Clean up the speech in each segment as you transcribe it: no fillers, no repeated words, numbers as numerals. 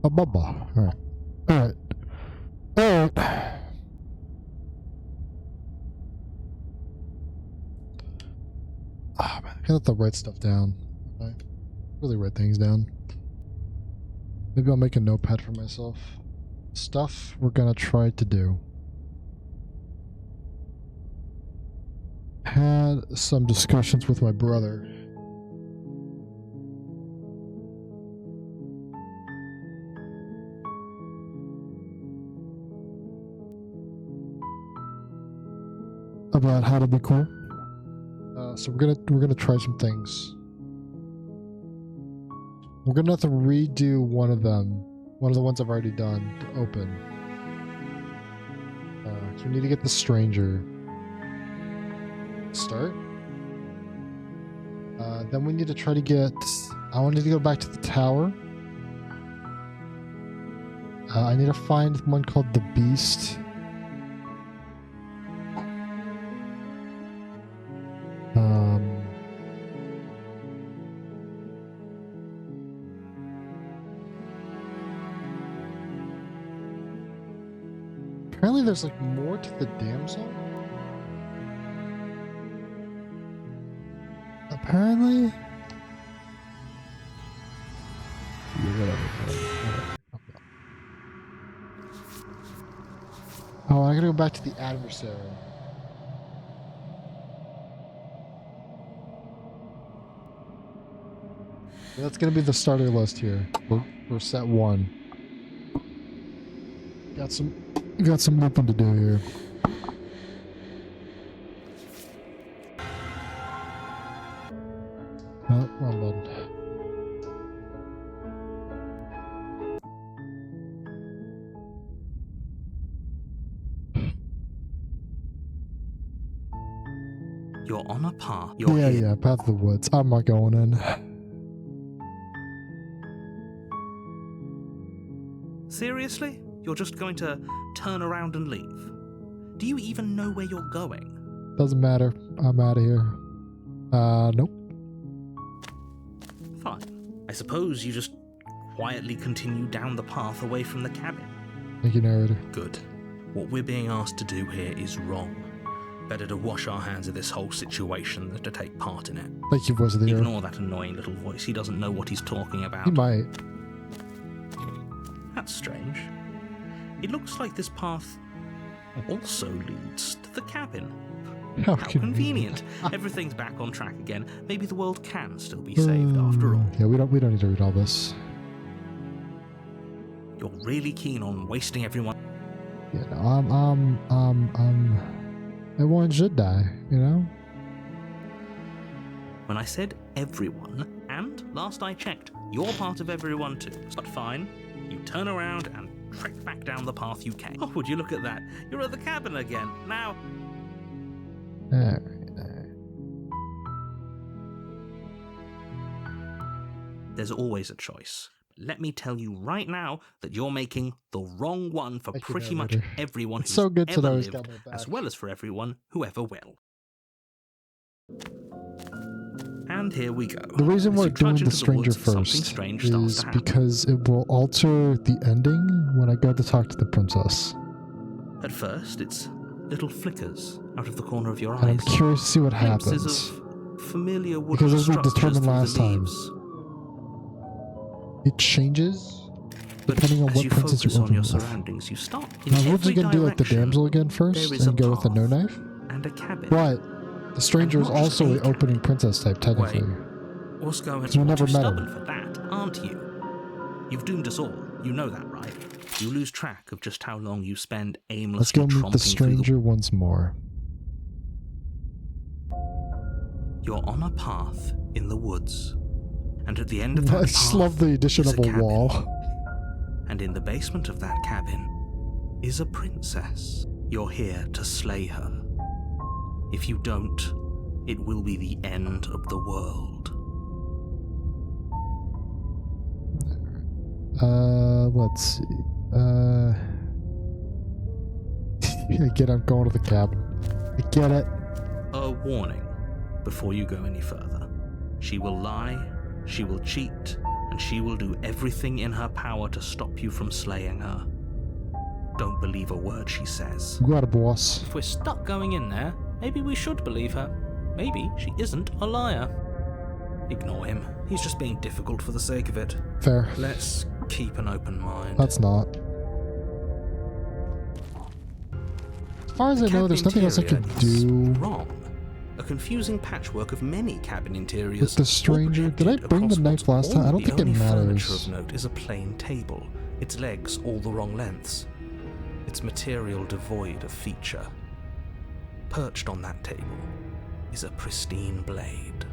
Bubba. Alright. Alright. Alright. Ah, man, I gotta have to write stuff down. Okay. Really write things down. Maybe I'll make a notepad for myself. Stuff we're gonna try to do. Had some discussions with my brother. About how to be cool. So we're gonna try some things. We're gonna have to redo one of them. One of the ones I've already done to open. So we need to get the stranger. Start. Then we need to try to get... I wanted to go back to the tower. I need to find one called the Beast. Apparently there's like more to the damsel. Apparently. Oh, I gotta go back to the adversary. That's gonna be the starter list here. We're set 1. Got some open to do here. Oh, wrong button. You're on a path. Yeah, Path of the Woods. I'm not going in. Seriously? You're just going to turn around and leave? Do you even know where you're going? Doesn't matter. I'm out of here. Nope. Fine. I suppose you just quietly continue down the path away from the cabin. Thank you, narrator. Good. What we're being asked to do here is wrong. Better to wash our hands of this whole situation than to take part in it. Thank you, voice of the year. Ignore that annoying little voice. He doesn't know what he's talking about. He might. That's strange. It looks like this path also leads to the cabin. How convenient. Everything's back on track again. Maybe the world can still be saved after all. Yeah, we don't need to read all this. You're really keen on wasting everyone. Yeah, no, everyone should die, you know? When I said everyone, and last I checked, you're part of everyone too. But fine, you turn around and trek back down the path you came. Oh, would you look at that? You're at the cabin again. Now... Alright. There's always a choice. Let me tell you right now that you're making the wrong one for pretty much everyone who's so good to ever know he's lived, got my back. as well as for everyone who ever will. And here we go. The reason As we're you trudge doing the into stranger woods, something first strange starts is to happen. because it will alter the ending when I go to talk to the princess. At first, it's little flickers out of the corner of your eyes. And I'm curious to see what Glimpses happens. of familiar wooden Because as we structures determined through the last time, leaves. it changes But depending on as what you princess focus you on open your with. surroundings, you stop in Now we're every just gonna do like the direction. damsel again first There is and a go with the no path knife. and a cabin. But the stranger is And not just also a an opening cabin. princess type technically. What's going on? So we never Too met stubborn him. for that, aren't you? You've doomed us all. You know that, right? You lose track of just how long you spend Let's aimlessly go meet the tromping through stranger once more. You're on a path in the woods. And at the end of that I just path love the addition is of a cabin. wall. And in the basement of that cabin is a princess. You're here to slay her. If you don't, it will be the end of the world. Let's see. I get I'm going to the cabin. I get it. A warning before you go any further. She will lie, she will cheat, and she will do everything in her power to stop you from slaying her. Don't believe a word she says. You got it, boss. If we're stuck going in there, maybe we should believe her. Maybe she isn't a liar. Ignore him. He's just being difficult for the sake of it. Fair. Let's keep an open mind. That's not. As far as I know, there's nothing else I can do. Wrong. A confusing patchwork of many cabin interiors. With the stranger, did I bring the knife last time? I don't think it matters. Furniture of note is a plain table. Its legs all the wrong lengths. Its material devoid of feature. Perched on that table is a pristine blade.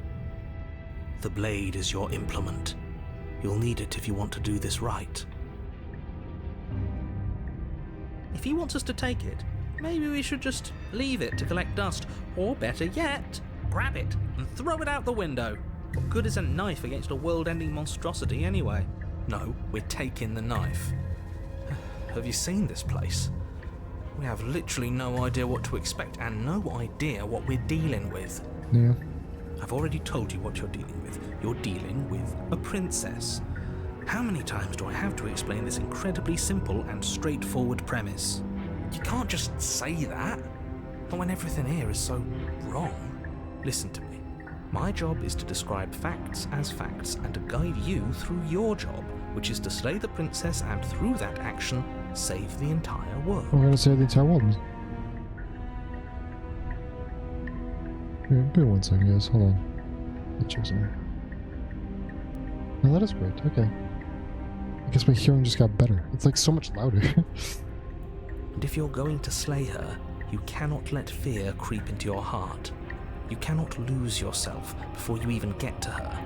The blade is your implement. You'll need it if you want to do this right. If he wants us to take it, maybe we should just leave it to collect dust. Or better yet, grab it and throw it out the window. What good is a knife against a world-ending monstrosity anyway? No, we're taking the knife. Have you seen this place? We have literally no idea what to expect and no idea what we're dealing with. Yeah. I've already told you what you're dealing with. You're dealing with a princess. How many times do I have to explain this incredibly simple and straightforward premise? You can't just say that. Not when everything here is so wrong. Listen to me. My job is to describe facts as facts and to guide you through your job, which is to slay the princess and through that action, save the entire world. We're gonna save the entire world. Here, give me 1 second, guys. Hold on. Let's check something. No, that is great. Okay. I guess my hearing just got better. It's like so much louder. And if you're going to slay her, you cannot let fear creep into your heart. You cannot lose yourself before you even get to her.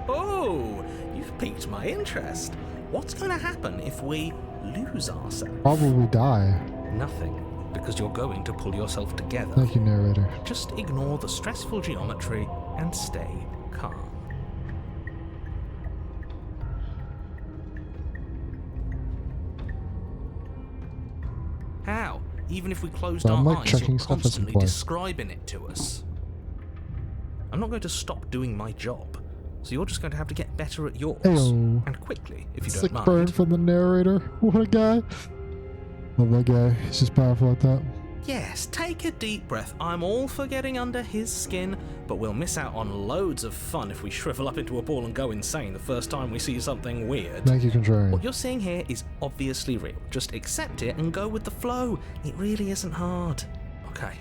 Oh, you've piqued my interest. What's going to happen if we lose ourselves? Probably die. Nothing, because you're going to pull yourself together. Thank you, narrator. Just ignore the stressful geometry and stay calm. How? Even if we closed I'm our like eyes, checking you're stuff as constantly it plays. describing it to us. I'm not going to stop doing my job, so you're just going to have to get better at yours. Ayo. And quickly, if you Sick don't burn mind. from the narrator. What a guy. Love that guy. He's just powerful like that. Yes, take a deep breath. I'm all for getting under his skin, but we'll miss out on loads of fun if we shrivel up into a ball and go insane the first time we see something weird. Thank you, Contrarian. What you're seeing here is obviously real. Just accept it and go with the flow. It really isn't hard. Okay.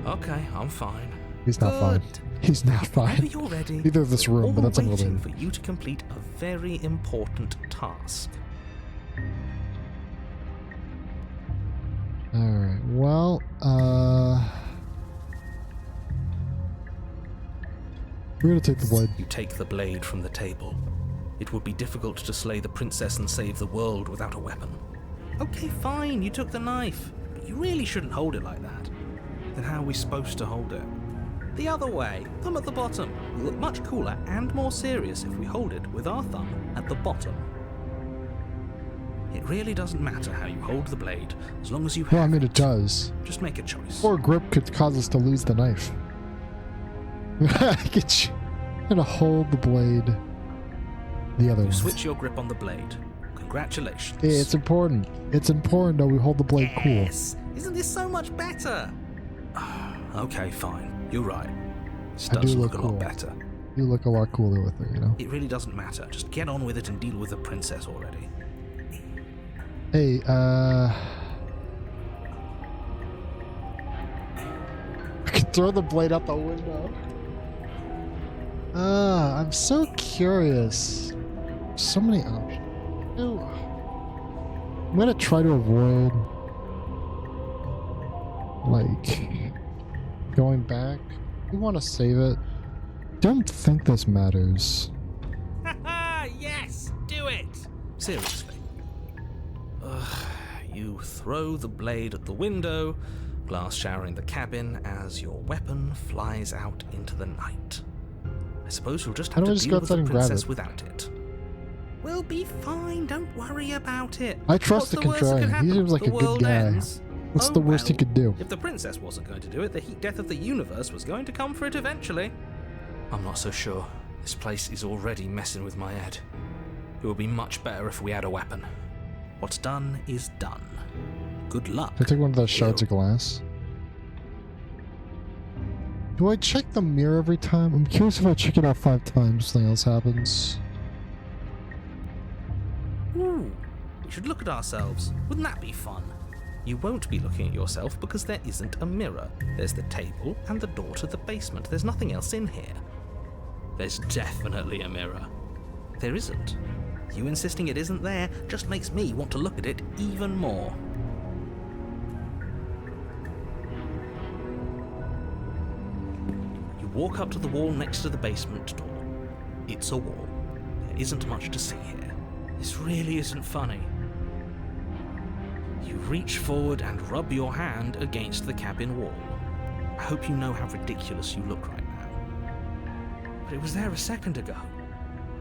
Okay, I'm fine. He's not fine. Good. He's not Whenever fine. you're ready, Neither of this room, but that's we're waiting unrelated. for you to complete a very important task. Alright, well, we're gonna take the blade. You take the blade from the table. It would be difficult to slay the princess and save the world without a weapon. Okay, fine, you took the knife, but you really shouldn't hold it like that. Then how are we supposed to hold it? The other way, thumb at the bottom. Will look much cooler and more serious if we hold it with our thumb at the bottom. It really doesn't matter how you hold the blade, as long as you have Well, I mean, it does. Just make a choice. Poor grip could cause us to lose the knife. Get you. I'm gonna hold the blade. The other You one. switch your grip on the blade. Congratulations. It's important. It's important that we hold the blade Yes! Isn't this so much better? Okay, fine. You're right. This I does do look look a lot cool. better. cool. You look a lot cooler with it, you know? It really doesn't matter. Just get on with it and deal with the princess already. Hey, I could throw the blade out the window. I'm so curious. So many options. Ew. I'm gonna try to avoid, like, going back. We want to save it. Don't think this matters. Haha! Yes! Do it! Seriously. You throw the blade at the window, glass showering the cabin as your weapon flies out into the night. I suppose you'll just How have do I to just deal go with the outside and grab princess it? without it. We'll be fine, don't worry about it. I trust What's the worst that could Contrarian. He happen? seems like The a good world guy. ends. What's Oh, the worst he well. could do? If the princess wasn't going to do it, the heat death of the universe was going to come for it eventually. I'm not so sure. This place is already messing with my head. It would be much better if we had a weapon. What's done is done. Good luck. Can I take one of those shards of glass? Do I check the mirror every time? I'm curious if I check it out 5 times, something else happens. Ooh, we should look at ourselves. Wouldn't that be fun? You won't be looking at yourself because there isn't a mirror. There's the table and the door to the basement. There's nothing else in here. There's definitely a mirror. There isn't. You insisting it isn't there just makes me want to look at it even more. You walk up to the wall next to the basement door. It's a wall. There isn't much to see here. This really isn't funny. You reach forward and rub your hand against the cabin wall. I hope you know how ridiculous you look right now. But it was there a second ago.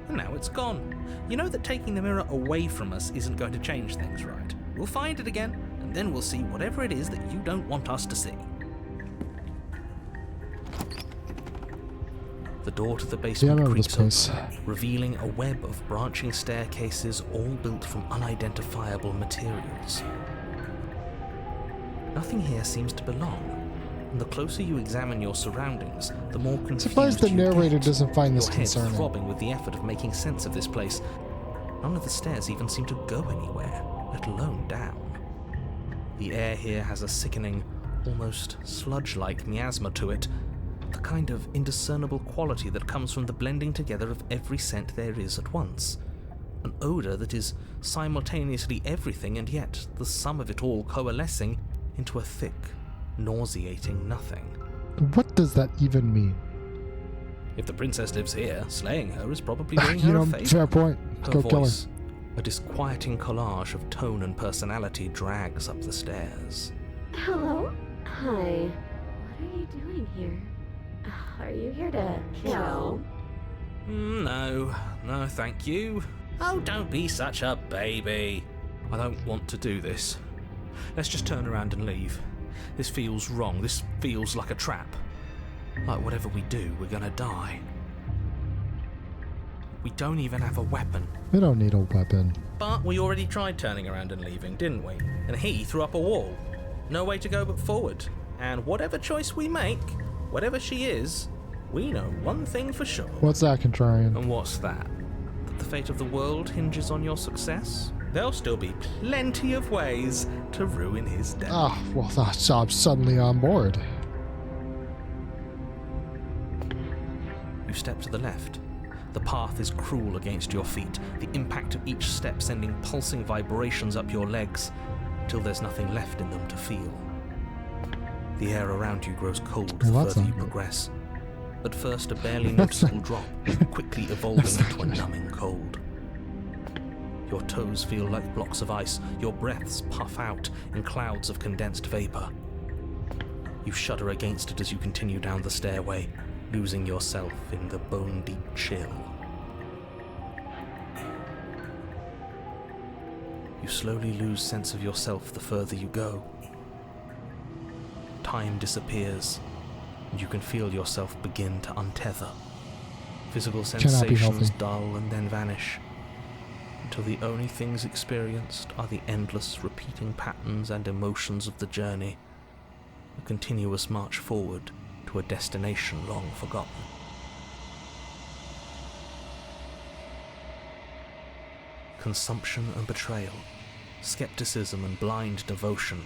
And now it's gone. You know that taking the mirror away from us isn't going to change things, right? We'll find it again, and then we'll see whatever it is that you don't want us to see. The door to the basement creaks open, revealing a web of branching staircases all built from unidentifiable materials. Nothing here seems to belong. And the closer you examine your surroundings, the more confused Surprised the narrator you get. doesn't find this Your head concerning. throbbing with the effort of making sense of this place. None of the stairs even seem to go anywhere, let alone down. The air here has a sickening, almost sludge-like miasma to it, a kind of indiscernible quality that comes from the blending together of every scent there is at once. An odour that is simultaneously everything and yet the sum of it all coalescing into a thick, nauseating nothing. What does that even mean? If the princess lives here, slaying her is probably doing her a favour. Fair point. Her Go kill her. voice, a disquieting collage of tone and personality, drags up the stairs. Hello? Hi. What are you doing here? Are you here to kill? No, thank you. Oh, don't be such a baby. I don't want to do this. Let's just turn around and leave. This feels wrong. This feels like a trap. Like whatever we do, we're gonna die. We don't even have a weapon. We don't need a weapon. But we already tried turning around and leaving, didn't we? And he threw up a wall. No way to go but forward. And whatever choice we make, whatever she is, we know one thing for sure. What's that, Contrarian? And what's that? That the fate of the world hinges on your success? There'll still be plenty of ways to ruin his day. Ah, well, I'm suddenly on board. You step to the left. The path is cruel against your feet, the impact of each step sending pulsing vibrations up your legs, till there's nothing left in them to feel. The air around you grows cold the further you progress. At first a barely noticeable drop, quickly evolving into a numbing cold. Your toes feel like blocks of ice, your breaths puff out in clouds of condensed vapor. You shudder against it as you continue down the stairway, losing yourself in the bone-deep chill. You slowly lose sense of yourself the further you go. Time disappears, and you can feel yourself begin to untether. Physical sensations dull and then vanish, until the only things experienced are the endless repeating patterns and emotions of the journey, a continuous march forward to a destination long forgotten. Consumption and betrayal, skepticism and blind devotion,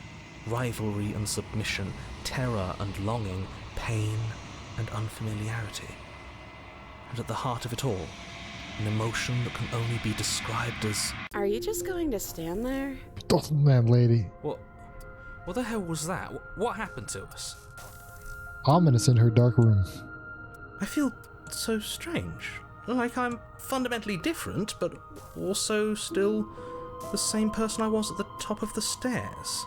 rivalry and submission, terror and longing, pain and unfamiliarity. And at the heart of it all, an emotion that can only be described as... Are you just going to stand there? Oh, man, lady. What the hell was that? What happened to us? Ominous in her dark room. I feel so strange. Like I'm fundamentally different, but also still the same person I was at the top of the stairs.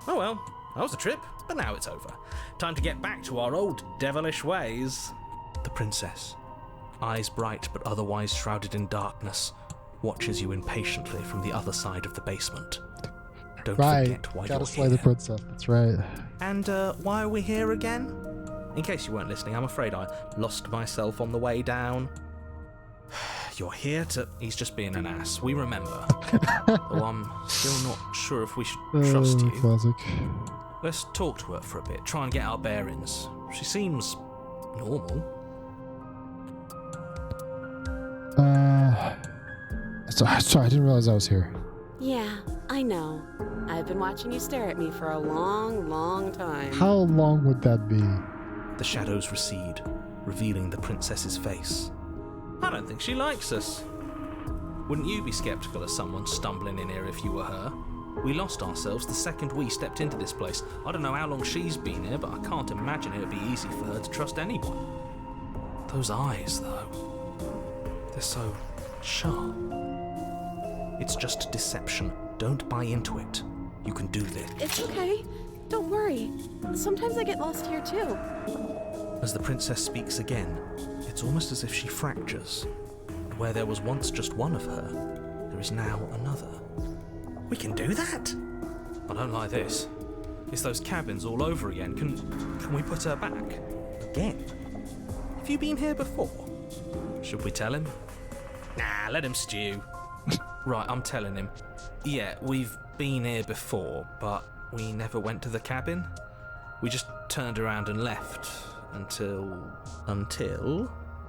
Oh well, that was a trip, but now it's over. Time to get back to our old devilish ways. The princess, eyes bright but otherwise shrouded in darkness, watches you impatiently from the other side of the basement. Don't forget why Gotta you're slay here. the princess, that's right. And why are we here again? In case you weren't listening, I'm afraid I lost myself on the way down. You're here to... He's just being an ass. We remember. Though I'm still not sure if we should trust you. Classic. Let's talk to her for a bit. Try and get our bearings. She seems... normal. Sorry, I didn't realize I was here. Yeah, I know. I've been watching you stare at me for a long, long time. How long would that be? The shadows recede, revealing the princess's face. I don't think she likes us. Wouldn't you be skeptical of someone stumbling in here if you were her? We lost ourselves the second we stepped into this place. I don't know how long she's been here, but I can't imagine it would be easy for her to trust anyone. Those eyes, though. They're so sharp. It's just deception. Don't buy into it. You can do this. It's okay. Don't worry. Sometimes I get lost here too. As the princess speaks again, it's almost as if she fractures. And where there was once just one of her, there is now another. We can do that? I don't like this. It's those cabins all over again. Can we put her back? Again? Have you been here before? Should we tell him? Nah, let him stew. Right, I'm telling him. Yeah, we've been here before, but we never went to the cabin. We just turned around and left until...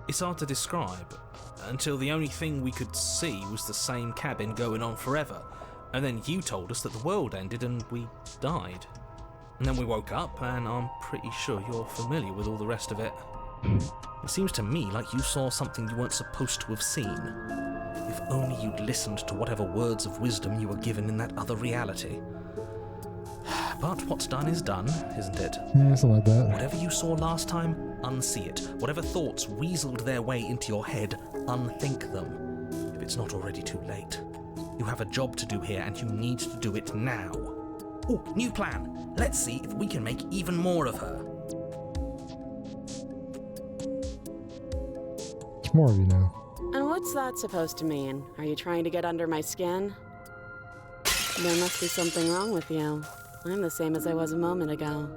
It's hard to describe. Until the only thing we could see was the same cabin going on forever. And then you told us that the world ended and we died. And then we woke up, and I'm pretty sure you're familiar with all the rest of it. It seems to me like you saw something you weren't supposed to have seen. If only you'd listened to whatever words of wisdom you were given in that other reality. But what's done is done, isn't it? Yeah, something like that. Whatever you saw last time, unsee it. Whatever thoughts weaseled their way into your head, unthink them. If it's not already too late. You have a job to do here, and you need to do it now. Oh, new plan. Let's see if we can make even more of her. It's more of you now. And what's that supposed to mean? Are you trying to get under my skin? There must be something wrong with you. I'm the same as I was a moment ago.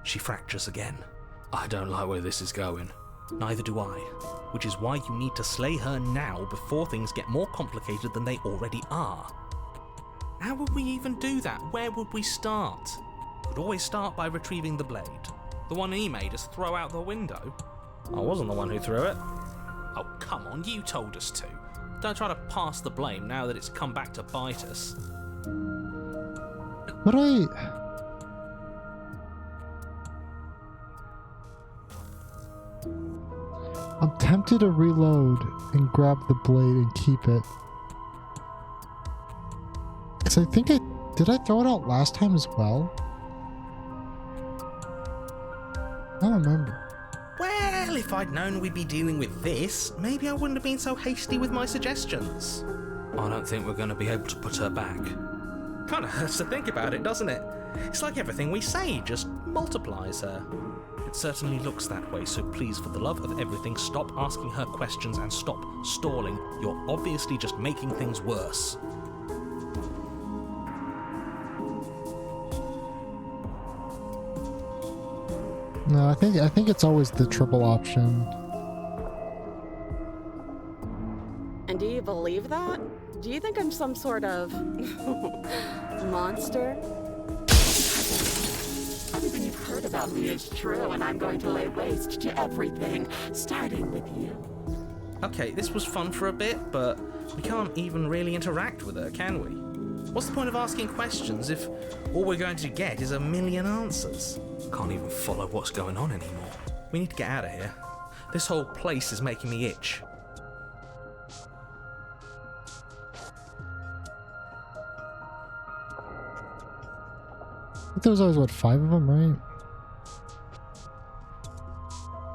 She fractures again. I don't like where this is going. Neither do I. Which is why you need to slay her now before things get more complicated than they already are. How would we even do that? Where would we start? We'd always start by retrieving the blade. The one he made us throw out the window. I wasn't the one who threw it. Oh, come on, you told us to. Don't try to pass the blame now that it's come back to bite us. But I'm tempted to reload and grab the blade and keep it. Because I think did I throw it out last time as well? I don't remember. Well, if I'd known we'd be dealing with this, maybe I wouldn't have been so hasty with my suggestions. I don't think we're going to be able to put her back. Kind of hurts to think about it, doesn't it? It's like everything we say just multiplies her. It certainly looks that way, so please, for the love of everything, stop asking her questions and stop stalling. You're obviously just making things worse. No, I think it's always the triple option. And do you believe that? Do you think I'm some sort of monster? Everything you've heard about me is true, and I'm going to lay waste to everything, starting with you. Okay, this was fun for a bit, but we can't even really interact with her, can we? What's the point of asking questions if all we're going to get is a million answers? Can't even follow what's going on anymore. We need to get out of here. This whole place is making me itch. I think there was always, 5 of them, right?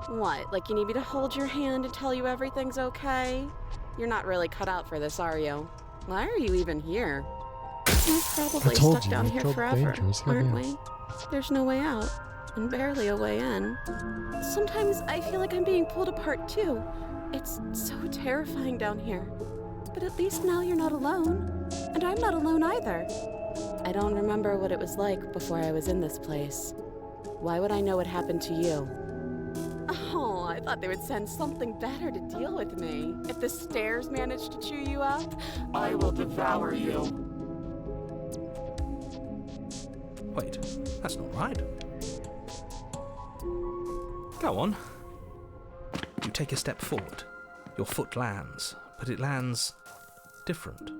What, like you need me to hold your hand and tell you everything's okay? You're not really cut out for this, are you? Why are you even here? We're probably stuck down here forever, aren't we? There's no way out, and barely a way in. Sometimes I feel like I'm being pulled apart too. It's so terrifying down here. But at least now you're not alone. And I'm not alone either. I don't remember what it was like before I was in this place. Why would I know what happened to you? Oh, I thought they would send something better to deal with me. If the stairs manage to chew you up, I will devour you. Wait, that's not right. Go on. You take a step forward. Your foot lands, but it lands different.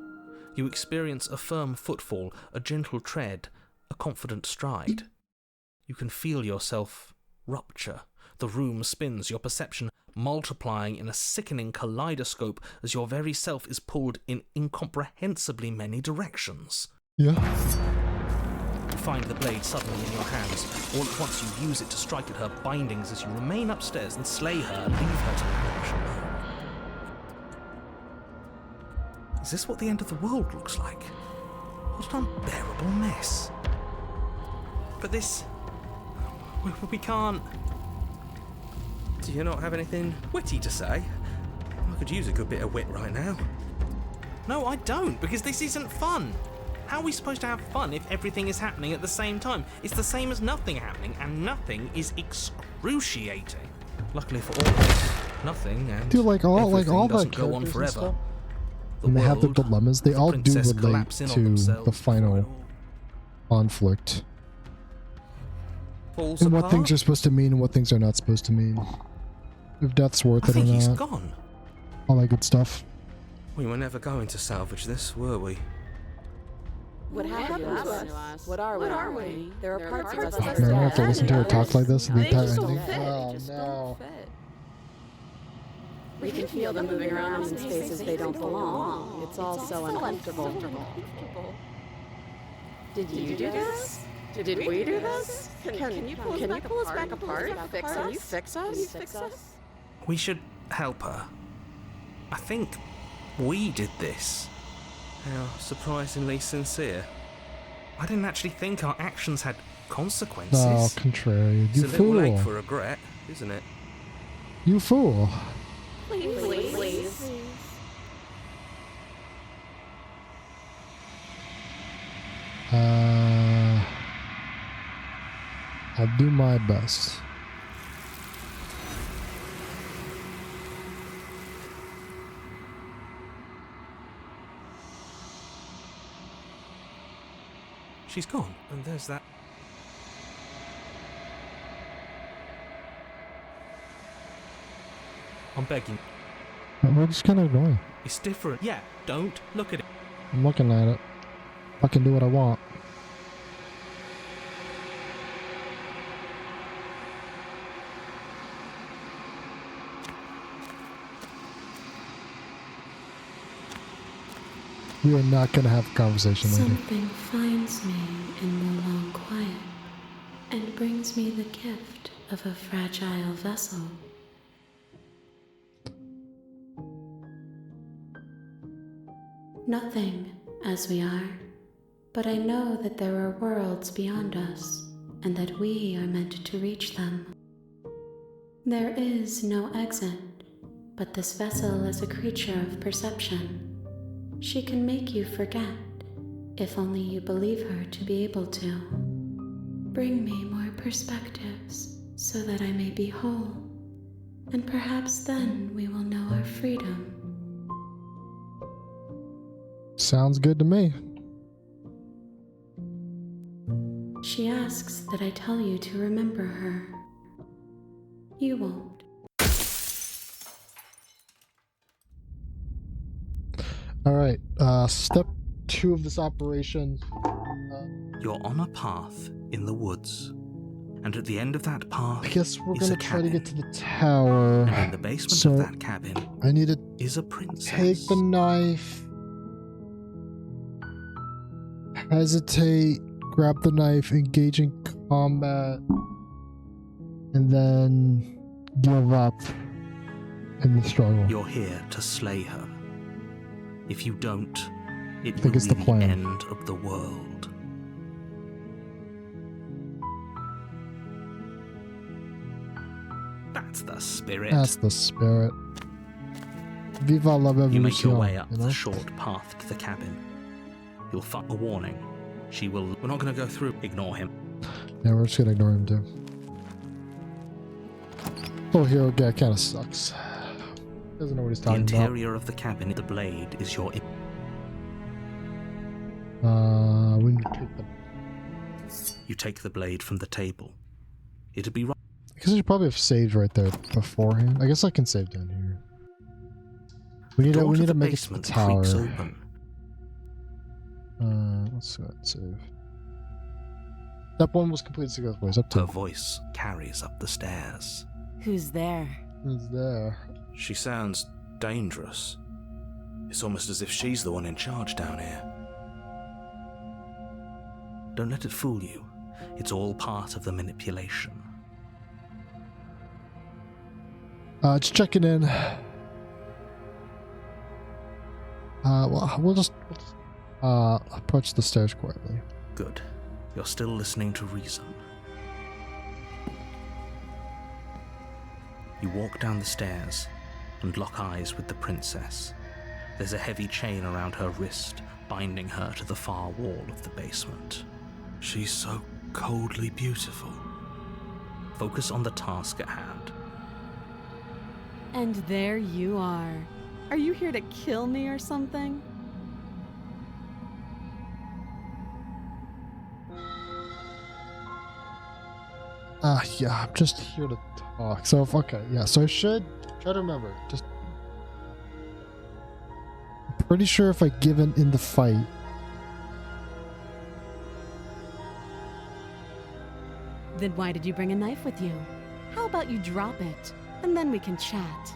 You experience a firm footfall, a gentle tread, a confident stride. You can feel yourself rupture. The room spins, your perception multiplying in a sickening kaleidoscope as your very self is pulled in incomprehensibly many directions. Yeah. You find the blade suddenly in your hands. All at once you use it to strike at her bindings as you remain upstairs and slay her and leave her to perish alone. Is this what the end of the world looks like? What an unbearable mess. But this... We can't... Do you not have anything witty to say? I could use a good bit of wit right now. No, I don't, because this isn't fun. How are we supposed to have fun if everything is happening at the same time? It's the same as nothing happening, and nothing is excruciating. Luckily for all of us, nothing and Dude, like all the doesn't go on characters forever. and stuff, and they have their dilemmas. They all do relate to the final conflict. Falls And what apart. things are supposed to mean and what things are not supposed to mean. If death's worth I it or think he's not. gone. All that good stuff. We were never going to salvage this, were we? What happened to us? What are we? There are parts of us that Man, are I have to dead. listen to her talk like this the They entire just ending. don't fit. Oh Just no. don't fit. We can feel them moving around in spaces they don't belong. It's all so uncomfortable. Did you do this? Did we do this? Can you pull us back apart? Can you fix us? We should help her. I think we did this. How surprisingly sincere. I didn't actually think our actions had consequences. Oh, contrary. It's You a little late fool. for regret, isn't it? You fool. Please. I'll do my best. She's gone, and there's that. I'm begging. We're just kind of ignoring. It's different. Yeah, don't look at it. I'm looking at it. I can do what I want. We are not going to have a conversation later. Something finds me in the long quiet and brings me the gift of a fragile vessel. Nothing as we are, but I know that there are worlds beyond us and that we are meant to reach them. There is no exit, but this vessel is a creature of perception. She can make you forget, if only you believe her to be able to. Bring me more perspectives so that I may be whole, and perhaps then we will know our freedom. Sounds good to me. She asks that I tell you to remember her. You won't. Alright, step 2 of this operation. You're on a path in the woods, and at the end of that path I guess we're is gonna a try to cabin. get to the tower. And in the basement So of that cabin I need to is a princess. take the knife, hesitate, grab the knife, engage in combat, and then give up in the struggle. You're here to slay her. If you don't, it think will it's be the the plan. end of the world. That's the spirit. That's the spirit. Viva la revolution. You make your way up you know? the short path to the cabin. You'll find a warning. She will... We're not going to go through. Ignore him. Yeah, we're just gonna ignore him too. Oh, hero guy kind of sucks. Doesn't know what he's The talking interior of the cabin, the blade is your... We need to take them. You take the blade from the table. It'd be right. I guess I should probably have saved right there beforehand. I guess I can save down here. We need to make it to the tower. Open. Let's go ahead and save. Step 1 was completed successfully. Step 2. Her voice carries up the stairs. Who's there? Who's there? She sounds dangerous. It's almost as if she's the one in charge down here. Don't let it fool you. It's all part of the manipulation. Just checking in. Well, we'll just approach the stairs quietly. Good. You're still listening to reason. You walk down the stairs and lock eyes with the princess. There's a heavy chain around her wrist, binding her to the far wall of the basement. She's so coldly beautiful. Focus on the task at hand. And there you are. Are you here to kill me or something? Yeah, I'm just here to talk. So, okay, yeah, so I should try to remember. Just. I'm pretty sure if I give in the fight. Then why did you bring a knife with you? How about you drop it, and then we can chat?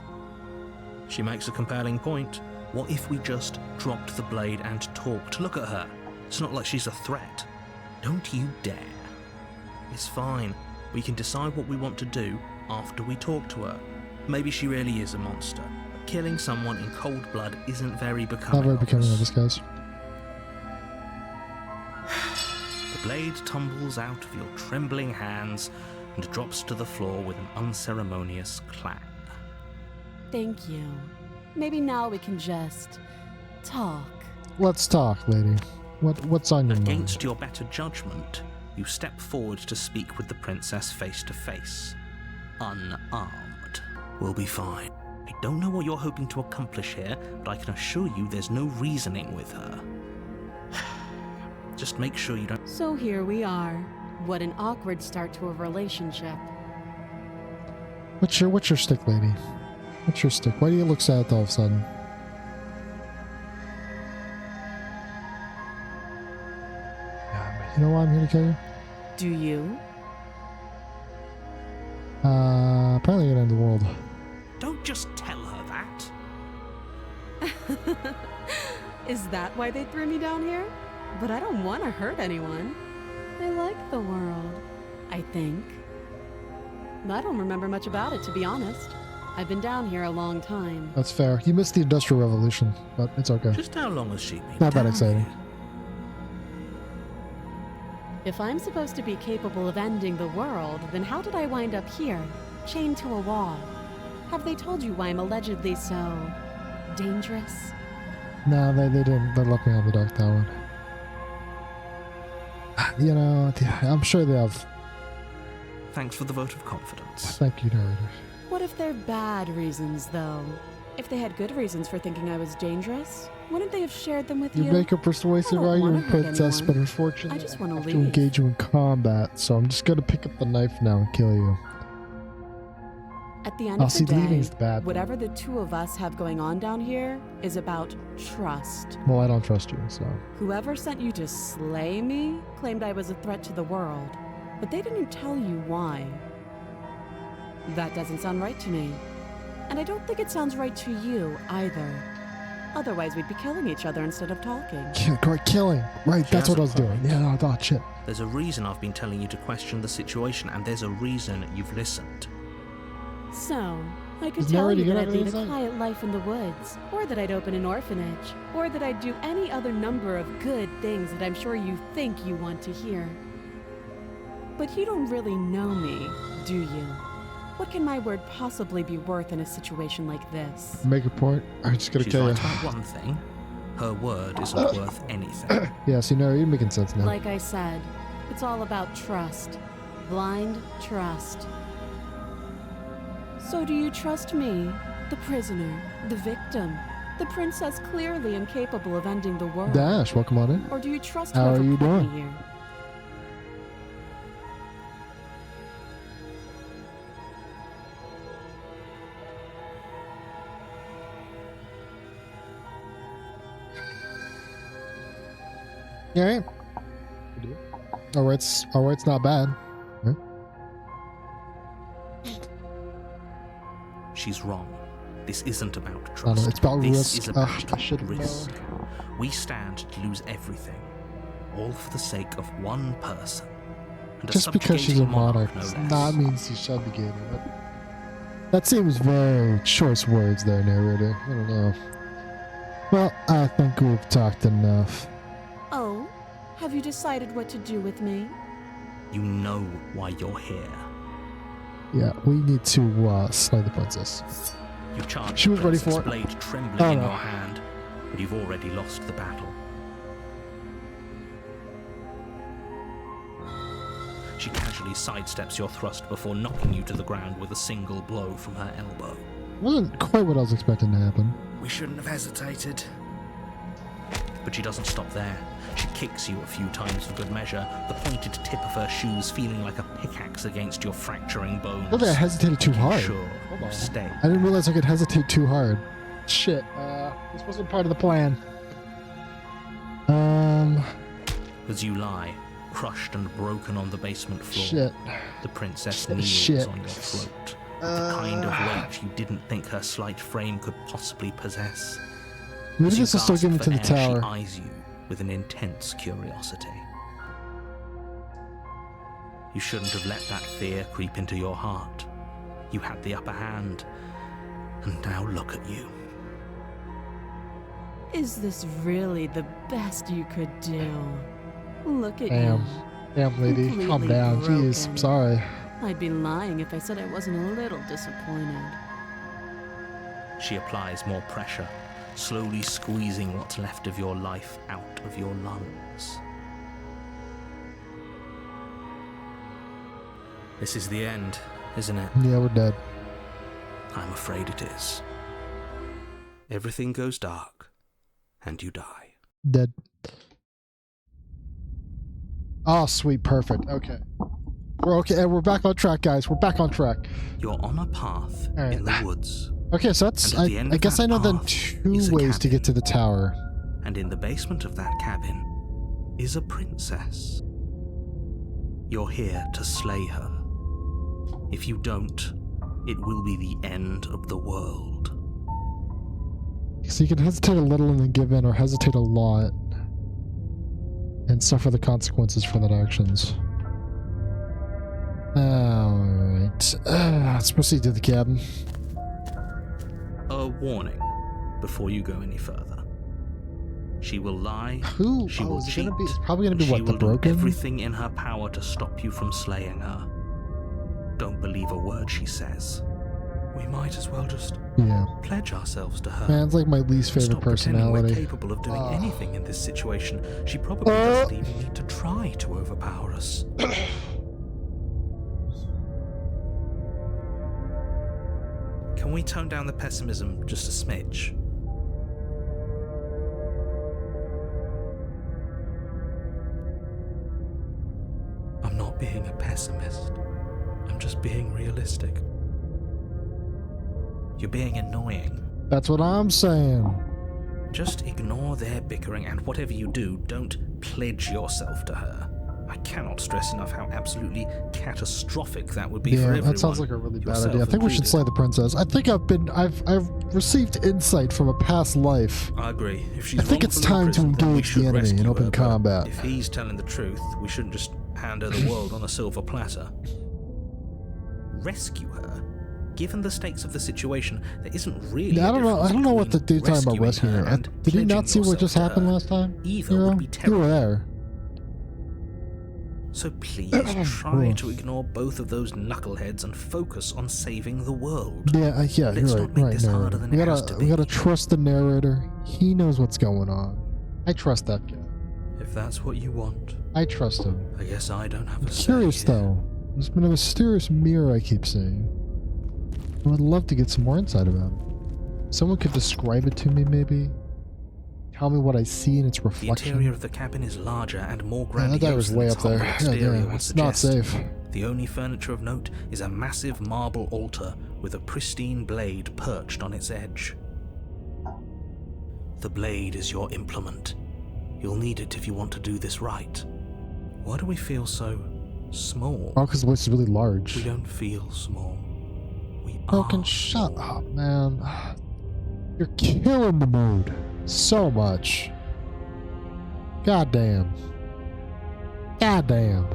She makes a compelling point. What if we just dropped the blade and talked? Look at her. It's not like she's a threat. Don't you dare. It's fine. We can decide what we want to do after we talk to her. Maybe she really is a monster. Killing someone in cold blood isn't very becoming. Not very becoming of this, guys. The blade tumbles out of your trembling hands and drops to the floor with an unceremonious clang. Thank you. Maybe now we can just talk. Let's talk, lady. What's on your mind? Against your better judgment, you step forward to speak with the princess face to face. Unarmed. We'll be fine. I don't know what you're hoping to accomplish here, but I can assure you there's no reasoning with her. Just make sure you don't... So here we are. What an awkward start to a relationship. What's your stick, lady? What's your stick? Why do you look sad all of a sudden? You know why I'm here to kill you? Do you? Apparently gonna end the world. Don't just tell her that. Is that why they threw me down here? But I don't want to hurt anyone. I like the world, I think. I don't remember much about it, to be honest. I've been down here a long time. That's fair. You missed the Industrial Revolution, but it's okay. Just how long has she been Not that down exciting. here? If I'm supposed to be capable of ending the world, then how did I wind up here, chained to a wall? Have they told you why I'm allegedly so dangerous? No, they didn't. They left me on the dark that one. You know, I'm sure they have. Thanks for the vote of confidence. Thank you, narrator. What if they're bad reasons, though? If they had good reasons for thinking I was dangerous, wouldn't they have shared them with you? You make a persuasive I don't argument, wanna hurt princess, anyone. but unfortunately, I just wanna have to leave. engage you in combat, so I'm just gonna pick up the knife now and kill you. At the end Oh, of see, the day, leaving's the bad one. whatever the two of us have going on down here is about trust. Well, I don't trust you, so. Whoever sent you to slay me claimed I was a threat to the world, but they didn't tell you why. That doesn't sound right to me. And I don't think it sounds right to you either. Otherwise, we'd be killing each other instead of talking. Correct, killing. Right, She that's has what a I was doing. point. Yeah, no, shit. There's a reason I've been telling you to question the situation, and there's a reason you've listened. So, I could Is tell Narity you good that at I'd lead a everything? quiet life in the woods, or that I'd open an orphanage, or that I'd do any other number of good things that I'm sure you think you want to hear. But you don't really know me, do you? What can my word possibly be worth in a situation like this? Make a point. I'm just gonna She's kill you. right about one thing. Her word isn't worth anything. Yeah, see, no, you're making sense now. Like I said, it's all about trust. Blind trust. So do you trust me, the prisoner, the victim, the princess clearly incapable of ending the world? Dash, welcome on in. Or do you trust How whoever are you put doing? me here? You alright? Alright's not bad. Huh? She's wrong. This isn't about I trust. know, it's about this risk. is about I should've risk. known. We stand to lose everything, all for the sake of one person. And Just because she's a monarch no does less. not mean she's subjugated. That seems very choice words there, narrator. I don't know. Well, I think we've talked enough. Oh, have you decided what to do with me? You know why you're here. Yeah, we need to slay the princess. You charge She was the ready princess, for it. blade trembling Oh, in no. your hand, but you've already lost the battle. She casually sidesteps your thrust before knocking you to the ground with a single blow from her elbow. Wasn't quite what I was expecting to happen. We shouldn't have hesitated. But she doesn't stop there. She kicks you a few times for good measure, the pointed tip of her shoes feeling like a pickaxe against your fracturing bones. I think I hesitated too hard. Sure, you stay. I didn't realize I could hesitate too hard. Shit, this wasn't part of the plan. As you lie, crushed and broken on the basement floor, Shit. the princess Shit, kneels shit. on your throat. The kind of weight you didn't think her slight frame could possibly possess. Maybe As you this will still gasp get me for to the air, tower. She eyes you with an intense curiosity. You shouldn't have let that fear creep into your heart. You had the upper hand, and now look at you. Is this really the best you could do? Look at Damn. you. Damn, lady. Calm Completely down. Jeez, I'm broken. sorry. I'd be lying if I said I wasn't a little disappointed. She applies more pressure, slowly squeezing what's left of your life out of your lungs. This is the end, isn't it? Yeah, we're dead. I'm afraid it is. Everything goes dark, and you die. Dead. Oh, sweet. Perfect. Okay. We're okay. We're back on track, guys. We're back on track. You're on a path All right. in the woods, Okay, so that's... And at the end I of guess that I know then path two is a ways to get to the tower. and in the basement of that cabin is a princess. You're here to slay her. If you don't, it will be the end of the world. So you can hesitate a little and then give in, or hesitate a lot and suffer the consequences for that actions. Alright. Let's proceed to the cabin. A warning before you go any further. She will lie. Who? She Oh, will is it cheat. gonna be? It's probably gonna be She what? The will do broken? everything in her power to stop you from slaying her. Don't believe a word she says. We might as well just Yeah. pledge ourselves to her. Man, it's like my least favorite Stop pretending we're personality. capable of doing Oh. anything in this situation. She probably Oh. doesn't even need to try to overpower us. Can we tone down the pessimism just a smidge? I'm not being a pessimist. I'm just being realistic. You're being annoying. That's what I'm saying. Just ignore their bickering, and whatever you do, don't pledge yourself to her. I cannot stress enough how absolutely catastrophic that would be for Yeah, everyone. that sounds like a really bad yourself idea. I think we should included. slay the princess. I think I've received insight from a past life. I agree. If she's I think it's wrongfully time to imprisoned, then we engage should the enemy in rescue open her, but combat. If he's telling the truth, we shouldn't just hand her the world on a silver platter. Rescue her? Given the stakes of the situation, there isn't really. Yeah, a I don't know. I difference don't know what the between dude talking about rescuing her. and Did you not pledging see what yourself just to happened her. last time? Either Hero? would be You terrible. were there. So please try to ignore both of those knuckleheads and focus on saving the world. Yeah, yeah, Let's you're not make right. this harder Narrator. than it has to We be. gotta trust the narrator. He knows what's going on. I trust that guy. If that's what you want, I trust him. I guess I don't have a I'm say curious here. though. There's been a mysterious mirror I keep seeing. I would love to get some more insight about it. Someone could describe it to me, maybe. Tell me what I see in its reflection. The interior of the cabin is larger and more grandiose that guy was than way its up there. humble exterior would It's not suggest. safe. The only furniture of note is a massive marble altar with a pristine blade perched on its edge. The blade is your implement. You'll need it if you want to do this right. Why do we feel so small? Oh, because the place is really We large. don't feel small. We Broken, are shut small. up, man. You're killing the mood so much. Goddamn. Goddamn.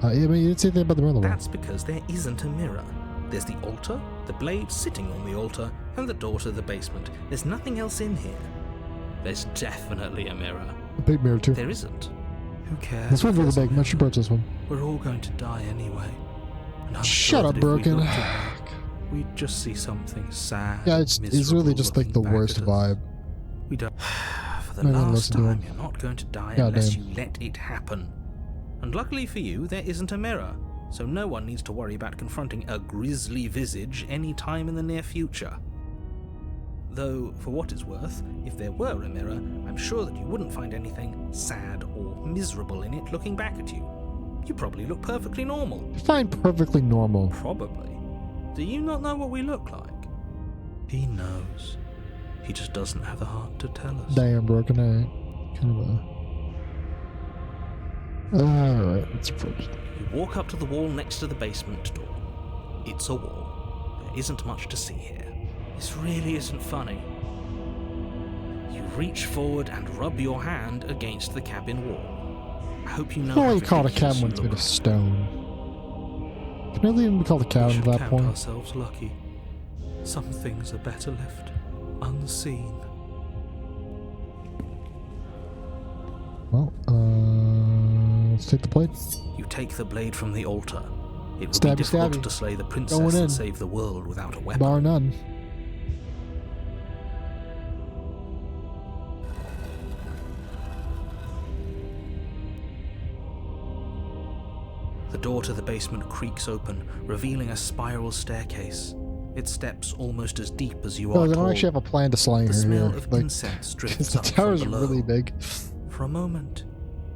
Yeah, but you didn't say anything about the mirror on the wall. That's because there isn't a mirror. There's the altar, the blade sitting on the altar, and the door to the basement. There's nothing else in here. There's definitely a mirror. A big mirror, too. There isn't. Who cares? This one's if really there's a big. Much mirror? should this one. We're all going to die anyway. And I'm Shut sure up, that if we Broken. looked at it, we'd just see something sad. Yeah, it's really miserable just like the looking back worst at us. vibe. We don't. For the I didn't last listen to time, him. you're not going to die God unless damn. you let it happen. And luckily for you, there isn't a mirror, so no one needs to worry about confronting a grisly visage any time in the near future. Though, for what it's worth, if there were a mirror, I'm sure that you wouldn't find anything sad or miserable in it looking back at you. You probably look perfectly normal. I find perfectly normal. Probably. Do you not know what we look like? He knows. He just doesn't have the heart to tell us. Damn, Broken. Alright. Kind of Alright, let's approach. You walk up to the wall next to the basement door. It's a wall. There isn't much to see here. This really isn't funny. You reach forward and rub your hand against the cabin wall. I hope you know. Oh, you how called a ridiculous cabin you when it's made look. of stone. Can I even be called a We cabin should at that count point? ourselves lucky. Some things are better left unseen. Well, let's take the plate. You take the blade from the altar. It would Stabby, be difficult stabby. to slay the Going princess in. and save the world without a weapon. Bar none. The door to the basement creaks open, revealing a spiral staircase. Its steps almost as deep as you Oh, are they tall. don't actually have a plan to slay The her smell here. of Like, incense because drifts the up from tower's below. really big. For a moment,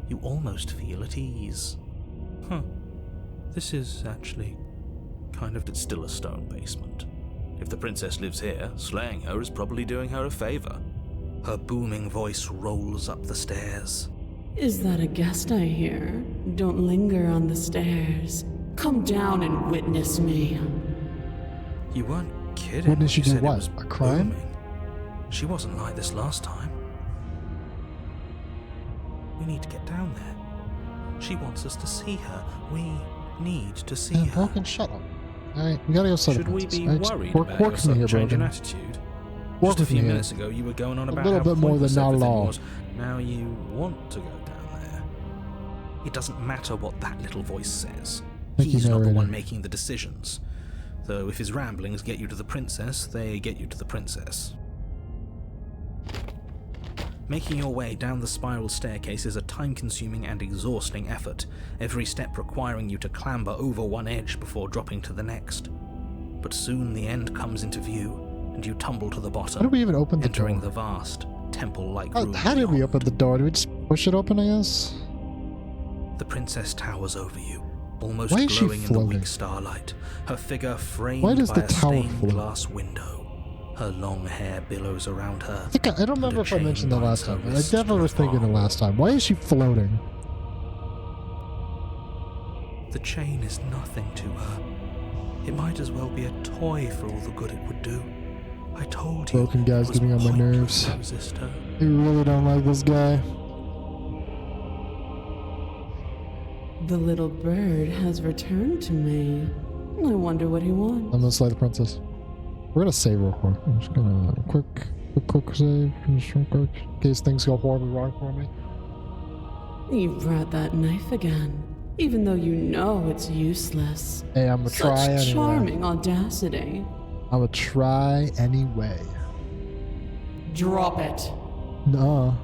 you almost feel at ease. This is actually it's still a stone basement. If the princess lives here, slaying her is probably doing her a favor. Her booming voice rolls up the stairs. Is that a guest I hear? Don't linger on the stairs. Come down and witness me. You weren't kidding. Witness you when do said it what? was A crime? booming. She wasn't like this last time. We need to get down there. She wants us to see her. We need to see Yeah, her. Broken, shut up. Alright, we gotta go slay the Should we princess. be Alright, just worried work about your with me sudden here, change in Broken. attitude? Work Just a with few me here. minutes ago, you were going on about little how bit more pointless than not at everything all. was. Now you want to go down there. It doesn't matter what that little voice says. Thank you, He's not the narrator. one making the decisions. Though if his ramblings get you to the princess, they get you to the princess. Making your way down the spiral staircase is a time-consuming and exhausting effort, every step requiring you to clamber over one edge before dropping to the next. But soon the end comes into view, and you tumble to the bottom, How did we even open the entering door? the vast, temple-like room How did we beyond. open the door? Did we just push it open, I guess? The princess towers over you, almost Why is she glowing in the floating? weak starlight, her figure framed Why does by the a tower stained float? glass window. Her long hair billows around her. I don't remember a if I chain mentioned that last binds time. her I wrist to definitely her was thinking it arm. last time. Why is she floating? The chain is nothing to her. It might as well be a toy for all the good it would do. I told you. Broken guy's it was getting on my pointless nerves. to resist her. I really don't like this guy. The little bird has returned to me. I wonder what he wants. I'm gonna slay the princess. We're gonna save real quick. I'm just gonna quick save. Just real quick. In case things go horribly wrong for me. You brought that knife again, even though you know it's useless. Hey, I'm gonna try Such anyway. charming audacity. I'm gonna try anyway. Drop it. Nah.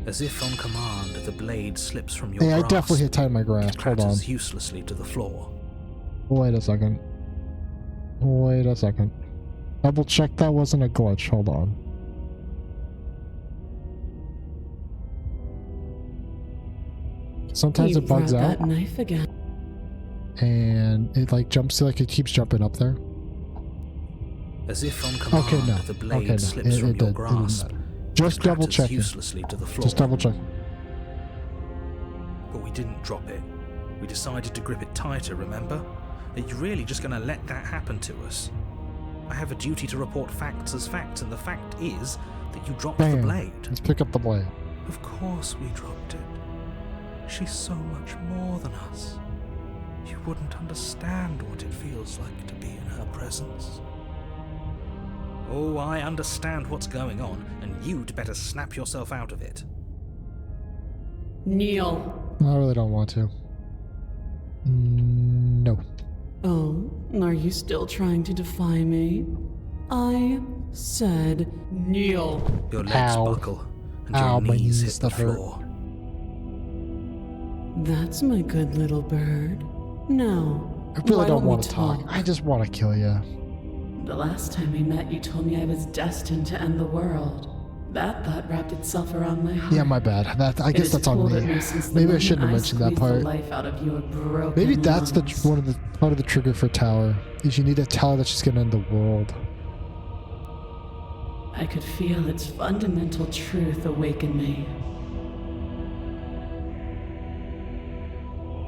As if on command, the blade slips from your Hey, grasp. I definitely hit tight my grasp. It Hold on. clatters uselessly to the floor. Wait a second. Wait a second. Double check that wasn't a glitch. Hold on. Sometimes it bugs out. That knife again. And it like jumps, like it keeps jumping up there. As if on command, Okay, no. the blade Okay, no. slips from your grasp. Just It double clatters checking. uselessly to the floor. Just double check. But we didn't drop it. We decided to grip it tighter, remember? Are you really just going to let that happen to us? I have a duty to report facts as facts, and the fact is that you dropped the Bam. blade. Let's pick up the blade. Of course we dropped it. She's so much more than us. You wouldn't understand what it feels like to be in her presence. Oh, I understand what's going on, and you'd better snap yourself out of it. Kneel. I really don't want to. No. Oh, are you still trying to defy me? I said kneel. Your legs Ow. buckle, and Ow, your my knees knees, hit the that hurt. floor. That's my good little bird. Now, I really why don't we want to talk. I just want to kill you. The last time we met, you told me I was destined to end the world. That thought wrapped itself around my heart. Yeah, my bad. I guess that's on me. Maybe I shouldn't have mentioned that part. Maybe that's the part of the trigger for Tower. Is you need to tell her that she's gonna end the world. I could feel its fundamental truth awaken me.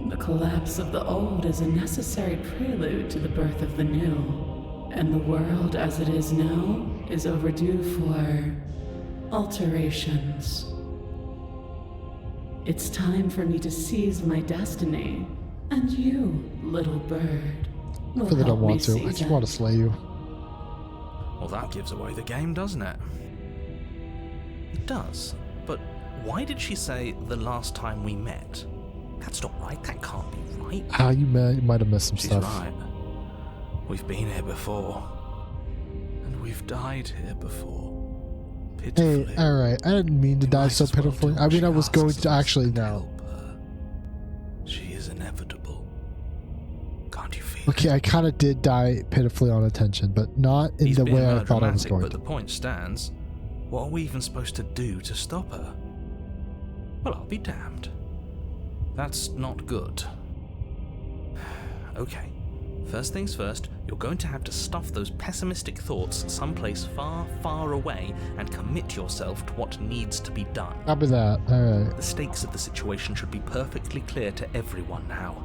The collapse of the old is a necessary prelude to the birth of the new, and the world as it is now is overdue for alterations. It's time for me to seize my destiny, and you, little bird, will I really help don't want me to. I seize just it. want to slay you. Well, that gives away the game, doesn't it? It does. But why did she say the last time we met? That's not right. That can't be right. Ah, you might have missed some She's stuff. right. We've been here before. And we've died here before. Pitifully. Hey, alright. I didn't mean to We die might so as well pitifully. do I what mean, she I was going asks to us actually and now. help her. She is inevitable. Can't you feel Okay, it? I kind of did die pitifully on attention, but not in He's the being way I thought I was melodramatic, going but to. the point stands. What are we even supposed to do to stop her? Well, I'll be damned. That's not good. Okay, first things first, you're going to have to stuff those pessimistic thoughts someplace far, far away and commit yourself to what needs to be done. Copy that. Alright. The stakes of the situation should be perfectly clear to everyone now.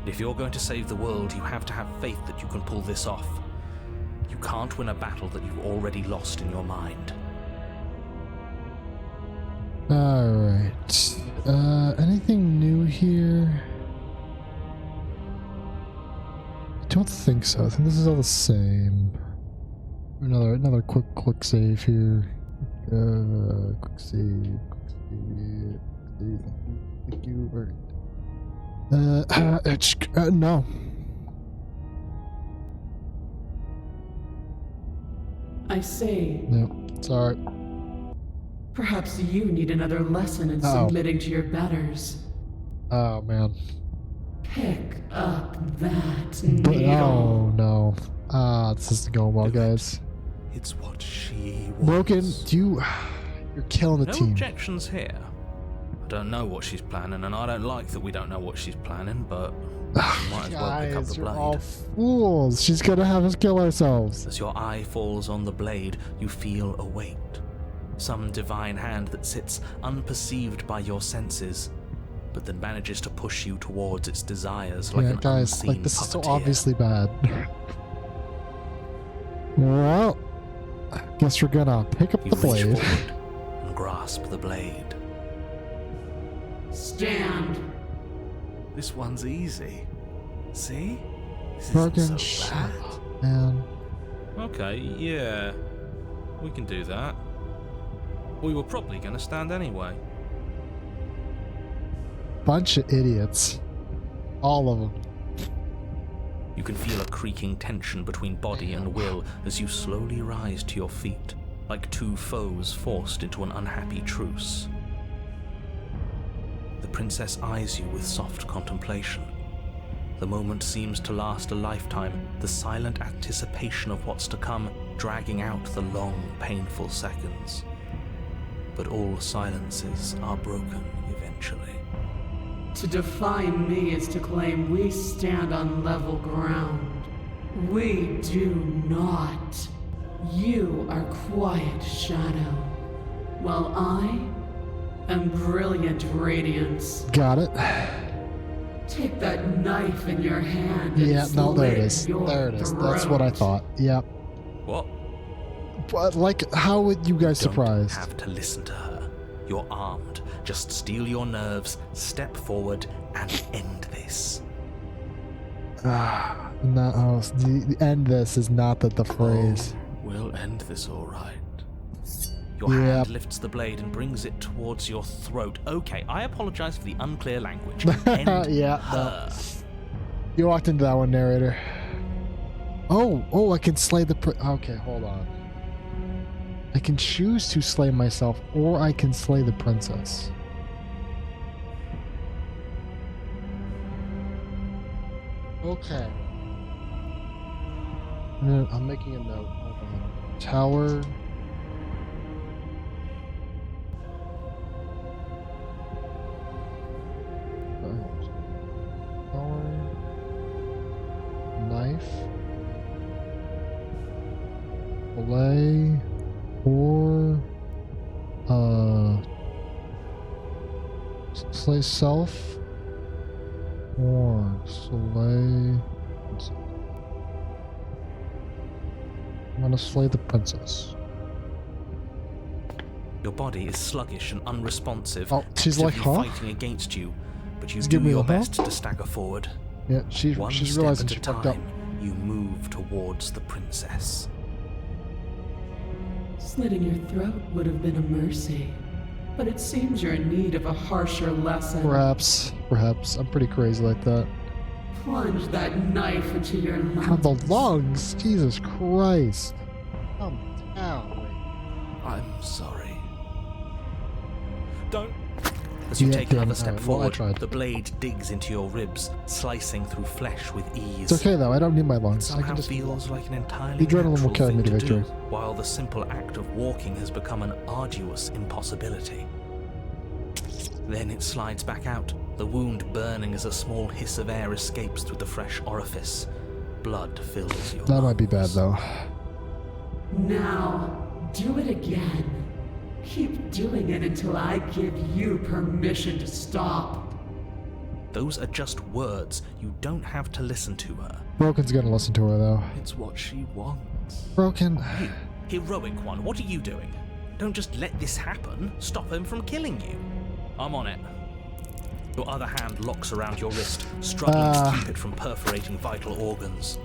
And if you're going to save the world, you have to have faith that you can pull this off. You can't win a battle that you've already lost in your mind. Alright. Anything new here? I don't think so. I think this is all the same. Another quick save here. Quick save. Thank you. No. I see. No. Sorry. Perhaps you need another lesson in Uh-oh. submitting to your betters. Oh man. Pick up that But, needle. oh no. This isn't going well, guys. It's what she wants. Broken, you're killing the No team. objections here. I don't know what she's planning, and I don't like that we don't know what she's planning, but we might as well pick up Guys, the you're blade. all fools. She's gonna have us kill ourselves. As your eye falls on the blade, you feel a weight. Some divine hand that sits unperceived by your senses, but that manages to push you towards its desires like Yeah, an guys, unseen like this is so puppeteer. obviously bad. Well, I guess we're gonna pick up You the reach blade. forward and grasp the blade. Stand. This one's easy. See? This Broken, isn't so shut bad. up, man. Okay, yeah. We can do that. We were probably going to stand anyway. Bunch of idiots. All of them. You can feel a creaking tension between body and will as you slowly rise to your feet, like two foes forced into an unhappy truce. princess eyes you with soft contemplation. The moment seems to last a lifetime, the silent anticipation of what's to come dragging out the long, painful seconds. But all silences are broken eventually. To define me is to claim we stand on level ground. We do not. You are quiet shadow, while I am brilliant radiance. Got it. Take that knife in your hand. Yeah, and no, there it slit is. your There it is. That's what I throat. thought. Yep. What? But, like, how would you guys Don't surprised? have to listen to her. You're armed. Just steel your nerves, step forward, and end this. No, the end this is not the phrase. We'll end this all right. Your Yep. hand lifts the blade and brings it towards your throat. Okay, I apologize for the unclear language. End Yeah, her. no. You walked into that one, narrator. Oh, I can slay the okay, hold on. I can choose to slay myself, or I can slay the princess. Okay. I'm making a note. Hold on. Tower. Tower. Knife. Fillet. Or slay self. Or slay. I'm gonna slay the princess. Your body is sluggish and unresponsive. Oh, she's like, actively huh? fighting against you, but you Just do give me your a huh? best to stagger forward. Yeah, she's One step realizing at she a fucked up. time, you move towards the princess. Slitting your throat would have been a mercy, but it seems you're in need of a harsher lesson. Perhaps. I'm pretty crazy like that. Plunge that knife into your God, lungs. the lungs! Jesus Christ! Calm down. I'm sorry. Don't. As you Yeah, take damn, another step alright, well, I forward, tried. the blade digs into your ribs, slicing through flesh with ease. It's okay though, I don't need my It lungs. I somehow can just feels like an entirely The adrenaline will natural carry thing me to to victory. do, while the simple act of walking has become an arduous impossibility. Then it slides back out, the wound burning as a small hiss of air escapes through the fresh orifice. Blood fills your That might be bad lungs. though. Now, do it again. Keep doing it until I give you permission to stop. Those are just words. You don't have to listen to her. Broken's gonna listen to her though. It's what she wants. Broken. Hey, heroic one, what are you doing? Don't just let this happen. Stop him from killing you. I'm on it. Your other hand locks around your wrist, struggling to keep it from perforating vital organs.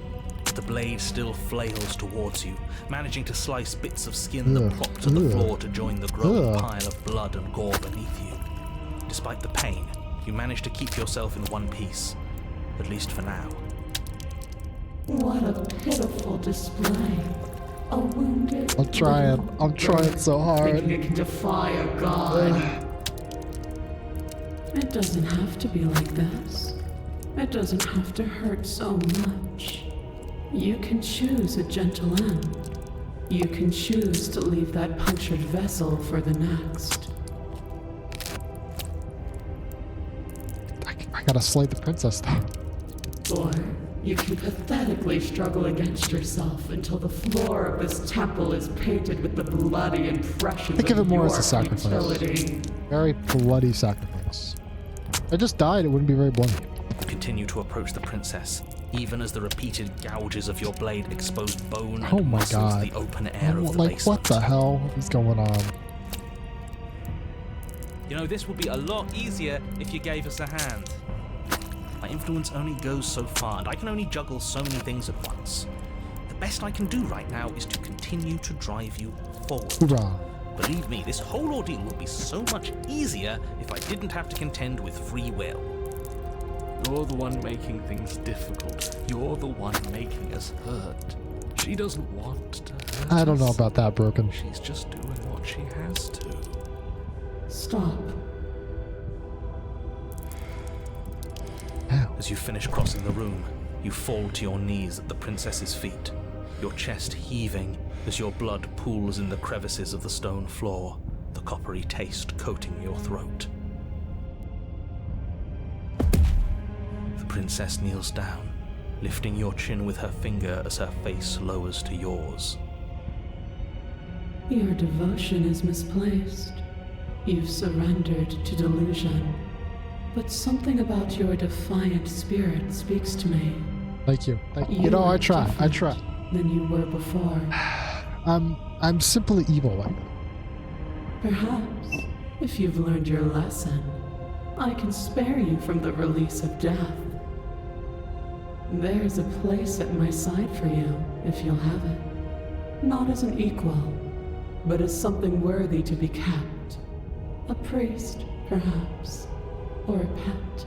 The blade still flails towards you, managing to slice bits of skin that plop to the floor to join the growing pile of blood and gore beneath you. Despite the pain, you manage to keep yourself in one piece, at least for now. What a pitiful display. A wounded. I'm trying so hard. Thinking it can defy a god. It doesn't have to be like this. It doesn't have to hurt so much. You can choose a gentle end. You can choose to leave that punctured vessel for the next. I gotta slay the princess though. Or you can pathetically struggle against yourself until the floor of this temple is painted with the bloody impressions Think of it more your as a sacrifice. futility. Very bloody sacrifice. If I just died, it wouldn't be very bloody. You continue to approach the princess, even as the repeated gouges of your blade expose bone Oh and my muscle God. to the open air of the Like, basement. what the hell is going on? You know, this would be a lot easier if you gave us a hand. My influence only goes so far, and I can only juggle so many things at once. The best I can do right now is to continue to drive you forward. Hoorah. Believe me, this whole ordeal would be so much easier if I didn't have to contend with free will. You're the one making things difficult. You're the one making us hurt. She doesn't want to hurt I don't know us. about that, Broken. She's just doing what she has to. Stop. As you finish crossing the room, you fall to your knees at the princess's feet, your chest heaving as your blood pools in the crevices of the stone floor, the coppery taste coating your throat. The princess kneels down, lifting your chin with her finger as her face lowers to yours. Your devotion is misplaced. You've surrendered to delusion. But something about your defiant spirit speaks to me. Thank you. You know, I try. Than you were before. I'm simply evil like that. Perhaps, if you've learned your lesson, I can spare you from the release of death. There's a place at my side for you, if you'll have it. Not as an equal, but as something worthy to be kept. A priest, perhaps, or a pet.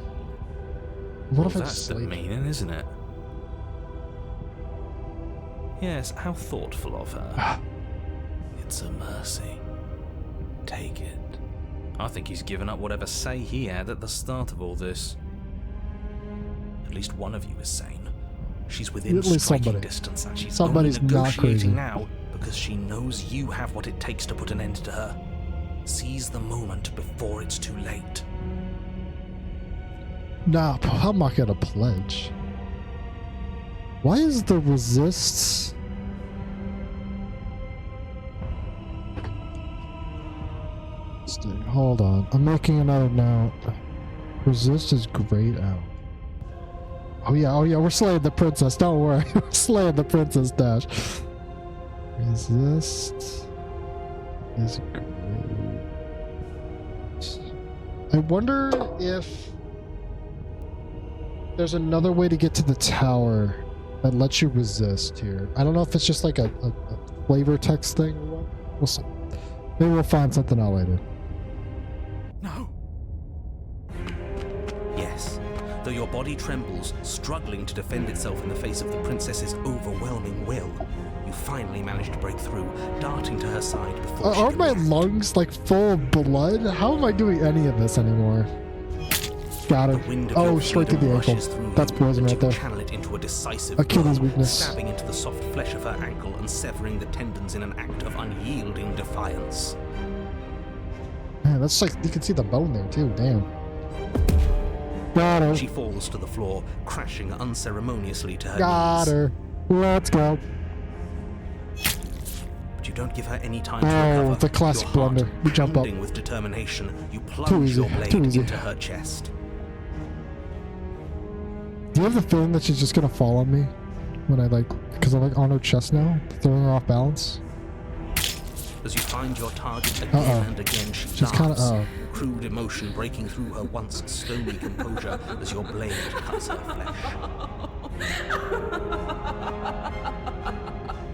What if I That's just the sleep? meaning, isn't it? Yes, how thoughtful of her. It's a mercy. Take it. I think he's given up whatever say he had at the start of all this. At least one of you is sane. She's within At least striking somebody. distance, and she's Somebody's only not crazy. negotiating now because she knows you have what it takes to put an end to her. Seize the moment before it's too late. Nah, I'm not gonna pledge. Why is the resists? Hold on. I'm making another note. Resist is grayed out. Oh yeah, we're slaying the princess. Don't worry. We're slaying the princess, Dash. Resist is grayed. I wonder if there's another way to get to the tower that lets you resist here. I don't know if it's just like a flavor text thing or what. We'll see. Maybe we'll find something out later. No. Yes. Though your body trembles, struggling to defend itself in the face of the princess's overwhelming will, you finally manage to break through, darting to her side before she Are can my react. lungs like full of blood? How am I doing any of this anymore? Got The her. wind of Oh, your straight to freedom the ankle. rushes through That's you, poison and right you there. channel it into a decisive Achilles blow, weakness. stabbing into the soft flesh of her ankle and severing the tendons in an act of unyielding defiance. Man, that's like, you can see the bone there too, damn. Got her. She falls to the floor, crashing unceremoniously to her Got knees. her. Let's go. But you don't give her any time to Oh, recover. the classic Your heart blunder. We jump up. pounding with determination, you Too plunge easy, your blade too easy. into her chest. Do you have the feeling that she's just gonna fall on me? When I because I'm like on her chest now? Throwing her off balance? As you find your target again Uh-oh. and again, she She's kinda, laughs, crude emotion breaking through her once stony composure as your blade cuts her flesh.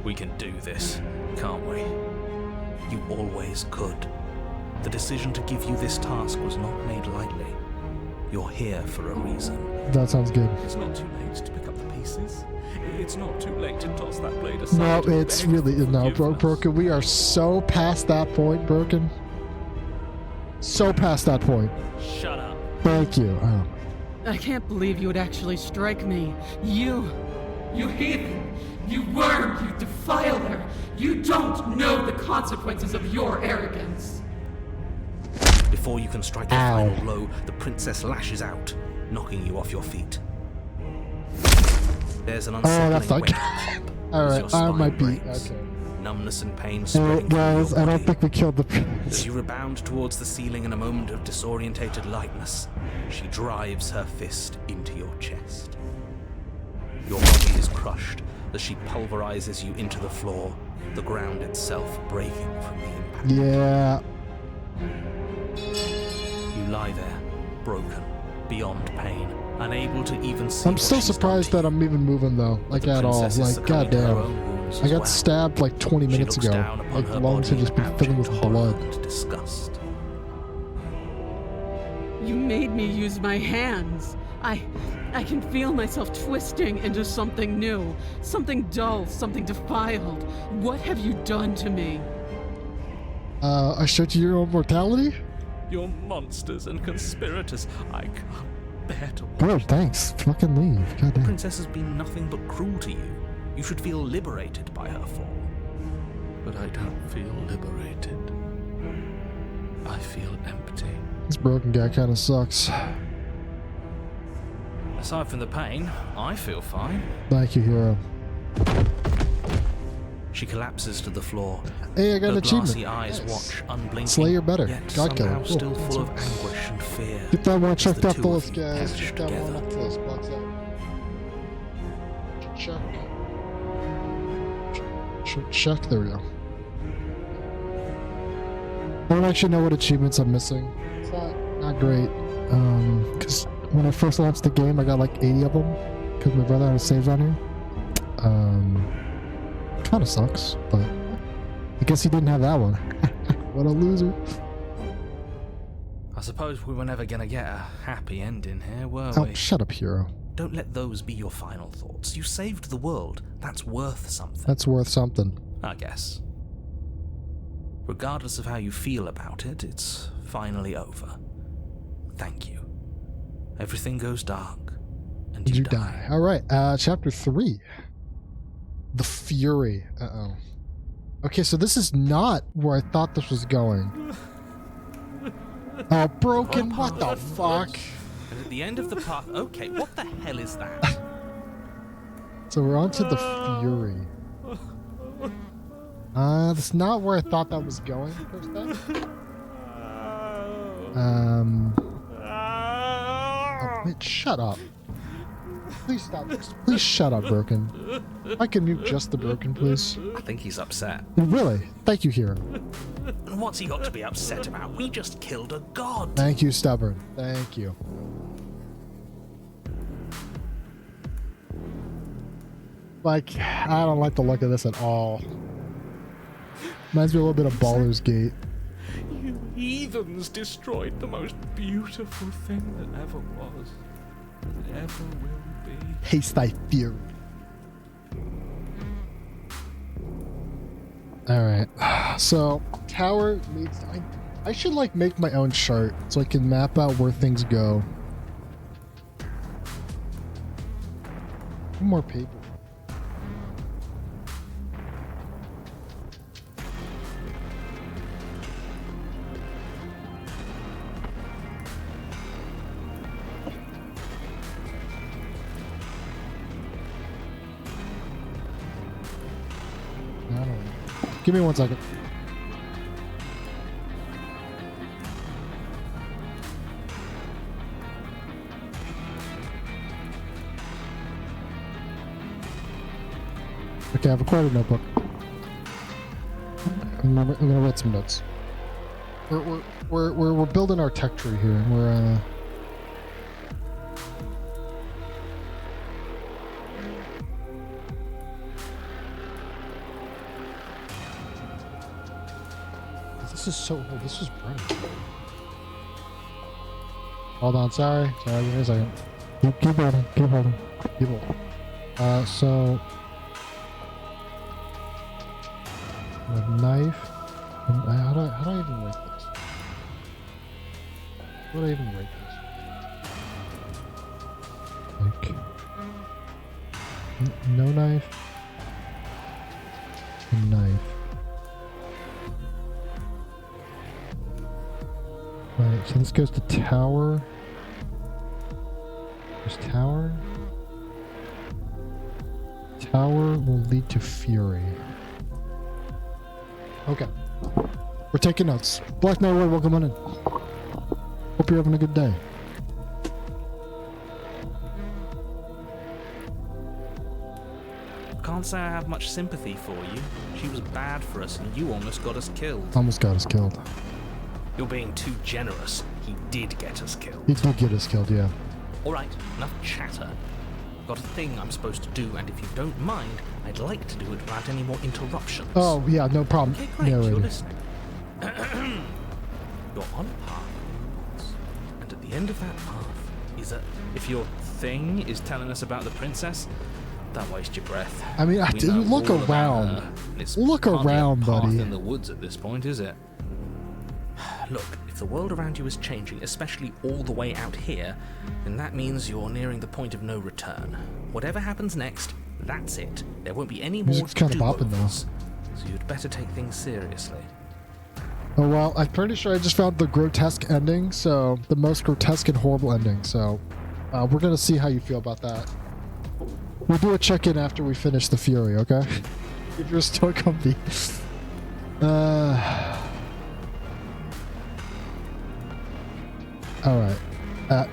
We can do this, can't we? You always could. The decision to give you this task was not made lightly. You're here for a reason. That sounds good. It's not too late to pick up the pieces. It's not too late to toss that blade No, aside. and it's beg really for no, forgiveness. Broken. We are so past that point, Broken. So past that point. Shut up. Thank you. Oh. I can't believe you would actually strike me. You heathen! You worm! You defiler! You don't know the consequences of your arrogance! Before you can strike your Ow. final blow, the princess lashes out, knocking you off your feet. There's an unsettling that's not wake good. pop as Alright, your I spine might be. breaks. Okay. Numbness and pain spreading Guys, through I your don't body. think we killed the As prince. you rebound towards the ceiling in a moment of disorientated lightness, she drives her fist into your chest. Your body is crushed as she pulverizes you into the floor, the ground itself breaking from the impact. Yeah. You lie there, broken, beyond pain, unable to even see I'm what still she's surprised done that to I'm even moving though. Like The at all. princess is Like succumbing to her goddamn. own wounds I as got well. stabbed like 20 She minutes looks ago. down upon Like her lungs body have just been in filling with abject horror blood. and disgust. You made me use my hands. I can feel myself twisting into something new, something dull, something defiled. What have you done to me? I showed you your own mortality? You're monsters and conspirators. I bear to watch. Good, thanks. Fucking leave. The Goddamn. princess has been nothing but cruel to you. You should feel liberated by her fall. But I don't feel liberated. I feel empty. This broken guy kind of sucks. Aside from the pain, I feel fine. Thank you, hero. She collapses to the floor. Hey, I got an Her achievement. glassy eyes Nice. watch, unblinking. Slayer better. Yet God killer. somehow Cool. still full of anguish and fear. Get that one as checked the off two the of list, you guys. perish Get that one together. off the list. Box out. Check. There we go. I don't actually know what achievements I'm missing. It's not great. Because when I first launched the game, I got like 80 of them. Because my brother had a save on here. Kind of sucks, but I guess he didn't have that one. What a loser. I suppose we were never gonna get a happy ending here, were Oh, we? shut up, hero. Don't let those be your final thoughts. You saved the world. That's worth something, That's worth something. I guess. Regardless of how you feel about it, it's finally over. Thank you. Everything goes dark, and you die. All right, chapter 3. The Fury. Uh-oh. Okay, so this is not where I thought this was going. Oh, broken, what the fuck? And at the end of the path, okay, what the hell is that? So we're on to the Fury. That's not where I thought that was going, per se. Oh, wait, shut up. Please stop. Please shut up, Broken. I can mute just the Broken, please. I think he's upset. Really? Thank you, hero. And what's he got to be upset about? We just killed a god. Thank you, Stubborn. Thank you. Like, I don't like the look of this at all. Reminds me a little bit of Baldur's Gate. You heathens destroyed the most beautiful thing that ever was, that ever will be. Haste thy fury. Alright. So, tower needs... I should, like, make my own chart so I can map out where things go. More paper. I don't know. Give me 1 second. Okay, I've acquired a notebook. I'm gonna write some notes. We're building our tech tree here. We're This is so old. This was burning. Hold on, sorry, give me a second. Keep holding, keep holding, keep holding. So a knife. How do I even write this? How do I even write this? Like, no knife. A knife. Right, so this goes to tower. There's tower. Tower will lead to fury. Okay. We're taking notes. Black Knight Ward, welcome on in. Hope you're having a good day. Can't say I have much sympathy for you. She was bad for us and you almost got us killed. Almost got us killed. You're being too generous. He did get us killed. He did get us killed, yeah. Alright, enough chatter. Got a thing I'm supposed to do, and if you don't mind, I'd like to do it without any more interruptions. Oh, yeah, no problem. Okay, great, Narrator. you're listening. You're on a path, and at the end of that path is a... If your thing is telling us about the princess, don't waste your breath. I mean, I We didn't know look all about around. her, and it's Look hardly a around, path buddy. in the woods at this point, is it? Look, if the world around you is changing, especially all the way out here, then that means you're nearing the point of no return. Whatever happens next, that's it. There won't be any more Music's kind of bopping though. so you'd better take things seriously. Oh well, I'm pretty sure I just found the grotesque ending, so the most grotesque and horrible ending. So we're gonna see how you feel about that. We'll do a check-in after we finish the Fury, okay? If you're still comfy. Alright.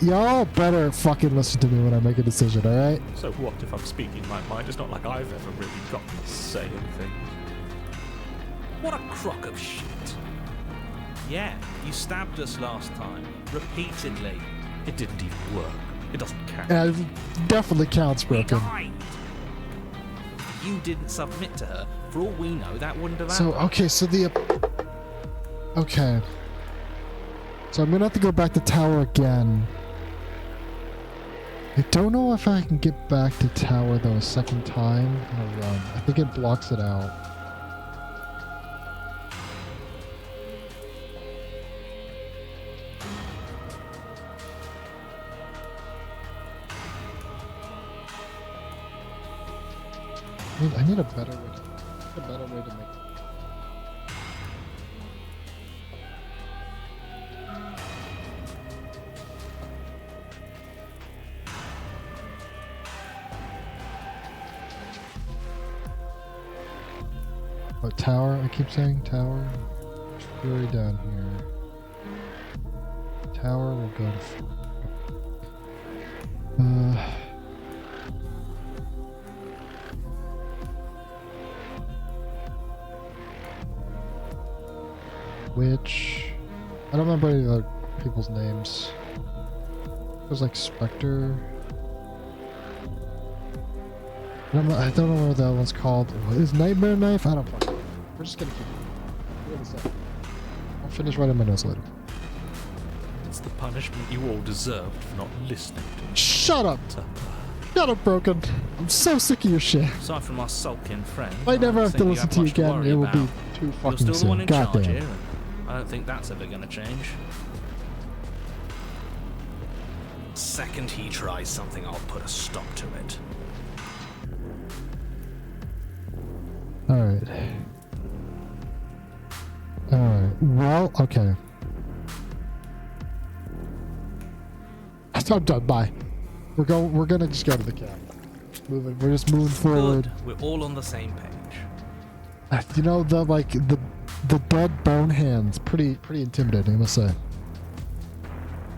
Y'all better fucking listen to me when I make a decision, alright? So what if I'm speaking my mind? It's not like I've ever really gotten to say anything. What a crock of shit. Yeah, you stabbed us last time. Repeatedly. It didn't even work. It doesn't count. It definitely counts, We Broken. died. You didn't submit to her. For all we know, that wouldn't have So, happened. okay, so the... Okay. So I'm gonna have to go back to tower again. I don't know if I can get back to tower, though, a second time in a run. I think it blocks it out. I need a better way to make. What tower? I keep saying tower. Fury down here. Tower will go to. Which I don't remember any of the other people's names. It was like Spectre. I don't know what that one's called. What is Nightmare Knife? I don't fucking know. We're just gonna keep it. I'll finish writing my notes later. It's the punishment you all deserved for not listening to me. Shut up! Shut up, Broken. I'm so sick of your shit. Aside from our sulking friend, I never have to think listen to you again. It will be too You're fucking still the one soon. in God charge damn. here, and I don't think that's ever going to change. Second he tries something, I'll put a stop to it. Alright. Alright. Well, okay. I'm done. Bye. We're gonna just go to the cab. We're just moving forward. Good. We're all on the same page. You know, the dead bone hands, pretty intimidating, I must say.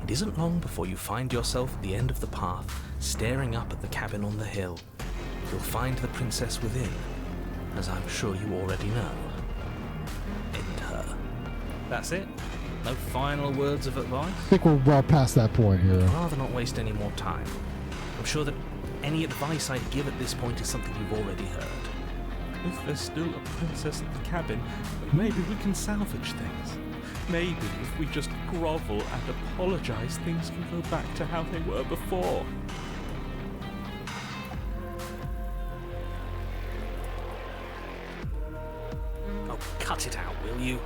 It isn't long before you find yourself at the end of the path, staring up at the cabin on the hill. You'll find the princess within, as I'm sure you already know. End her. That's it? No final words of advice? I think we're well past that point here. I'd rather not waste any more time. I'm sure that any advice I'd give at this point is something you've already heard. If there's still a princess at the cabin, maybe we can salvage things. Maybe if we just grovel and apologize, things can go back to how they were before. Oh, cut it out, will you?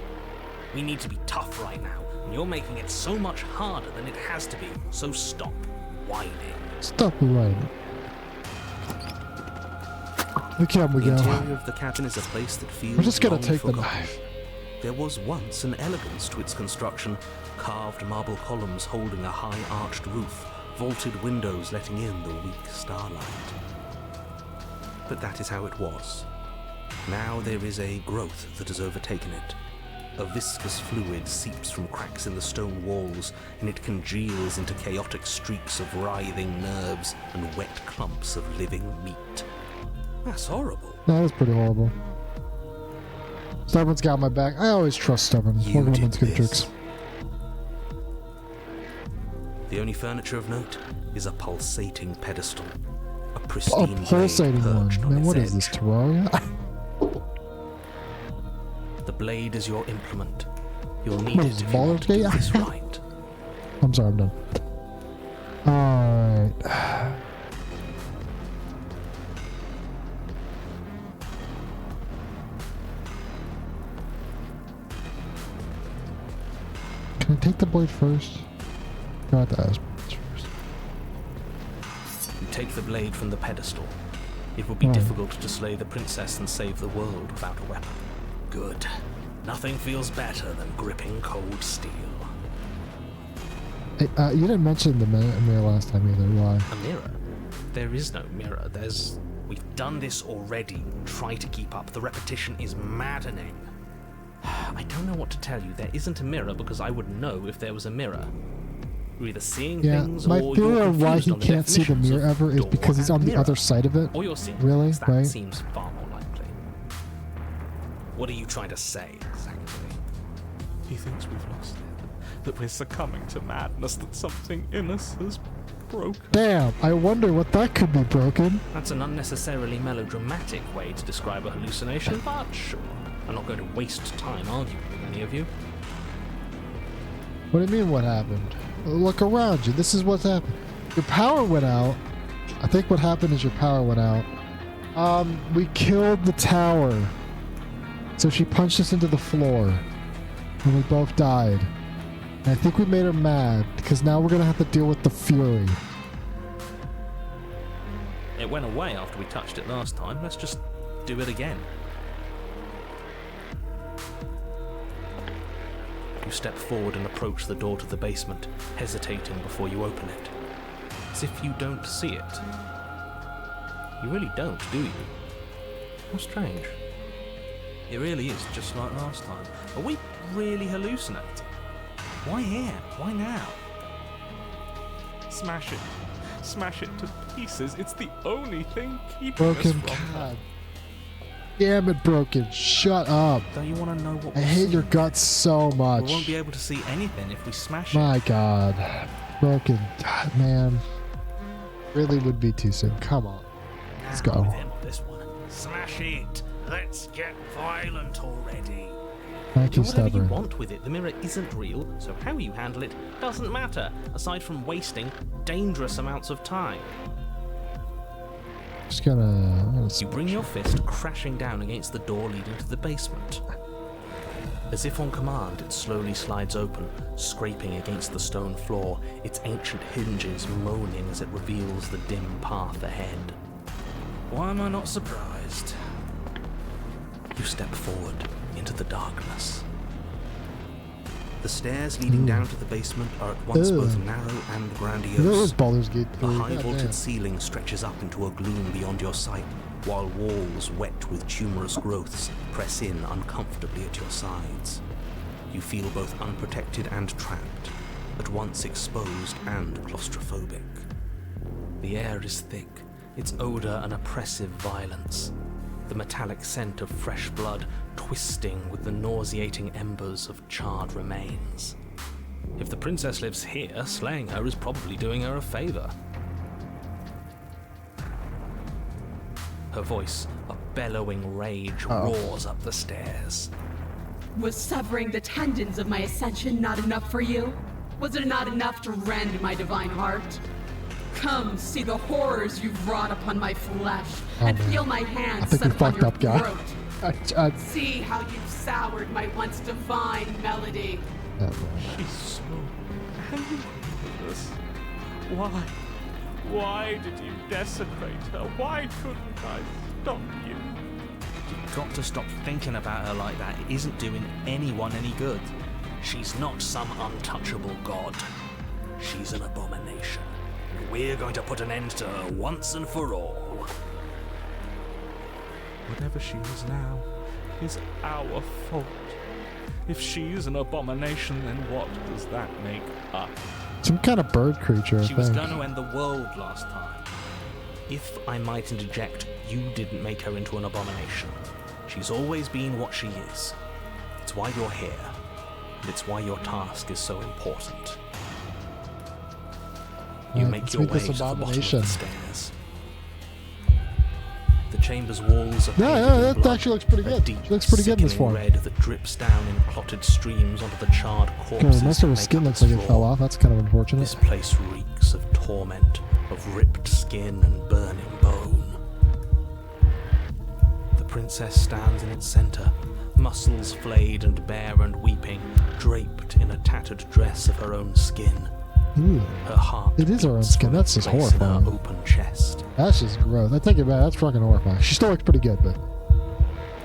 We need to be tough right now, and you're making it so much harder than it has to be, so stop whining. Stop writing. The cab we The go. interior of the cabin is a place that feels We're just gonna long take the forgotten. knife. There was once an elegance to its construction, carved marble columns holding a high arched roof, vaulted windows letting in the weak starlight. But that is how it was. Now there is a growth that has overtaken it. A viscous fluid seeps from cracks in the stone walls, and it congeals into chaotic streaks of writhing nerves and wet clumps of living meat. That's horrible. That was pretty horrible. Stubborn's got my back. I always trust Stubborn. You One of did women's good this. tricks. The only furniture of note is a pulsating pedestal. A A pristine blade pulsating one. perched on Man, its what is this, edge. Terraria? The blade is your implement. You'll need What it is if you want to do Baldur's this Gate? right. I'm sorry, I'm done. Alright. Can I take the blade first? Got the ass first. You take the blade from the pedestal. It would be difficult to slay the princess and save the world without a weapon. Good. Nothing feels better than gripping cold steel. Hey, you didn't mention the mirror last time either. Why? A mirror? There is no mirror. We've done this already. Try to keep up. The repetition is maddening. I don't know what to tell you. There isn't a mirror because I would know if there was a mirror. You're either seeing things my or theory you're of why he confused on the can't see the definitions mirror of ever is door because he's on and the mirror. other side of it. Or you're seeing Really? things. That Right? seems far more likely. What are you trying to say exactly? He thinks we've lost it, that we're succumbing to madness, that something in us has broken. Damn, I wonder what that could be broken. That's an unnecessarily melodramatic way to describe a hallucination, but sure. I'm not going to waste time arguing with any of you. What do you mean what happened? Look around you. This is what's happened. Your power went out. I think what happened is your power went out. We killed the tower. So she punched us into the floor. And we both died. And I think we made her mad because now we're going to have to deal with the fury. It went away after we touched it last time. Let's just do it again. You step forward and approach the door to the basement, hesitating before you open it. As if you don't see it. You really don't, do you? How strange. It really is just like last time. Are we really hallucinating? Why here? Why now? Smash it. Smash it to pieces. It's the only thing keeping Broken. us from God. Damn it, Broken. Shut up. Don't you want to know what I we're hate your seeing? guts so much. We won't be able to see anything if we smash My it. God. Broken. God, man. Really would be too soon. Come on. Let's Now go. with him on this one. Smash it. Let's get violent already. Thank Do you, whatever you stubborn. want with it. The mirror isn't real, so how you handle it doesn't matter, aside from wasting dangerous amounts of time. Just gonna You bring your fist crashing down against the door leading to the basement. As if on command, it slowly slides open, scraping against the stone floor, its ancient hinges moaning as it reveals the dim path ahead. Why am I not surprised? You step forward into the darkness. The stairs leading down to the basement are at once both narrow and You know grandiose. those Baldur's Gate The 3? high vaulted Goddamn. ceiling stretches up into a gloom beyond your sight, while walls wet with tumorous growths press in uncomfortably at your sides. You feel both unprotected and trapped, at once exposed and claustrophobic. The air is thick, its odor an oppressive violence, the metallic scent of fresh blood twisting with the nauseating embers of charred remains. If the princess lives here, slaying her is probably doing her a favor. Her voice, a bellowing rage, roars up the stairs. Was severing the tendons of my ascension not enough for you? Was it not enough to rend my divine heart? Come, see the horrors you've wrought upon my flesh, and man. feel my hands I think set we upon fucked your up, guy. throat. See how you've soured my once divine melody. She's so angry with us. Why? Why did you desecrate her? Why couldn't I stop you? You've got to stop thinking about her like that. It isn't doing anyone any good. She's not some untouchable god. She's an abomination. And we're going to put an end to her once and for all. Whatever she is now is our fault. If she's an abomination, then what does that make us? Some kind of bird creature, I She was think. going to end the world last time. If I might interject, you didn't make her into an abomination. She's always been what she is. It's why you're here. And it's why your task is so important. You make let's your meet way this to the bottom of abomination. the stairs. The chamber's walls are Yeah, painted yeah, in that blood, actually looks pretty a good. deep, She looks pretty good in this sickening form. red that drips down in clotted streams onto the charred Okay, corpses. most of her that skin make up looks like its it fell floor. off. That's kind of unfortunate. This place reeks of torment, of ripped skin and burning bone. The princess stands in its center, muscles flayed and bare and weeping, draped in a tattered dress of her own skin. Ooh. Her heart. It is her own skin. That's just place in her horrifying. open chest. That's just gross. I take it back. That's fucking horrifying. She still looks pretty good, but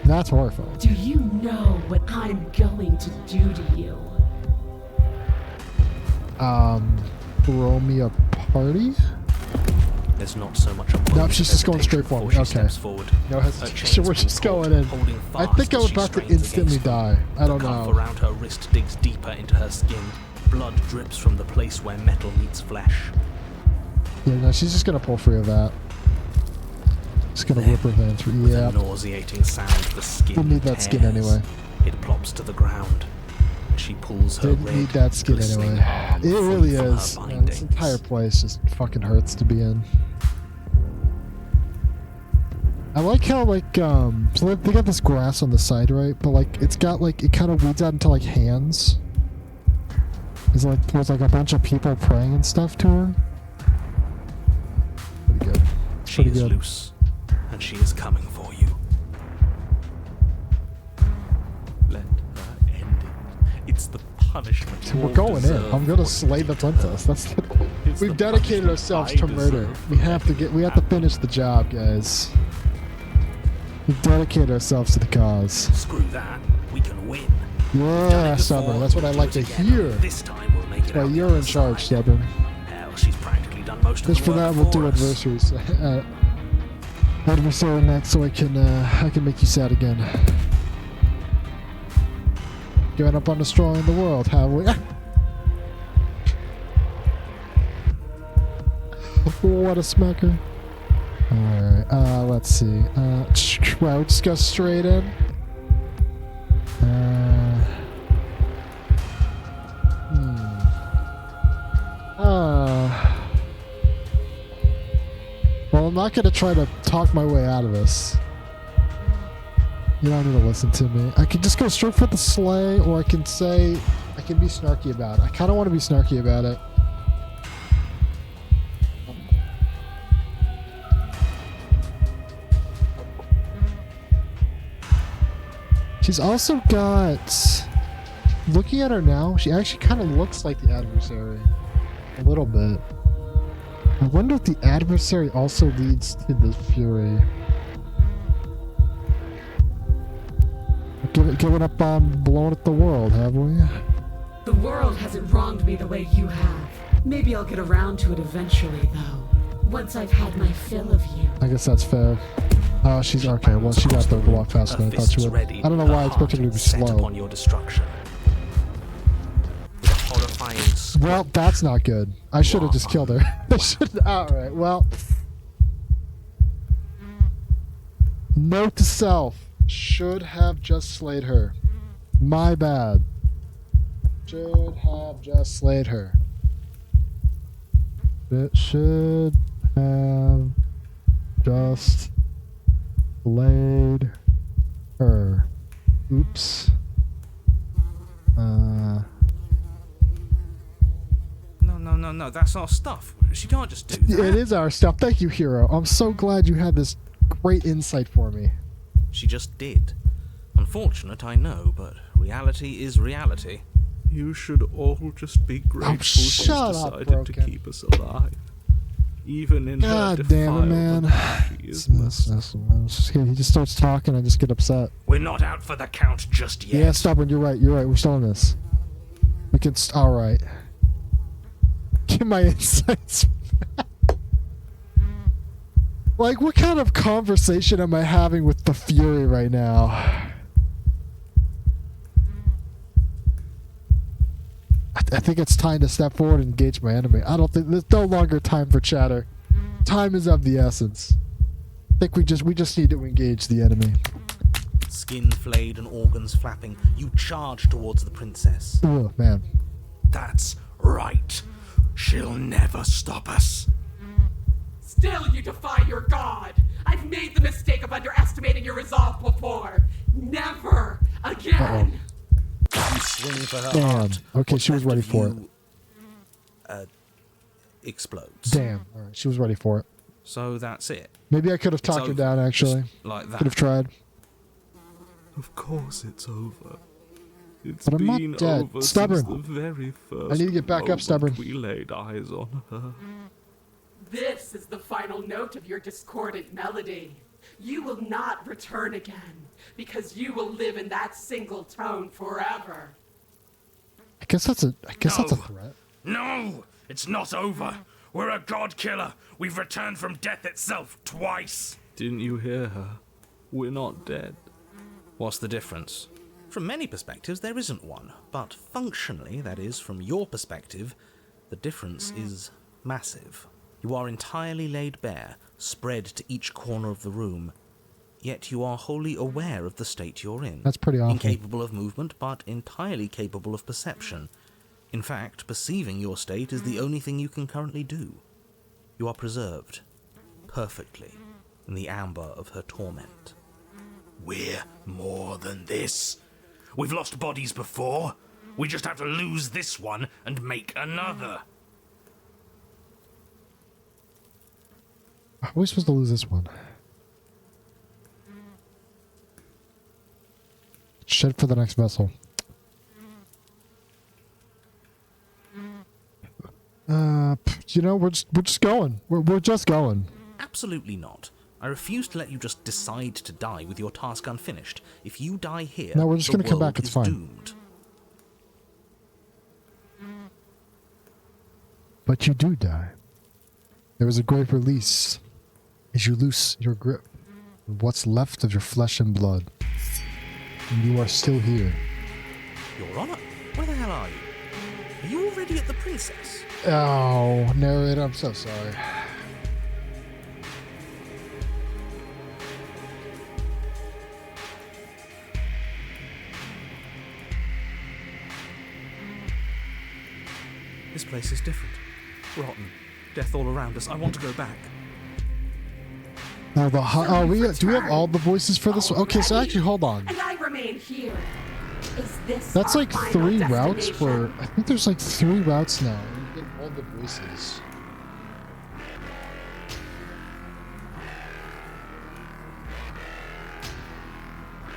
that's horrifying. Do you know what I'm going to do to you? Throw me a party? There's not so much a moment Nope, she's just going hesitation straight for me. before Okay. she steps forward. No Her hesitation. chains We're being just caught, going in. holding I fast think I'm as she about to strains instantly against them. die. I don't The cuff know. around her wrist digs deeper into her skin. Blood drips from the place where metal meets flesh. Yeah, no, she's just gonna pull free of that. Just gonna whip her veins through. With Yeah. a nauseating sound, the skin Didn't need that skin tears. anyway. It plops to the ground. She pulls her Didn't red, need that skin glistening anyway. arm It free really from her is. Man, this bindings. entire place just fucking hurts to be in. I like how so they got this grass on the side, right? But like it's got like it kind of weeds out into like hands. There's like a bunch of people praying and stuff to her. Pretty good. She Pretty is good. loose, and she is coming for you. Let her end it. It's the punishment. you We're all going in. deserve I'm gonna for slay the princess. That's It's we've the dedicated punishment ourselves I to murder. deserve We for have to finish the job, guys. We've dedicated ourselves to the cause. Screw that. We can win. We've done Yeah, it Stubborn. before, That's what I we'll like do to it again. hear. This time we'll make it Well, out the you're other in charge, side. Stubborn. Hell, she's practically done most of Just the for work that, we'll do us. adversaries. Adversary next, so I can make you sad again. Giving up on destroying the world, have we? What a smacker! All right, let's see. Well, just go straight in. Well, I'm not gonna try to talk my way out of this. You don't need to listen to me. I can just go straight for the slay, or I can be snarky about it. I kind of want to be snarky about it. She's also got... Looking at her now, she actually kind of looks like the adversary. A little bit. I wonder if the adversary also leads to the fury. Giving up on blowing up the world, have we? The world hasn't wronged me the way you have. Maybe I'll get around to it eventually, though. Once I've had my fill of you. I guess that's fair. Oh, she's okay. Well, she got there a lot faster than I thought she would. I don't know why I expected her to be Set slow. upon your destruction. With a horrifying Well, that's not good. I should have just killed her. I should. Alright, well. Note to self. Should have just slayed her. My bad. Should have just slayed her. It should have just slayed her. Oops. No, that's our stuff. She can't just do that. It is our stuff. Thank you, Hero. I'm so glad you had this great insight for me. She just did. Unfortunate, I know, but reality is reality. You should all just be grateful she's shut up, decided to Broken. keep us alive. Even in her God damn defiled it, man. and she is merciful. He just starts talking, I just get upset. We're not out for the count just yet. Yeah, Stubborn, you're right. We're still in this. We can... Alright. Give my insights. Like, what kind of conversation am I having with the Fury right now? I think it's time to step forward and engage my enemy. I don't think... There's no longer time for chatter. Time is of the essence. I think we just need to engage the enemy. Skin flayed and organs flapping, you charge towards the princess. Oh, man. That's right. She'll never stop us. Still you defy your god! I've made the mistake of underestimating your resolve before! Never again! You swing for her Damn. heart. Okay, What's she was left ready of for you, explodes. Damn. Alright, she was ready for it. So that's it. Maybe I could have talked her over. down, actually. Just like that. Could have tried. Of course it's over. It's But I'm not been dead. over Stubborn. since the very first I need to get back up, moment Stubborn. we laid eyes on her. This is the final note of your discordant melody. You will not return again, because you will live in that single tone forever. I guess that's a No. threat. No! It's not over! We're a god killer! We've returned from death itself twice! Didn't you hear her? We're not dead. What's the difference? From many perspectives, there isn't one, but functionally, that is, from your perspective, the difference is massive. You are entirely laid bare, spread to each corner of the room, yet you are wholly aware of the state you're in. That's pretty awful. Incapable of movement, but entirely capable of perception. In fact, perceiving your state is the only thing you can currently do. You are preserved, perfectly, in the amber of her torment. We're more than this. We've lost bodies before. We just have to lose this one and make another. How are we supposed to lose this one? Shed for the next vessel. You know, we're just going. We're just going. Absolutely not. I refuse to let you just decide to die with your task unfinished. If you die here, No, we're just the gonna come world back, it's is fine. doomed. But you do die. There is a great release as you loose your grip of what's left of your flesh and blood. And you are still here. Your Honor, where the hell are you? Are you already at the Princess? Oh, narrator, I'm so sorry. This place is different. Rotten. Death all around us. I want to go back. Now do we have all the voices for this one? Okay, so actually, hold on. And I remain here. Is this That's our like final 3 routes destination? where I think there's like 3 routes now. You get all the voices.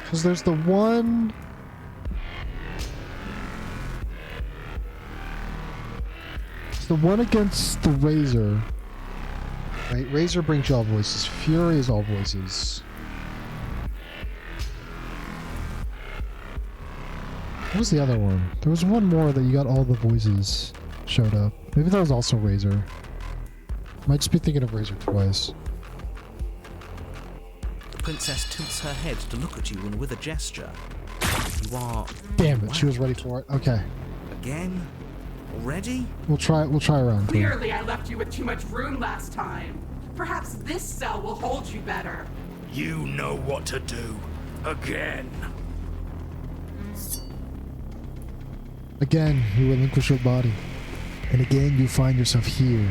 Because there's the one. It's the one against the Razor. Right, Razor brings you all voices. Fury is all voices. What was the other one? There was one more that you got all the voices showed up. Maybe that was also Razor. Might just be thinking of Razor twice. The Princess tilts her head to look at you, and with a gesture, you are... Damn it, she was ready for it. Okay, Again? Already? we'll try around. two. Clearly, I left you with too much room last time. Perhaps this cell will hold you better. You know what to do. Again. Again, you relinquish your body, and again you find yourself here,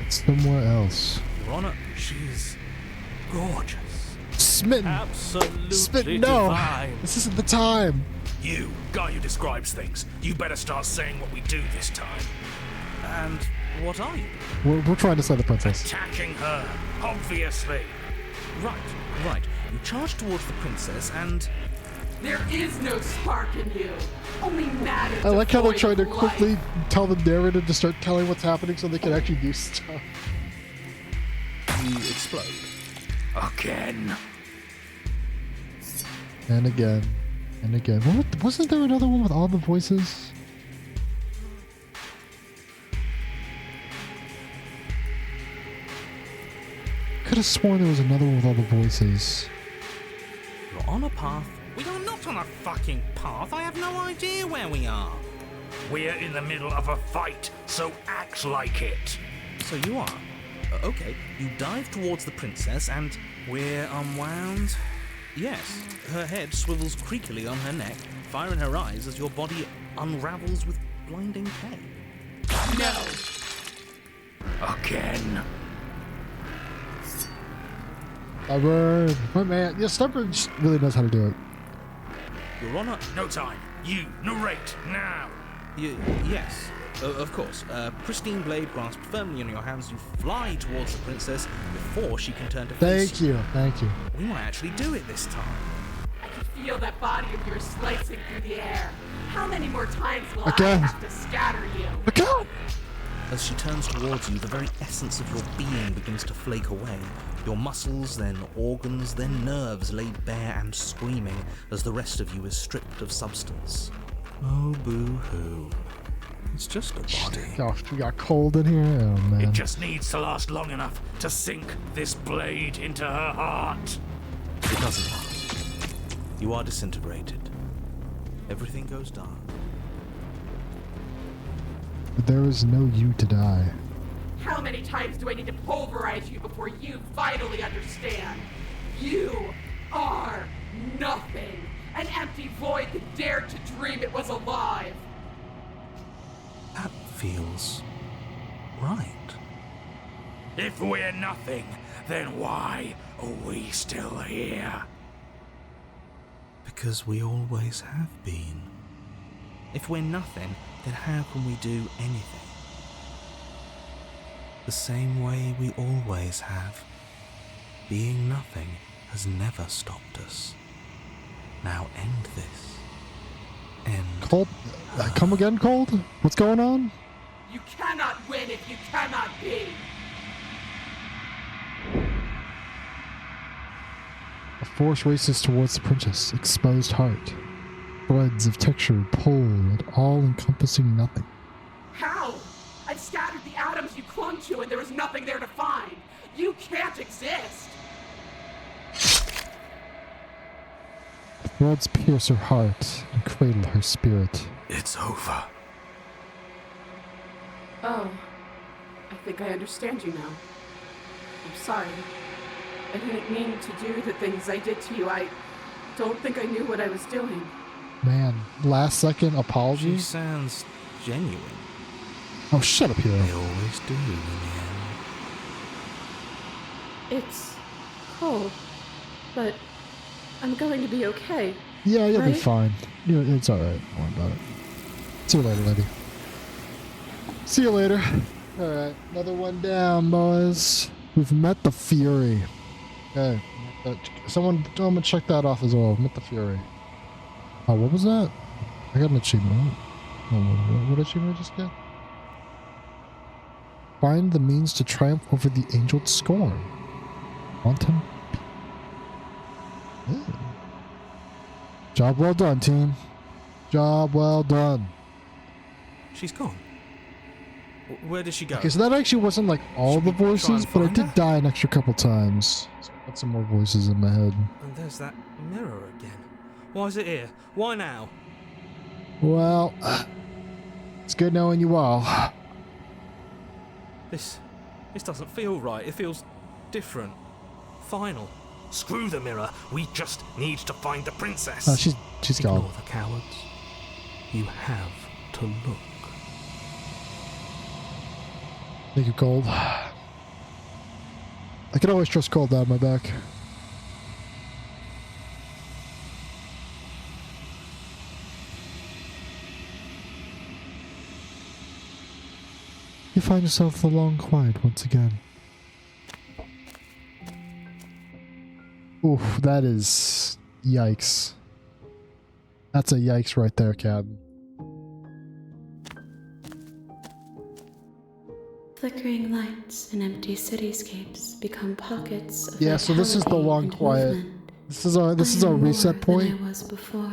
somewhere else. Your Honor, she's gorgeous. Smitten. Absolutely Smitten. No, divine. this isn't the time. You, guy who describes things, you better start saying what we do this time. And what are you? We're trying to slay the princess. Attacking her, obviously. Right. You charge towards the Princess, and... There is no spark in you. Only matter. I like how they're devoid trying to of life. quickly tell the narrator to start telling what's happening so they can actually do stuff. you explode. Again. And again. And again. Wasn't there another one with all the voices? Could have sworn there was another one with all the voices. You're on a path. We are not on a fucking path. I have no idea where we are. We're in the middle of a fight, so act like it. So you are. Okay, you dive towards the Princess, and we're unwound. Yes, her head swivels creakily on her neck, fire in her eyes as your body unravels with blinding pain. No. Again. Stubborn. My man. Yeah, Stubborn just really knows how to do it. Your Honor, No time. You, narrate, now. yes, of course. Pristine blade grasped firmly in your hands, you fly towards the Princess before she can turn to face Thank you. Thank you. We might actually do it this time. I can feel that body of yours slicing through the air. How many more times will Again. I have to scatter you? Look out! As she turns towards you, the very essence of your being begins to flake away. Your muscles, then organs, then nerves laid bare and screaming as the rest of you is stripped of substance. Oh, boo-hoo. It's just a body. Gosh, we got cold in here. Oh, man. It just needs to last long enough to sink this blade into her heart. It doesn't last. You are disintegrated. Everything goes dark. But there is no you to die. How many times do I need to pulverize you before you finally understand? You are nothing. An empty void that dared to dream it was alive. That feels right. If we're nothing, then why are we still here? Because we always have been. If we're nothing, then how can we do anything? The same way we always have. Being nothing has never stopped us. Now end this. End. Cold? Come again, Cold? What's going on? You cannot win if you cannot be. A force races towards the princess, exposed heart. Threads of texture pull at all-encompassing nothing. How? I've scattered the atoms you clung to and there is nothing there to find. You can't exist. Threads pierce her heart and cradle her spirit. It's over. Oh, I think I understand you now. I'm sorry. I didn't mean to do the things I did to you. I don't think I knew what I was doing. Man, last second She apologies? sounds genuine. Oh, shut up, hero. They always do in the end. It's cold, but I'm going to be okay. Yeah, you'll be Right? fine. It's alright. Don't worry about it. See you later, lady. See you later. Alright, another one down, boys. We've met the Fury. Okay. Someone check that off as well. Met the Fury. Oh, what was that? I got an achievement. What achievement did I just get? Find the means to triumph over the angel's scorn. Quantum. Yeah. Job well done, team. Job well done. She's gone. Where did she go? Okay, so that actually wasn't like all Should the we try and voices, but I find did her? die an extra couple times. So I got some more voices in my head. And there's that mirror again. Why is it here? Why now? Well, it's good knowing you all. This doesn't feel right. It feels different. Final. Screw the mirror. We just need to find the princess. Oh, she's Ignore gone. the cowards. You have to look. Thank you, Cold. I can always trust Cold down my back. You find yourself in the long quiet once again. Oof, that is... yikes. That's a yikes right there, Captain. Flickering lights and empty cityscapes become pockets of Yeah, so this is the vitality long and quiet. movement. This is our I this is our am more reset point. than I was before.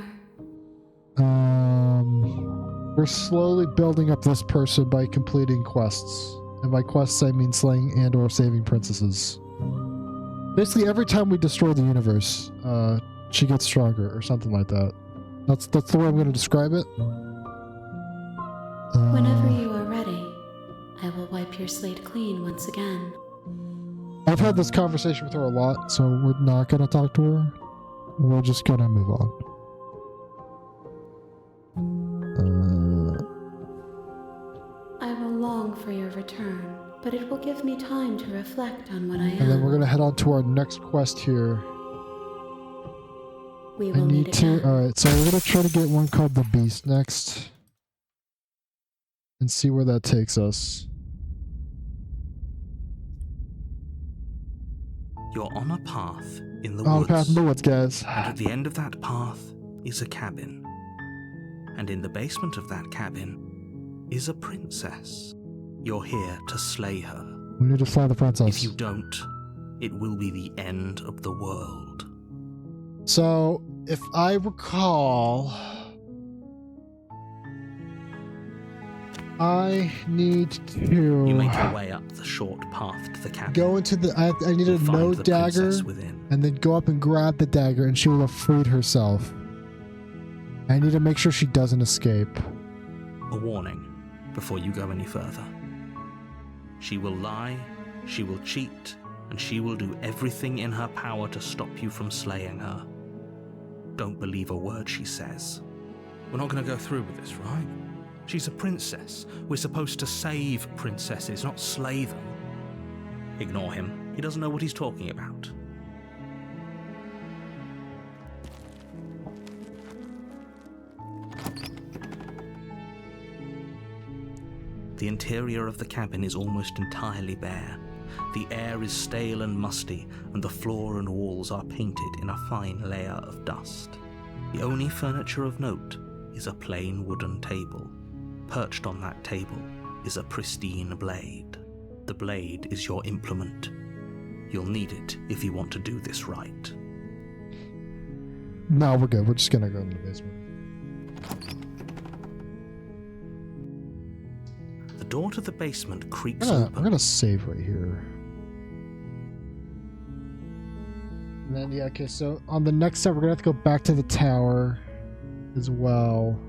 We're slowly building up this person by completing quests. And by quests I mean slaying and or saving princesses. Basically every time we destroy the universe, she gets stronger or something like that. That's the way I'm gonna describe it. Whenever you are ready, I will wipe your slate clean once again. I've had this conversation with her a lot, so we're not gonna talk to her. We're just gonna move on. I will long for your return, but it will give me time to reflect on what I am. And then we're gonna head on to our next quest here. We I will meet need to. again. Alright, so we're gonna try to get one called the Beast next. And see where that takes us. You're on a path in the On woods. the path in the woods, guys. And at the end of that path is a cabin. And in the basement of that cabin is a princess. You're here to slay her. We need to slay the princess. If you don't, it will be the end of the world. So, if I recall, I need to You make your way up the short path to the cabin. go into the. I need You'll a find no the dagger, princess within. and then go up and grab the dagger, and she will have freed herself. I need to make sure she doesn't escape. A warning before you go any further. She will lie, she will cheat, and she will do everything in her power to stop you from slaying her. Don't believe a word she says. We're not going to go through with this, right? She's a princess. We're supposed to save princesses, not slay them. Ignore him. He doesn't know what he's talking about. The interior of the cabin is almost entirely bare. The air is stale and musty, and the floor and walls are painted in a fine layer of dust. The only furniture of note is a plain wooden table. Perched on that table is a pristine blade. The blade is your implement. You'll need it if you want to do this right. No, we're good. We're just gonna go in the basement. The door to the basement creaks I'm open. gonna save right here. And then, yeah, okay, so on the next step, we're gonna have to go back to the tower as well.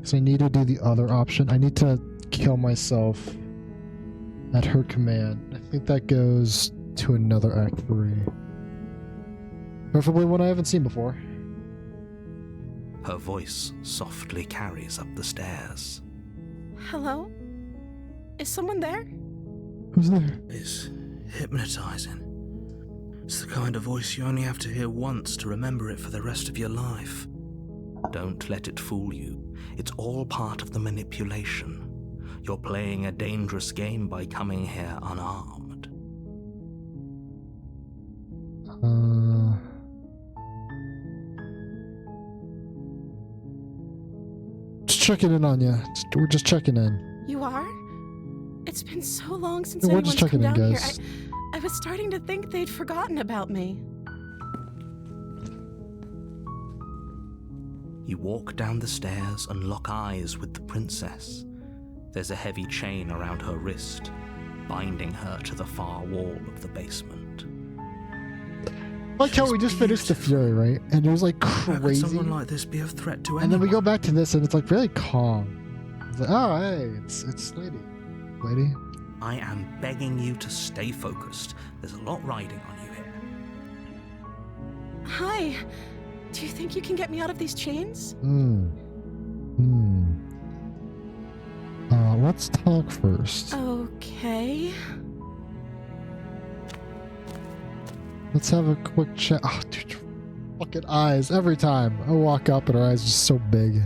So I need to do the other option. I need to kill myself at her command. I think that goes to another Act 3. Preferably one I haven't seen before. Her voice softly carries up the stairs. Hello? Is someone there? Who's there? It's hypnotizing. It's the kind of voice you only have to hear once to remember it for the rest of your life. Don't let it fool you. It's all part of the manipulation. You're playing a dangerous game by coming here unarmed. Just checking in on you. We're just checking in. You are? It's been so long since We're anyone's just checking come in, down guys. here. I was starting to think they'd forgotten about me. You walk down the stairs and lock eyes with the princess. There's a heavy chain around her wrist, binding her to the far wall of the basement. Like how we just finished the Fury, right? And it was like How could crazy. someone like this be a threat to anyone? And then we go back to this and it's like really calm. It's like, oh, hey, it's Lady. Lady? I am begging you to stay focused. There's a lot riding on you here. Hi. Do you think you can get me out of these chains? Let's talk first. Okay. Let's have a quick chat. Oh, dude, fucking eyes. Every time I walk up and her eyes are just so big.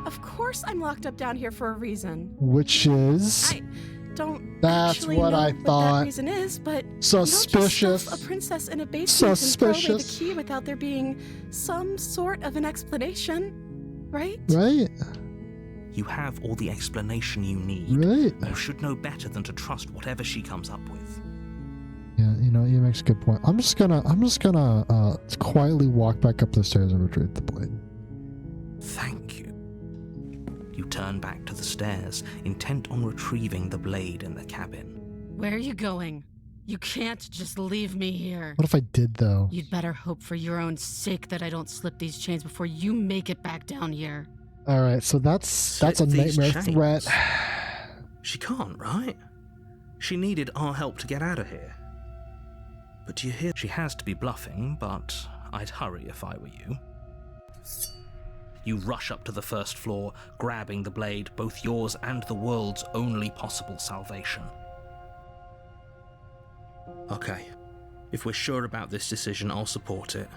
Of course I'm locked up down here for a reason. Which is I don't That's actually what know I what thought. that reason is, but Suspicious. you don't just stuff a princess in a basement and throw away the Suspicious. key without there being some sort of an explanation, right? right, You have all the explanation you need. right. You should know better than to trust whatever she comes up with. Yeah, you know, you makes a good point. I'm just gonna quietly walk back up the stairs and retrieve the blade. Thank you. You turn back to the stairs, intent on retrieving the blade in the cabin. Where are you going? You can't just leave me here. What if I did though? You'd better hope for your own sake that I don't slip these chains before you make it back down here. All right, so that's a Slip these nightmare chains. threat. She can't, right? She needed our help to get out of here. But do you hear? She has to be bluffing, but I'd hurry if I were you. You rush up to the first floor, grabbing the blade, both yours and the world's only possible salvation. Okay, if we're sure about this decision, I'll support it.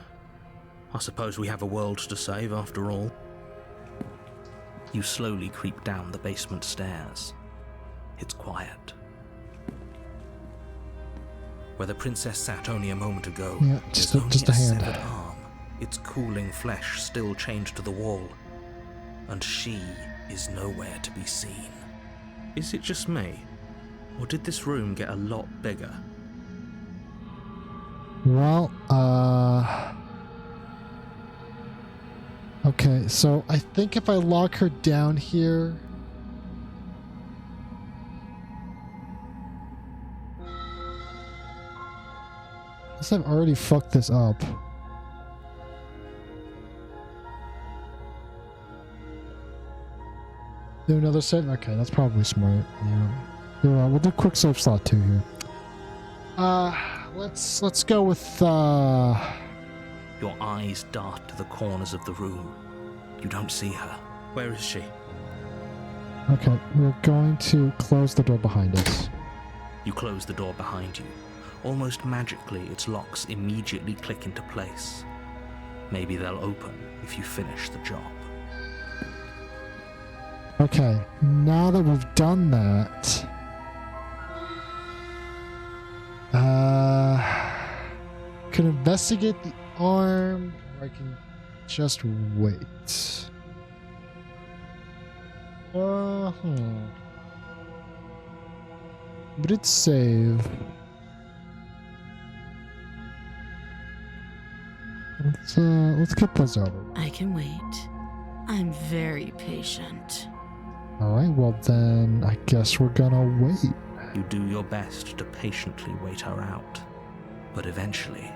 I suppose we have a world to save after all. You slowly creep down the basement stairs. It's quiet. Where the princess sat only a moment ago, just there's a only hand. severed arm, its cooling flesh still chained to the wall, and she is nowhere to be seen. Is it just me, or did this room get a lot bigger? Well, okay, so I think if I lock her down here... I guess I've already fucked this up. Do another set? Okay, that's probably smart. Yeah. We'll do quick save slot 2 here. Let's go with Your eyes dart to the corners of the room. You don't see her. Where is she? Okay, we're going to close the door behind us. You close the door behind you. Almost magically, its locks immediately click into place. Maybe they'll open if you finish the job. Okay, now that we've done that... can investigate the arm, or I can just wait. But it's save. Let's get this over. I can wait. I'm very patient. Alright, well then, I guess we're gonna wait. You do your best to patiently wait her out. But eventually,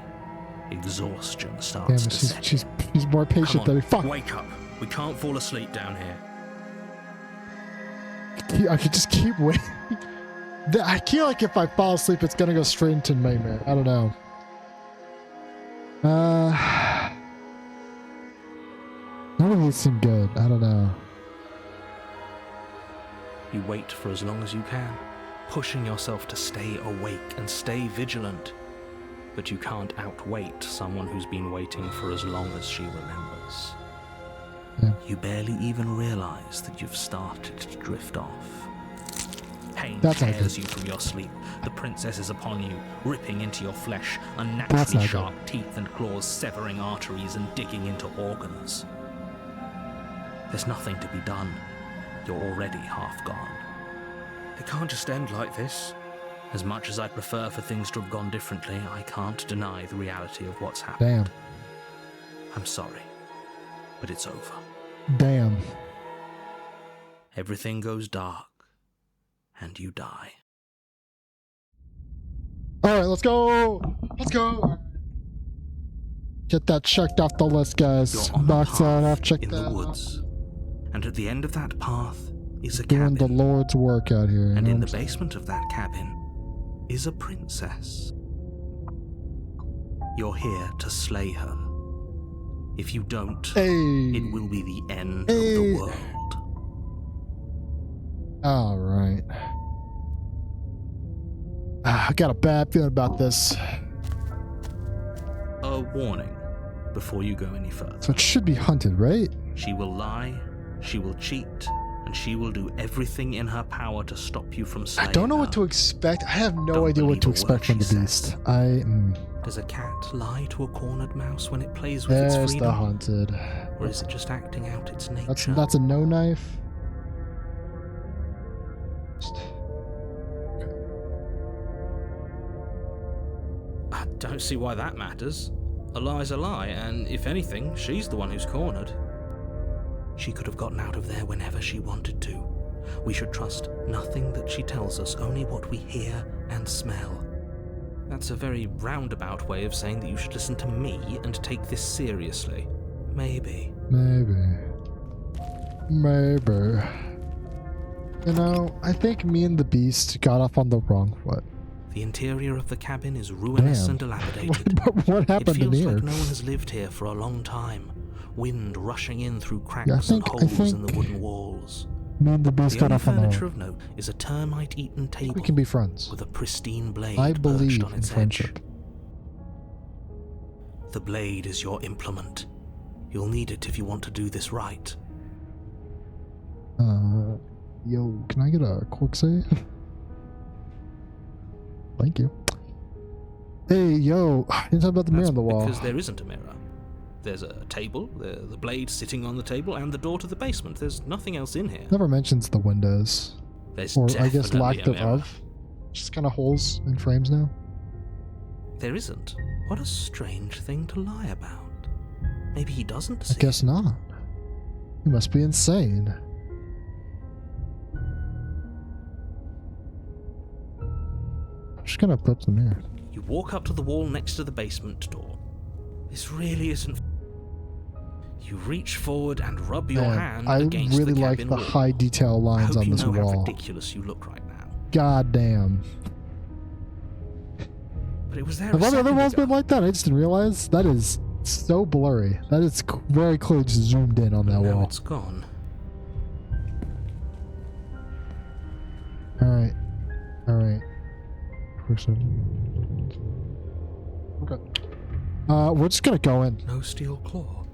exhaustion starts to set in. She's more patient than me. Fuck! Wake up. We can't fall asleep down here. I could just keep waiting. I feel like if I fall asleep, it's gonna go straight into nightmare. I don't know. None of these seem good. I don't know. You wait for as long as you can, pushing yourself to stay awake and stay vigilant. But you can't outwait someone who's been waiting for as long as she remembers. Yeah. You barely even realize that you've started to drift off. Pain That's not tears good. you from your sleep. The princess is upon you, ripping into your flesh, unnaturally sharp teeth and claws severing arteries and digging into organs. There's nothing to be done. You're already half gone. It can't just end like this. As much as I'd prefer for things to have gone differently, I can't deny the reality of what's happened. Damn. I'm sorry, but it's over. Damn. Everything goes dark, and you die. Alright, let's go! Let's go! Get that checked off the list, guys. You're on Box a that path off, check in that the out. woods, and at the end of that path is a Doing cabin. the Lord's work out here. And you in know the what I'm basement of that cabin is a princess. You're here to slay her. If you don't, saying? it will be the end Hey. of the world. Alright. I got a bad feeling about this. A warning before you go any further. So it should be hunted, right? She will lie, she will cheat, and she will do everything in her power to stop you from slaying I don't know her. what to expect. I have no Don't idea what to believe a word expect from the she beast. says. Does a cat lie to a cornered mouse when it plays with its There's freedom? the hunted. Or is it just acting out its nature? That's a no knife. I don't see why that matters. A lie's a lie, and if anything, she's the one who's cornered. She could have gotten out of there whenever she wanted to. We should trust nothing that she tells us, only what we hear and smell. That's a very roundabout way of saying that you should listen to me and take this seriously. Maybe. Maybe. You know, I think me and the beast got off on the wrong foot. The interior of the cabin is ruinous Damn. and dilapidated. What It happened in feels here? like no one has lived here for a long time. wind rushing in through cracks and holes in the wooden walls. Me and the beast got off on furniture of note is a termite-eaten table. We can be friends. With a pristine blade I believe perched on its in friendship. edge. The blade is your implement. You'll need it if you want to do this right. Yo, can I get a quick save? Thank you. Hey, yo, you talk about the mirror on the wall. Because there isn't a mirror. There's a table, the blade sitting on the table, and the door to the basement. There's nothing else in here. Never mentions the windows. There's or I definitely guess lack a mirror. thereof. Just kind of holes in frames now. There isn't. What a strange thing to lie about. Maybe he doesn't see. I guess not. He must be insane. I'm just gonna put the mirror. You walk up to the wall next to the basement door. This really isn't. You reach forward and rub your hand against really the like cabin the wall. high detail lines on this I hope you know wall. how ridiculous you look right now. God damn. But it was there. Have all the other walls been like that? I just didn't realize. That is so blurry. That is very clearly just zoomed in on that now wall. It's gone. Alright. Alright. Okay. We're just gonna go in. No steel claw.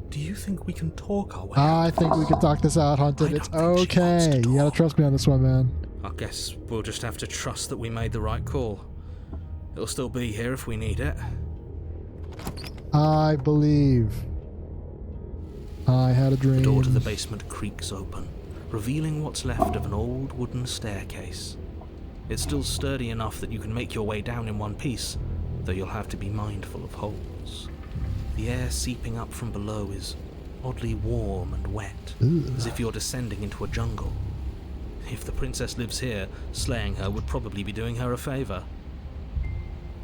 Do you think we can talk our way? I think we can talk this out, Hunted. It's okay. You gotta trust me on this one, man. I guess we'll just have to trust that we made the right call. It'll still be here if we need it. I believe. I had a dream. The door to the basement creaks open, revealing what's left of an old wooden staircase. It's still sturdy enough that you can make your way down in one piece, though you'll have to be mindful of holes. The air seeping up from below is oddly warm and wet, as if you're descending into a jungle. If the princess lives here, slaying her would probably be doing her a favor.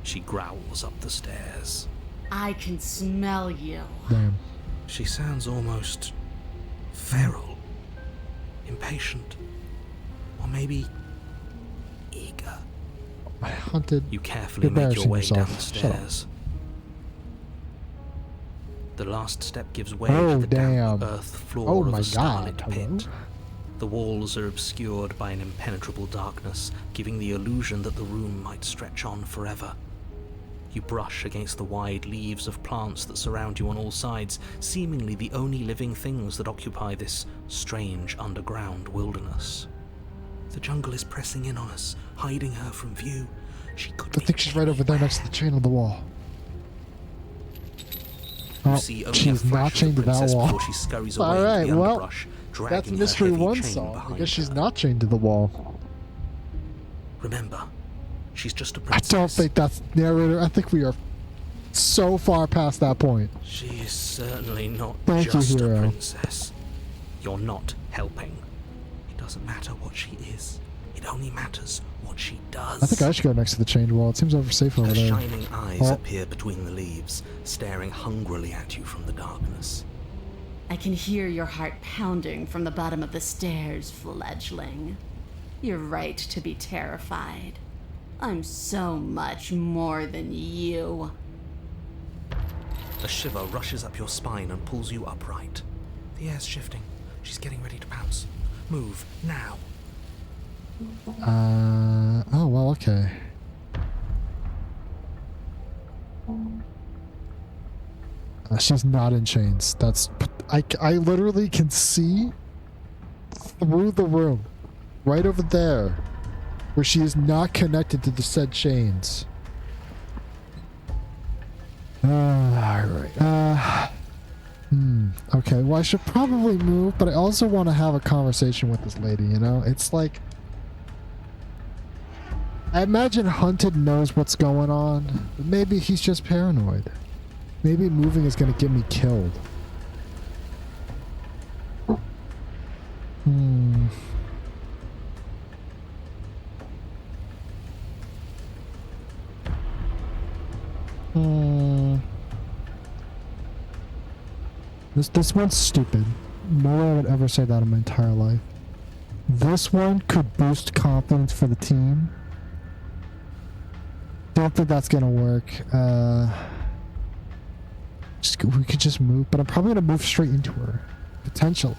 She growls up the stairs. I can smell you. Damn. She sounds almost feral, impatient, or maybe eager. Hunted. You carefully make your way down the stairs. The last step gives way to the damp earth floor of a starlit pit. The walls are obscured by an impenetrable darkness, giving the illusion that the room might stretch on forever. You brush against the wide leaves of plants that surround you on all sides, seemingly the only living things that occupy this strange underground wilderness. The jungle is pressing in on us, hiding her from view. She could I think she's right over there next to the chain on the wall. You see only she's not chained to that wall. before she scurries away Alright, into the well, underbrush, dragging that's her mystery heavy one chain solved. I behind guess she's her. not chained to the wall. Remember, she's just a I princess. don't think that's narrator. I think we are so far past that point. She is certainly not Thank you, just a hero. princess. You're not helping. It doesn't matter what she is. It only matters what she does. I think I should go next to the chained wall. It seems over safe over Her there. shining eyes Oh. appear between the leaves, staring hungrily at you from the darkness. I can hear your heart pounding from the bottom of the stairs, fledgling. You're right to be terrified. I'm so much more than you. A shiver rushes up your spine and pulls you upright. The air's shifting. She's getting ready to pounce. Move, now. Oh, well, okay. She's not in chains. That's... I literally can see through the room. Right over there. Where she is not connected to the said chains. Alright. Okay, well, I should probably move, but I also want to have a conversation with this lady, you know? It's like... I imagine Hunted knows what's going on, but maybe he's just paranoid. Maybe moving is going to get me killed. This one's stupid. No way I would ever say that in my entire life. This one could boost confidence for the team. Don't think that's gonna work. we could just move, but I'm probably gonna move straight into her, potentially.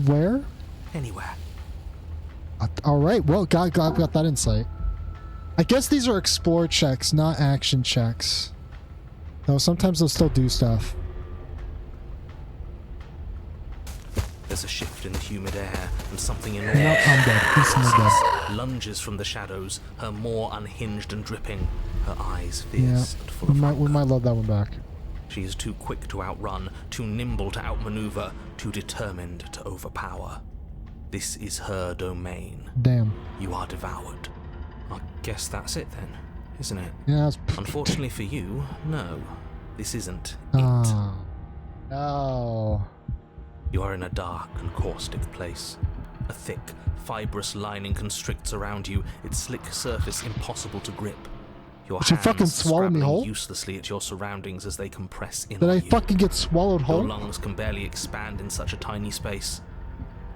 Where? Anywhere. All right. Well, got that insight. I guess these are explore checks, not action checks. Though sometimes they'll still do stuff. There's a shift in the humid air, and something No, enormous I'm dead. Instantly dead. lunges from the shadows, her maw unhinged and dripping, her eyes Yeah, fierce and full of we hunger. might load that one back. She is too quick to outrun, too nimble to outmaneuver, too determined to overpower. This is her domain. Damn. You are devoured. I guess that's it then, isn't it? Yeah. That's Unfortunately for you, no. This isn't it. Oh. No. You are in a dark and caustic place. A thick, fibrous lining constricts around you, its slick surface impossible to grip. Your Did you hands fucking swallow me scrabbling whole? uselessly at your surroundings as they compress in Did on I you. fucking get swallowed Your whole? lungs can barely expand in such a tiny space.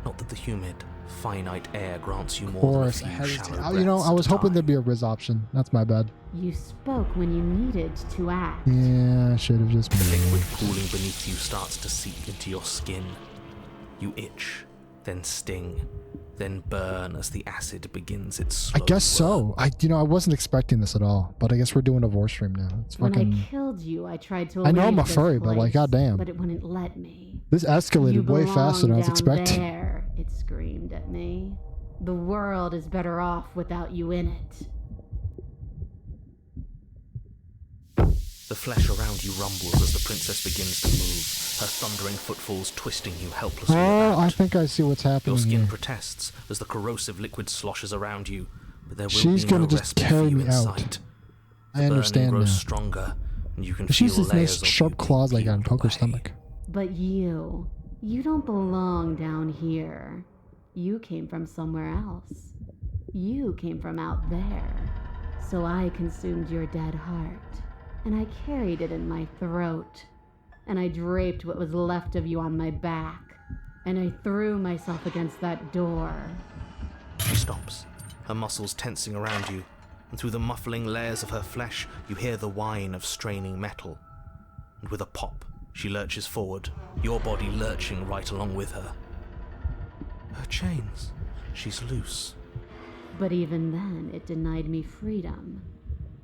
Not that the humid, finite air grants you Of more than a course. few I hesitate. shallow You know, breaths I at was a hoping time. there'd be a Riz option. That's my bad. You spoke when you needed to act. Yeah, I should have just The liquid moved. pooling beneath you starts to seep into your skin. You itch, then sting, then burn as the acid begins its slow I guess work. so. I wasn't expecting this at all, but I guess we're doing a vor stream now. It's When fucking. I killed you, I tried to I know I'm leave a this furry, but, like, place, goddamn. But it wouldn't let me. This escalated You way faster than I was belong down expecting. There, it screamed at me. The world is better off without you in it. The flesh around you rumbles as the princess begins to move, her thundering footfalls twisting you helplessly Oh, I about. think I see what's happening Your skin here. protests as the corrosive liquid sloshes around you, but there will She's be gonna no just respite carry for you me in out. sight. I The understand burning now. grows stronger, and you can She's feel this layers nice of sharp you claws like being on Poker peeled away. Stomach. But you don't belong down here. You came from somewhere else. You came from out there. So I consumed your dead heart, and I carried it in my throat, and I draped what was left of you on my back, and I threw myself against that door. She stops, her muscles tensing around you, and through the muffling layers of her flesh, you hear the whine of straining metal. And with a pop, she lurches forward, your body lurching right along with her. Her chains. She's loose. But even then, it denied me freedom.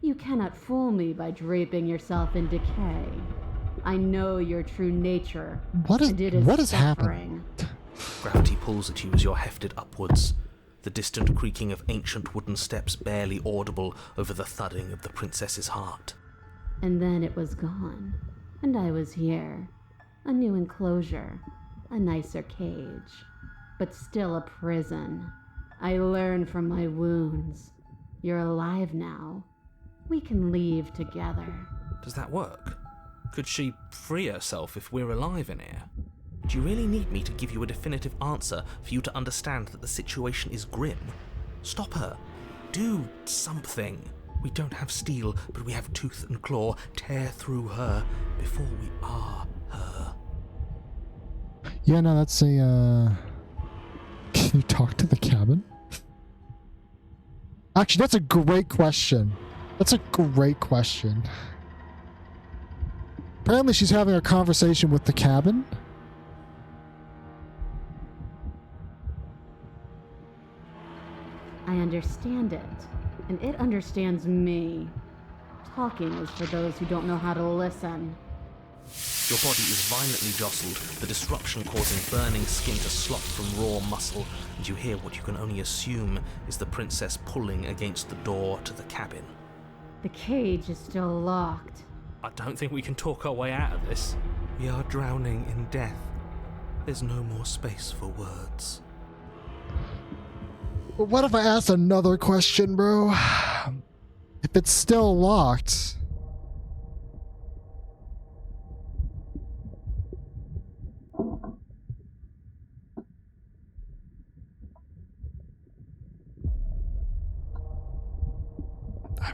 You cannot fool me by draping yourself in decay. I know your true nature. What is and it is what is happening? suffering. Gravity pulls at you as you're hefted upwards, the distant creaking of ancient wooden steps barely audible over the thudding of the princess's heart. And then it was gone. And I was here. A new enclosure. A nicer cage. But still a prison. I learned from my wounds. You're alive now. We can leave together. Does that work? Could she free herself if we're alive in here? Do you really need me to give you a definitive answer for you to understand that the situation is grim? Stop her. Do something. We don't have steel, but we have tooth and claw. Tear through her before we are her. Yeah, no, that's a. Can you talk to the cabin? Actually, that's a great question. That's a great question. Apparently, she's having a conversation with the cabin. I understand it, and it understands me. Talking is for those who don't know how to listen. Your body is violently jostled, the disruption causing burning skin to slop from raw muscle, and you hear what you can only assume is the princess pulling against the door to the cabin. The cage is still locked. I don't think we can talk our way out of this. We are drowning in death. There's no more space for words. But what if I asked another question, bro? If it's still locked...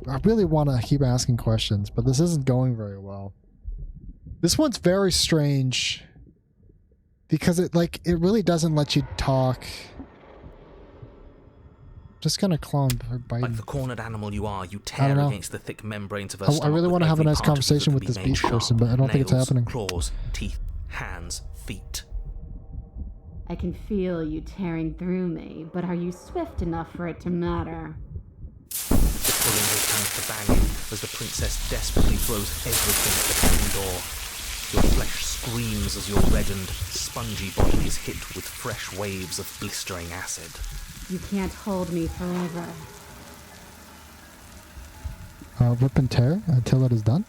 I really want to keep asking questions, but this isn't going very well. This one's very strange because it really doesn't let you talk. Just gonna claw her biting. Like the cornered animal you are, you tear against the thick membranes of her stomach. I really want to have a nice conversation with this beast person, but I don't think it's happening. Claws, teeth, hands, feet. I can feel you tearing through me, but are you swift enough for it to matter? Pulling his hands to bang as the princess desperately throws everything at the cabin door. Your flesh screams as your reddened, spongy body is hit with fresh waves of blistering acid. You can't hold me forever. Rip and tear until it is done.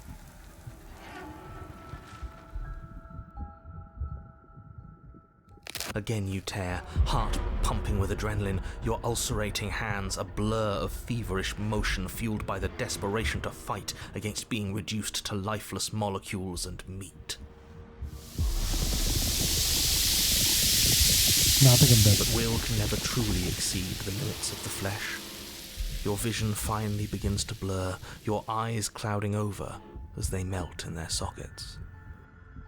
Again you tear, heart pumping with adrenaline, your ulcerating hands a blur of feverish motion fueled by the desperation to fight against being reduced to lifeless molecules and meat. No, I think I'm dead. But will can never truly exceed the limits of the flesh. Your vision finally begins to blur, your eyes clouding over as they melt in their sockets.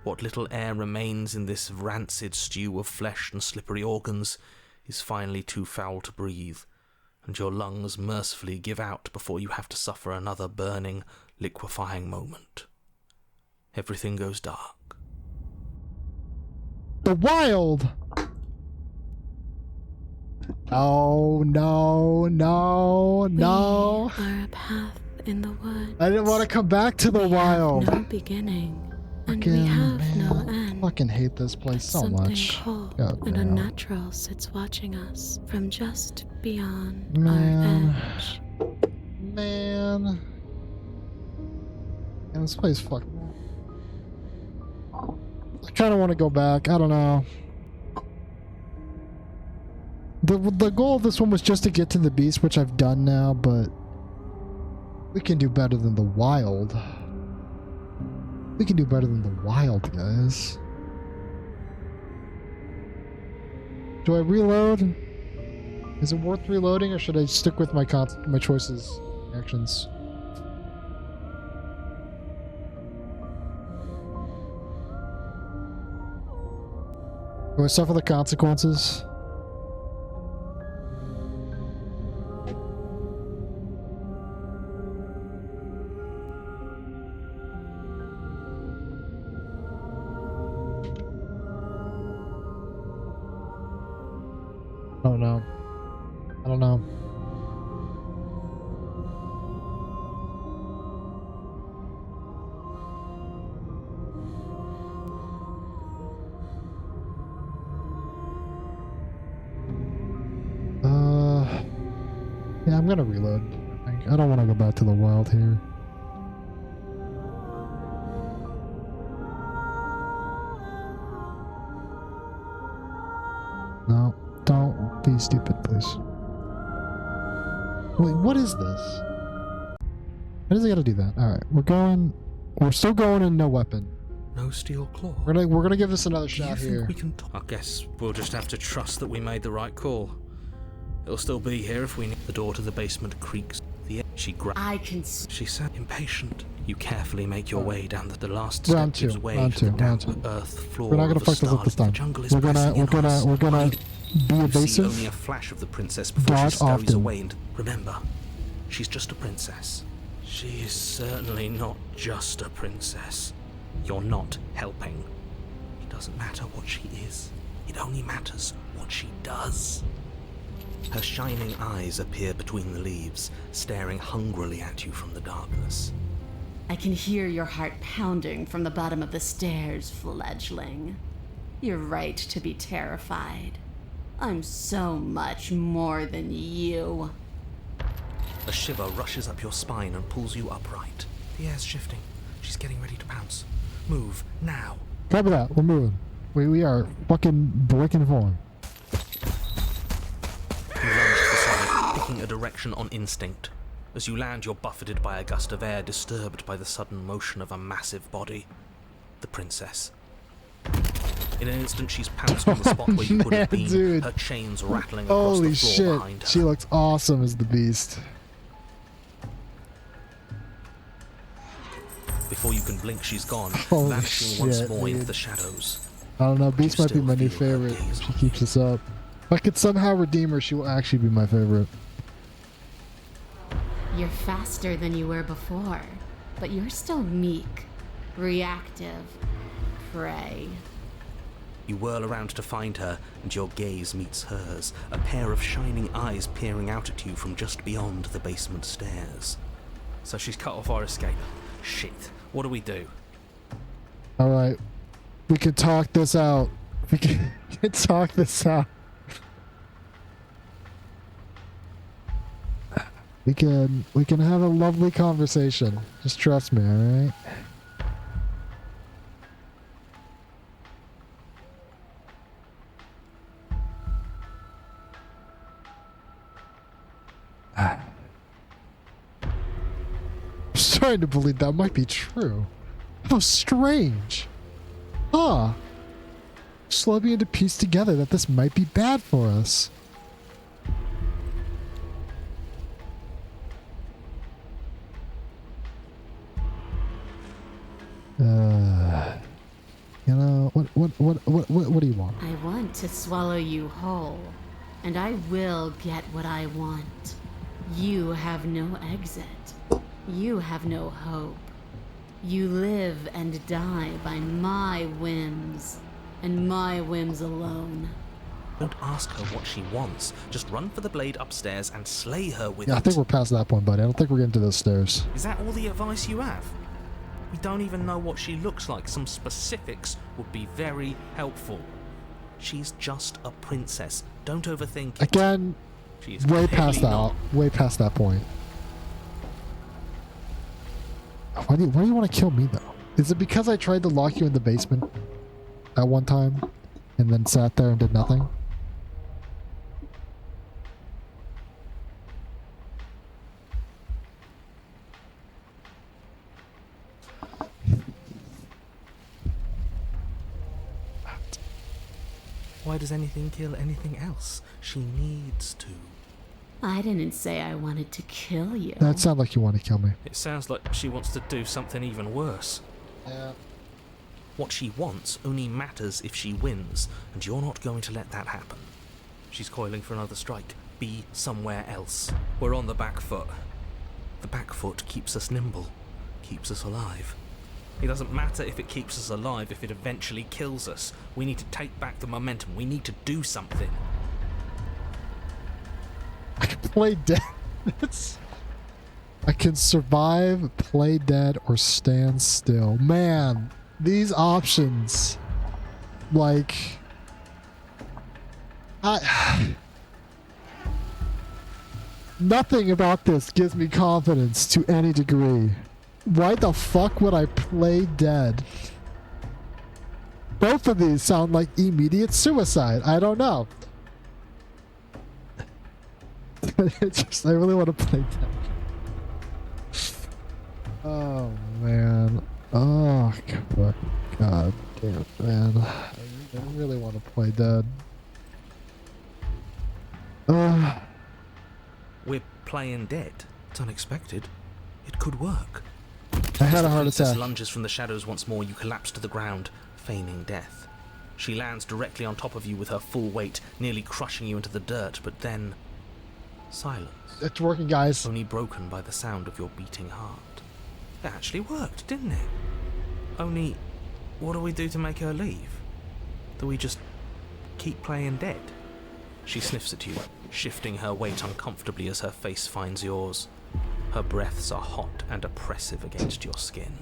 What little air remains in this rancid stew of flesh and slippery organs is finally too foul to breathe, and your lungs mercifully give out before you have to suffer another burning, liquefying moment. Everything goes dark. The wild! Oh, no, no, no. We are a path in the woods. I didn't want to come back to the wild. No beginning. And we have no end. I fucking hate this place so much. Something cold and unnatural sits watching us from just beyond our edge. Man, this place fucked. I kind of want to go back. I don't know. The goal of this one was just to get to the beast, which I've done now, but we can do better than the wild. We can do better than the wild, guys. Do I reload? Is it worth reloading, or should I stick with my choices, actions? Do I suffer the consequences? Oh no. I don't know. Yeah, I'm gonna reload. I think. I don't want to go back to the wild here. No. Don't be stupid, please. Wait, what is this? Why does it gotta do that? Alright, we're still going in no weapon. No steel claw. We're gonna give this another shot here. We can I guess we'll just have to trust that we made the right call. It'll still be here if we need. The door to the basement creaks. She sat impatient. You carefully make your way down the last step gives way to the damp earth floor. We're not gonna fuck this up this time. We're gonna be evasive. Only a flash of the princess before she scurries away. And remember, she's just a princess. She is certainly not just a princess. You're not helping. It doesn't matter what she is. It only matters what she does. Her shining eyes appear between the leaves, staring hungrily at you from the darkness. I can hear your heart pounding from the bottom of the stairs, fledgling. You're right to be terrified. I'm so much more than you. A shiver rushes up your spine and pulls you upright. The air's shifting. She's getting ready to pounce. Move, now. Copy that. We're moving. We are fucking breaking form. You lunge to the side, picking a direction on instinct. As you land, you're buffeted by a gust of air, disturbed by the sudden motion of a massive body. The princess. In an instant, she's pounced on the spot where you could have been, dude. Her chains rattling across the floor behind her. She looks awesome as the beast. Before you can blink, she's gone, Holy vanishing shit, once more dude. into the shadows. I don't know, Beast might be my new favorite if she keeps this up. If I could somehow redeem her, she will actually be my favorite. You're faster than you were before, but you're still meek, reactive, prey. You whirl around to find her, and your gaze meets hers, a pair of shining eyes peering out at you from just beyond the basement stairs. So she's cut off our escape. Shit. What do we do? Alright. We can talk this out. We can talk this out. We can have a lovely conversation. Just trust me, alright? I'm starting to believe that might be true. How strange. Huh. Just beginning to piece together that this might be bad for us. You know, what do you want? I want to swallow you whole, and I will get what I want. You have no exit. You have no hope. You live and die by my whims, and my whims alone. Don't ask her what she wants. Just run for the blade upstairs and slay her with it. Yeah, I think we're past that point, buddy. I don't think we're getting to those stairs. Is that all the advice you have? We don't even know what she looks like. Some specifics would be very helpful. She's just a princess. Don't overthink it. Again, She is way clearly past not. that. Way past that point. Why do you want to kill me, though? Is it because I tried to lock you in the basement at one time and then sat there and did nothing? Why does anything kill anything else? She needs to. I didn't say I wanted to kill you. That sounds like you want to kill me. It sounds like she wants to do something even worse. Yeah. What she wants only matters if she wins, and you're not going to let that happen. She's coiling for another strike. Be somewhere else. We're on the back foot. The back foot keeps us nimble, keeps us alive. It doesn't matter if it keeps us alive if it eventually kills us. We need to take back the momentum. We need to do something. I can play dead. I can survive, play dead, or stand still. Man, these options, like, nothing about this gives me confidence to any degree. Why the fuck would I play dead? Both of these sound like immediate suicide. I don't know. I really want to play dead. Oh man. Oh god damn it, man. I really want to play dead. We're playing dead. It's unexpected. It could work. I had a heart Princess attack. lunges from the shadows once more. You collapse to the ground, feigning death. She lands directly on top of you with her full weight, nearly crushing you into the dirt, but then silence. It's working, guys. Only broken by the sound of your beating heart. It actually worked, didn't it? Only, what do we do to make her leave? Do we just keep playing dead? She sniffs at you, shifting her weight uncomfortably as her face finds yours. Her breaths are hot and oppressive against your skin.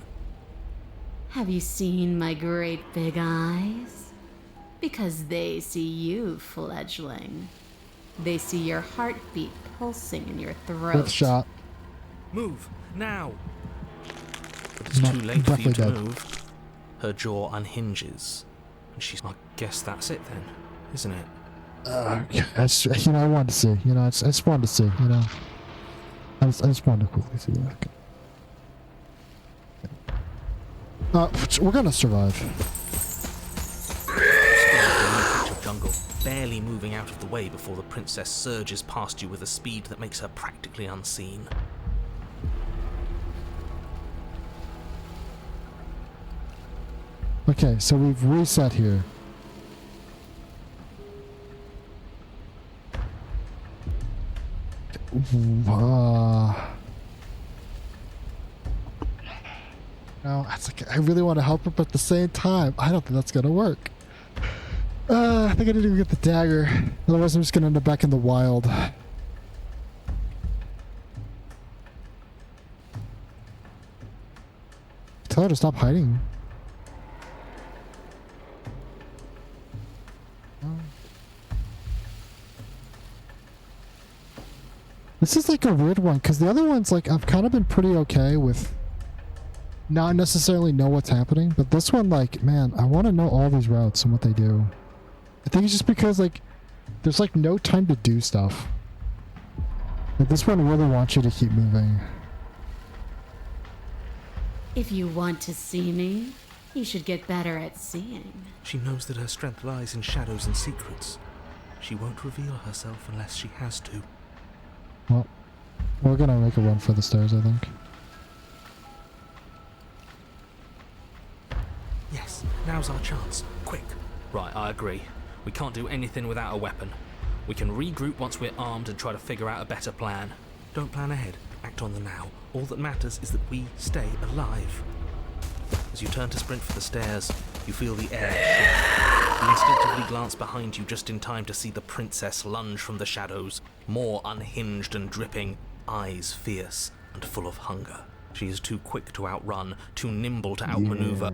Have you seen my great big eyes? Because they see you, fledgling. They see your heartbeat pulsing in your throat. Death shot. Move, now! But it's too late for you to move. Her jaw unhinges. And she's... I guess that's it then, isn't it? I wanted to see. I just wanted to see, I just wanted to quickly see that. We're gonna survive. Jungle, barely moving out of the way before the princess surges past you with a speed that makes her practically unseen. Okay, so we've reset here. No, it's like I really want to help her, but at the same time, I don't think that's gonna work. I think I need to go get the dagger. Otherwise, I'm just gonna end up back in the wild. Tell her to stop hiding. This is like a weird one, because the other ones, like, I've kind of been pretty okay with not necessarily know what's happening, but this one, like, man, I want to know all these routes and what they do. I think it's just because, like, there's, like, no time to do stuff. Like, this one really wants you to keep moving. If you want to see me, you should get better at seeing. She knows that her strength lies in shadows and secrets. She won't reveal herself unless she has to. Well, we're gonna make a run for the stairs, I think. Yes, now's our chance. Quick. Right, I agree. We can't do anything without a weapon. We can regroup once we're armed and try to figure out a better plan. Don't plan ahead. Act on the now. All that matters is that we stay alive. As you turn to sprint for the stairs, you feel the air shift. You instinctively glance behind you just in time to see the princess lunge from the shadows, more unhinged and dripping, eyes fierce and full of hunger. She is too quick to outrun, too nimble to outmaneuver.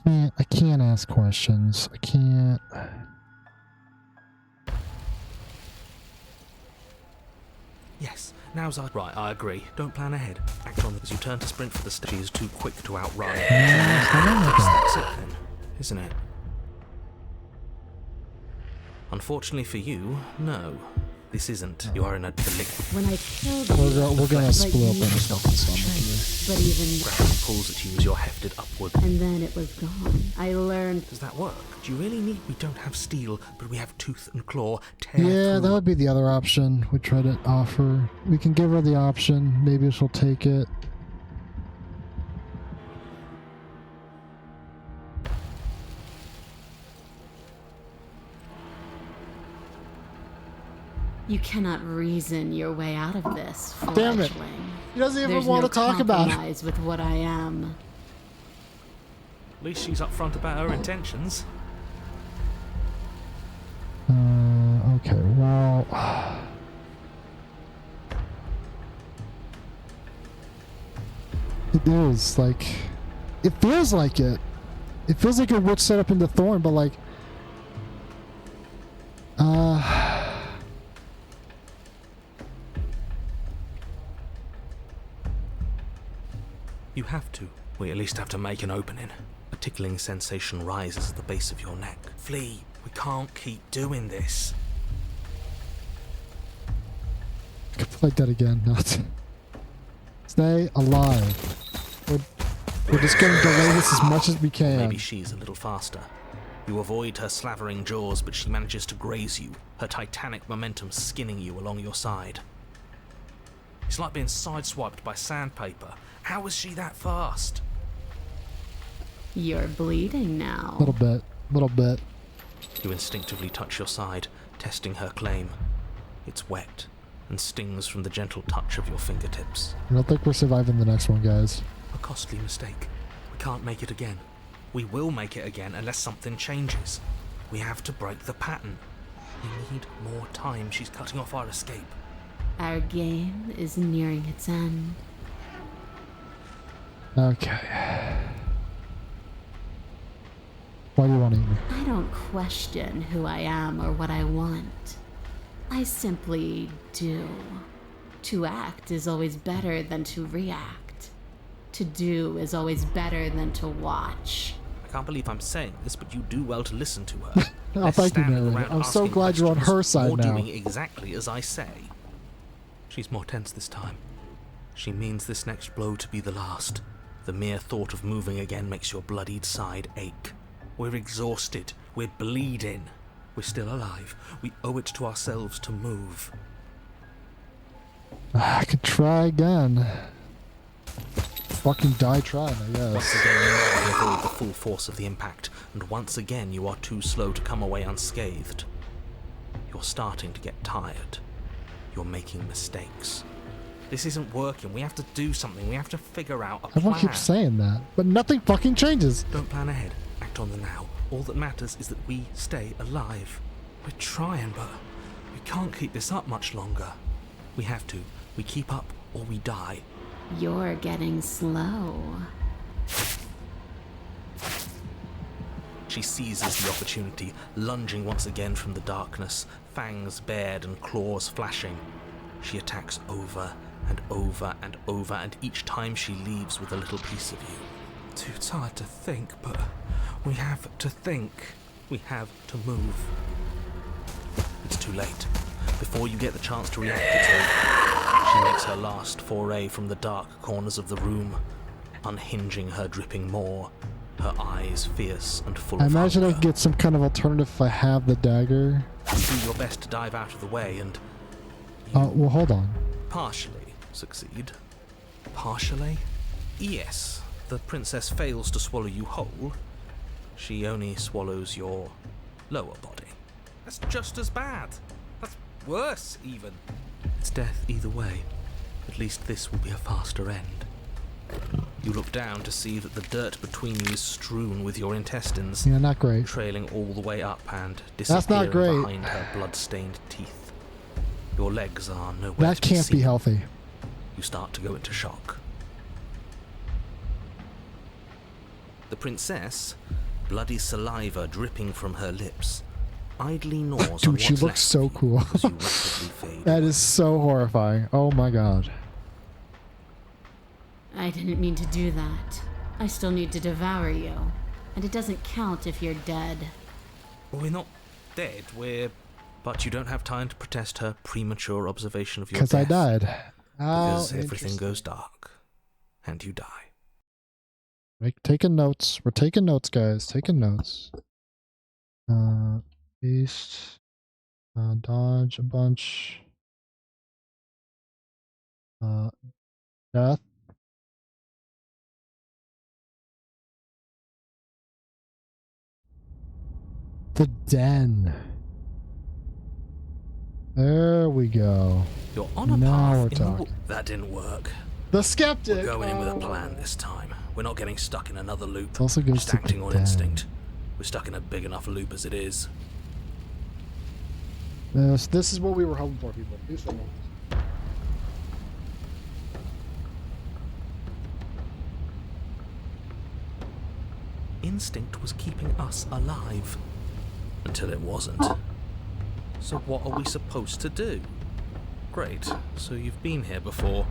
I can't ask questions. I can't. Yes, now's our... Right, I agree. Don't plan ahead. Act on as you turn to sprint for the stage. She is too quick to outrun. That's it then, isn't it? Unfortunately for you, no. This isn't. You are in a delicate... When I killed you, we're gonna split up and but even gravity pulls at you as you're hefted upward. and then it was gone. I learned. Does that work? Do you really need... We don't have steel, but we have tooth and claw. Tear Yeah, through. that would be the other option we try to offer. We can give her the option. Maybe she'll take it. You cannot reason your way out of this, Damn it. fledgling. He doesn't even There's want no to talk about it. compromise with what I am. At least she's upfront about her intentions. Okay, well... It is, like... It feels like it. It feels like a witch set up into Thorn, but like... You have to. We at least have to make an opening. A tickling sensation rises at the base of your neck. Flee. We can't keep doing this. I could play dead again, not... Stay alive. We're just gonna delay this as much as we can. Maybe she's a little faster. You avoid her slavering jaws, but she manages to graze you, her titanic momentum skinning you along your side. It's like being sideswiped by sandpaper. How is she that fast? You're bleeding now. Little bit. You instinctively touch your side, testing her claim. It's wet and stings from the gentle touch of your fingertips. I don't think we're surviving the next one, guys. A costly mistake. We can't make it again. We will make it again unless something changes. We have to break the pattern. We need more time. She's cutting off our escape. Our game is nearing its end. Okay. Why do you want to eat me? I don't question who I am or what I want. I simply do. To act is always better than to react. To do is always better than to watch. I can't believe I'm saying this, but you do well to listen to her. Oh, Less thank you, standing Mary. around I'm so asking glad you're on her questions, side or now. doing exactly as I say. She's more tense this time. She means this next blow to be the last. The mere thought of moving again makes your bloodied side ache. We're exhausted. We're bleeding. We're still alive. We owe it to ourselves to move. I could try again. Fucking die trying, I guess. Once again, you narrowly avoid the full force of the impact, and once again you are too slow to come away unscathed. You're starting to get tired. You're making mistakes. This isn't working. We have to do something. We have to figure out a plan. Everyone keeps saying that, but nothing fucking changes. Don't plan ahead. Act on the now. All that matters is that we stay alive. We're trying, but we can't keep this up much longer. We have to. We keep up or we die. You're getting slow. She seizes the opportunity, lunging once again from the darkness, fangs bared and claws flashing. She attacks over and over and over, and each time she leaves with a little piece of you. Too tired to think, but we have to think. We have to move. It's too late. Before you get the chance to react, it's over. She makes her last foray from the dark corners of the room, unhinging her dripping maw, her eyes fierce and full of hunger. I imagine I could get some kind of alternative if I have the dagger. You do your best to dive out of the way and... well, hold on. Partially succeed. Partially? Yes. The princess fails to swallow you whole. She only swallows your lower body. That's just as bad. That's worse, even. It's death either way. At least this will be a faster end. You look down to see that the dirt between you is strewn with your intestines. Yeah, not great. Trailing all the way up and That's not disappearing great. behind her blood-stained teeth. Your legs are nowhere That to be can't be seen. healthy. You start to go into shock. The princess, bloody saliva dripping from her lips, idly gnaws on Dude, she what's looks left so of you cool. as you rapidly fade That away. is so horrifying. Oh my god. I didn't mean to do that. I still need to devour you. And it doesn't count if you're dead. Well, we're not dead, But you don't have time to protest her premature observation of your Because I death. died. Because Oh, everything interesting. goes dark. And you die. Taking notes. We're taking notes, guys. Taking notes. Beast. Dodge a bunch. Death. The den. There we go. You're on a Now path we're in the talking. That didn't work. The skeptic. We're going in with a plan this time. We're not getting stuck in another loop. It also goes Just to acting the on den. instinct. We're stuck in a big enough loop as it is. This is what we were hoping for, people. Do something. Instinct was keeping us alive. Until it wasn't. So what are we supposed to do? Great, so you've been here before.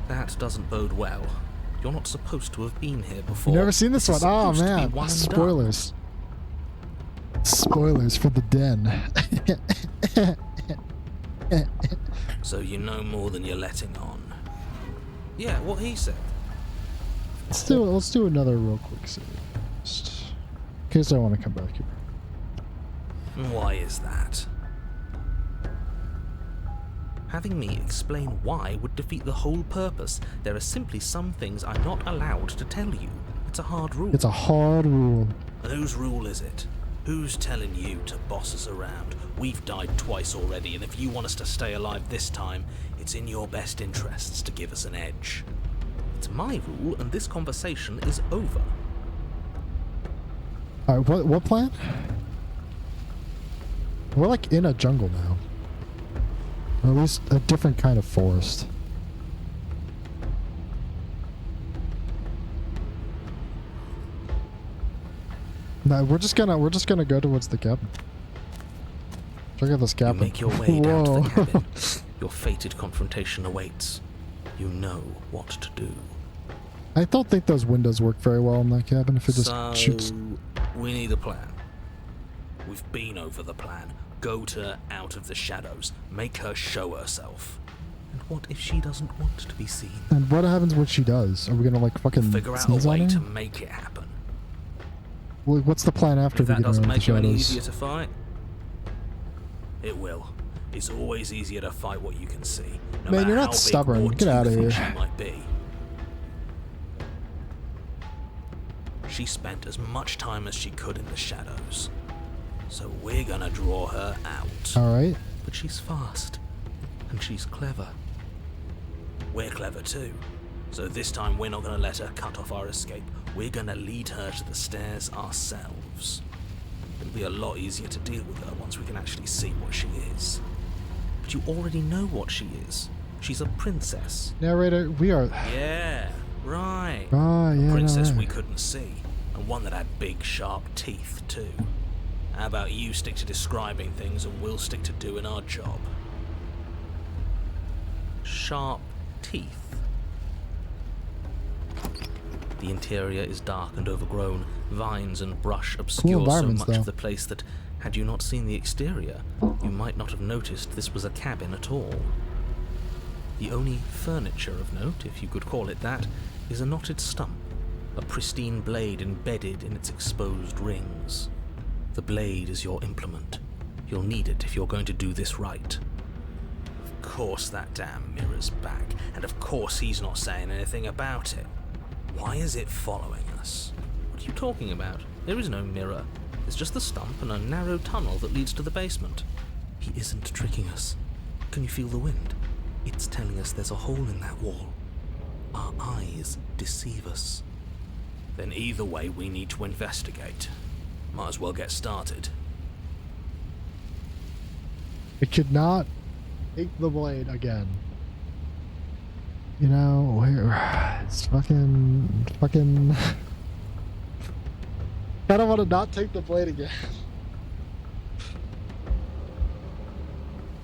That doesn't bode well. You're not supposed to have been here before. You never seen this one? is Oh supposed to be man, one and done. spoilers. Spoilers for the den. So you know more than you're letting on. Yeah, what he said. Let's do another real quick save. Just in case I want to come back here. Why is that? Having me explain why would defeat the whole purpose. There are simply some things I'm not allowed to tell you. It's a hard rule. It's a hard rule. And whose rule is it? Who's telling you to boss us around? We've died twice already, and if you want us to stay alive this time, it's in your best interests to give us an edge. It's my rule, and this conversation is over. Alright, what plan? We're like in a jungle now. Or at least a different kind of forest. No, we're just gonna go towards the cabin. Check out this You cabin. make your way down to the Whoa. cabin. Your fated confrontation awaits. You know what to do. I don't think those windows work very well in that cabin if it just So, shoots. we need a plan. We've been over the plan. Go to her out of the shadows. Make her show herself. And what if she doesn't want to be seen? And what happens when she does? Are we gonna like fucking Figure out sneeze a on way her? to make it happen. Well, what's the plan after If we that get her doesn't out of make the you any shadows? easier to fight, it will. It's always easier to fight what you can see. No Man, matter you're not how big stubborn. or Get too outta think here. She might be. She spent as much time as she could in the shadows. So we're gonna draw her out. Alright. But she's fast. And she's clever. we're clever too. So this time we're not going to let her cut off our escape. We're going to lead her to the stairs ourselves. It'll be a lot easier to deal with her once we can actually see what she is. But you already know what she is. She's a princess. Narrator, we are... Yeah, right. Ah, yeah, A princess right. we couldn't see. And one that had big, sharp teeth too. How about you stick to describing things and we'll stick to doing our job? Sharp teeth. The interior is dark and overgrown. Vines and brush obscure so much of the place that, had you not seen the exterior, you might not have noticed this was a cabin at all. The only furniture of note, if you could call it that, is a knotted stump, a pristine blade embedded in its exposed rings. The blade is your implement. You'll need it if you're going to do this right. Of course that damn mirror's back, and of course he's not saying anything about it. Why is it following us? What are you talking about? There is no mirror. It's just the stump and a narrow tunnel that leads to the basement. He isn't tricking us. Can you feel the wind? It's telling us there's a hole in that wall. Our eyes deceive us. Then either way, we need to investigate. Might as well get started. I could not take the blade again. You know, where it's fucking. I don't want to not take the blade again.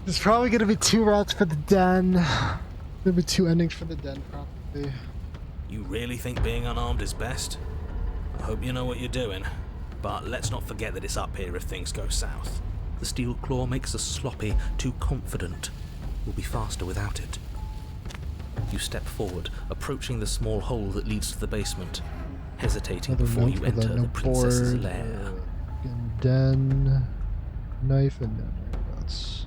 There's probably gonna be 2 routes for the den. There'll be 2 endings for the den, probably. You really think being unarmed is best? I hope you know what you're doing. But let's not forget that it's up here if things go south. The steel claw makes us sloppy, too confident. We'll be faster without it. You step forward, approaching the small hole that leads to the basement, hesitating before you enter the princess's lair. Den, knife, and nuts.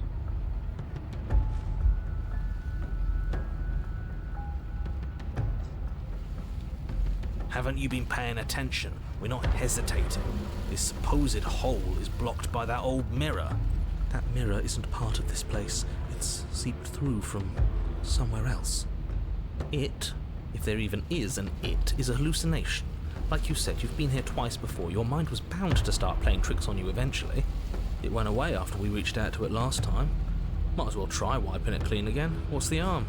Haven't you been paying attention? We're not hesitating. This supposed hole is blocked by that old mirror. That mirror isn't part of this place. It's seeped through from somewhere else. It, if there even is an it, is a hallucination. Like you said, you've been here twice before. Your mind was bound to start playing tricks on you eventually. It went away after we reached out to it last time. Might as well try wiping it clean again. What's the harm?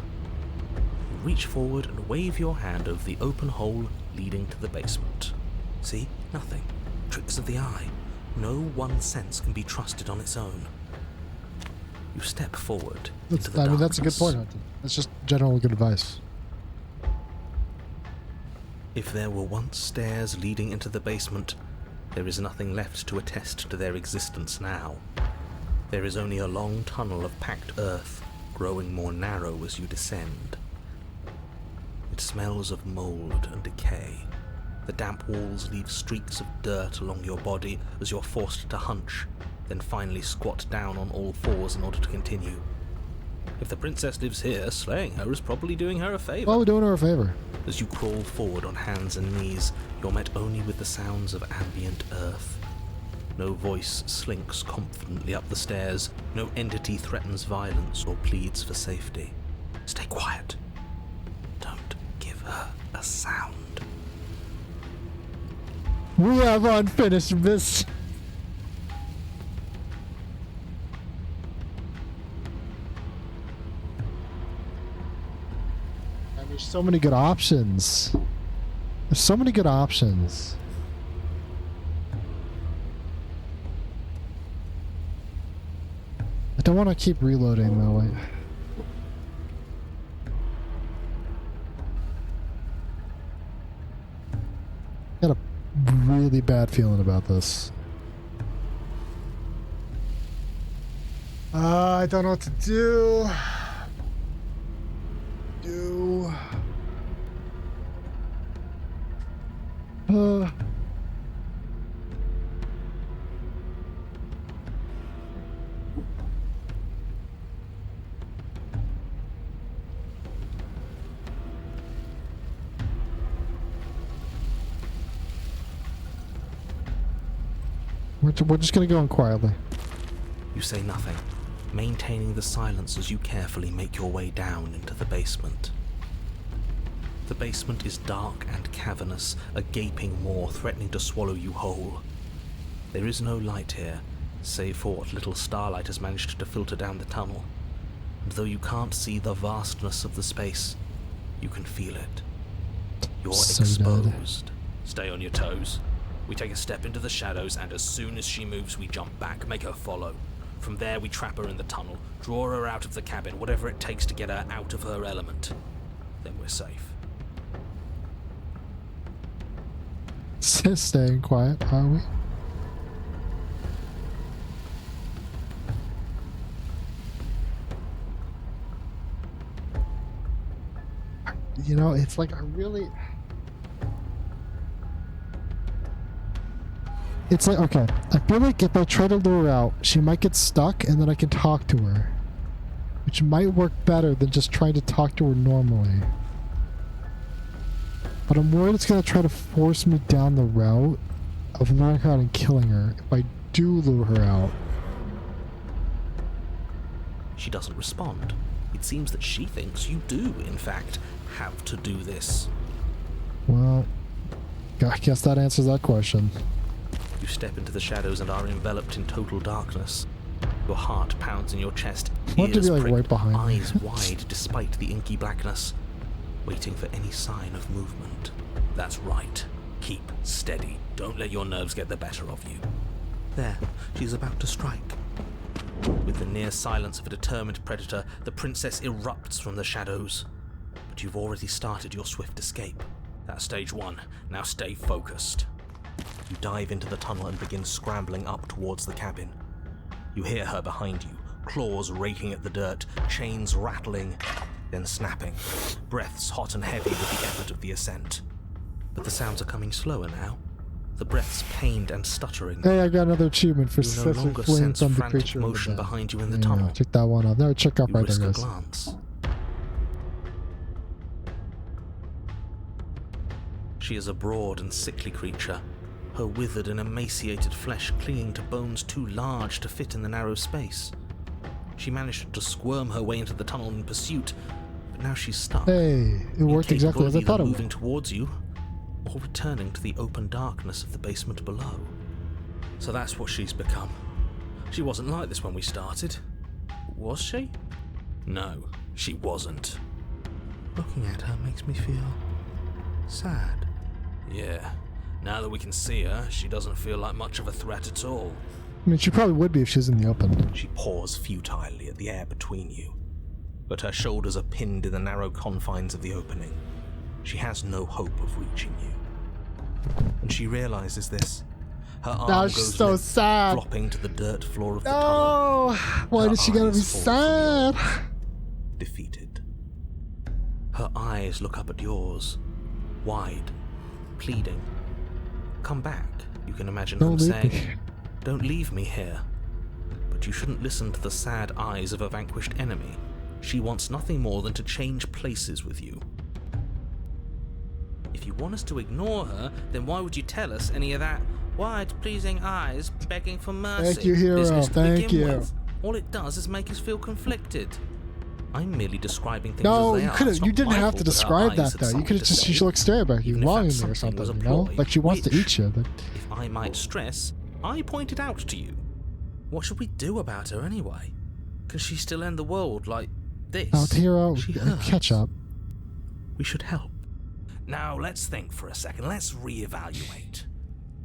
Reach forward and wave your hand over the open hole leading to the basement. See? Nothing. Tricks of the eye. No one sense can be trusted on its own. You step forward into the darkness. That's a good point, Hunter. That's just general good advice. If there were once stairs leading into the basement, there is nothing left to attest to their existence now. There is only a long tunnel of packed earth, growing more narrow as you descend. It smells of mold and decay. The damp walls leave streaks of dirt along your body as you're forced to hunch, then finally squat down on all fours in order to continue. If the princess lives here, slaying her is probably doing her a favor. Oh, we're doing her a favor. As you crawl forward on hands and knees, you're met only with the sounds of ambient earth. No voice slinks confidently up the stairs. No entity threatens violence or pleads for safety. Stay quiet. Don't give her a sound. We have unfinished business. And there's so many good options. There's so many good options. I don't want to keep reloading though. Got a really bad feeling about this. I don't know what to do. We're just gonna go in quietly. You say nothing, maintaining the silence as you carefully make your way down into the basement. The basement is dark and cavernous, a gaping maw threatening to swallow you whole. There is no light here, save for what little starlight has managed to filter down the tunnel. And though you can't see the vastness of the space, you can feel it. You're exposed. Stay on your toes. We take a step into the shadows, and as soon as she moves, we jump back, make her follow. From there, we trap her in the tunnel, draw her out of the cabin, whatever it takes to get her out of her element. Then we're safe. Staying quiet, are we? You know, it's like it's like, okay, I feel like if I try to lure her out, she might get stuck and then I can talk to her. Which might work better than just trying to talk to her normally. But I'm worried it's going to try to force me down the route of luring her out and killing her if I do lure her out. She doesn't respond. It seems that she thinks you do, in fact, have to do this. Well, I guess that answers that question. You step into the shadows and are enveloped in total darkness. Your heart pounds in your chest, ears like pricked, right behind eyes wide despite the inky blackness, waiting for any sign of movement. That's right. Keep steady. Don't let your nerves get the better of you. There, she's about to strike. With the near silence of a determined predator, the princess erupts from the shadows. But you've already started your swift escape. That's stage one. Now stay focused. You dive into the tunnel and begin scrambling up towards the cabin. You hear her behind you, claws raking at the dirt, chains rattling, then snapping, breaths hot and heavy with the effort of the ascent. But the sounds are coming slower now. The breaths pained and stuttering. Hey, I got another achievement for you no longer fleeing sense from the frantic creature motion behind you in the tunnel. Check that one out. No, check out You right risk there, a guys. glance. She is a broad and sickly creature, her withered and emaciated flesh clinging to bones too large to fit in the narrow space. She managed to squirm her way into the tunnel in pursuit, but now she's stuck. Hey, it worked exactly as I thought it would. Moving towards you, or returning to the open darkness of the basement below. So that's what she's become. She wasn't like this when we started. Was she? No, she wasn't. Looking at her makes me feel sad. Yeah, now that we can see her, she doesn't feel like much of a threat at all. I mean, she probably would be if she was in the open. She paws futilely at the air between you, but her shoulders are pinned in the narrow confines of the opening. She has no hope of reaching you. And she realizes this. Her arm goes so limp, sad. flopping to the dirt floor of the tunnel. Why did she gotta be sad? Defeated. Her eyes look up at yours, wide, pleading. Come back, you can imagine them saying. Don't leave me here. But you shouldn't listen to the sad eyes of a vanquished enemy. She wants nothing more than to change places with you. If you want us to ignore her, then why would you tell us any of that wide, pleasing eyes begging for mercy? Thank you, hero. Thank you. All it does is make us feel conflicted. I'm merely describing things no, as they you are. couldn't. You didn't have to describe that though. though. You could have just. She looks staring at you, longingly or something. You know, like she wants to eat you. But if I might stress, I pointed out to you. What should we do about her anyway? Can she still end the world like this? now, hero, catch up. We should help. Now let's think for a second. Let's reevaluate.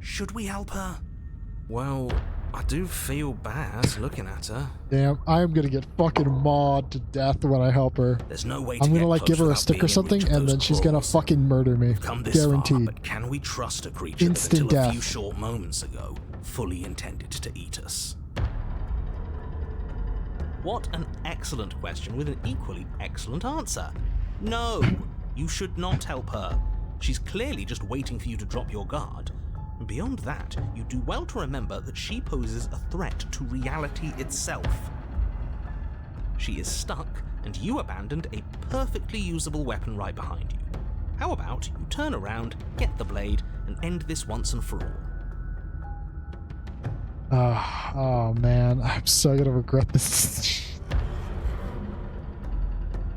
Should we help her? Well, I do feel bad looking at her. Damn, I'm gonna get fucking mauled to death when I help her. There's no way I'm gonna like give her a stick or something, and then she's gonna fucking murder me. Guaranteed. But can we trust a creature Instant that until death. a few short moments ago fully intended to eat us? What an excellent question with an equally excellent answer. No, you should not help her. She's clearly just waiting for you to drop your guard. And beyond that, you do well to remember that she poses a threat to reality itself. She is stuck, and you abandoned a perfectly usable weapon right behind you. How about you turn around, get the blade, and end this once and for all? Oh man, I'm so gonna regret this.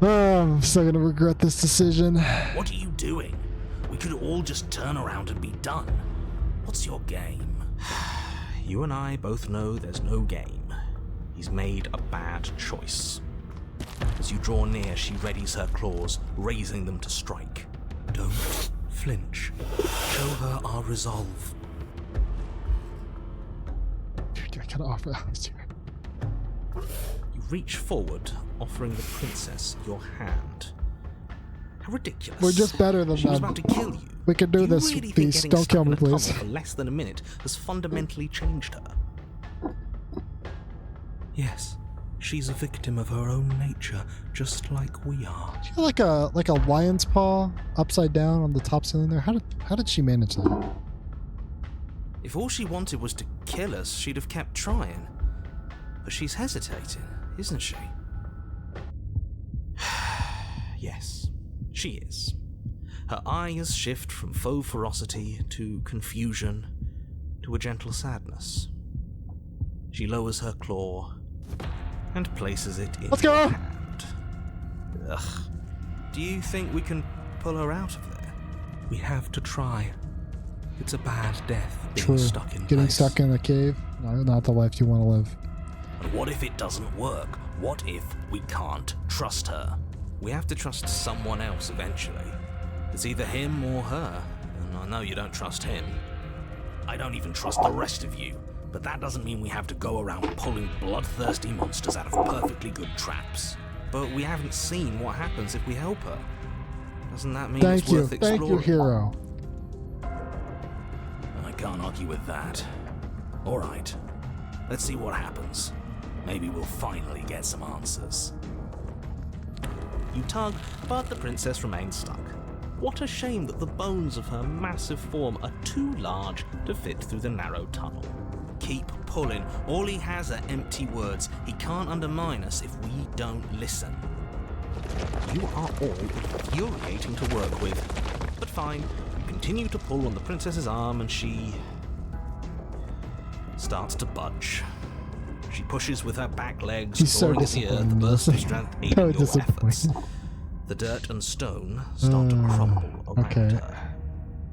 Oh, I'm still gonna regret this decision. What are you doing? We could all just turn around and be done. What's your game? You and I both know there's no game. He's made a bad choice. As you draw near, she readies her claws, raising them to strike. Don't flinch. Show her our resolve. Dude, I gotta offer Alex here. You reach forward, offering the princess your hand. How ridiculous. We're just better than She was them. about to kill you. We can do this, really think please. getting Don't stuck kill in me, a tunnel please. For less than a minute has fundamentally changed her. Yes, she's a victim of her own nature, just like we are. She had like a lion's paw upside down on the top ceiling there. How did she manage that? If all she wanted was to kill us, she'd have kept trying. But she's hesitating, isn't she? Yes, she is. Her eyes shift from faux ferocity to confusion to a gentle sadness. She lowers her claw and places it in Let's your go! hand. Ugh. Do you think we can pull her out of there? We have to try. It's a bad death being True. stuck in Getting place. stuck in a cave? No, not the life you want to live. And what if it doesn't work? What if we can't trust her? We have to trust someone else eventually. It's either him or her, and I know you don't trust him. I don't even trust the rest of you, but that doesn't mean we have to go around pulling bloodthirsty monsters out of perfectly good traps. But we haven't seen what happens if we help her. Doesn't that mean Thank it's you. worth Thank exploring? you, hero. I can't argue with that. Alright, let's see what happens. Maybe we'll finally get some answers. You tug, but the princess remains stuck. What a shame that the bones of her massive form are too large to fit through the narrow tunnel. Keep pulling. All he has are empty words. He can't undermine us if we don't listen. You are all infuriating to work with. But fine, you continue to pull on the princess's arm and she starts to budge. She pushes with her back legs, She's so drawing at the earth, disappointed. bursts of strength aiding So your efforts. disappointed. The dirt and stone start to crumble around okay. her.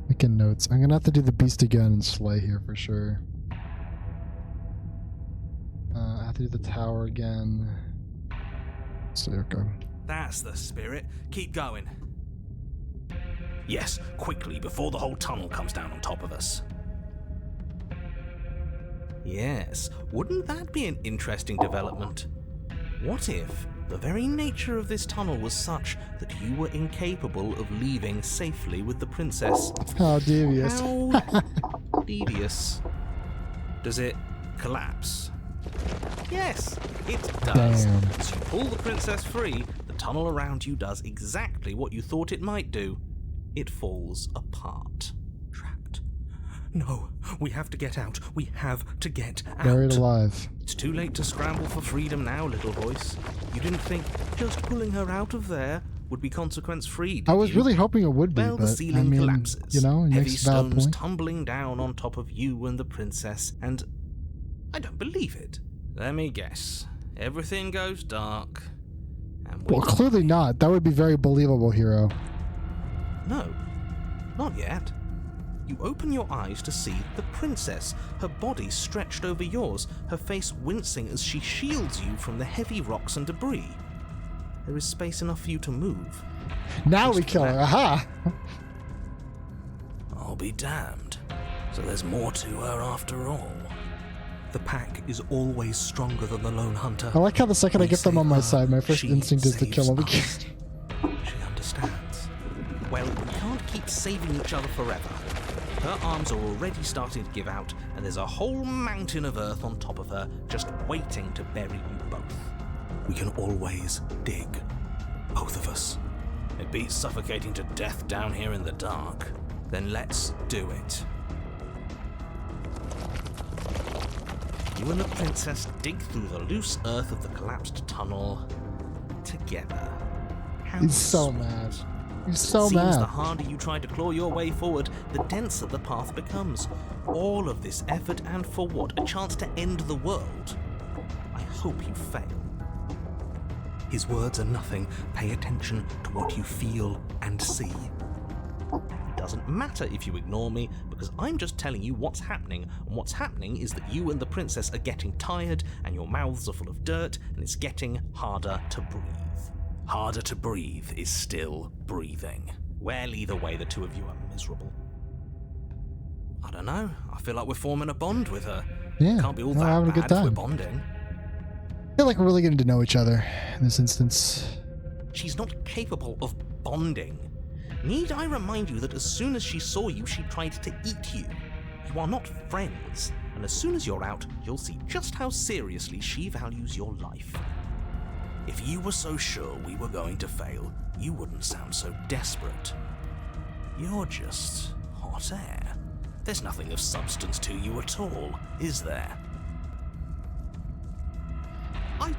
Making notes. I'm gonna have to do the beast again and slay here for sure. I have to do the tower again. So okay. That's the spirit. Keep going. Yes, quickly, before the whole tunnel comes down on top of us. Yes, wouldn't that be an interesting development? What if the very nature of this tunnel was such that you were incapable of leaving safely with the princess? How devious. How devious. Does it collapse? Yes, it does. Damn. As you pull the princess free, the tunnel around you does exactly what you thought it might do. It falls apart. Trapped. No, we have to get out. We have to get out. Buried alive. It's too late to scramble for freedom now, little voice. You didn't think just pulling her out of there would be consequence-free, did I was you? really hoping it would be, Well, but the I ceiling mean, collapses. you know, it Heavy makes a valid stones point. tumbling down on top of you and the princess, and I don't believe it. Let me guess. Everything goes dark, and we Well, clearly not. That would be very believable, hero. No, not yet. You open your eyes to see the princess, her body stretched over yours, her face wincing as she shields you from the heavy rocks and debris. There is space enough for you to move. Now we Just kill her. that. Aha! I'll be damned. So there's more to her after all. The pack is always stronger than the lone hunter. I like how the second I We get them save on my her, side, my first she instinct is to kill them again. saves us. She understands. Well, we can't keep saving each other forever. Her arms are already starting to give out, and there's a whole mountain of earth on top of her, just waiting to bury you both. We can always dig. Both of us. It beats suffocating to death down here in the dark. Then let's do it. You and the princess dig through the loose earth of the collapsed tunnel together. How He's so sweet. mad. He's so It seems the mad. harder you try to claw your way forward, the denser the path becomes. All of this effort, and for what? A chance to end the world? I hope you fail. His words are nothing. Pay attention to what you feel and see. It doesn't matter if you ignore me, because I'm just telling you what's happening, and what's happening is that you and the princess are getting tired, and your mouths are full of dirt, and it's getting harder to breathe. Harder to breathe is still breathing. Well, either way, the two of you are miserable. I don't know. I feel like we're forming a bond with her. Yeah, Can't be all we're that having a good bad if we're time. bonding. I feel like we're really getting to know each other in this instance. She's not capable of bonding. Need I remind you that as soon as she saw you, she tried to eat you? You are not friends, and as soon as you're out, you'll see just how seriously she values your life. If you were so sure we were going to fail, you wouldn't sound so desperate. You're just hot air. There's nothing of substance to you at all, is there? I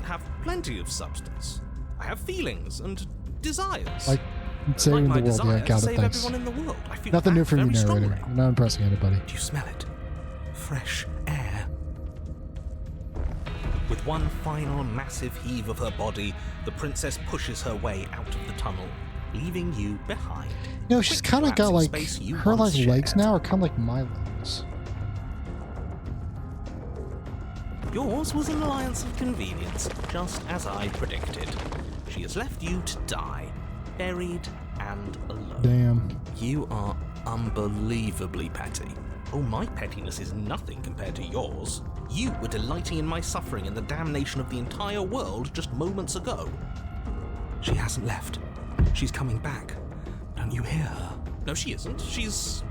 have plenty of substance. I have feelings and desires. Like saving my the world, desire yeah, got to it, save thanks. everyone in the world. I feel Nothing that new from you, very narrator. strongly. You're not impressing anybody. Do you smell it? Fresh air. With one final massive heave of her body, the princess pushes her way out of the tunnel, leaving you behind. You know, she's kind of got like, her like legs now are kind of like my legs. Yours was an alliance of convenience, just as I predicted. She has left you to die, buried and alone. Damn. You are unbelievably petty. Oh, my pettiness is nothing compared to yours. You were delighting in my suffering and the damnation of the entire world just moments ago. She hasn't left. She's coming back. Don't you hear her? No, she isn't. She's...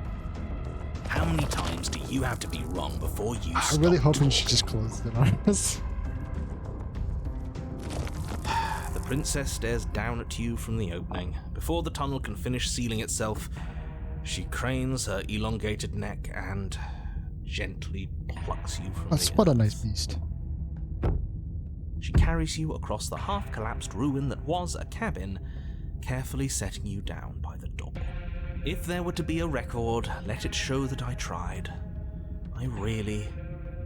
How many times do you have to be wrong before you stop I'm really hoping talking? she just closed it on us. The princess stares down at you from the opening. Before the tunnel can finish sealing itself, she cranes her elongated neck and gently plucks you from That's the what a earth. nice beast. She carries you across the half-collapsed ruin that was a cabin, carefully setting you down by the door. If there were to be a record, let it show that I tried. I really...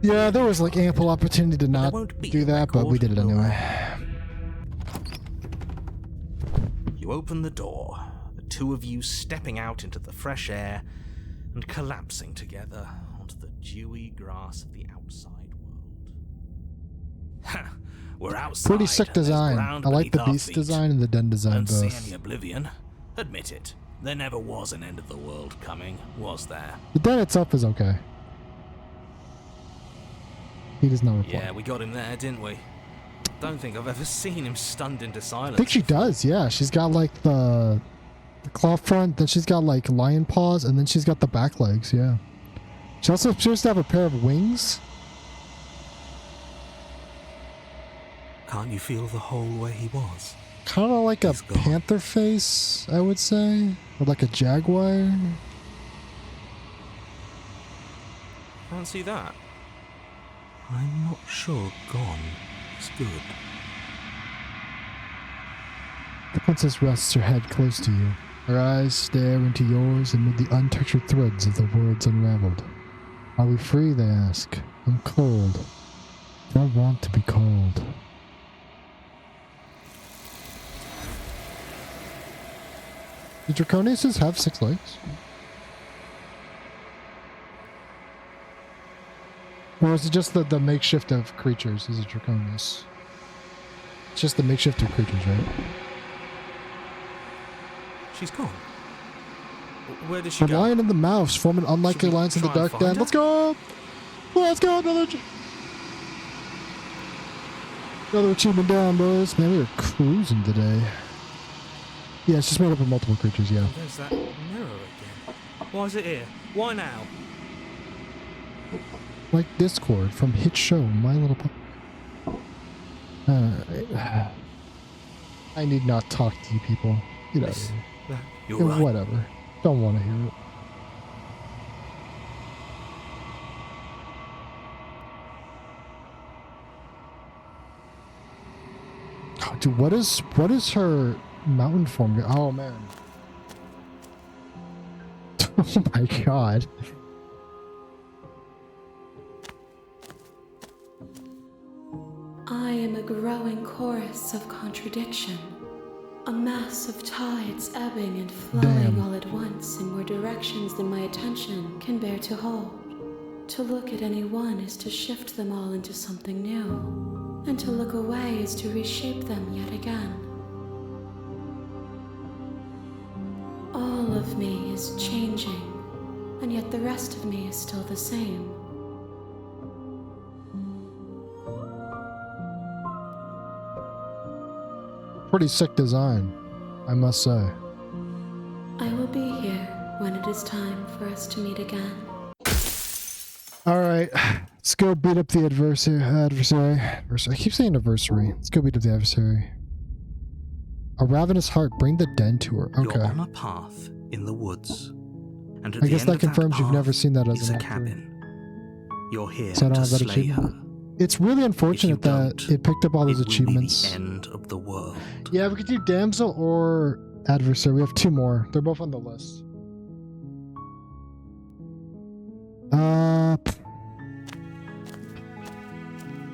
Yeah, there was like ample opportunity to not won't be do a that, but we did it record, will anyway. You open the door, the two of you stepping out into the fresh air and collapsing together onto the dewy grass of the outside world. Ha! We're outside. Pretty sick and there's design. ground I like the beneath our beast feet. design and the den design Don't see both. any oblivion. Admit it. There never was an end of the world coming, was there? The den itself is okay. He does not reply. Yeah, we got him there, didn't we? Don't think I've ever seen him stunned into silence. I think she does, yeah. She's got like the claw front, then she's got like lion paws, and then she's got the back legs, yeah. She also appears to have a pair of wings. Can't you feel the hole where he was? Kind of like a He's gone. panther face, I would say. Or like a jaguar. Can't see that. I'm not sure gone is good. The princess rests her head close to you. Her eyes stare into yours amid the untextured threads of the words unraveled. Are we free, they ask. I'm cold. I want to be cold. Do Draconiuses have 6 legs? Or is it just the makeshift of creatures is a Draconius? It's just the makeshift of creatures, right? She's gone. Where did she The go? lion and the mouse form an unlikely Should we alliance in the try and dark find den. her? Let's go! Let's go! Another achievement down, boys. Man, we are cruising today. Yeah, it's just made up of multiple creatures, yeah. There's that mirror again. Why is it here? Why now? Like Discord from hit show My Little Pony. I need not talk to you people. Get out of here. You're Yeah, right. whatever. Don't want to hear it. Oh, dude, what is her mountain form? Oh man. Oh my god. I am a growing chorus of contradiction. A mass of tides ebbing and flowing all at once in more directions than my attention can bear to hold. To look at any one is to shift them all into something new, and to look away is to reshape them yet again. All of me is changing, and yet the rest of me is still the same. Pretty sick design, I must say. I will be here when it is time for us to meet again. Alright, let's go beat up the adversary. I keep saying adversary. Let's go beat up the adversary. A ravenous heart, bring the den to her. Okay. You're on a path in the woods. And at I the guess end that of confirms you've never seen that as is an a actor. cabin. You're here So I don't to have that slay achievement. her. It's really unfortunate that it picked up all those achievements. It will be the end of the world. Yeah, we could do damsel or adversary. We have two more. They're both on the list.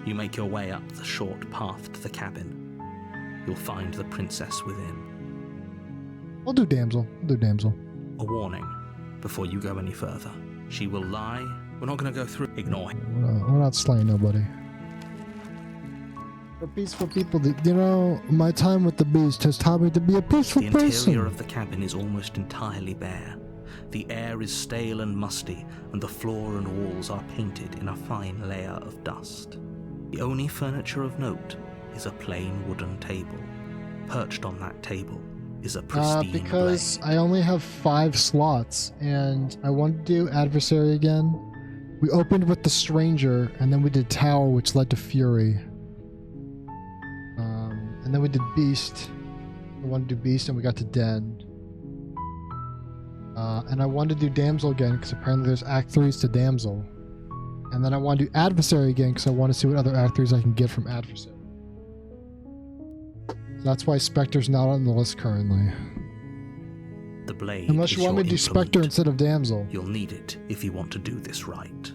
You make your way up the short path to the cabin. You'll find the princess within. I'll do damsel. I'll do damsel. A warning before you go any further. She will lie. We're not going to go through. Ignore him. We're not slaying nobody. For peaceful people, you know, my time with the beast has taught me to be a peaceful The person. interior of the cabin is almost entirely bare. The air is stale and musty, and the floor and walls are painted in a fine layer of dust. The only furniture of note is a plain wooden table. Perched on that table is a pristine because blade. I only have 5 slots, and I want to do adversary again. We opened with the stranger, and then we did tower, which led to fury. And then we did beast. I wanted to do beast, and we got to den. And I wanted to do damsel again, because apparently there's act 3s to damsel. And then I want to do adversary again, because I want to see what other act 3s I can get from adversary. So that's why Spectre's not on the list currently. The blade Unless you is want me your to do Spectre implement. instead of damsel. You'll need it if you want to do this right.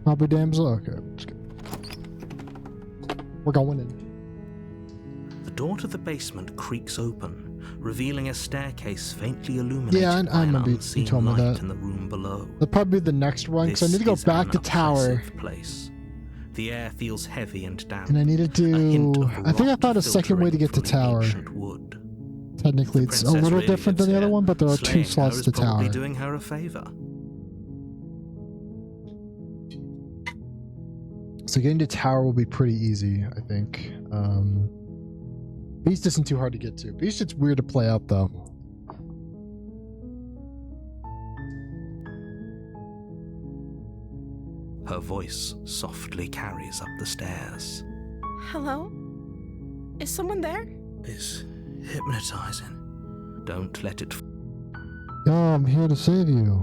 Probably damsel? Okay. We're going in. The door to the basement creaks open, revealing a staircase faintly illuminated Yeah, I by an remember you unseen told me light that. in the room below. That'll probably be the next one, because I need to go This is back an to tower. oppressive place. The air feels heavy and damp. And I need to A hint do... of I think I rot found a second way to get to filtering tower. from the ancient wood. Technically, The it's a princess little really different than lives the other here. one, but there are 2 Slaying her slots is to probably tower. doing her a favor. So getting to tower will be pretty easy, I think. Beast isn't too hard to get to. Beast is weird to play out, though. Her voice softly carries up the stairs. Hello? Is someone there? It's hypnotizing. Don't let it. Oh, I'm here to save you.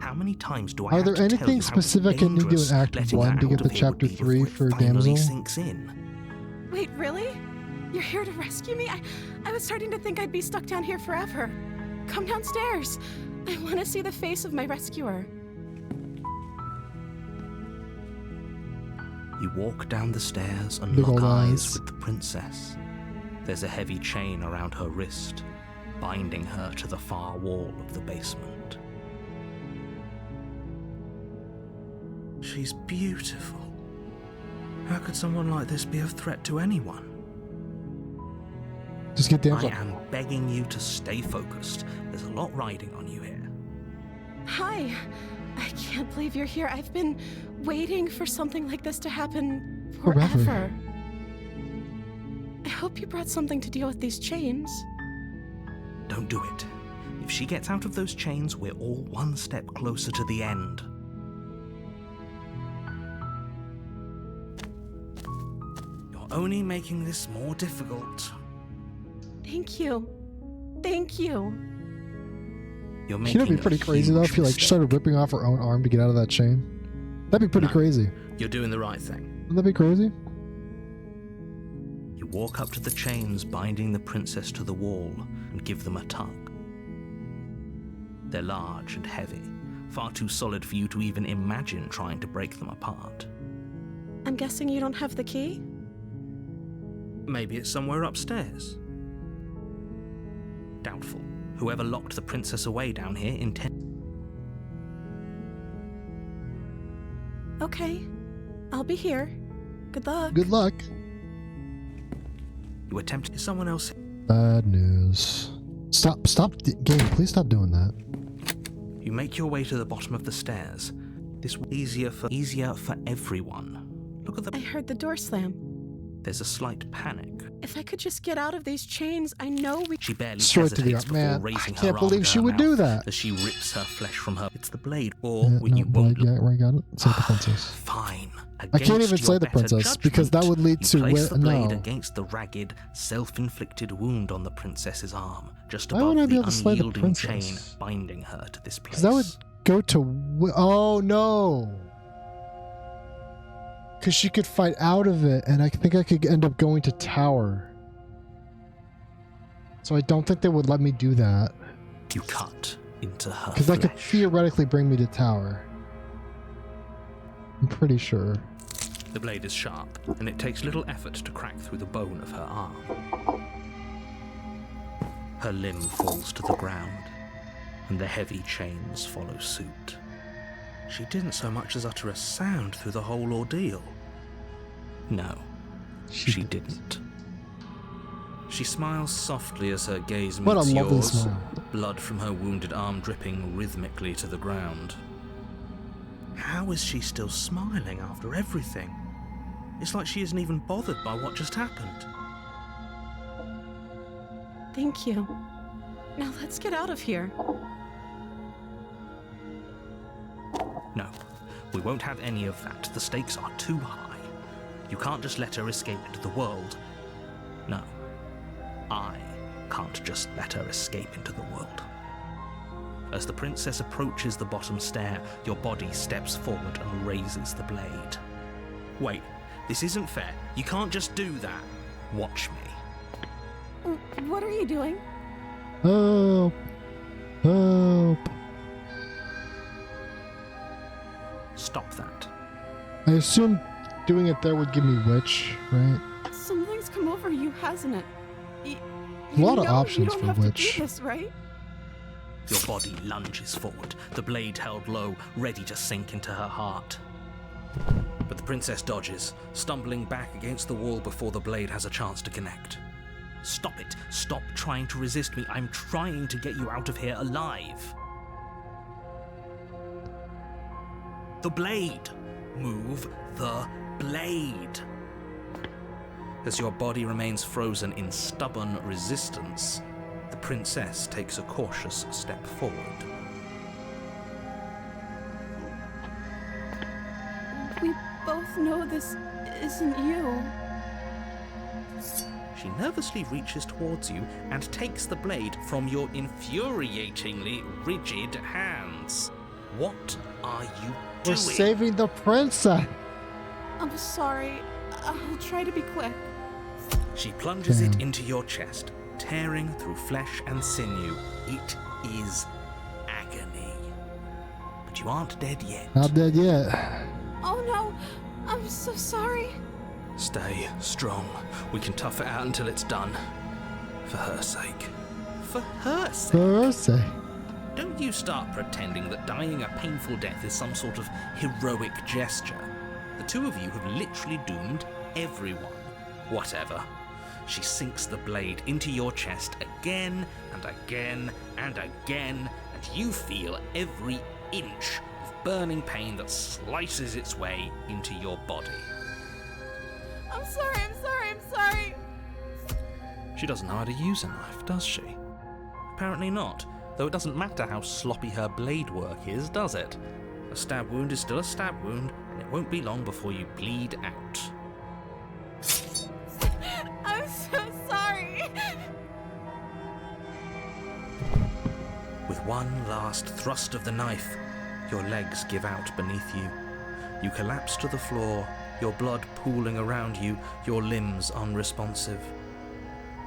How many times do I Are have there to tell anything you how specific I need to do in dangerous Act letting 1 her to out get of to here Chapter would be 3 before it for finally damsel? sinks in? Wait, really? You're here to rescue me? I was starting to think I'd be stuck down here forever. Come downstairs. I want to see the face of my rescuer. You walk down the stairs and Big lock old eyes eyes. with the princess. There's a heavy chain around her wrist, binding her to the far wall of the basement. She's beautiful. How could someone like this be a threat to anyone? Just get I damsel. am begging you to stay focused. There's a lot riding on you here. Hi. I can't believe you're here. I've been waiting for something like this to happen Forever. forever. I hope you brought something to deal with these chains. Don't do it. If she gets out of those chains, we're all one step closer to the end. You're only making this more difficult. Thank you. Thank you. You're You making know, it'd be pretty a crazy though huge if you like mistake. started ripping off her own arm to get out of that chain. That'd be pretty No. crazy. You're doing the right thing. Wouldn't that be crazy? You walk up to the chains binding the princess to the wall and give them a tug. They're large and heavy, far too solid for you to even imagine trying to break them apart. I'm guessing you don't have the key? Maybe it's somewhere upstairs. Doubtful. Whoever locked the princess away down here intended. Okay, I'll be here. Good luck. Good luck. You attempted someone else. Bad news. Stop, game, please stop doing that. You make your way to the bottom of the stairs. This was easier for everyone. Look at the. I heard the door slam. There's a slight panic. If I could just get out of these chains, I know we. She barely Straight to the hesitates before man. raising I her can't believe arm to she her would do mouth that. As she rips her flesh from her. It's the blade, or Yeah, you won't. Blade, I got it. Save the princess. Fine. I can't even slay the princess because that would lead to where where. the blade No. against the ragged, self-inflicted wound on the princess's arm, just Why above wouldn't I be the able to slay the unyielding chain princess? binding her to this place. Because that would go to. Oh no. Because she could fight out of it, and I think I could end up going to tower. So I don't think they would let me do that. You cut into her Because that could flesh. theoretically bring me to tower. I'm pretty sure. The blade is sharp, and it takes little effort to crack through the bone of her arm. Her limb falls to the ground, and the heavy chains follow suit. She didn't so much as utter a sound through the whole ordeal. No, she didn't. She smiles softly as her gaze What a meets lovely yours, smile. blood from her wounded arm dripping rhythmically to the ground. How is she still smiling after everything? It's like she isn't even bothered by what just happened. Thank you. Now let's get out of here. No, we won't have any of that. The stakes are too high. You can't just let her escape into the world. No, I can't just let her escape into the world. As the princess approaches the bottom stair, your body steps forward and raises the blade. Wait, this isn't fair. You can't just do that. Watch me. What are you doing? Help. Help. Stop that. I assume doing it there would give me witch, right? Something's come over you, hasn't it? A lot of options you for don't have witch. to do this, right? Your body lunges forward, the blade held low, ready to sink into her heart. But the princess dodges, stumbling back against the wall before the blade has a chance to connect. Stop it. Stop trying to resist me. I'm trying to get you out of here alive. The blade. Move the blade. As your body remains frozen in stubborn resistance, the princess takes a cautious step forward. We both know this isn't you. She nervously reaches towards you and takes the blade from your infuriatingly rigid hands. What are you We're doing? saving the princess. I'm sorry. I'll try to be quick. She plunges it Damn. into your chest, tearing through flesh and sinew. It is agony. But you aren't dead yet. Not dead yet. Oh no! I'm so sorry. Stay strong. We can tough it out until it's done. For her sake. For her sake. For her sake. Don't you start pretending that dying a painful death is some sort of heroic gesture. The two of you have literally doomed everyone. Whatever. She sinks the blade into your chest again and again and again, and you feel every inch of burning pain that slices its way into your body. I'm sorry. She doesn't know how to use a knife, does she? Apparently not, though it doesn't matter how sloppy her blade work is, does it? A stab wound is still a stab wound, and it won't be long before you bleed out. I'm so sorry. With one last thrust of the knife, your legs give out beneath you. You collapse to the floor, your blood pooling around you, your limbs unresponsive.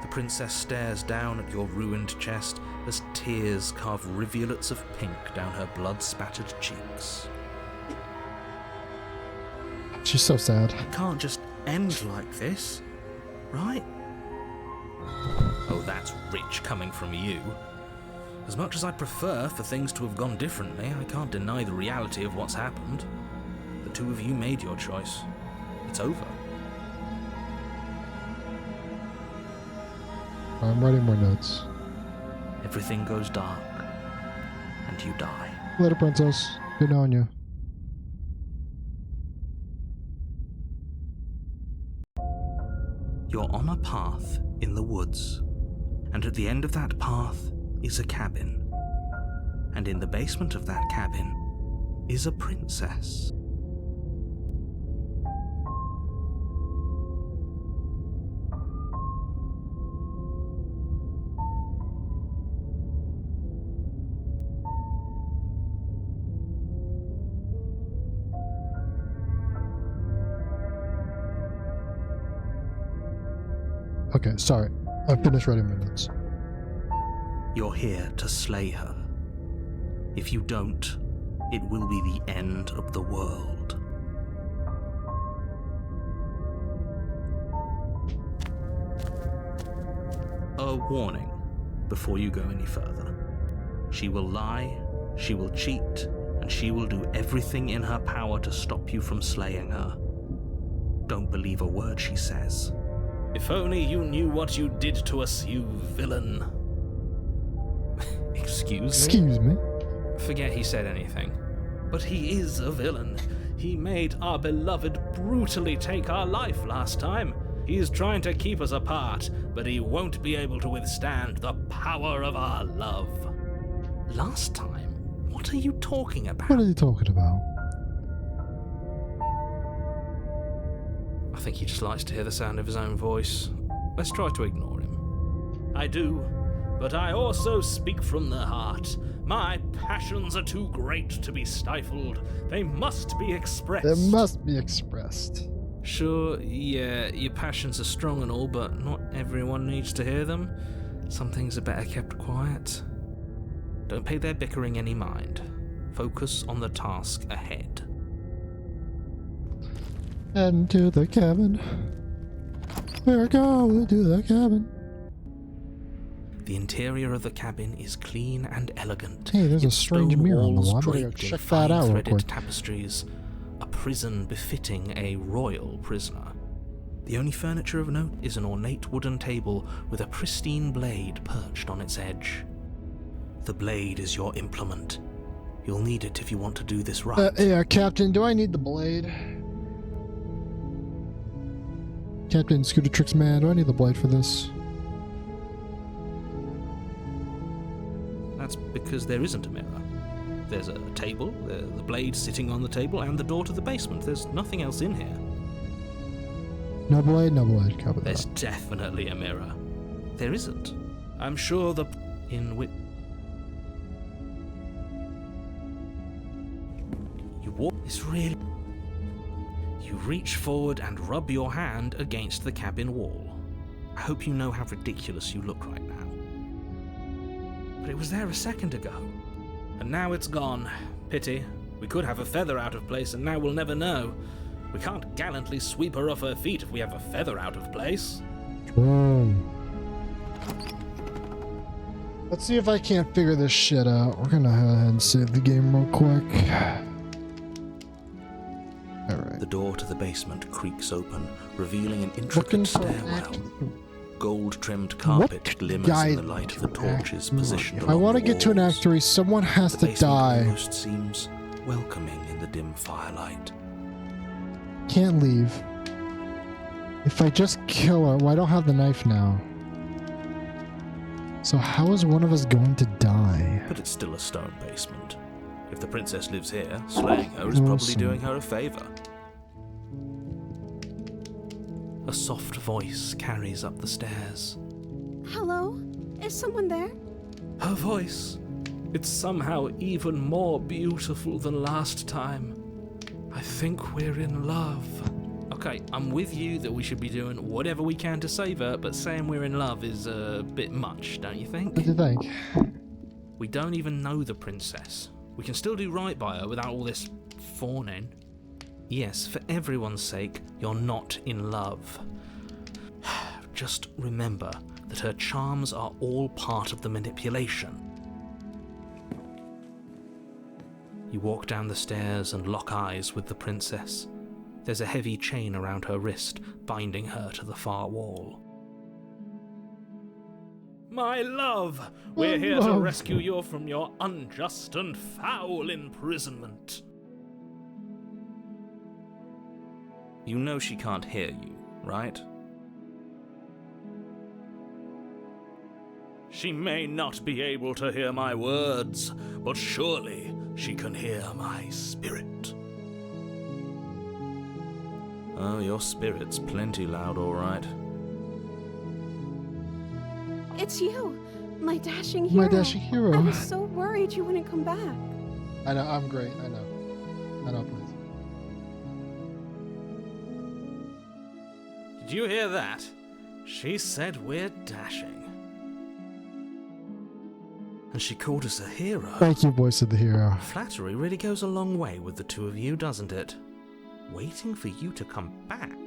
The princess stares down at your ruined chest as tears carve rivulets of pink down her blood-spattered cheeks. She's so sad. It can't just end like this, right? Oh, that's rich coming from you. As much as I'd prefer for things to have gone differently, I can't deny the reality of what's happened. The two of you made your choice. It's over. I'm writing more notes. Everything goes dark, and you die. Later, princess. Good knowing you. You're on a path in the woods, and at the end of that path is a cabin. And in the basement of that cabin is a princess. Okay, sorry. I finished writing my notes. You're here to slay her. If you don't, it will be the end of the world. A warning before you go any further. She will lie, she will cheat, and she will do everything in her power to stop you from slaying her. Don't believe a word she says. If only you knew what you did to us, you villain. Excuse me? Forget he said anything. But he is a villain. He made our beloved brutally take our life last time. He's trying to keep us apart, but he won't be able to withstand the power of our love. Last time? What are you talking about? What are you talking about? I think he just likes to hear the sound of his own voice. Let's try to ignore him. I do, but I also speak from the heart. My passions are too great to be stifled. They must be expressed. They must be expressed. Sure, yeah, your passions are strong and all, but not everyone needs to hear them. Some things are better kept quiet. Don't pay their bickering any mind. Focus on the task ahead. Heading to the cabin. We're going to the cabin. The interior of the cabin is clean and elegant. Hey, there's a strange mirror on the wall. I'm gonna go check that out real quick. Tapestries, a prison befitting a royal prisoner. The only furniture of note is an ornate wooden table with a pristine blade perched on its edge. The blade is your implement. You'll need it if you want to do this right. Yeah, Captain, do I need the blade? Captain Scooter Tricks Man, do I need the blade for this? That's because there isn't a mirror. There's a table, the blade sitting on the table, and the door to the basement. There's nothing else in here. No blade, no blade. Cover that. There's definitely a mirror. There isn't. I'm sure the... in which... You walk... It's really... You reach forward and rub your hand against the cabin wall. I hope you know how ridiculous you look right now. But it was there a second ago. And now it's gone. Pity. We could have a feather out of place and now we'll never know. We can't gallantly sweep her off her feet if we have a feather out of place. Whoa. Let's see if I can't figure this shit out. We're gonna go ahead and save the game real quick. Alright. The door to the basement creaks open, revealing an intricate stairwell. Gold-trimmed carpet glimmers in the light of the torches positioned. If I want to get to an Act 3, someone has to die. The almost seems welcoming in the dim firelight. Can't leave. If I just kill her, well, I don't have the knife now. So how is one of us going to die? But it's still a stone basement. If the princess lives here, slaying her is probably doing her a favor. A soft voice carries up the stairs. Hello? Is someone there? Her voice. It's somehow even more beautiful than last time. I think we're in love. Okay, I'm with you that we should be doing whatever we can to save her, but saying we're in love is a bit much, don't you think? What do you think? We don't even know the princess. We can still do right by her without all this fawning. Yes, for everyone's sake, you're not in love. Just remember that her charms are all part of the manipulation. You walk down the stairs and lock eyes with the princess. There's a heavy chain around her wrist, binding her to the far wall. My love, we're here to rescue you from your unjust and foul imprisonment. You know she can't hear you, right? She may not be able to hear my words, but surely she can hear my spirit. Oh, your spirit's plenty loud, all right. It's you, my dashing hero. My dashing hero. I was so worried you wouldn't come back. I know, I'm great. I know. I know, please. Did you hear that? She said we're dashing. And she called us a hero. Thank you, voice of the hero. Flattery really goes a long way with the two of you, doesn't it? Waiting for you to come back.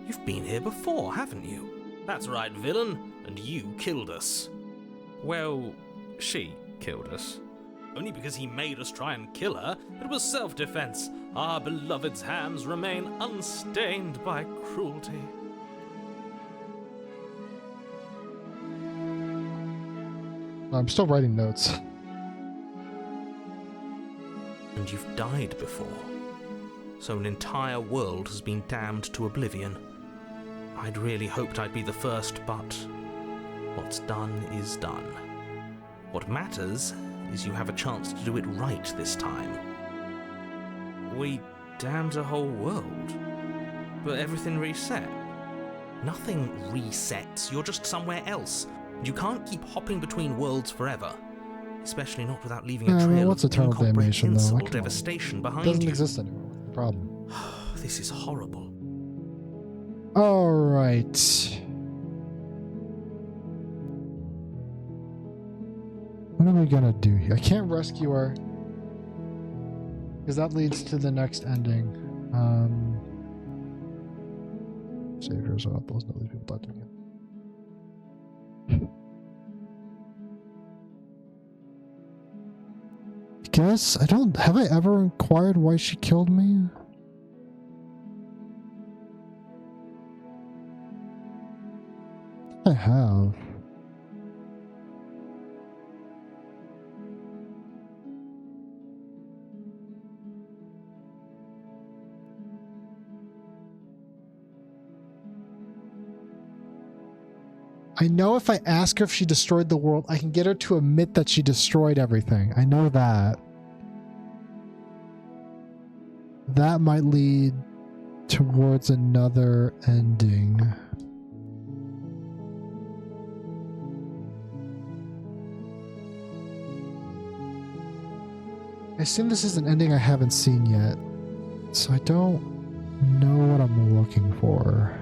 You've been here before, haven't you? That's right, villain, and you killed us. Well, she killed us. Only because he made us try and kill her. It was self-defense. Our beloved's hands remain unstained by cruelty. I'm still writing notes. And you've died before. So an entire world has been damned to oblivion. I'd really hoped I'd be the first, but what's done is done. What matters is you have a chance to do it right this time. We damned a whole world, but everything reset. Nothing resets, you're just somewhere else. You can't keep hopping between worlds forever, especially not without leaving a trail what's of eternal damnation, though? incomprehensible devastation behind you. It doesn't exist anymore. What's the problem? This is horrible. All right. What are we gonna do here? I can't rescue her because that leads to the next ending. Save her, so those no people talk to me. Guess have I ever inquired why she killed me? I have. I know if I ask her if she destroyed the world, I can get her to admit that she destroyed everything. I know that. That might lead towards another ending. I assume this is an ending I haven't seen yet, so I don't know what I'm looking for.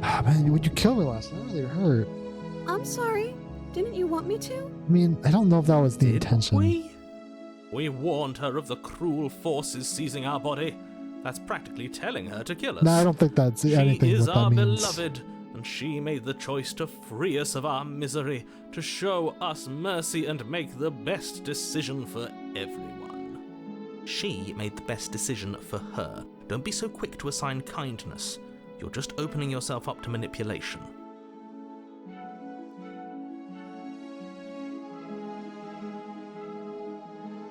Ah, man, would you kill me last night? That really hurt. I'm sorry. Didn't you want me to? I mean, I don't know if that was the intention. We warned her of the cruel forces seizing our body. That's practically telling her to kill us. No, I don't think that's anything She is what that our means. beloved, and she made the choice to free us of our misery, to show us mercy and make the best decision for everyone. She made the best decision for her. Don't be so quick to assign kindness. You're just opening yourself up to manipulation.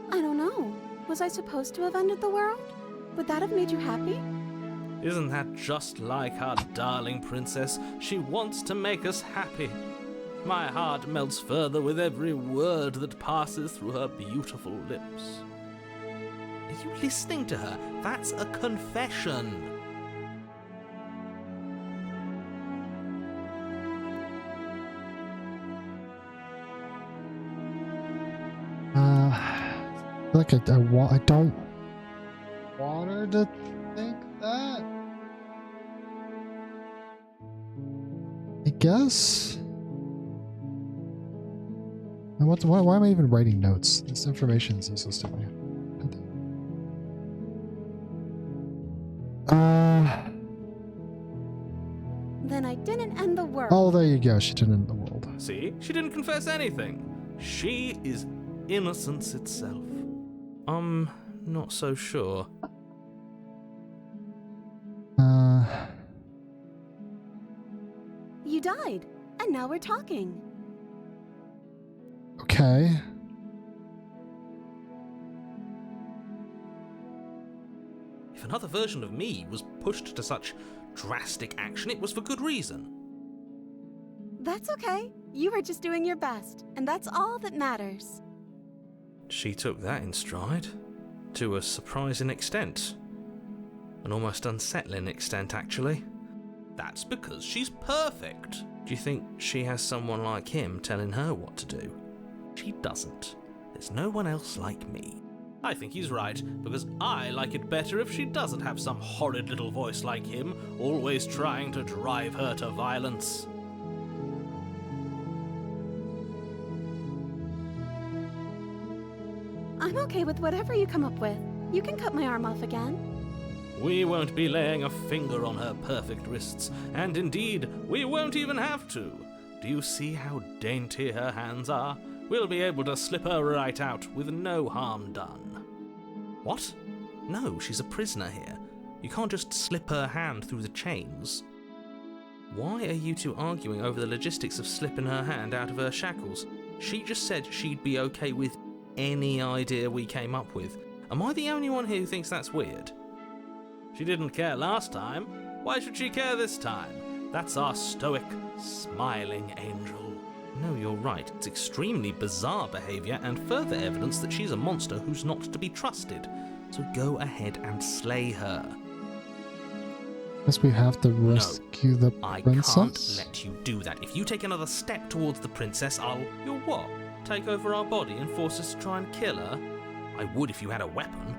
I don't know. Was I supposed to have ended the world? Would that have made you happy? Isn't that just like our darling princess? She wants to make us happy. My heart melts further with every word that passes through her beautiful lips. Are you listening to her? That's a confession. I feel like I don't want her started to think that. I guess. And why am I even writing notes? This information is useless to me. Then I didn't end the world. Oh, there you go. She didn't end the world. See? She didn't confess anything. She is innocence itself. I'm not so sure. You died, and now we're talking. Okay. If another version of me was pushed to such drastic action, it was for good reason. That's okay. You were just doing your best, and that's all that matters. She took that in stride, to a surprising extent. An almost unsettling extent, actually. That's because she's perfect. Do you think she has someone like him telling her what to do? She doesn't. There's no one else like me. I think he's right, because I like it better if she doesn't have some horrid little voice like him, always trying to drive her to violence. I'm okay with whatever you come up with. You can cut my arm off again. We won't be laying a finger on her perfect wrists, and indeed, we won't even have to. Do you see how dainty her hands are? We'll be able to slip her right out with no harm done. What? No, she's a prisoner here. You can't just slip her hand through the chains. Why are you two arguing over the logistics of slipping her hand out of her shackles? She just said she'd be okay with any idea we came up with. Am I the only one here who thinks that's weird? She didn't care last time. Why should she care this time? That's our stoic, smiling angel. No, you're right. It's extremely bizarre behavior and further evidence that she's a monster who's not to be trusted. So go ahead and slay her. Guess we have to rescue the princess? I can't let you do that. If you take another step towards the princess, You'll what? Take over our body and force us to try and kill her? I would if you had a weapon.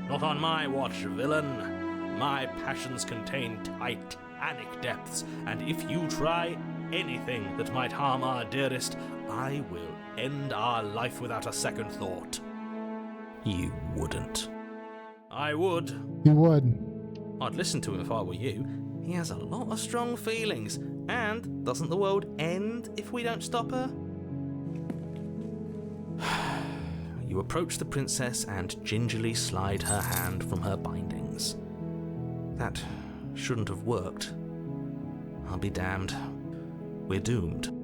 Not on my watch, villain. My passions contain titanic depths, and if you try anything that might harm our dearest, I will end our life without a second thought. You wouldn't. I would. You would. I'd listen to him if I were you. He has a lot of strong feelings, and doesn't the world end if we don't stop her? You approach the princess and gingerly slide her hand from her bindings. That shouldn't have worked. I'll be damned. We're doomed.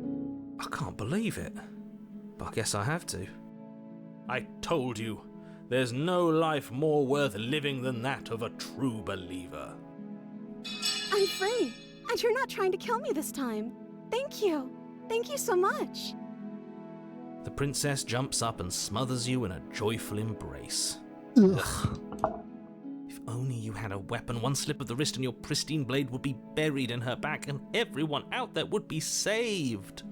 I can't believe it. But I guess I have to. I told you, there's no life more worth living than that of a true believer. I'm free, and you're not trying to kill me this time. Thank you. Thank you so much. The princess jumps up and smothers you in a joyful embrace. Ugh. If only you had a weapon, one slip of the wrist and your pristine blade would be buried in her back and everyone out there would be saved.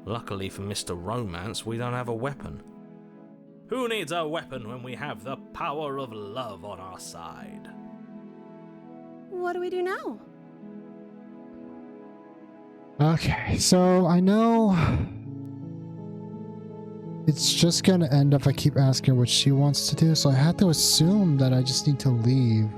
Luckily for Mr. Romance, we don't have a weapon. Who needs a weapon when we have the power of love on our side? What do we do now? Okay, so I know it's just gonna end if I keep asking her what she wants to do, so I have to assume that I just need to leave.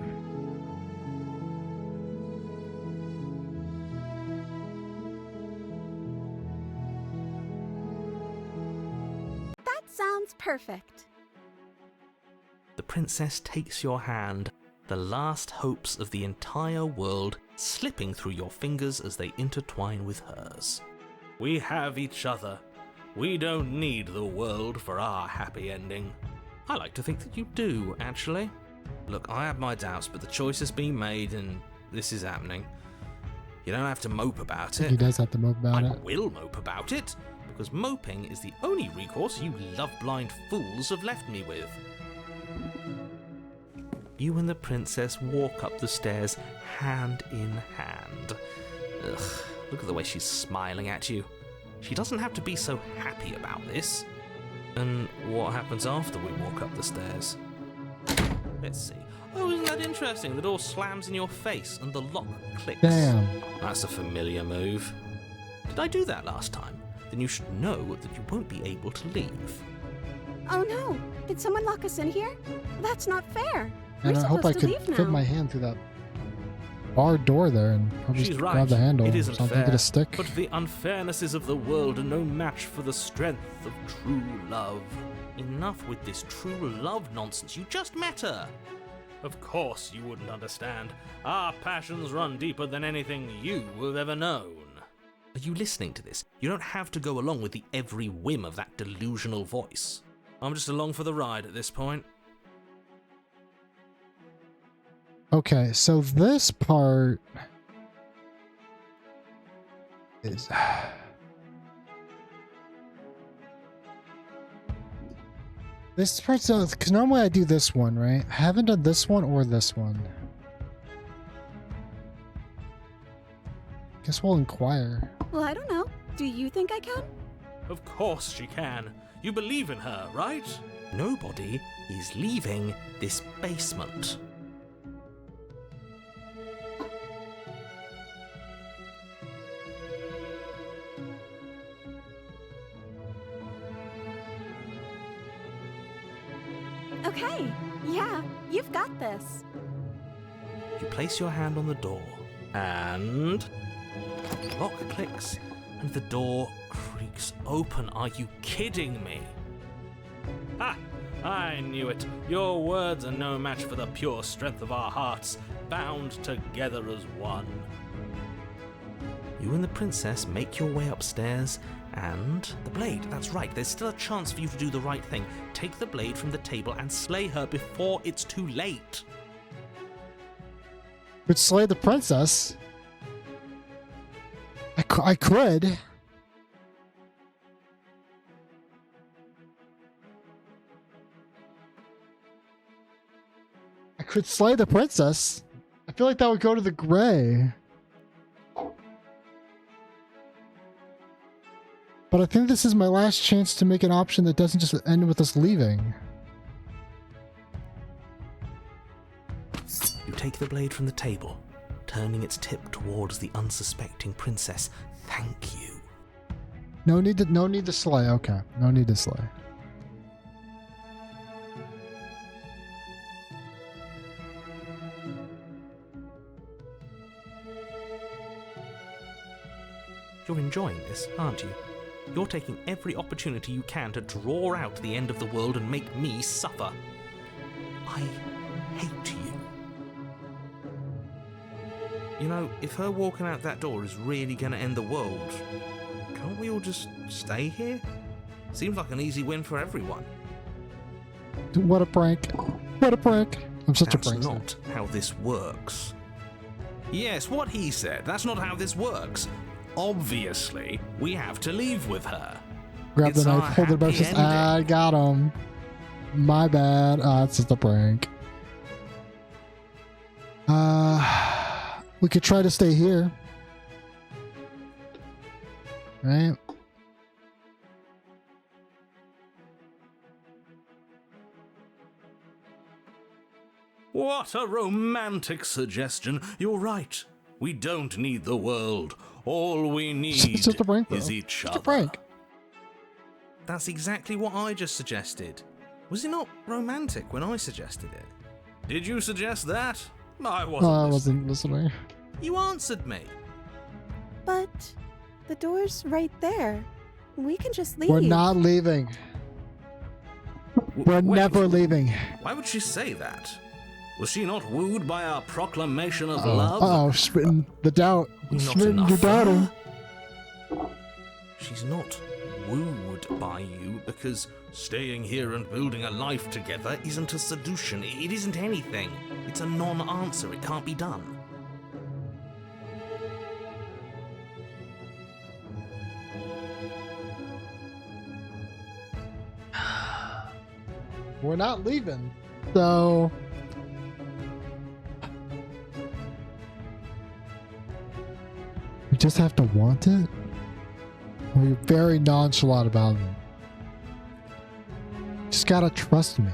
That sounds perfect. The princess takes your hand, the last hopes of the entire world slipping through your fingers as they intertwine with hers. We have each other. We don't need the world for our happy ending. I like to think that you do, actually. Look, I have my doubts, but the choice has been made and this is happening. You don't have to mope about it. He does have to mope about it. I will mope about it, because moping is the only recourse you love-blind fools have left me with. You and the princess walk up the stairs hand in hand. Ugh, look at the way she's smiling at you. She doesn't have to be so happy about this. And what happens after we walk up the stairs? Let's see. Oh, isn't that interesting? The door slams in your face and the lock clicks. Damn. That's a familiar move. Did I do that last time? Then you should know that you won't be able to leave. Oh no! Did someone lock us in here? That's not fair. And I hope I could fit my hand through that barred door there and probably just grab the handle or something, get a stick. But the unfairnesses of the world are no match for the strength of true love. Enough with this true love nonsense. You just met her. Of course you wouldn't understand. Our passions run deeper than anything you have ever known. Are you listening to this? You don't have to go along with the every whim of that delusional voice. I'm just along for the ride at this point. Okay, so this part is... This part's... Because normally I do this one, right? I haven't done this one or this one. Guess we'll inquire. Well, I don't know. Do you think I can? Of course she can. You believe in her, right? Nobody is leaving this basement. Okay, yeah, you've got this. You place your hand on the door, and the lock clicks, and the door creaks open. Are you kidding me? Ha! I knew it. Your words are no match for the pure strength of our hearts, bound together as one. You and the princess make your way upstairs, and the blade, that's right, there's still a chance for you to do the right thing. Take the blade from the table and slay her before it's too late. Could slay the princess? I could. I could slay the princess. I feel like that would go to the gray. But I think this is my last chance to make an option that doesn't just end with us leaving. You take the blade from the table, turning its tip towards the unsuspecting princess. Thank you. No need to slay. Okay, no need to slay. You're enjoying this, aren't you? You're taking every opportunity you can to draw out the end of the world and make me suffer. I hate you. You know, if her walking out that door is really going to end the world, can't we all just stay here? Seems like an easy win for everyone. What a prank. What a prank. I'm such a prankster. That's not how this works. Yes, what he said. That's not how this works. Obviously, we have to leave with her. Grab the knife, hold the brush. I got him. My bad. It's just a prank. We could try to stay here. Right? What a romantic suggestion. You're right. We don't need the world. All we need is each other. Just a prank. That's exactly what I just suggested. Was it not romantic when I suggested it? Did you suggest that? I wasn't listening. You answered me. But the door's right there. We can just leave. We're not leaving. We're never leaving. Why would she say that? Was she not wooed by our proclamation of love? Spitting the doubt. Spitting the doubting. She's not wooed by you because staying here and building a life together isn't a seduction. It isn't anything. It's a non-answer. It can't be done. We're not leaving. So... we just have to want it? Or you're very nonchalant about it? Just gotta trust me.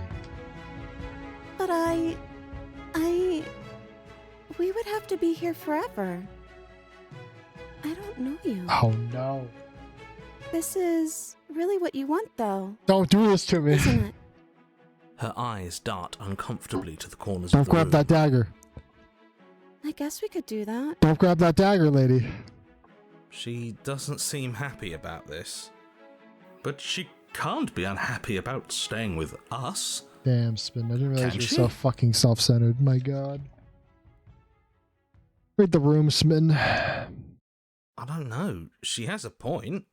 But But we would have to be here forever. I don't know you. Oh no. This is really what you want, though. Don't do this to me. Isn't it? Her eyes dart uncomfortably to the corners Don't of the grab room. that dagger. I guess we could do that. Don't grab that dagger, lady. She doesn't seem happy about this. But she can't be unhappy about staying with us. Damn, Spin. I didn't realize Can you're she? so fucking self-centered. My god. Read the room, Smitten. I don't know. She has a point.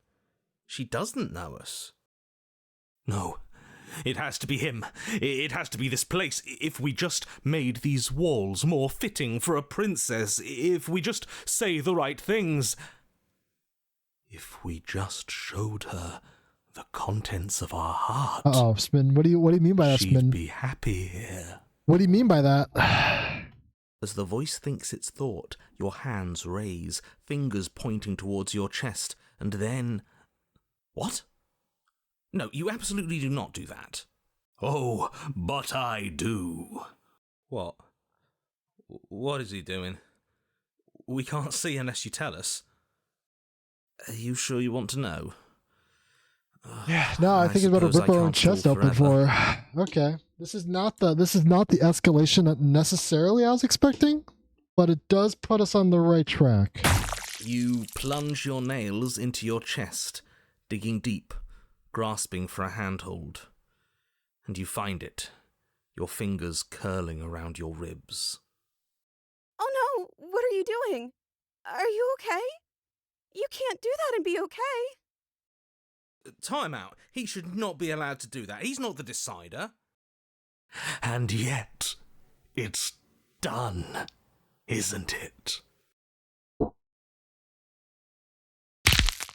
She doesn't know us. No, it has to be him. It has to be this place. If we just made these walls more fitting for a princess, if we just say the right things, if we just showed her the contents of our heart, Uh-oh, Spin. What do you mean by that, she'd Spin? be happy here. What do you mean by that? As the voice thinks its thought, your hands raise, fingers pointing towards your chest, and then... What? No, you absolutely do not do that. Oh, but I do. What? What is he doing? We can't see unless you tell us. Are you sure you want to know? Yeah, no, I think it's about to rip her own chest open for her. Okay. This is not the escalation that necessarily I was expecting, but it does put us on the right track. You plunge your nails into your chest, digging deep, grasping for a handhold. And you find it, your fingers curling around your ribs. Oh no! What are you doing? Are you okay? You can't do that and be okay. Time out. He should not be allowed to do that. He's not the decider. And yet, it's done, isn't it?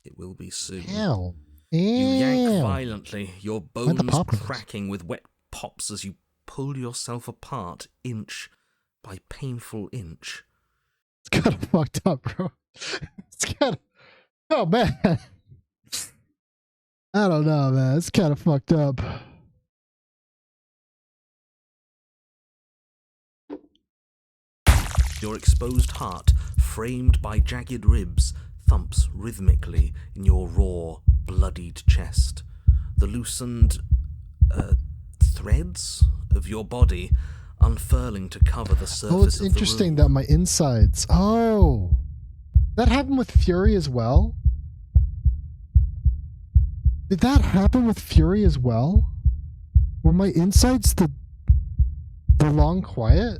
It will be soon. Hell. You yank Ew. violently, your Where'd the bones pop goes? cracking with wet pops as you pull yourself apart inch by painful inch. It's kind of fucked up, bro. It's kind of... Oh, man. I don't know, man. It's kind of fucked up. Your exposed heart, framed by jagged ribs, thumps rhythmically in your raw, bloodied chest. The loosened threads of your body unfurling to cover the surface Oh, it's of the interesting room. that my insides... Oh. That happened with Fury as well? Did that happen with Fury as well? Were my insides the long quiet?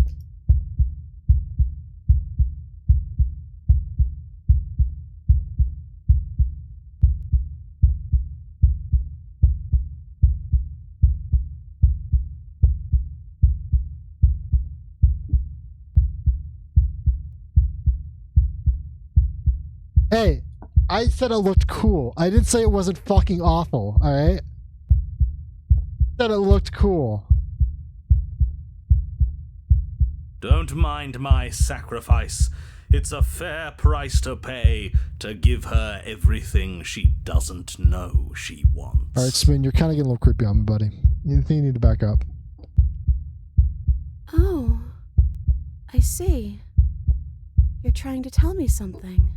Hey, I said it looked cool. I didn't say it wasn't fucking awful, alright? Said it looked cool. Don't mind my sacrifice. It's a fair price to pay to give her everything she doesn't know she wants. Alright, Spin, you're kind of getting a little creepy on me, buddy. You think you need to back up. Oh, I see. You're trying to tell me something.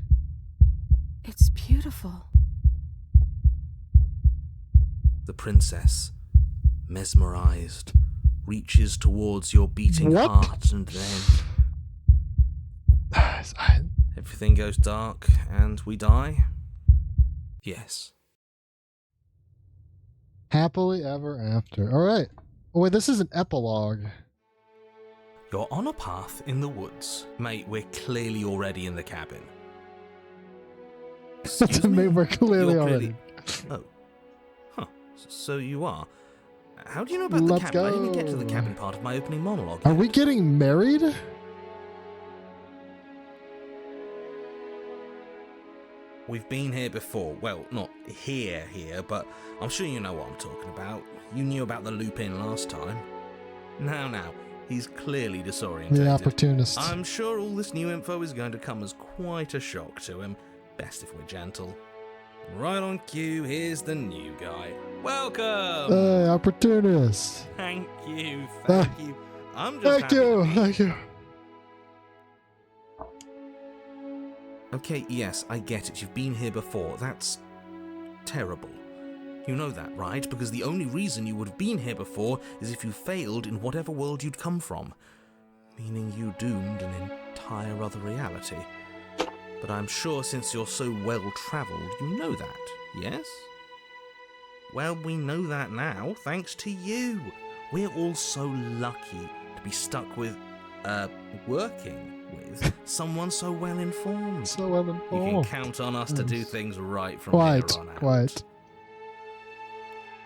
It's beautiful. The princess, mesmerized, reaches towards your beating What? heart, and then everything goes dark and we die? Yes. Happily ever after. Alright. Oh, wait, this is an epilogue. You're on a path in the woods. Mate, we're clearly already in the cabin. Excuse me? We're clearly You're already. Oh. Huh. So you are. How do you know about Let's the cabin? I didn't get to the go. cabin part of my opening monologue. Are yet. we getting married? We've been here before. Well, not here, but I'm sure you know what I'm talking about. You knew about the loop-in last time. Now, he's clearly disorientated. The opportunist. I'm sure all this new info is going to come as quite a shock to him. Best if we're gentle. Right on cue, here's the new guy. Welcome! Hey, opportunist. Thank you. I'm just Thank you. Thank you. Okay, yes, I get it. You've been here before. That's terrible. You know that, right? Because the only reason you would have been here before is if you failed in whatever world you'd come from. Meaning you doomed an entire other reality. But I'm sure since you're so well-travelled, you know that, yes? Well, we know that now, thanks to you. We're all so lucky to be stuck with, working with someone so well-informed. So well-informed. You can count on us to do things right from Quite, here on out. quite.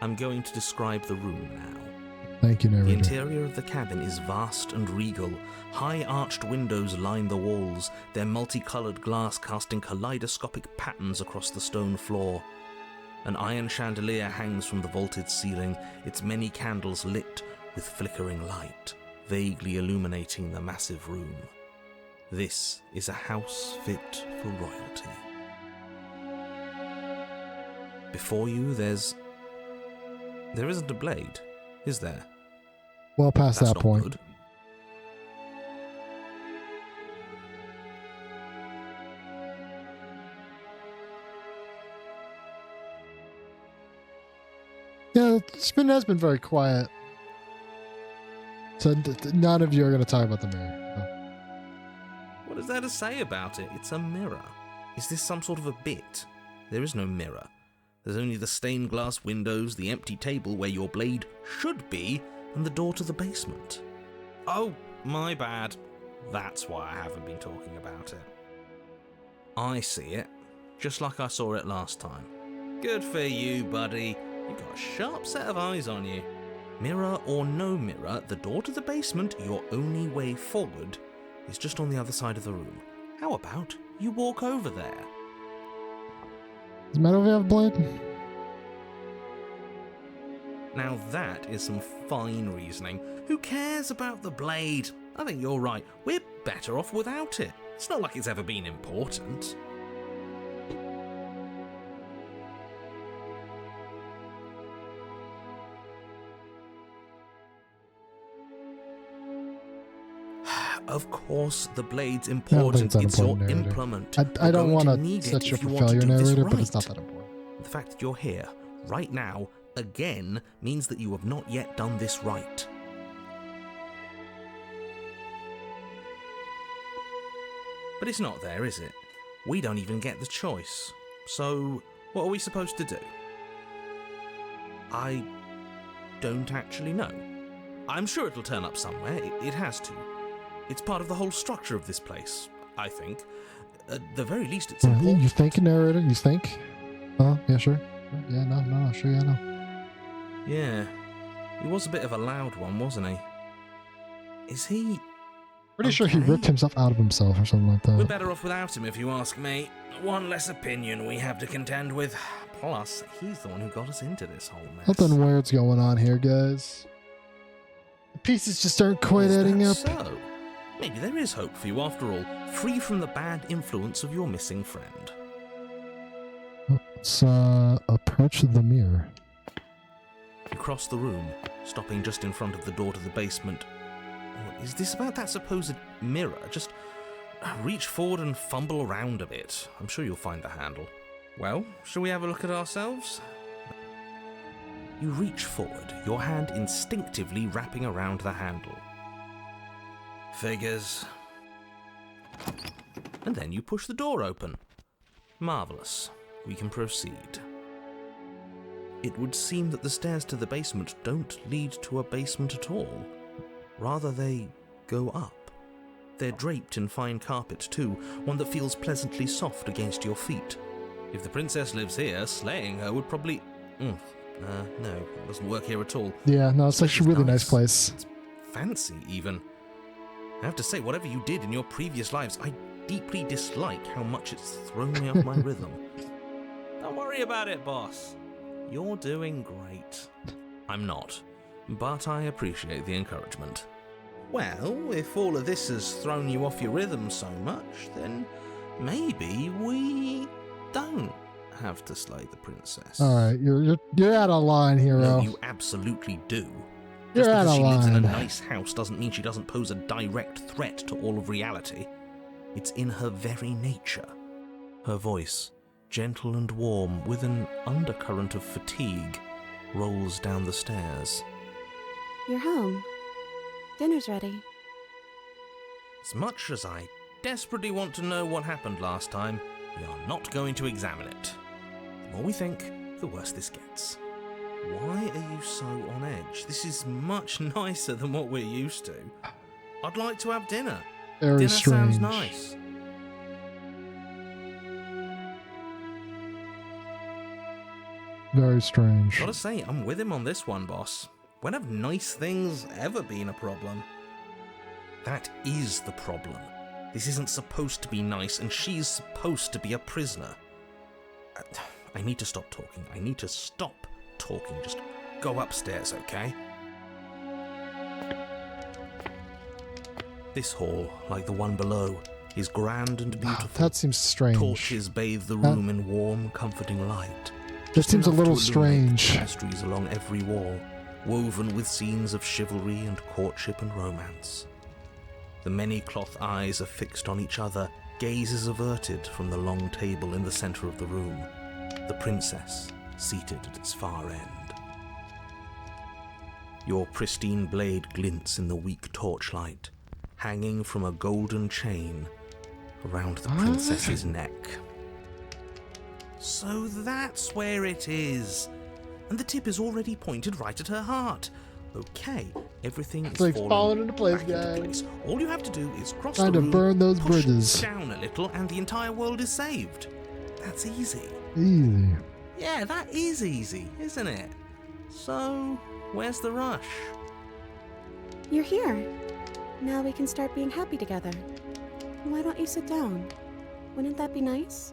I'm going to describe the room now. Thank you, The narrator. interior of the cabin is vast and regal. High arched windows line the walls, their multicolored glass casting kaleidoscopic patterns across the stone floor. An iron chandelier hangs from the vaulted ceiling, its many candles lit with flickering light, vaguely illuminating the massive room. This is a house fit for royalty. Before you, there isn't a blade, is there? Well past That's that not point. good. Yeah, has been very quiet. So none of you are going to talk about the mirror. What is there to say about it? It's a mirror. Is this some sort of a bit? There is no mirror. There's only the stained glass windows, the empty table where your blade should be, and the door to the basement. Oh, my bad. That's why I haven't been talking about it. I see it, just like I saw it last time. Good for you, buddy. You've got a sharp set of eyes on you. Mirror or no mirror, the door to the basement, your only way forward, is just on the other side of the room. How about you walk over there? Does it matter if we have a blade? Now that is some fine reasoning. Who cares about the blade? I think you're right. We're better off without it. It's not like it's ever been important. Of course, the blade's important. It's your implement. I don't want to set you up for failure, narrator, but it's not that important. The fact that you're here, right now, again, means that you have not yet done this right. But it's not there, is it? We don't even get the choice. So, what are we supposed to do? I don't actually know. I'm sure it'll turn up somewhere. It has to. It's part of the whole structure of this place, I think. At the very least, it's important. You think, narrator? You think? Oh, yeah, sure. Yeah, no, sure, yeah, no. Yeah. He was a bit of a loud one, wasn't he? Is he... Pretty sure he ripped himself out of himself or something like that. We're better off without him, if you ask me. One less opinion we have to contend with. Plus, he's the one who got us into this whole mess. Something weird's going on here, guys. The pieces just aren't quite adding up. So? Maybe there is hope for you after all, free from the bad influence of your missing friend. Let's approach the mirror. You cross the room, stopping just in front of the door to the basement. What is this about that supposed mirror? Just reach forward and fumble around a bit. I'm sure you'll find the handle. Well, shall we have a look at ourselves? You reach forward, your hand instinctively wrapping around the handle. Figures. And then you push the door open. Marvellous. We can proceed. It would seem that the stairs to the basement don't lead to a basement at all. Rather, they go up. They're draped in fine carpet too, one that feels pleasantly soft against your feet. If the princess lives here, slaying her would probably... no, it doesn't work here at all. Yeah, no, it's actually a really nice place. It's fancy, even. I have to say, whatever you did in your previous lives, I deeply dislike how much it's thrown me off my rhythm. Don't worry about it, boss. You're doing great. I'm not, but I appreciate the encouragement. Well, if all of this has thrown you off your rhythm so much, then maybe we don't have to slay the princess. All right, you're out of line, hero. No, you absolutely do. You're Just out because of she lives in a line. nice house doesn't mean she doesn't pose a direct threat to all of reality. It's in her very nature. Her voice, gentle and warm, with an undercurrent of fatigue, rolls down the stairs. You're home. Dinner's ready. As much as I desperately want to know what happened last time, we are not going to examine it. The more we think, the worse this gets. Why are you so on edge? This is much nicer than what we're used to. I'd like to have dinner. Very Dinner strange. sounds nice. Very strange. Gotta say, I'm with him on this one, boss. When have nice things ever been a problem? That is the problem. This isn't supposed to be nice, and she's supposed to be a prisoner. I need to stop talking. I need to stop talking. Just go upstairs, okay? This hall, like the one below, is grand and beautiful. That seems strange. Torches bathe the room in warm, comforting light. That seems a Enough little to illuminate the strange. tapestries along every wall, woven with scenes of chivalry and courtship and romance. The many cloth eyes are fixed on each other, gazes averted from the long table in the center of the room, the princess seated at its far end. Your pristine blade glints in the weak torchlight, hanging from a golden chain around the princess's neck. So that's where it is. And the tip is already pointed right at her heart. Okay, everything is like falling into place, back guys. into place. All you have to do is cross Time the to room, burn those push bridges. down a little, and the entire world is saved. That's easy. Easy. Yeah, that is easy, isn't it? So, where's the rush? You're here. Now we can start being happy together. Why don't you sit down? Wouldn't that be nice?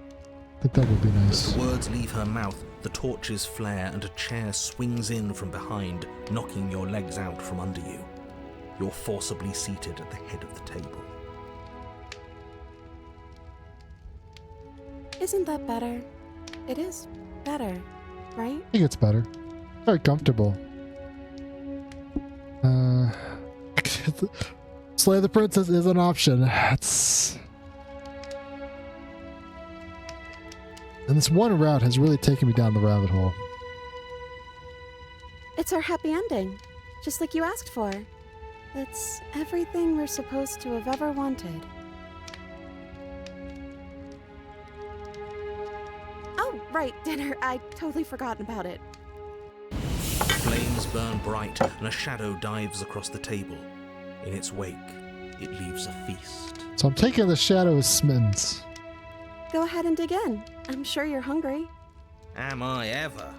I think that would be nice. As the words leave her mouth, the torches flare and a chair swings in from behind, knocking your legs out from under you. You're forcibly seated at the head of the table. Isn't that better? It is better, right? I think it's better. Very comfortable. Slay the princess is an option. And this one route has really taken me down the rabbit hole. It's our happy ending, just like you asked for. It's everything we're supposed to have ever wanted. Oh, right, dinner. I totally forgotten about it. Flames burn bright and a shadow dives across the table. In its wake, it leaves a feast. So I'm taking the shadow as Smittens. Go ahead and dig in. I'm sure you're hungry. Am I ever?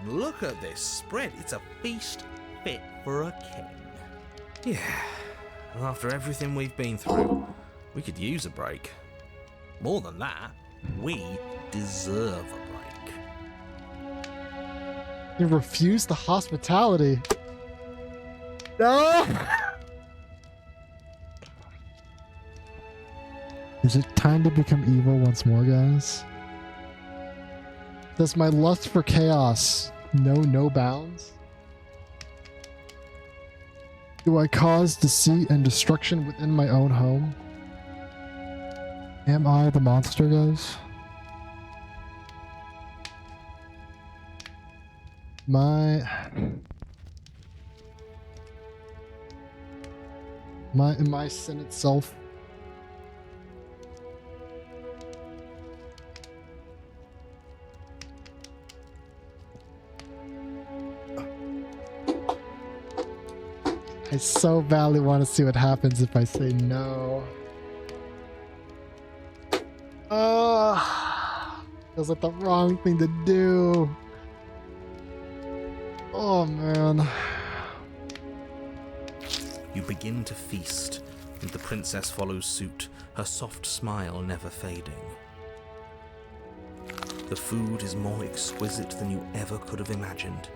Look at this spread. It's a feast fit for a king. Yeah, and after everything we've been through, we could use a break. More than that, we deserve a break. You refused the hospitality. No! Is it time to become evil once more, guys? Does my lust for chaos know no bounds? Do I cause deceit and destruction within my own home? Am I the monster, guys? My sin itself. I so badly want to see what happens if I say no. Feels like the wrong thing to do. Oh man. You begin to feast, and the princess follows suit, her soft smile never fading. The food is more exquisite than you ever could have imagined.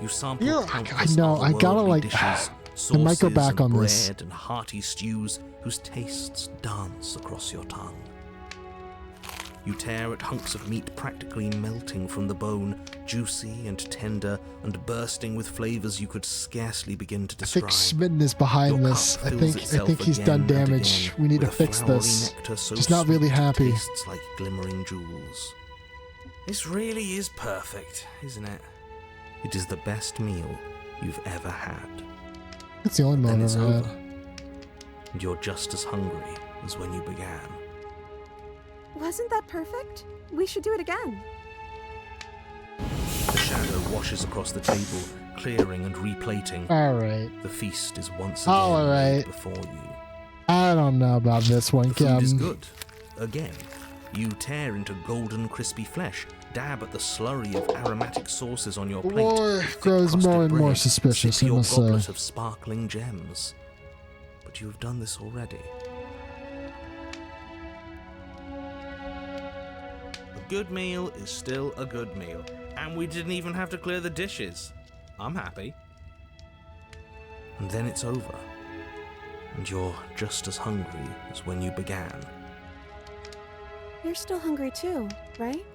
You sample countless I know, I gotta otherworldly like dishes, I might go sauces back and on this. bread and hearty stews whose tastes dance across your tongue. You tear at hunks of meat practically melting from the bone, juicy and tender and bursting with flavors you could scarcely begin to I describe. think Smitten is behind Your this. cup I fills think he's itself done again and damage. again We need to with a fix flowery this. nectar so He's not really sweet it happy. tastes like glimmering jewels. This really is perfect, isn't it? It is the best meal you've ever had. It's the only Then meal I've it's ever over, had. and you're just as hungry as when you began. Wasn't that perfect? We should do it again. The shadow washes across the table, clearing and replating. Alright. The feast is once again Alright. laid before you. I don't know about this one, The food is Kim. good. Again, you tear into golden, crispy flesh, dab at the slurry of aromatic sauces on your plate. War thick grows crusted more and more bread, suspicious, sip I your must say. goblet of sparkling gems. But you have done this already. A good meal is still a good meal, and we didn't even have to clear the dishes. I'm happy. And then it's over, and you're just as hungry as when you began. You're still hungry too, right?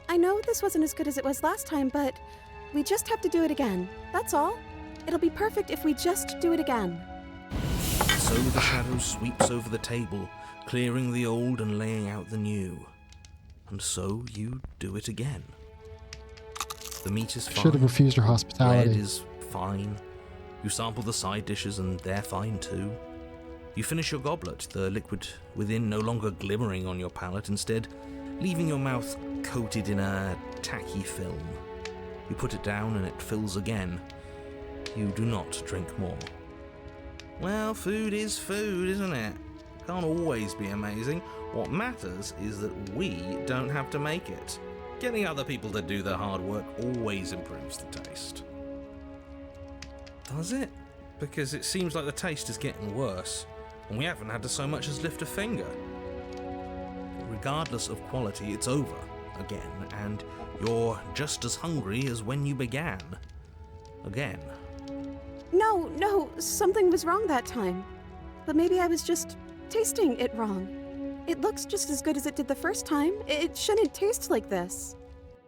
I know this wasn't as good as it was last time, but we just have to do it again. That's all. It'll be perfect if we just do it again. So the shadow sweeps over the table, clearing the old and laying out the new. And so you do it again. The meat is fine. Should have refused her Bread hospitality. is fine. You sample the side dishes and they're fine too. You finish your goblet, the liquid within no longer glimmering on your palate, instead leaving your mouth coated in a tacky film. You put it down and it fills again. You do not drink more. Well, food is food, isn't it? Can't always be amazing. What matters is that we don't have to make it. Getting other people to do the hard work always improves the taste. Does it? Because it seems like the taste is getting worse, and we haven't had to so much as lift a finger. Regardless of quality, it's over again, and you're just as hungry as when you began. Again. No, something was wrong that time. But maybe I was just tasting it wrong. It looks just as good as it did the first time. It shouldn't taste like this.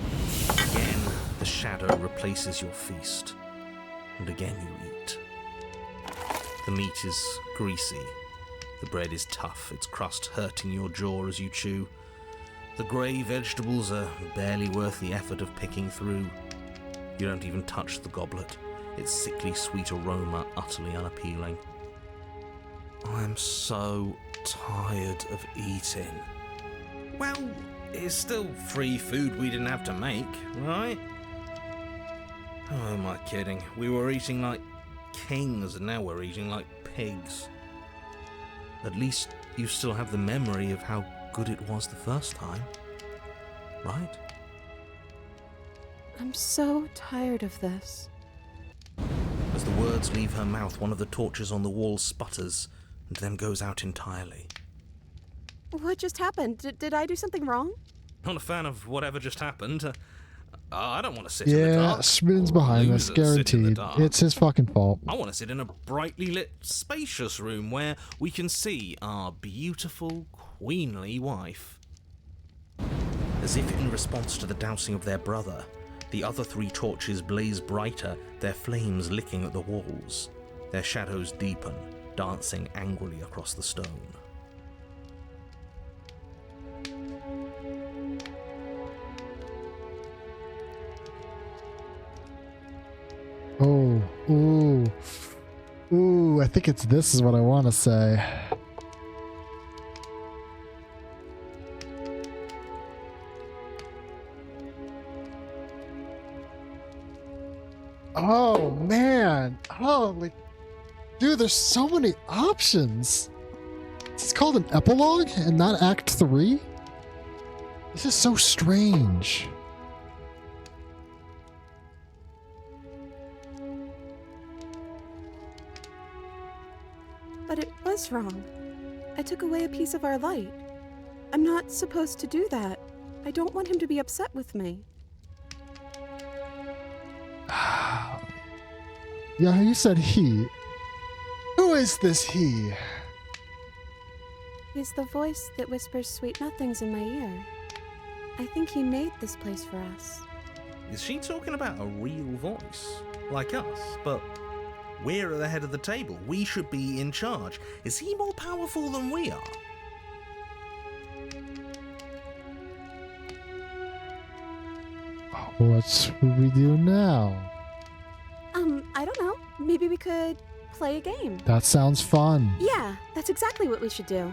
Again, the shadow replaces your feast, and again you eat. The meat is greasy. The bread is tough, its crust hurting your jaw as you chew. The grey vegetables are barely worth the effort of picking through. You don't even touch the goblet, its sickly sweet aroma utterly unappealing. I'm so tired of eating. Well, it's still free food we didn't have to make, right? Oh, am I kidding? We were eating like kings and now we're eating like pigs. At least you still have the memory of how good it was the first time, right? I'm so tired of this. As the words leave her mouth, one of the torches on the wall sputters and then goes out entirely. What just happened? Did I do something wrong? Not a fan of whatever just happened. I don't want to sit in the Yeah, dark. Schmitten's behind this, Losers sit in the guaranteed. dark. It's his fucking fault. I want to sit in a brightly lit, spacious room where we can see our beautiful, queenly wife. As if in response to the dousing of their brother, the other three torches blaze brighter, their flames licking at the walls. Their shadows deepen, dancing angrily across the stone. Oh, ooh, I think this is what I want to say. Oh, man. Oh, like, dude, there's so many options. This is called an epilogue and not Act 3? This is so strange. But it was wrong. I took away a piece of our light. I'm not supposed to do that. I don't want him to be upset with me. Yeah, you said he. Who is this he? He's the voice that whispers sweet nothings in my ear. I think he made this place for us. Is she talking about a real voice? Like us, but we're at the head of the table. We should be in charge. Is he more powerful than we are? What should we do now? I don't know. Maybe we could play a game. That sounds fun. Yeah, that's exactly what we should do.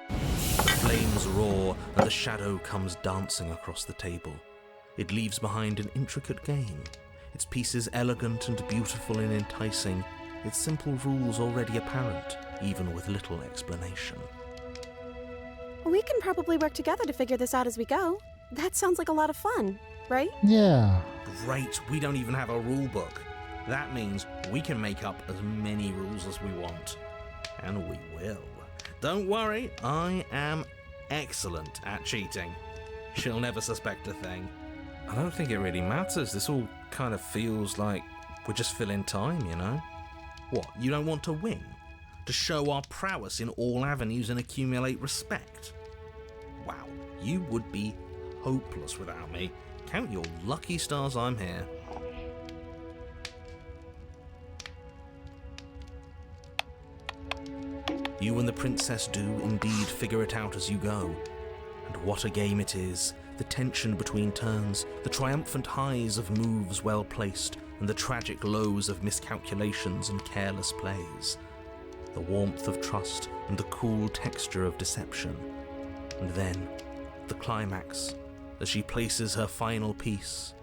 The flames roar and the shadow comes dancing across the table. It leaves behind an intricate game, its pieces elegant and beautiful and enticing, its simple rules already apparent, even with little explanation. We can probably work together to figure this out as we go. That sounds like a lot of fun, right? Yeah. Great, we don't even have a rule book. That means we can make up as many rules as we want. And we will. Don't worry, I am excellent at cheating. She'll never suspect a thing. I don't think it really matters. This all kind of feels like we're just filling time, you know? What, you don't want to win? To show our prowess in all avenues and accumulate respect? Wow, you would be hopeless without me. Count your lucky stars I'm here. You and the princess do indeed figure it out as you go. And what a game it is. The tension between turns, the triumphant highs of moves well placed, and the tragic lows of miscalculations and careless plays. The warmth of trust and the cool texture of deception. And then, the climax, as she places her final piece.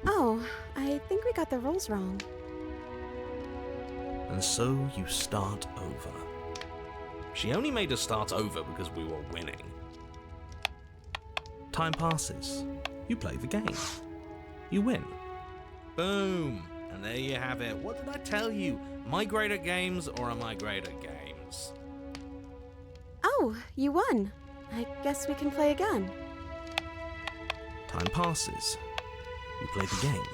Oh, I think we got the rules wrong. And so you start over. She only made us start over because we were winning. Time passes. You play the game. You win. Boom! And there you have it. What did I tell you? Am I great at games or am I great at games? Oh, you won. I guess we can play again. Time passes. You play the game.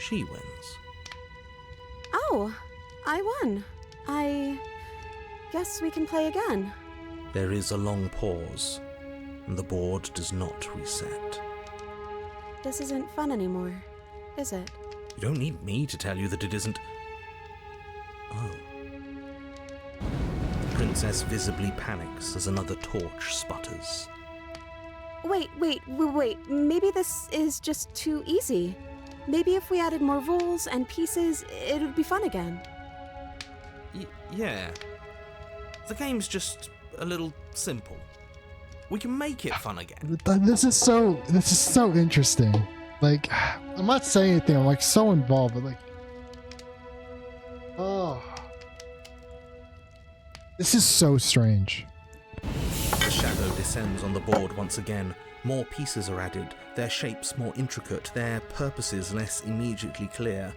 She wins. Oh, I won. I guess we can play again. There is a long pause, and the board does not reset. This isn't fun anymore, is it? You don't need me to tell you that it isn't. Oh. The princess visibly panics as another torch sputters. Wait. Maybe this is just too easy. Maybe if we added more rules and pieces, it would be fun again. Yeah. The game's just a little simple. We can make it fun again. This is so interesting. Like, I'm not saying anything. I'm like so involved, but like, oh, this is so strange. The shadow descends on the board once again. More pieces are added, their shapes more intricate, their purposes less immediately clear,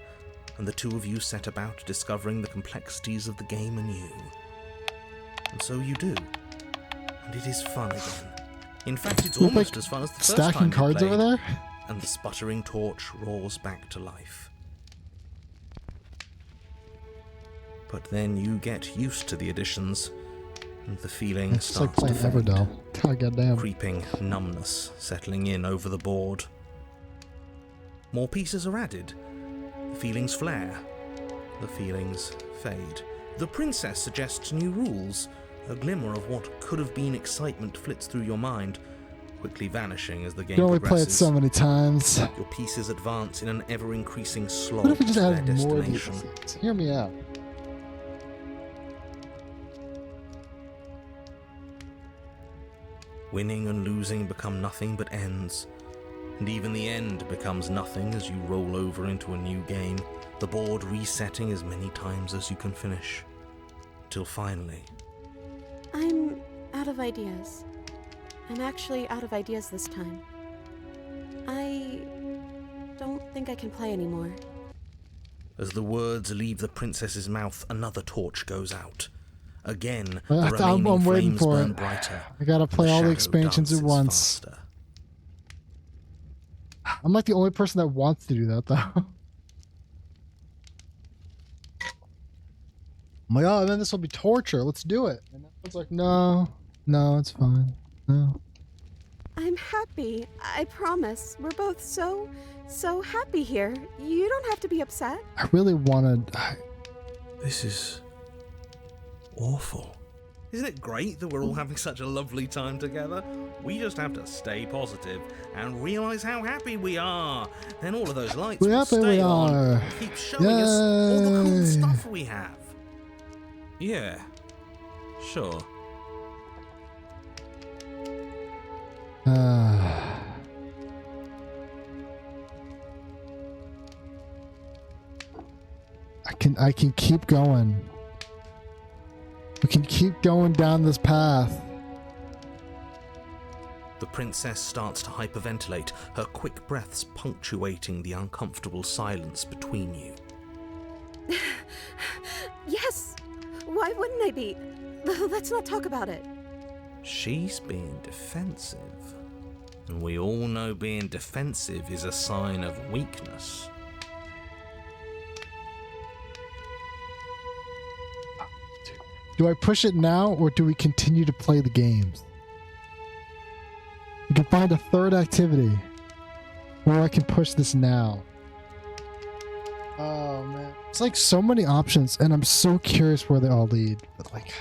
and the two of you set about discovering the complexities of the game anew. And so you do. And it is fun again. In fact, it's almost as fun as the first time stacking you cards played. over there? And the sputtering torch roars back to life. But then you get used to the additions, and the feeling It's like starts playing to fade. Everdell. Oh, goddamn. Creeping numbness settling in over the board. More pieces are added. The feelings flare. The feelings fade. The princess suggests new rules. A glimmer of what could have been excitement flits through your mind, quickly vanishing as the game You only progresses. play it so many times. Your pieces advance in an ever-increasing slog What if we just to their added more destination. DLCs? Hear me out. Winning and losing become nothing but ends. And even the end becomes nothing as you roll over into a new game, the board resetting as many times as you can finish. Till finally... I'm out of ideas. I'm actually out of ideas this time. I don't think I can play anymore. As the words leave the princess's mouth, another torch goes out. Again, I'm the remaining waiting flames for burn it. brighter. I gotta play all the shadow expansions at dances once. faster. I'm like the only person that wants to do that, though. my god, then this will be torture. Let's do it. And it's like, no, it's fine. No. I'm happy. I promise. We're both so happy here. You don't have to be upset. I really wanted. This is awful. Isn't it great that we're all having such a lovely time together? We just have to stay positive and realize how happy we are. Then all of those lights will stay on and keep showing us all the cool stuff we have. Yeah, sure. I can keep going. We can keep going down this path. The princess starts to hyperventilate, her quick breaths punctuating the uncomfortable silence between you. Yes! Why wouldn't I be? Let's not talk about it. She's being defensive. And we all know being defensive is a sign of weakness. Do I push it now, or do we continue to play the games? We can find a third activity, or I can push this now. Oh man, it's like so many options, and I'm so curious where they all lead. But like,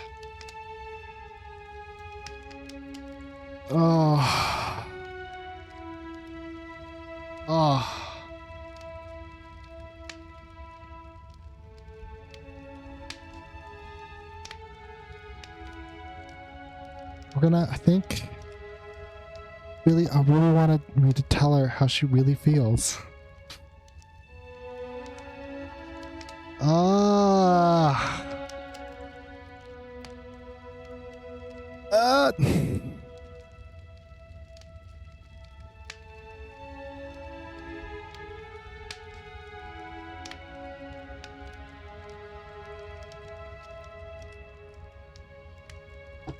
oh. We're gonna, I think, I really wanted me to tell her how she really feels.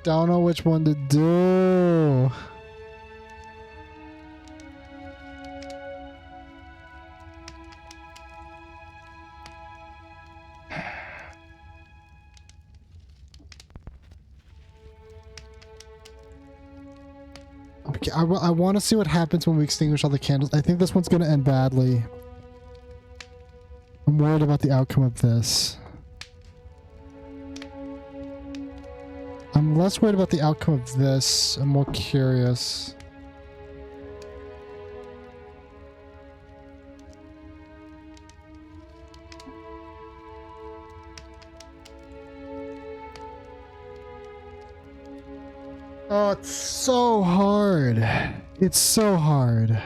Don't know which one to do. Okay, I want to see what happens when we extinguish all the candles. I think this one's going to end badly. I'm worried about the outcome of this. I'm less worried about the outcome of this. I'm more curious. Oh, it's so hard. It's so hard.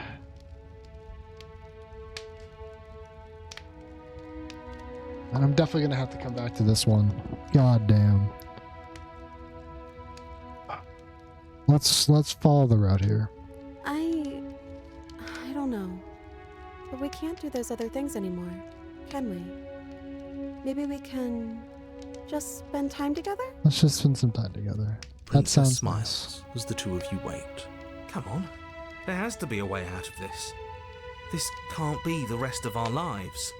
And I'm definitely gonna have to come back to this one. God damn. Let's follow the route here. I don't know. But we can't do those other things anymore, can we? Maybe we can just spend time together? Let's just spend some time together. Princess That sounds smiles as the two of you wait. Come on, there has to be a way out of this. This can't be the rest of our lives.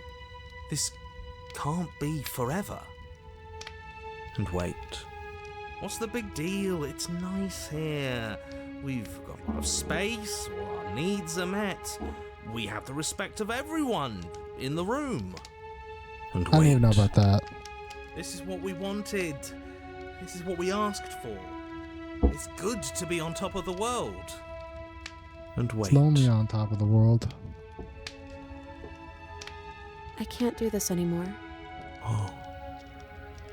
This can't be forever. And wait. What's the big deal? It's nice here. We've got a lot of space, all our needs are met. We have the respect of everyone in the room. And I don't wait. even know about that. This is what we wanted. This is what we asked for. It's good to be on top of the world. And wait. It's lonely on top of the world. I can't do this anymore. Oh.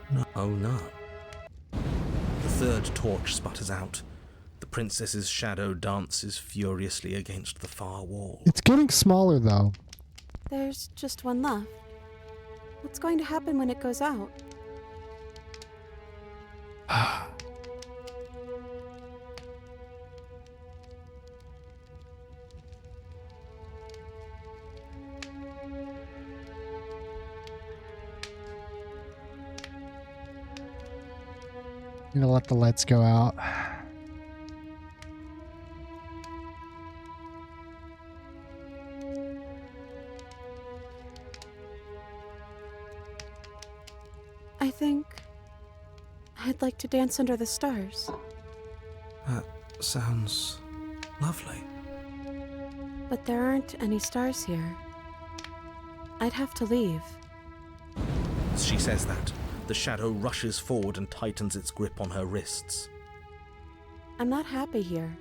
No. Oh no. The third torch sputters out. The princess's shadow dances furiously against the far wall. It's getting smaller though. There's just one left. What's going to happen when it goes out? I'm gonna let the lights go out. I think I'd like to dance under the stars. That sounds lovely. But there aren't any stars here. I'd have to leave. As she says that, the shadow rushes forward and tightens its grip on her wrists. I'm not happy here.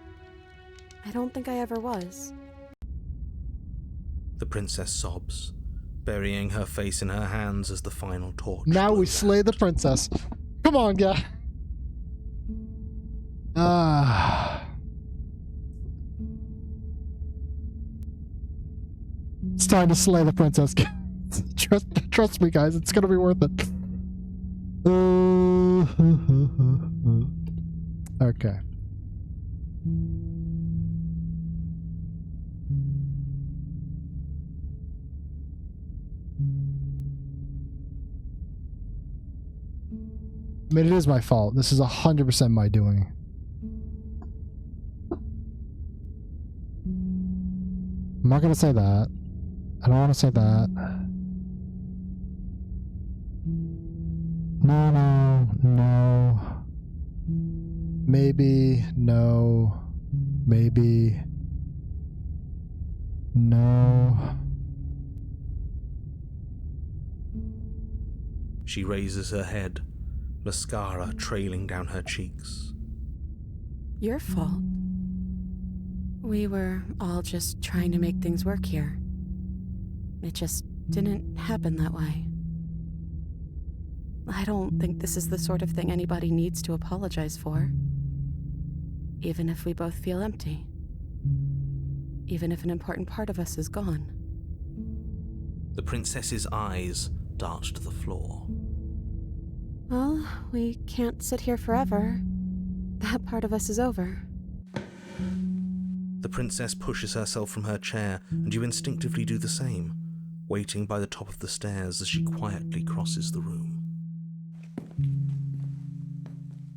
I don't think I ever was. The princess sobs, burying her face in her hands as the final torch. Now we slay the princess. Come on, guy. It's time to slay the princess. Trust me, guys. It's gonna be worth it. Okay. I mean, it is my fault. This is 100% my doing. I'm not gonna say that. I don't want to say that. No. Maybe, no. Maybe. No. She raises her head, mascara trailing down her cheeks. Your fault. We were all just trying to make things work here. It just didn't happen that way. I don't think this is the sort of thing anybody needs to apologize for. Even if we both feel empty. Even if an important part of us is gone. The princess's eyes dart to the floor. Well, we can't sit here forever. That part of us is over. The princess pushes herself from her chair, and you instinctively do the same, waiting by the top of the stairs as she quietly crosses the room.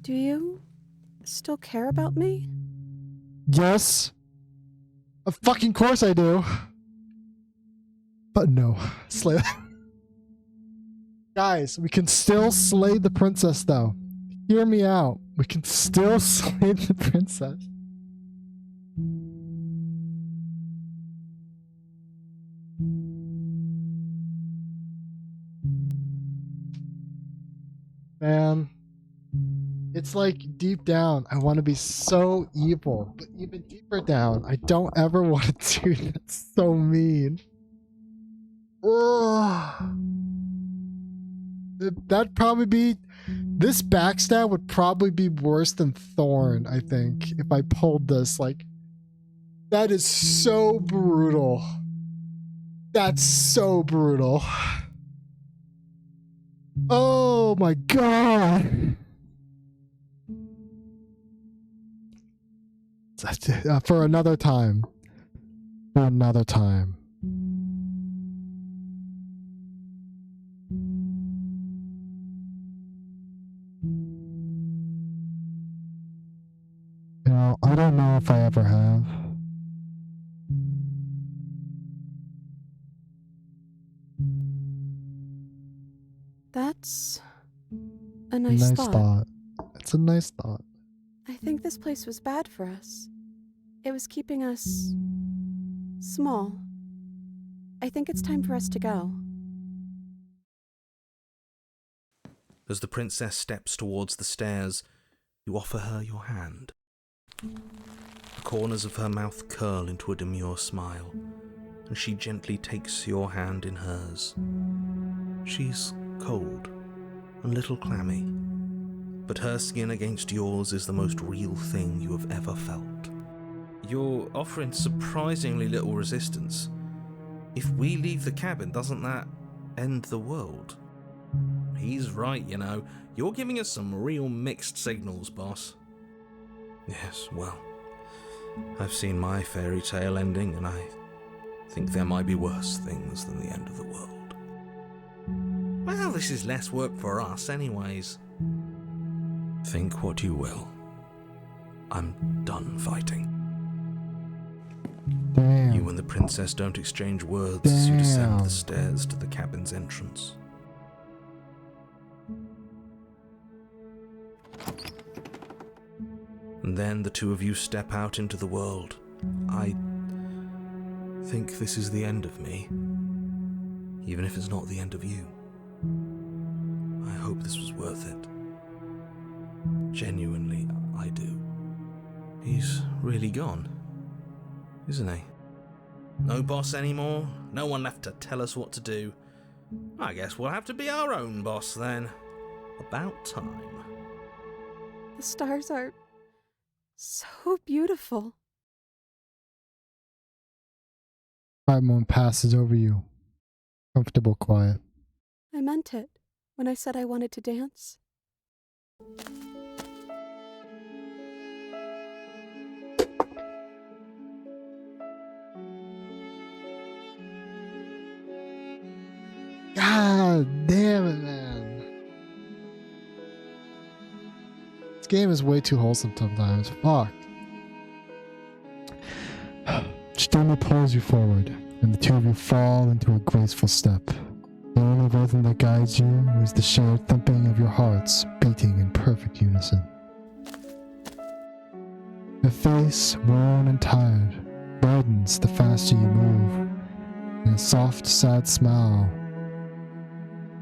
Do you still care about me? Yes. Of fucking course I do. But no. Slay. Guys, we can still slay the princess though. Hear me out. We can still slay the princess. Man, it's like deep down, I want to be so evil, but even deeper down, I don't ever want to do that. That's so mean. Ugh. That'd probably be, this backstab would probably be worse than Thorn, I think, if I pulled this. Like, that is so brutal. That's so brutal. Oh my god. For another time. For another time. You know, I don't know if I ever have. That's a nice thought. It's a nice thought. I think this place was bad for us. It was keeping us small. I think it's time for us to go. As the princess steps towards the stairs, you offer her your hand. The corners of her mouth curl into a demure smile, and she gently takes your hand in hers. She's cold, a little clammy, but her skin against yours is the most real thing you have ever felt. You're offering surprisingly little resistance. If we leave the cabin, doesn't that end the world? He's right, you know. You're giving us some real mixed signals, boss. Yes, well, I've seen my fairy tale ending, and I think there might be worse things than the end of the world. Well, this is less work for us anyways. Think what you will. I'm done fighting. Damn. You and the princess don't exchange words as you descend the stairs to the cabin's entrance. And then the two of you step out into the world. I think this is the end of me, even if it's not the end of you. I hope this was worth it. Genuinely, I do. He's really gone, isn't he? No boss anymore? No one left to tell us what to do? I guess we'll have to be our own boss then. About time. The stars are so beautiful. Quiet moment passes over you. Comfortable quiet. I meant it when I said I wanted to dance. God damn it, man. This game is way too wholesome sometimes. Fuck. Stormy pulls you forward, and the two of you fall into a graceful step. The only rhythm that guides you is the shared thumping of your hearts beating in perfect unison. Your face, worn and tired, broadens the faster you move, and a soft, sad smile,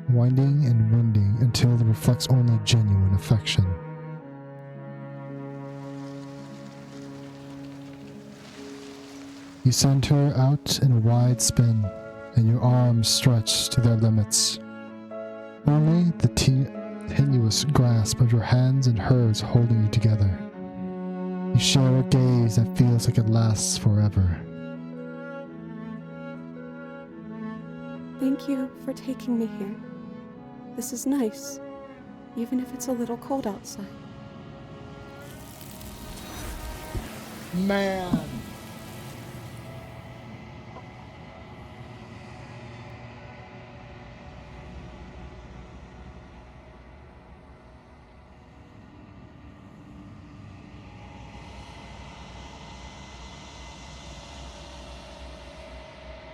winding and winding until it reflects only genuine affection. You send her out in a wide spin, and your arms stretch to their limits. Only the tenuous grasp of your hands and hers holding you together. You share a gaze that feels like it lasts forever. Thank you for taking me here. This is nice, even if it's a little cold outside. Man.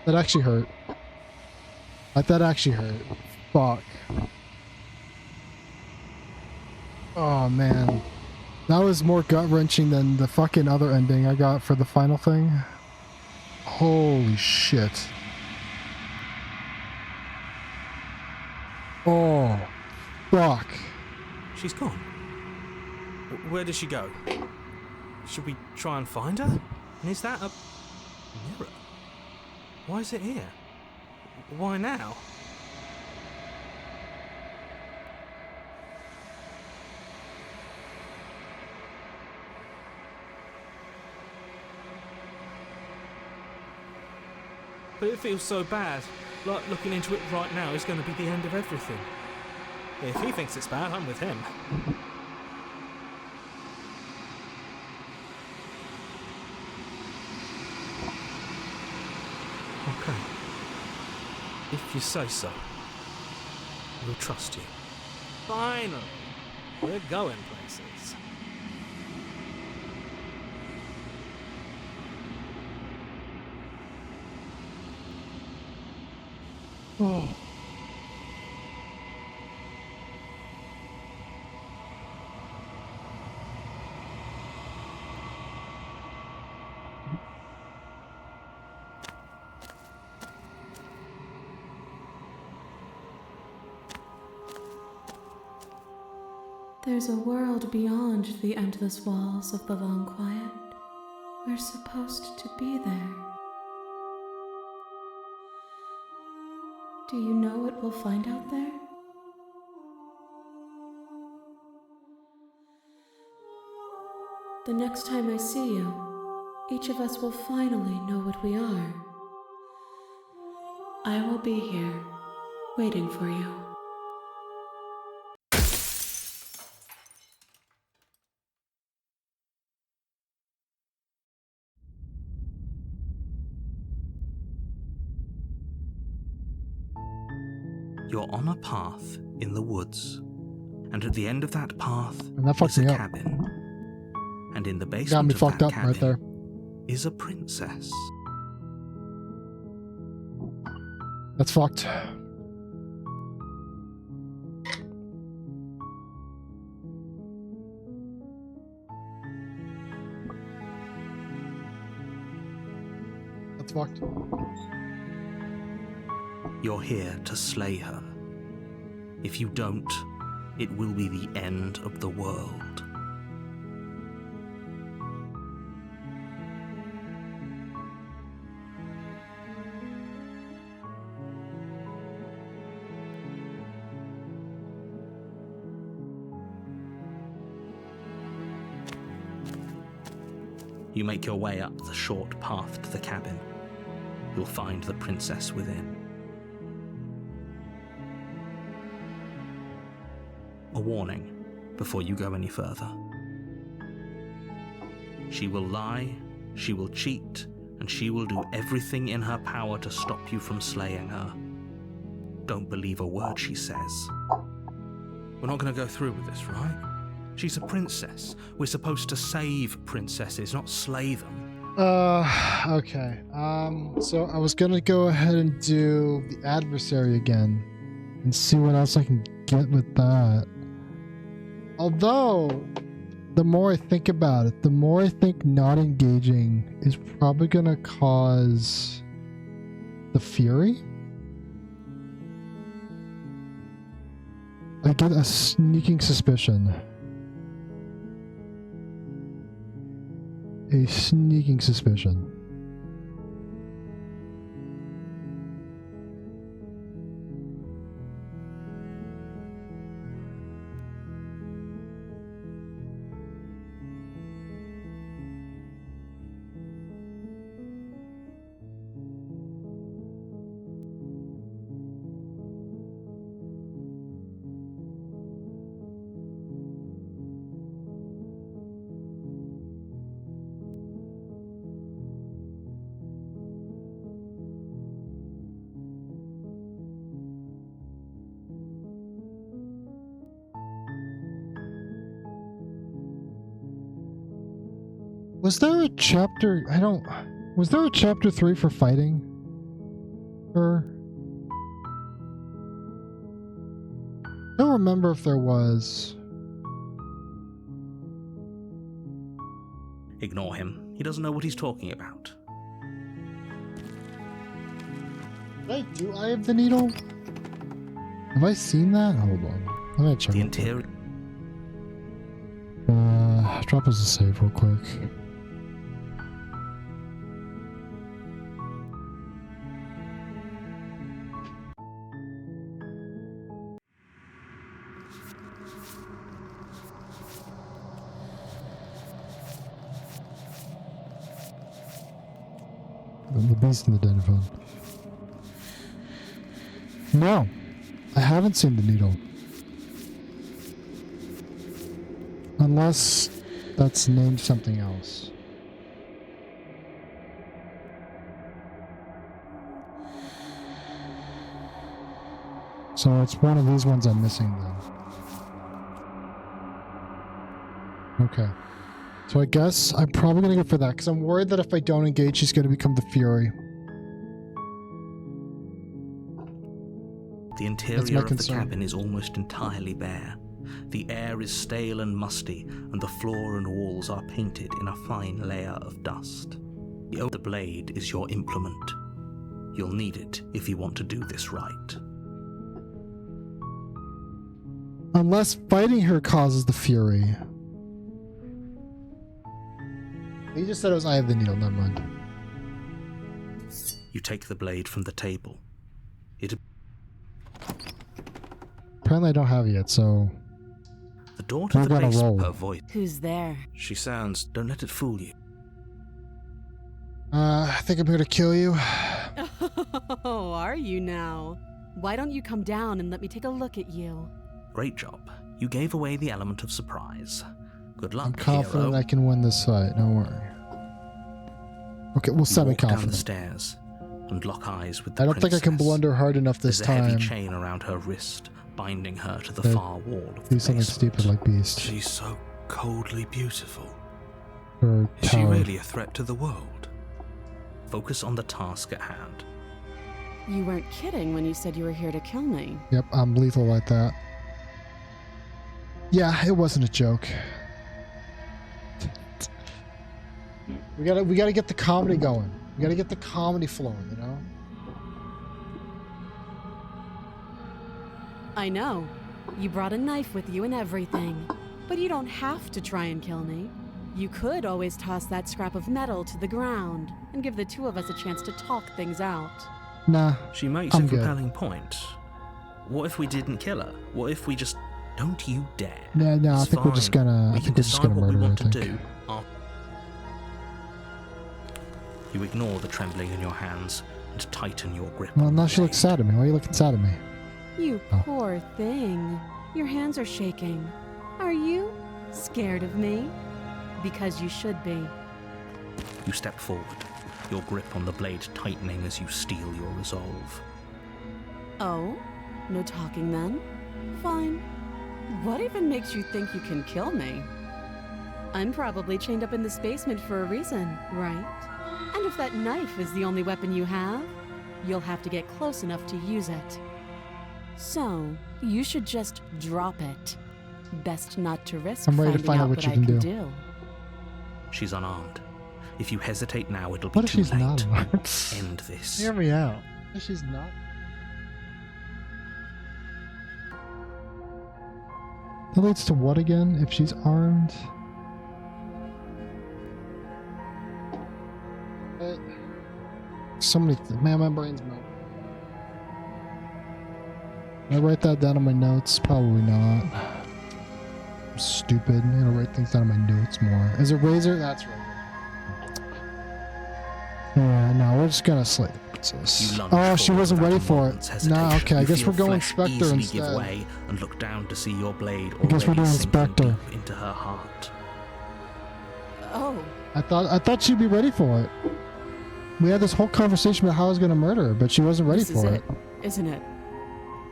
That actually hurt. That actually hurt. Fuck. Oh man. That was more gut-wrenching than the fucking other ending I got for the final thing. Holy shit. Oh. Fuck. She's gone. Where did she go? Should we try and find her? And is that a mirror? Why is it here? Why now? But it feels so bad. Like looking into it right now is going to be the end of everything. If he thinks it's bad, I'm with him. Okay. If you say so, we'll trust you. Finally, we're going places. Oh. There's a world beyond the endless walls of the long quiet. We're supposed to be there. Do you know what we'll find out there? The next time I see you, each of us will finally know what we are. I will be here, waiting for you. You're on a path in the woods, and at the end of that path fucked is a me up. cabin. And in the Got basement me of fucked that up cabin right there. is a princess. That's fucked. It's fucked. You're here to slay her. If you don't, it will be the end of the world. You make your way up the short path to the cabin. You'll find the princess within. A warning before you go any further. She will lie, she will cheat, and she will do everything in her power to stop you from slaying her. Don't believe a word she says. We're not going to go through with this, right? She's a princess. We're supposed to save princesses, not slay them. Okay. So I was gonna go ahead and do the adversary again and see what else I can get with that. Although, the more I think about it, the more I think not engaging is probably gonna cause the fury. I get a sneaking suspicion. A sneaking suspicion. Was there a chapter? Was there a chapter 3 for fighting her? I don't remember if there was. Ignore him. He doesn't know what he's talking about. Do I have the needle? Have I seen that? Hold on. Let me check. The interior. Drop us a save real quick. The beast in the den phone. No, I haven't seen the needle. Unless that's named something else. So it's one of these ones I'm missing then. Okay. So I guess I'm probably going to go for that because I'm worried that if I don't engage, she's going to become the Fury. The interior of the cabin is almost entirely bare. The air is stale and musty, and the floor and walls are painted in a fine layer of dust. The blade is your implement. You'll need it if you want to do this right. Unless fighting her causes the Fury. He just said it was I have the needle, never mind. You take the blade from the table. Apparently I don't have it yet, so... The door to the base of her voice. Who's there? She sounds, don't let it fool you. I think I'm here to kill you. Oh, are you now? Why don't you come down and let me take a look at you? Great job. You gave away the element of surprise. Good luck, I'm confident hero. I can win this fight, don't worry. Okay, well, semi-confident. Down the stairs and lock eyes with the I don't think I can princess. blunder hard enough this There's time. a heavy chain around her wrist, binding her to the far wall of the do something basement. stupid like Beast. She's so coldly beautiful. Or Is she Tower. really a threat to the world? Focus on the task at hand. You weren't kidding when you said you were here to kill me. Yep, I'm lethal like that. Yeah, it wasn't a joke. We gotta get the comedy going. You gotta get the comedy flowing, you know? I know. You brought a knife with you and everything. But you don't have to try and kill me. You could always toss that scrap of metal to the ground and give the two of us a chance to talk things out. Nah, She makes I'm a good. compelling point. What if we didn't kill her? What if we just... Don't you dare. Yeah, no, I It's think we're just fine. gonna. I We think can we're just decide gonna what we murder her. I want to think. do. You ignore the trembling in your hands and tighten your grip. Well, on now the she looks blade. sad at me. Why are you looking sad at me? You Oh. poor thing. Your hands are shaking. Are you scared of me? Because you should be. You step forward, your grip on the blade tightening as you steel your resolve. Oh? No talking then? Fine. What even makes you think you can kill me? I'm probably chained up in this basement for a reason, right? And if that knife is the only weapon you have, you'll have to get close enough to use it. So, you should just drop it. Best not to risk I'm ready to finding find out out what what you I can can do. do. She's unarmed. If you hesitate now, it'll be What if too she's late. not? End this. Hear me out. What if she's not? That leads to what again? If she's armed? So many man, my brain's melting. Can I write that down in my notes? Probably not. I'm stupid. I'm gonna write things down in my notes more. Is it Razor? That's right. Alright, no, we're just gonna slay the princess. You lunge Oh, she forward wasn't without ready a for moment's it. hesitation. No, okay, I You guess feel we're going flesh Spectre easily instead. give way and look down to see your blade I guess we're already doing sinking Spectre. deep into her heart. Oh, I thought she'd be ready for it. We had this whole conversation about how I was gonna murder her, but she wasn't ready this is for it, isn't it?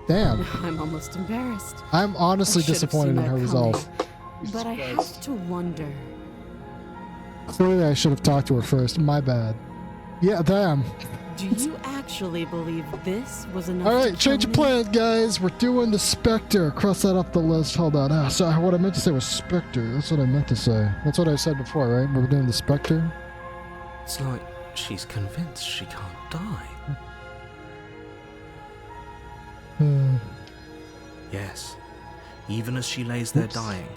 Damn. I'm almost embarrassed. I'm honestly I should have disappointed seen in her that resolve. coming. But I have to wonder. Clearly I should have talked to her first. My bad. Yeah, damn. Do you actually believe this was enough? Alright, to change of kill me? plan, guys. We're doing the Spectre. Cross that off the list. Hold on. Ah, so what I meant to say was Spectre. That's what I meant to say. That's what I said before, right? We're doing the Spectre. It's like she's convinced she can't die. Yes, even as she lays there dying,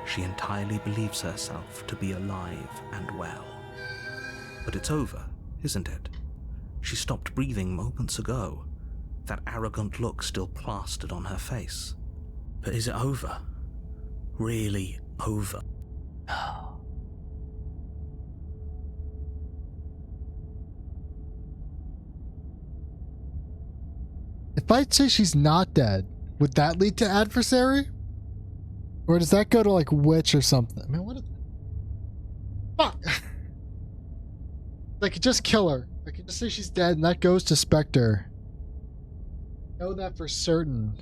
she entirely believes herself to be alive and well. But it's over, isn't it? She stopped breathing moments ago, that arrogant look still plastered on her face. But is it over? Really over? If I say she's not dead, would that lead to adversary? Or does that go to like witch or something? Man, what? Fuck! I could just kill her. I could just say she's dead, and that goes to Spectre. Know that for certain.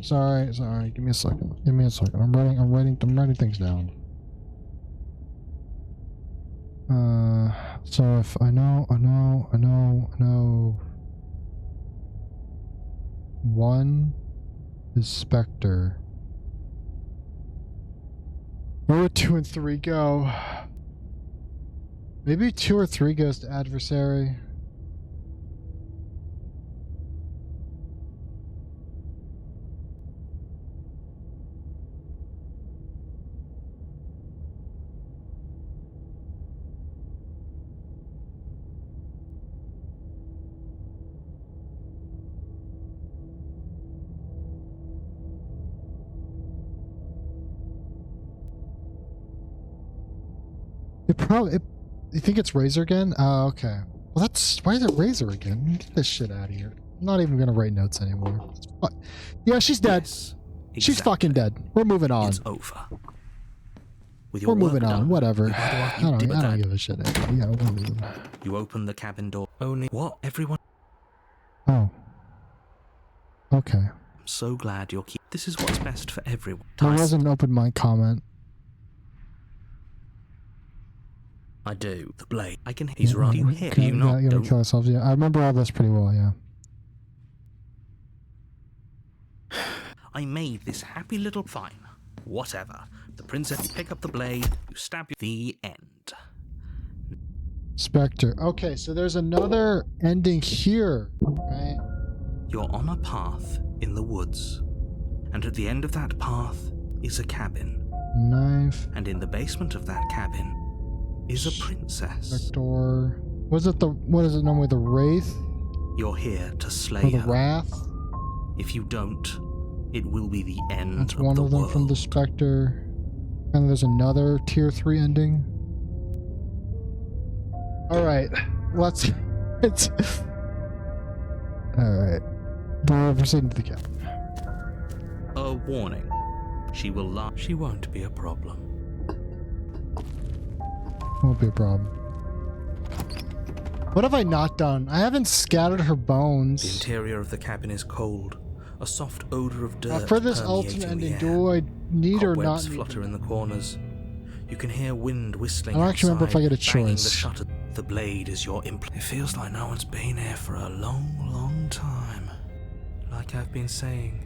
Sorry. Give me a second. I'm writing things down. So if I know. One is Spectre. Where would 2 and 3 go? Maybe 2 or 3 goes to adversary. You think it's Razor again? Oh, okay. Well, why is it Razor again? Get this shit out of here. I'm not even gonna write notes anymore. Yeah, she's dead. Yes, She's exactly. fucking dead. We're moving on. It's over. With your We're moving work on. done, Whatever. you had what you I did with don't that. give a shit anymore. Yeah, we're moving. You open the cabin door. Only what? Everyone? Oh. Okay. I'm so glad you're keep. This is what's best for everyone. There Tyson, wasn't an open mic comment. I do. The blade. I can. He's right. You hear? Okay, You not? You gotta Don't. kill ourselves. Yeah, I remember all this pretty well. Yeah. I made this happy little... Fine. Whatever. The princess pick up the blade, you stab the end. Spectre. Okay, so there's another ending here, right? You're on a path in the woods, and at the end of that path is a cabin. Knife. And in the basement of that cabin is a princess. Spectre. What is it normally, the Wraith? You're here to slay Or the her. Wrath? If you don't, it will be the end That's of one the of them world. from the Spectre. And there's another tier 3 ending. Alright, let's... Alright. We're proceeding to the cabin. A warning. She will lie. She won't be a problem. Won't be a problem. What have I not done? I haven't scattered her bones. The interior of the cabin is cold. A soft odor of dirt For this permeating ultimate the ending, air. do I need or not Cobwebs need? flutter in the corners. You can hear wind whistling I don't actually remember if I get a banging choice. The shutter. The blade is your It feels like no one's been here for a long, long time. Like I've been saying,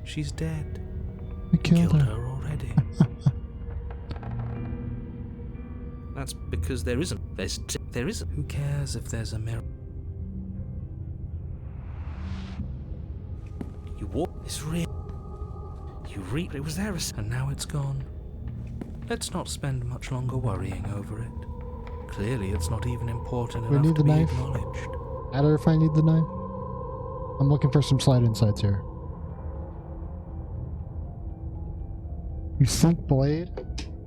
she's dead. We killed her. Already. That's because there isn't. There isn't. Who cares if there's a mirror? You walk. It's real. You read. It was there, and now it's gone. Let's not spend much longer worrying over it. Clearly, it's not even important We enough need to the be knife? acknowledged. Add her if I need the knife. I'm looking for some slight insights here. You think Blade?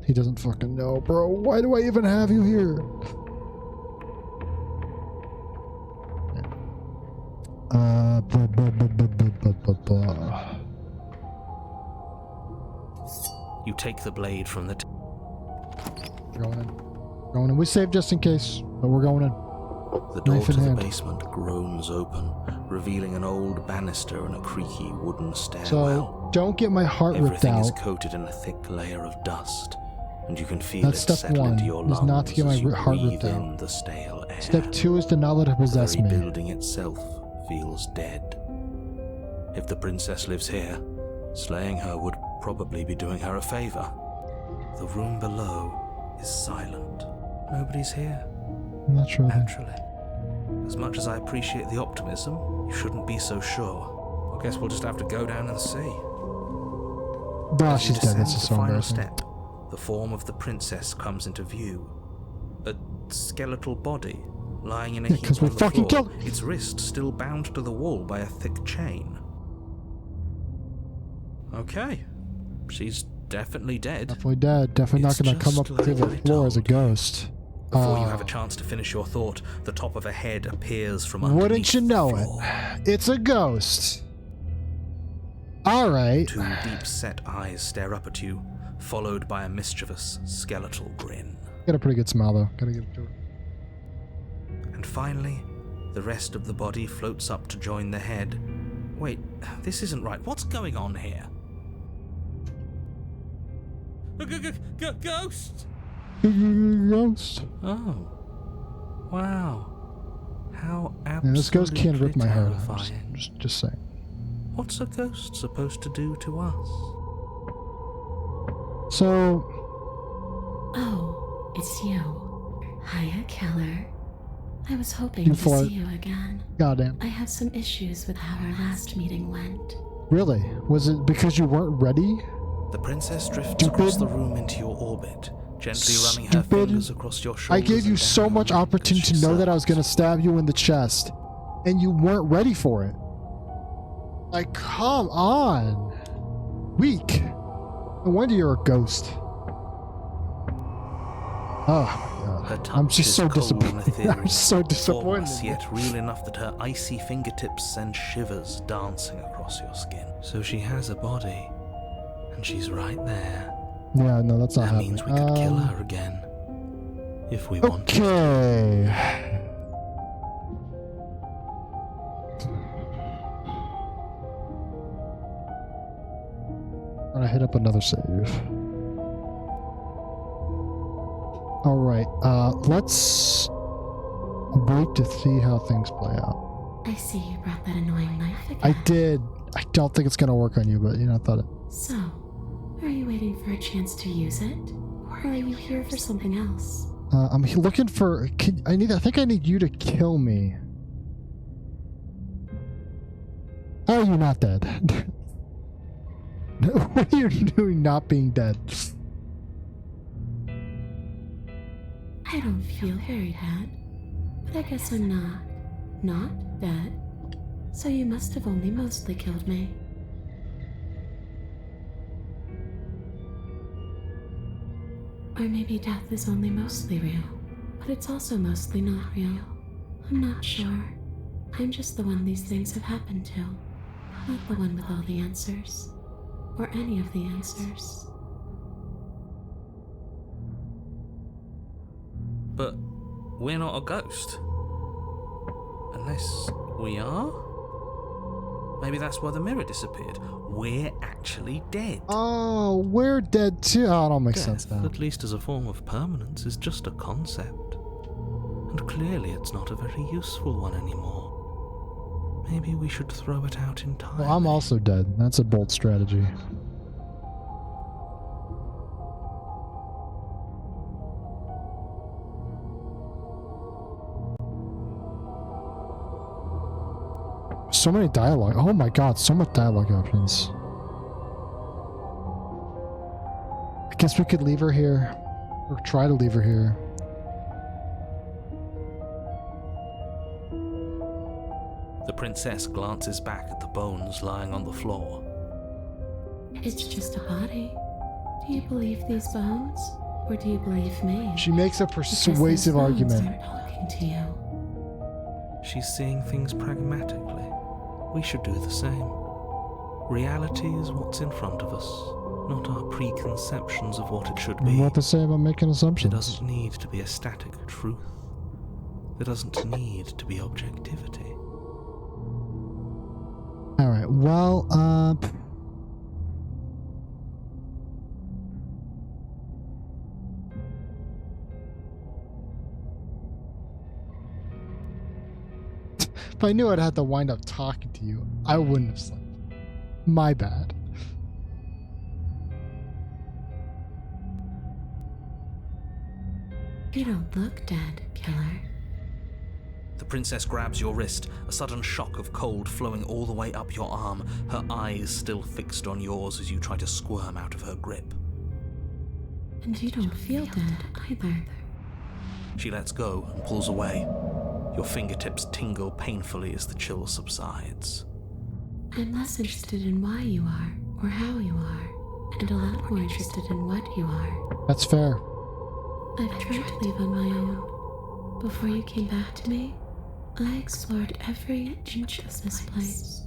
He doesn't fucking know, bro. Why do I even have you here? You take the blade from the. Going in. Going in. We saved just in case, but we're going in. The door Knife to in the hand. basement groans open, revealing an old banister and a creaky wooden stairwell. So don't get my heart ripped Everything is out. coated in a thick layer of dust, and you can feel That's it step settle one, into your is lungs not to get my as you heart breathe ripped out. in the stale air. Step 2 is to not let her possess the very me. building itself feels dead. If the princess lives here, slaying her would probably be doing her a favor. The room below is silent. Nobody's here. Naturally. Naturally. As much as I appreciate the optimism, you shouldn't be so sure. I guess we'll just have to go down and see. Bah, As you she's dead. descend This is the so final embarrassing. step, the form of the princess comes into view. A skeletal body lying in a Yeah, heap 'cause we on the fucking floor, killed- its wrist still bound to the wall by a thick chain. Okay, she's definitely dead. Definitely dead. Definitely It's not gonna come just up to the like I floor as a told you. ghost. Before you have a chance to finish your thought, the top of a head appears from underneath Wouldn't you the know floor. it? It's a ghost. Alright. Two deep-set eyes stare up at you, followed by a mischievous skeletal grin. Got a pretty good smile though. Gotta give it to her. And finally, the rest of the body floats up to join the head. Wait, this isn't right. What's going on here? Ghost! Ghost. Oh. Wow. How Yeah, absolutely this ghost can't rip my heart out. terrifying. Just saying. What's a ghost supposed to do to us? So, Oh, it's you. Hiya, Keller. I was hoping You to fart. see you again. goddamn. I have some issues with how our last meeting went. Really? Was it because you weren't ready? The princess drifts Stupid. across the room into your orbit, gently running her Stupid. fingers across your I shoulders. gave you and so down much as opportunity she to know that I was gonna sighs. stab you in the chest, and you weren't ready for it. Like, come on. Weak. No wonder you're a ghost. Oh my Her god. touch I'm just is so cold and disappointed. ethereal, I'm so disappointed. formless yet real enough that her icy fingertips send shivers dancing across your skin. So she has a body, and she's right there. Yeah, no, that's not That happening. means we could kill her again, if we wanted. Okay. I'm gonna hit up another save. Alright, let's wait to see how things play out. I see you brought that annoying knife again. I did. I don't think it's gonna work on you, but you know, I thought it. So, are you waiting for a chance to use it? Or are you here for something else? I'm looking for. I think I need you to kill me. How are you not dead? What are you doing not being dead? I don't feel very bad. But I guess I'm not dead. So you must have only mostly killed me. Or maybe death is only mostly real, but it's also mostly not real. I'm not sure. I'm just the one these things have happened to. Not the one with all the answers. Or any of the answers. But we're not a ghost. Unless we are? Maybe that's why the mirror disappeared. We're actually dead. Oh, we're dead too. Oh, it all makes sense now. At least as a form of permanence, is just a concept. And clearly it's not a very useful one anymore. Maybe we should throw it out entirely. Well, I'm also dead. That's a bold strategy. So many dialogue. Oh my god, so much dialogue options. I guess we could leave her here. Or try to leave her here. The princess glances back at the bones lying on the floor. It's just a body. Do you believe these bones? Or do you believe me? She makes a persuasive argument. Aren't talking to you. She's seeing things pragmatically. We should do the same. Reality is what's in front of us, not our preconceptions of what it should be. What to say about making assumptions? There doesn't need to be a static truth. There doesn't need to be objectivity. Alright, well, if I knew I'd have to wind up talking to you, I wouldn't have slept. My bad. You don't look dead, killer. The princess grabs your wrist, a sudden shock of cold flowing all the way up your arm, her eyes still fixed on yours as you try to squirm out of her grip. And you don't feel dead either. She lets go and pulls away. Your fingertips tingle painfully as the chill subsides. I'm less interested in why you are, or how you are, and a lot more interested in what you are. That's fair. I've tried to leave on my own. Before you came back to me, I explored every inch of this place.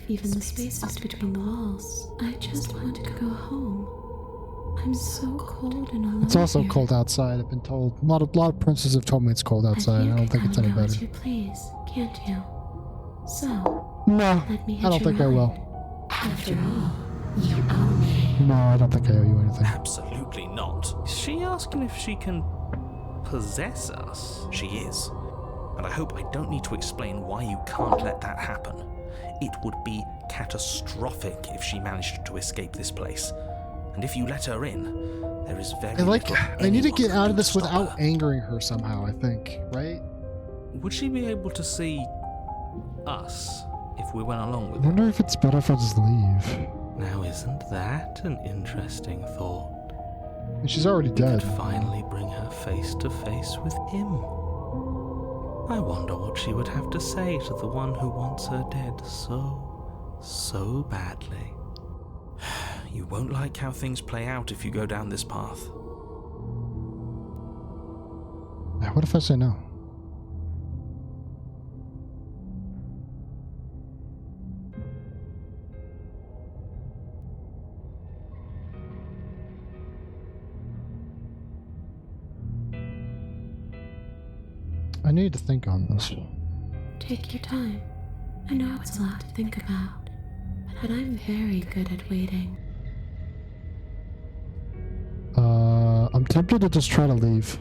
Even the spaces between the walls. I just wanted to go home. I'm so cold and alone. It's also here. cold outside. I've been told. A lot of princes have told me it's cold outside. I don't think it's any better. You please, can't you? So, No, let me I don't think I will. After all, you owe me. No, I don't think I owe you anything. Absolutely not. Is she asking if she can possess us? She is. And I hope I don't need to explain why you can't let that happen. It would be catastrophic if she managed to escape this place. And if you let her in, there is very little I need to get out of this stop without her. angering her somehow, I think, right? Would she be able to see us if we went along I with her? wonder if it's better if I just leave. Now, isn't that an interesting thought? And she's already We dead. could finally bring her face to face with him. I wonder what she would have to say to the one who wants her dead so badly. You won't like how things play out if you go down this path. What if I say no? I need to think on this. Take your time. I know it's a lot to think about, but I'm very good at waiting. I'm tempted to just try to leave.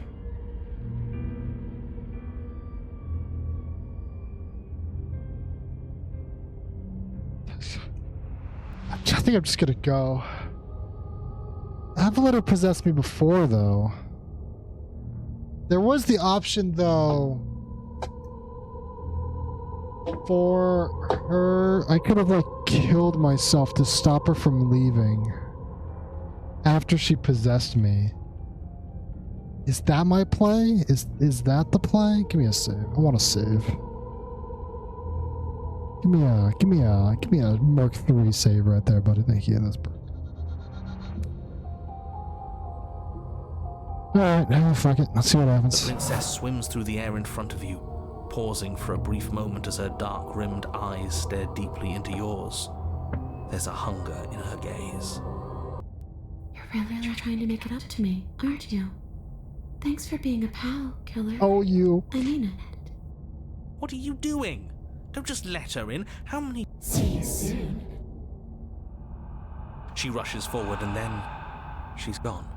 think I'm just gonna go. I've let her possess me before, though. There was the option, though, for her. I could have, like, killed myself to stop her from leaving after she possessed me. Is that my play? Is that the play? Give me a save. I want to save. Give me a Mark III save right there, buddy. Thank you. That's perfect. Alright, fuck it. Let's see what happens. The princess swims through the air in front of you, pausing for a brief moment as her dark-rimmed eyes stare deeply into yours. There's a hunger in her gaze. You're really trying to make it up to me, aren't you? Thanks for being a pal, killer. Oh, you. I mean it. What are you doing? Don't just let her in. How many... See you soon. She rushes forward and then... she's gone.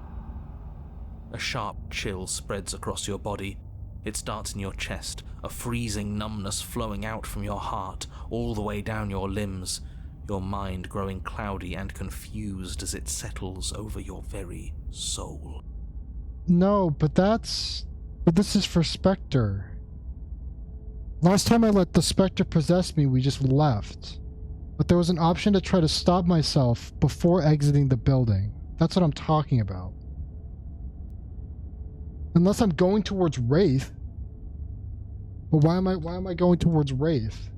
A sharp chill spreads across your body. It starts in your chest, a freezing numbness flowing out from your heart, all the way down your limbs, your mind growing cloudy and confused as it settles over your very soul. No, but this is for Spectre. Last time I let the Spectre possess me, we just left. But there was an option to try to stop myself before exiting the building. That's what I'm talking about. Unless I'm going towards Wraith. But why am I going towards Wraith?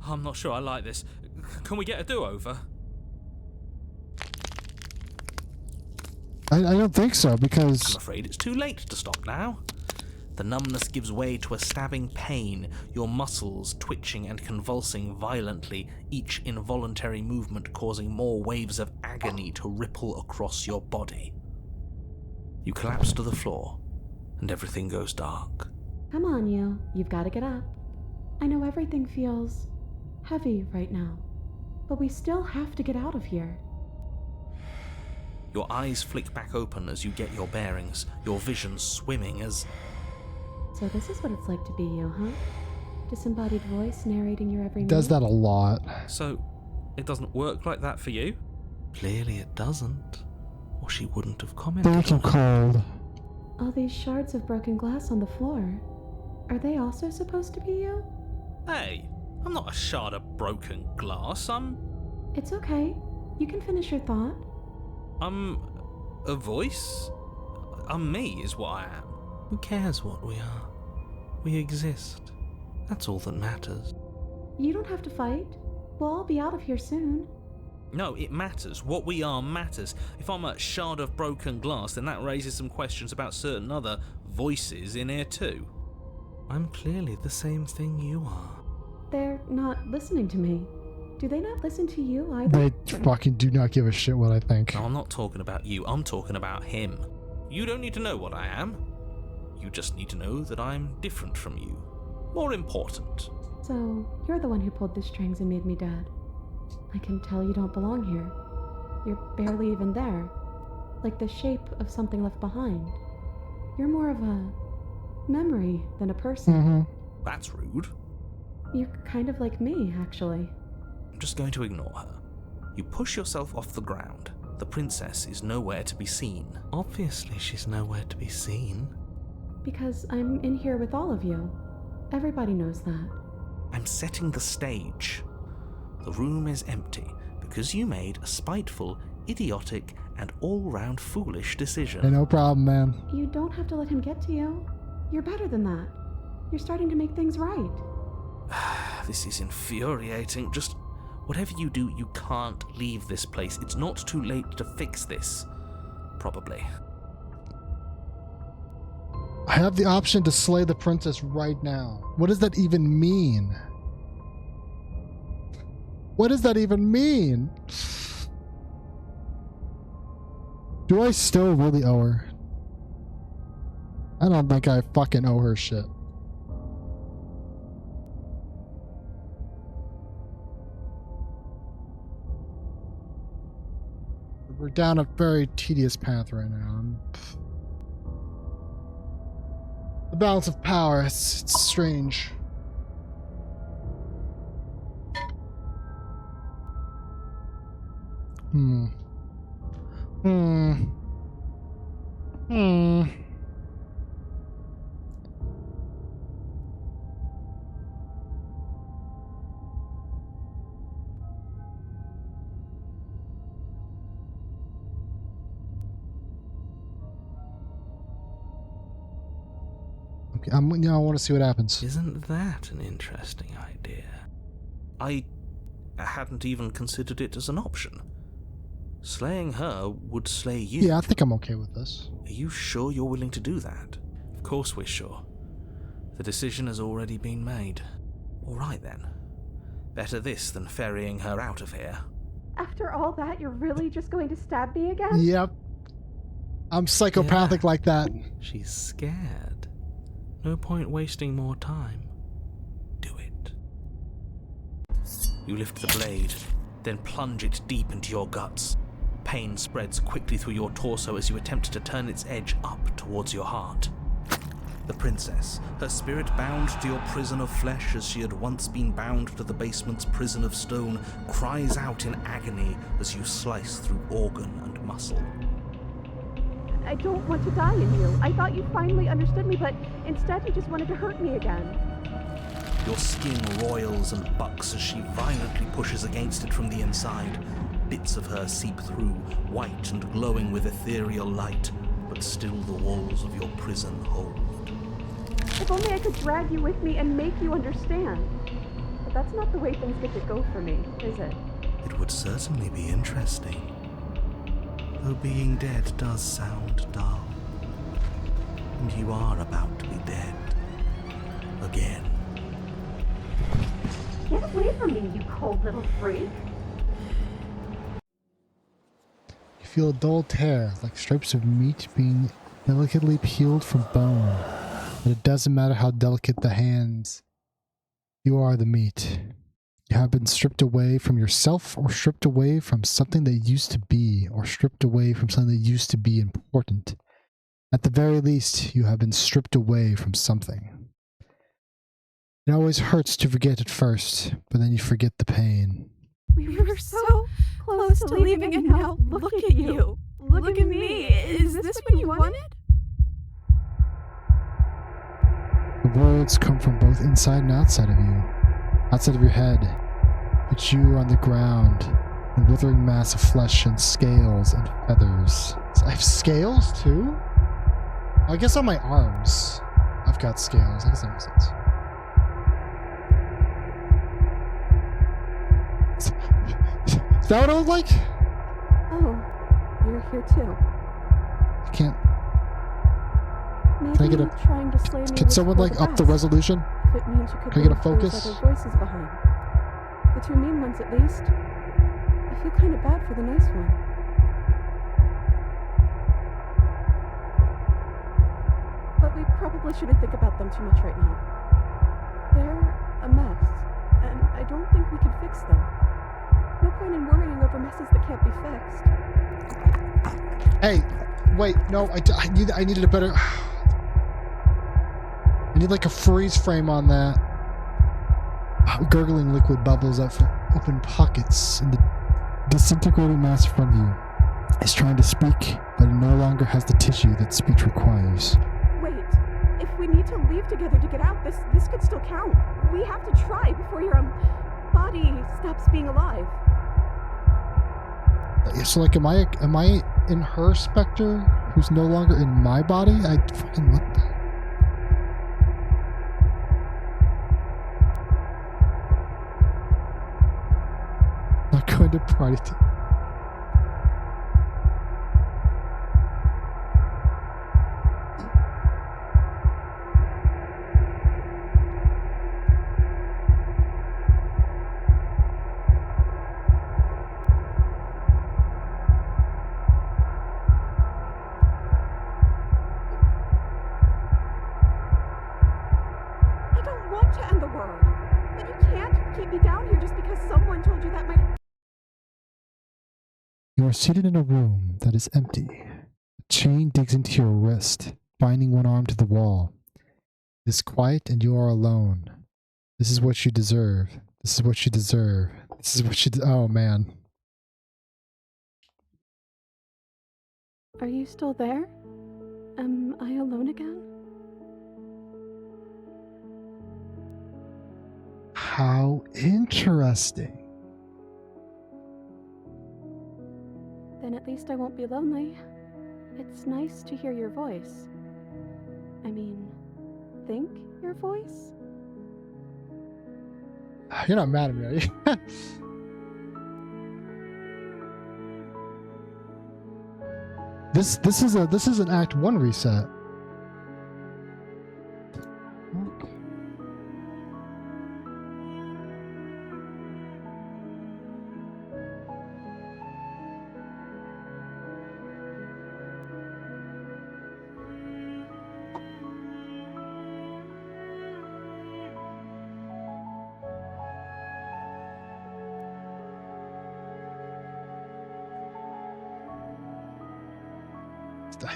I'm not sure I like this. Can we get a do-over? I don't think so, because... I'm afraid it's too late to stop now. The numbness gives way to a stabbing pain, your muscles twitching and convulsing violently, each involuntary movement causing more waves of agony to ripple across your body. You collapse to the floor, and everything goes dark. Come on, you. You've got to get up. I know everything feels heavy right now, but we still have to get out of here. Your eyes flick back open as you get your bearings, your vision swimming as... So this is what it's like to be you, huh? Disembodied voice narrating your every move? Does that a lot. So, it doesn't work like that for you? Clearly it doesn't, or she wouldn't have commented. That's so cold. All these shards of broken glass on the floor. Are they also supposed to be you? Hey, I'm not a shard of broken glass. It's okay. You can finish your thought. I'm a voice? I'm me is what I am. Who cares what we are? We exist. That's all that matters. You don't have to fight. We'll all be out of here soon. No, it matters. What we are matters. If I'm a shard of broken glass, then that raises some questions about certain other voices in here too. I'm clearly the same thing you are. They're not listening to me. Do they not listen to you either? They fucking do not give a shit what I think. No, I'm not talking about you. I'm talking about him. You don't need to know what I am. You just need to know that I'm different from you. More important. So, you're the one who pulled the strings and made me dead. I can tell you don't belong here. You're barely even there. Like the shape of something left behind. You're more of a memory than a person. Mm-hmm. That's rude. You're kind of like me, actually. I'm just going to ignore her. You push yourself off the ground. The princess is nowhere to be seen. Obviously, she's nowhere to be seen. Because I'm in here with all of you. Everybody knows that. I'm setting the stage. The room is empty because you made a spiteful, idiotic, and all-round foolish decision. Hey, no problem, man. You don't have to let him get to you. You're better than that. You're starting to make things right. This is infuriating. Just whatever you do, you can't leave this place. It's not too late to fix this. Probably. I have the option to slay the princess right now. What does that even mean? What does that even mean? Do I still really owe her? I don't think I fucking owe her shit. We're down a very tedious path right now. balance of power. It's strange. Okay, I want to see what happens. Isn't that an interesting idea? I hadn't even considered it as an option. Slaying her would slay you. Yeah, I think I'm okay with this. Are you sure you're willing to do that? Of course we're sure. The decision has already been made. All right then. Better this than ferrying her out of here. After all that, you're really just going to stab me again? Yep. I'm psychopathic like that. She's scared. No point wasting more time. Do it. You lift the blade, then plunge it deep into your guts. Pain spreads quickly through your torso as you attempt to turn its edge up towards your heart. The princess, her spirit bound to your prison of flesh as she had once been bound to the basement's prison of stone, cries out in agony as you slice through organ and muscle. I don't want to die in you. I thought you finally understood me, but instead you just wanted to hurt me again. Your skin roils and bucks as she violently pushes against it from the inside. Bits of her seep through, white and glowing with ethereal light, but still the walls of your prison hold. If only I could drag you with me and make you understand. But that's not the way things get to go for me, is it? It would certainly be interesting. Though being dead does sound dull. And you are about to be dead. Again. Get away from me, you cold little freak. You feel a dull tear, like stripes of meat being delicately peeled from bone. But it doesn't matter how delicate the hands. You are the meat. You have been stripped away from yourself, or stripped away from something that used to be, or stripped away from something that used to be important. At the very least, you have been stripped away from something. It always hurts to forget at first, but then you forget the pain. We were so close to leaving, and now look at you. Look at me. Is this what you wanted? The words come from both inside and outside of you. Outside of your head, but you are on the ground, a withering mass of flesh and scales and feathers. I have scales too? I guess on my arms I've got scales. I guess that makes sense. Is that what it was like? Oh, you're here too. I can't. Maybe Can I get a? trying to slay me Can someone like up the resolution? If it means you could Can I get a leave focus? those other voices behind. The two mean ones at least. I feel kind of bad for the nice one. But we probably shouldn't think about them too much right now. They're a mess, and I don't think we can fix them. No point in worrying over messes that can't be fixed. Hey, wait, no, I needed a better. I need like a freeze frame on that. Gurgling liquid bubbles out from open pockets in the disintegrating mass in front of you. It's trying to speak, but it no longer has the tissue that speech requires. Wait, if we need to leave together to get out, this could still count. We have to try before your body stops being alive. So like, am I in her specter, who's no longer in my body? I fucking what the? Not going to party. I don't want to end the world, but you can't keep me down here just because someone told you that might. You are seated in a room that is empty. A chain digs into your wrist, binding one arm to the wall. It is quiet and you are alone. This is what you deserve. This is what you deserve. This is what you oh man. Are you still there? Am I alone again? How interesting. Then at least I won't be lonely. It's nice to hear your voice. I mean, think your voice? You're not mad at me, are you? This is an Act 1 reset.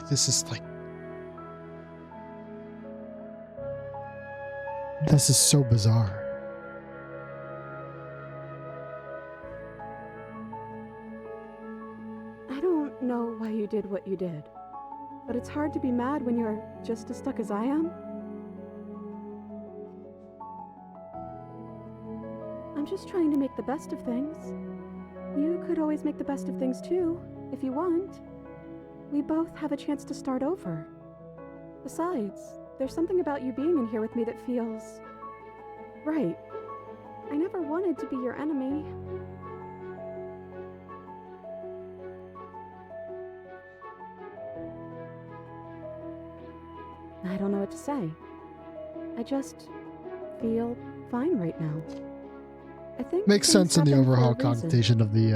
This is like... This is so bizarre. I don't know why you did what you did, but it's hard to be mad when you're just as stuck as I am. I'm just trying to make the best of things. You could always make the best of things too, if you want. We both have a chance to start over. Besides, there's something about you being in here with me that feels... right. I never wanted to be your enemy. I don't know what to say. I just feel fine right now. I think makes sense in the overall connotation of the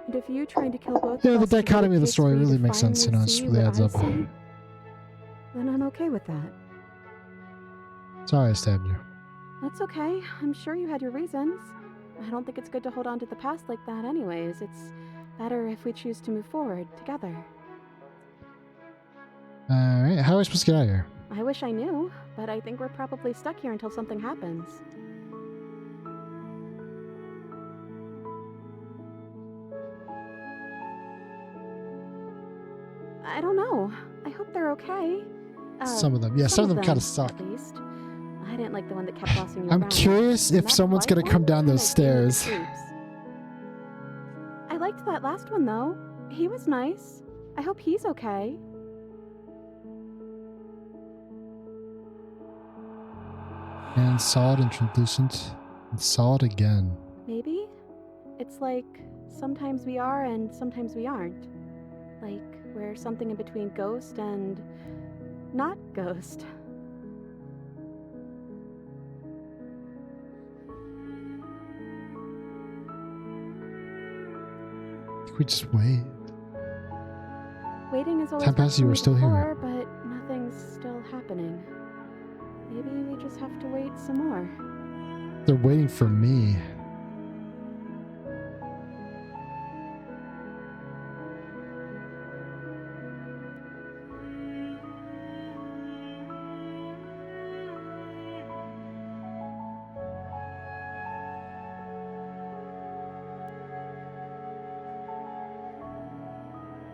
and if you trying to kill both yeah, the dichotomy of the story really makes sense, you know, it really adds up. Then I'm okay with that. Sorry I stabbed you. That's okay. I'm sure you had your reasons. I don't think it's good to hold on to the past like that anyways. It's better if we choose to move forward together. Alright, how are we supposed to get out of here? I wish I knew, but I think we're probably stuck here until something happens. I don't know. I hope they're okay. Some of them. Yeah, some of them kind of suck. At least. I didn't like the one that kept bossing you I'm around. curious if someone's gonna come down those stairs. I liked that last one though. He was nice. I hope he's okay. And solid and translucent. And solid again. Maybe? It's like sometimes we are and sometimes we aren't. Like we're something in between ghost and not ghost. I think we just wait. Waiting is always Time passes, you were still here. But nothing's still happening. Maybe we just have to wait some more. They're waiting for me.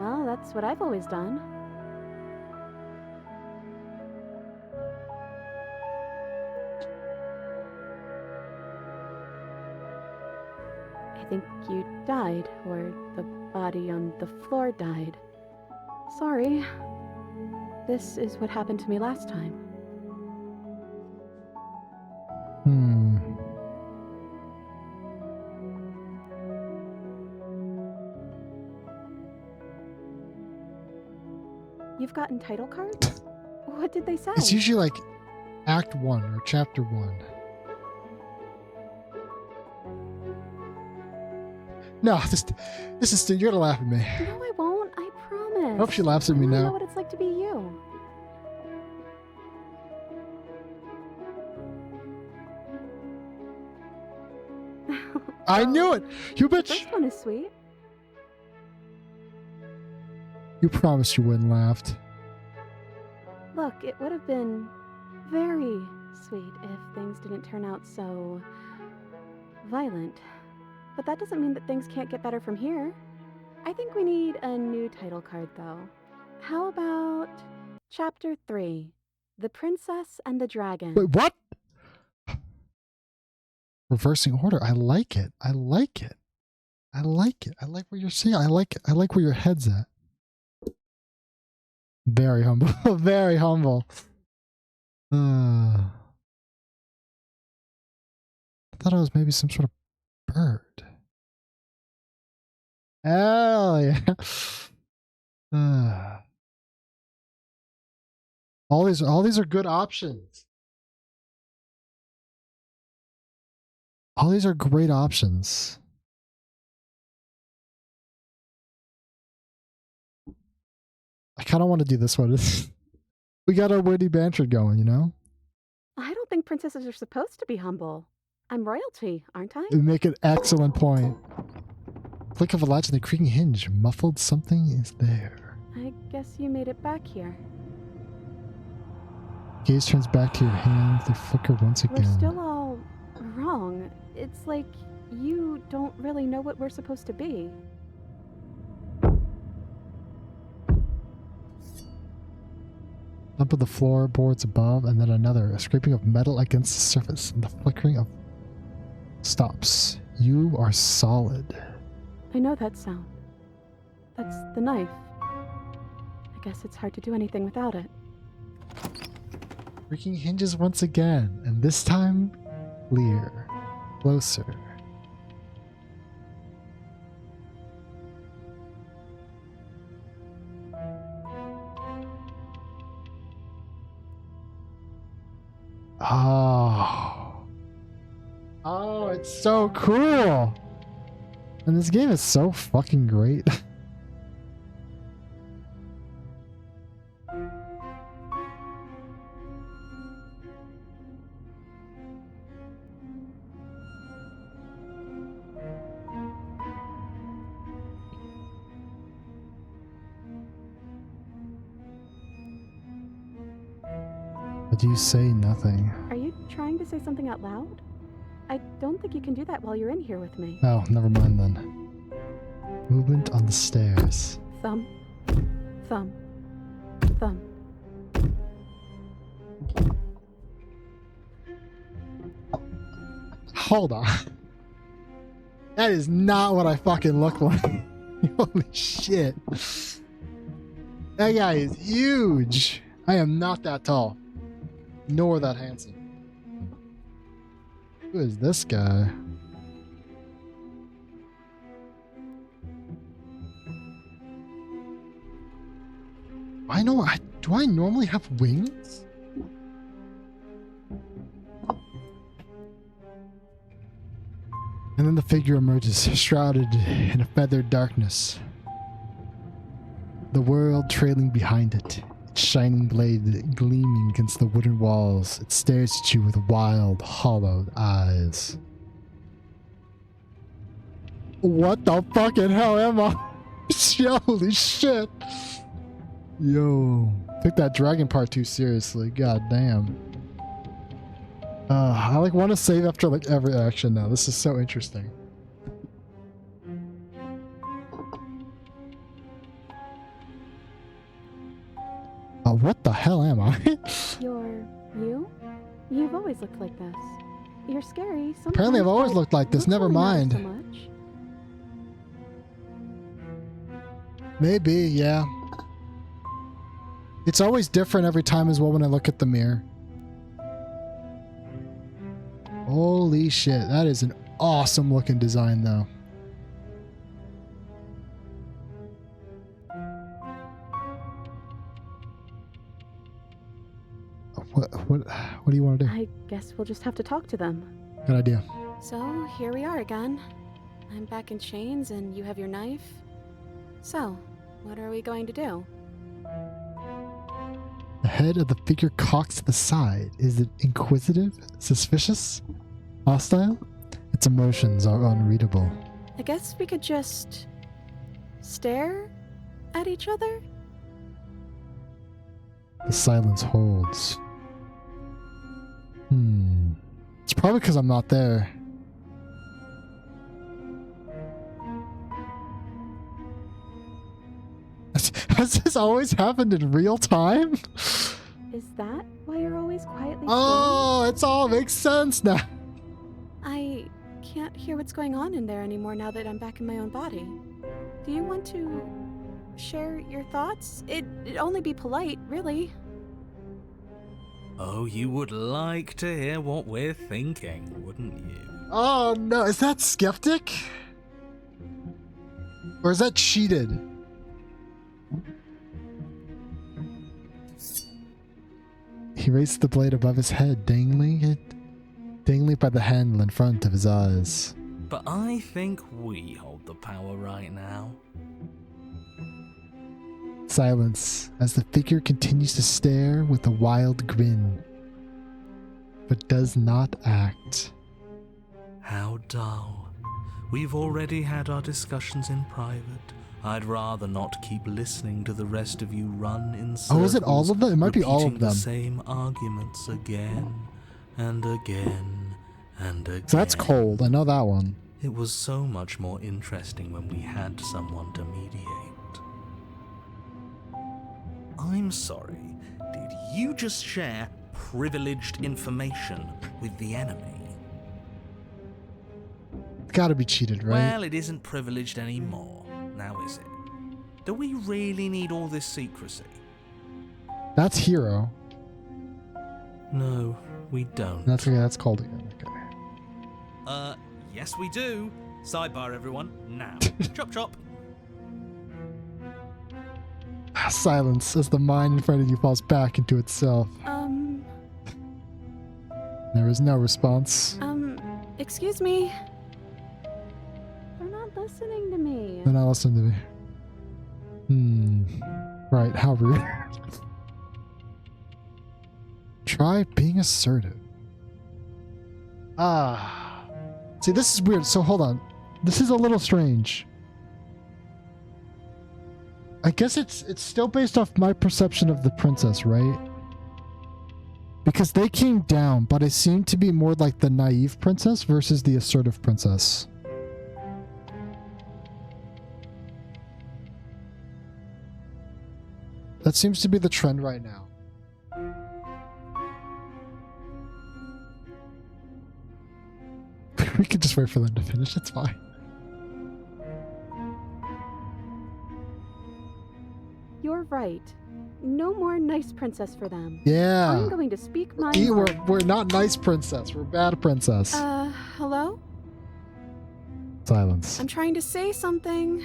Well, that's what I've always done. I think you died, or the body on the floor died. Sorry. This is what happened to me last time. You've gotten title cards? What did they say? It's usually like Act 1 or Chapter 1. No, this is you're gonna laugh at me. No, I won't. I promise. I hope she laughs at me I now. know what it's like to be you. I knew it! You bitch! The first one is sweet. You promised you wouldn't laugh. Look, it would have been very, sweet if things didn't turn out so violent. But that doesn't mean that things can't get better from here. I think we need a new title card, though. How about Chapter 3, The Princess and the Dragon? Wait, what? Reversing order. I like it. I like it. I like it. I like what you're saying. I like where your head's at. Very humble. Very humble. I thought it was maybe some sort of bird. Hell yeah. All these are good options. All these are great options. I kind of want to do this one. We got our witty banter going, you know? I don't think princesses are supposed to be humble. I'm royalty, aren't I? You make an excellent point. Click of a latch and the creaking hinge. Muffled something is there. I guess you made it back here. Gaze turns back to your hand. They flicker once again. We're still all wrong. It's like you don't really know what we're supposed to be. Thump of the floorboards above, and then another. A scraping of metal against the surface, and the flickering of stops. You are solid. I know that sound. That's the knife. I guess it's hard to do anything without it. Creaking hinges once again, and this time, clear. Closer. Oh, it's so cool. And this game is so fucking great. But you say nothing. Are you trying to say something out loud? I don't think you can do that while you're in here with me. Oh, never mind then. Movement on the stairs. Thumb. Thumb. Thumb. Hold on. That is not what I fucking look like. Holy shit. That guy is huge. I am not that tall. Nor that handsome. Who is this guy? Do I normally have wings? And then the figure emerges, shrouded in a feathered darkness. The world trailing behind it. Its shining blade gleaming against the wooden walls. It stares at you with wild, hollowed eyes. What the fucking hell am I? Holy shit. Yo. Took that dragon part too seriously. God damn. I want to save after every action now. This is so interesting. What the hell am I? You're you? You've always looked like this. You're scary. Sometimes, apparently I've always looked like this. Never mind. So much. Maybe, yeah. It's always different every time as well when I look at the mirror. Holy shit, that is an awesome looking design though. What do you want to do? I guess we'll just have to talk to them. Good idea. So, here we are again. I'm back in chains and you have your knife. So, what are we going to do? The head of the figure cocks to the side. Is it inquisitive? Suspicious? Hostile? Its emotions are unreadable. I guess we could just stare at each other? The silence holds. It's probably because I'm not there. Has this always happened in real time? Is that why you're always quietly Oh, it's all makes sense now. I can't hear what's going on in there anymore now that I'm back in my own body. Do you want to share your thoughts? It'd only be polite, really. Oh, you would like to hear what we're thinking, wouldn't you? Oh no, is that skeptic? Or is that cheated? He raised the blade above his head, dangling it by the handle in front of his eyes. But I think we hold the power right now. Silence as the figure continues to stare with a wild grin, but does not act. How dull. We've already had our discussions in private. I'd rather not keep listening to the rest of you run in circles. Oh, is it all of them? It might be all of them. The same arguments again and again and again. So that's cold. I know that one. It was so much more interesting when we had someone to mediate. I'm sorry. Did you just share privileged information with the enemy? It's gotta be cheated, right? Well, it isn't privileged anymore. Now is it? Do we really need all this secrecy? That's Hero. No, we don't. That's okay, that's cold again. Okay. Yes we do. Sidebar, everyone. Now. Chop chop. Silence as the mind in front of you falls back into itself. There is no response. Excuse me. They're not listening to me. They're not listening to me. Right, how rude. Try being assertive. See, this is weird. So hold on. This is a little strange. I guess it's still based off my perception of the princess, right? Because they came down, but I seem to be more like the naive princess versus the assertive princess. That seems to be the trend right now. We could just wait for them to finish, it's fine. You're right. No more nice princess for them. Yeah. I'm going to speak my mind. We're not nice princess. We're bad princess. Hello? Silence. I'm trying to say something.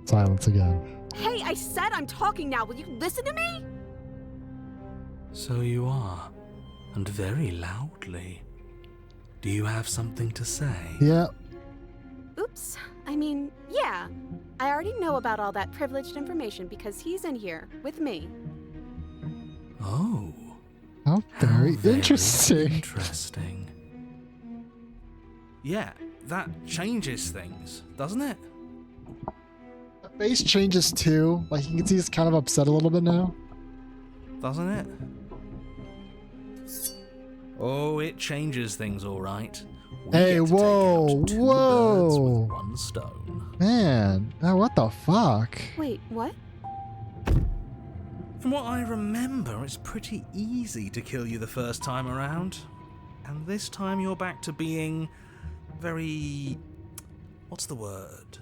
Silence again. Hey, I said I'm talking now. Will you listen to me? So you are. And very loudly. Do you have something to say? Yeah. Oops. I mean, yeah. I already know about all that privileged information because he's in here with me. Oh. How very interesting. Interesting. Yeah, that changes things, doesn't it? The face changes too. Like you can see he's kind of upset a little bit now. Doesn't it? Oh, it changes things, all right. Hey, whoa, whoa. With one stone. Man, what the fuck? Wait, what? From what I remember, it's pretty easy to kill you the first time around. And this time you're back to being very... what's the word?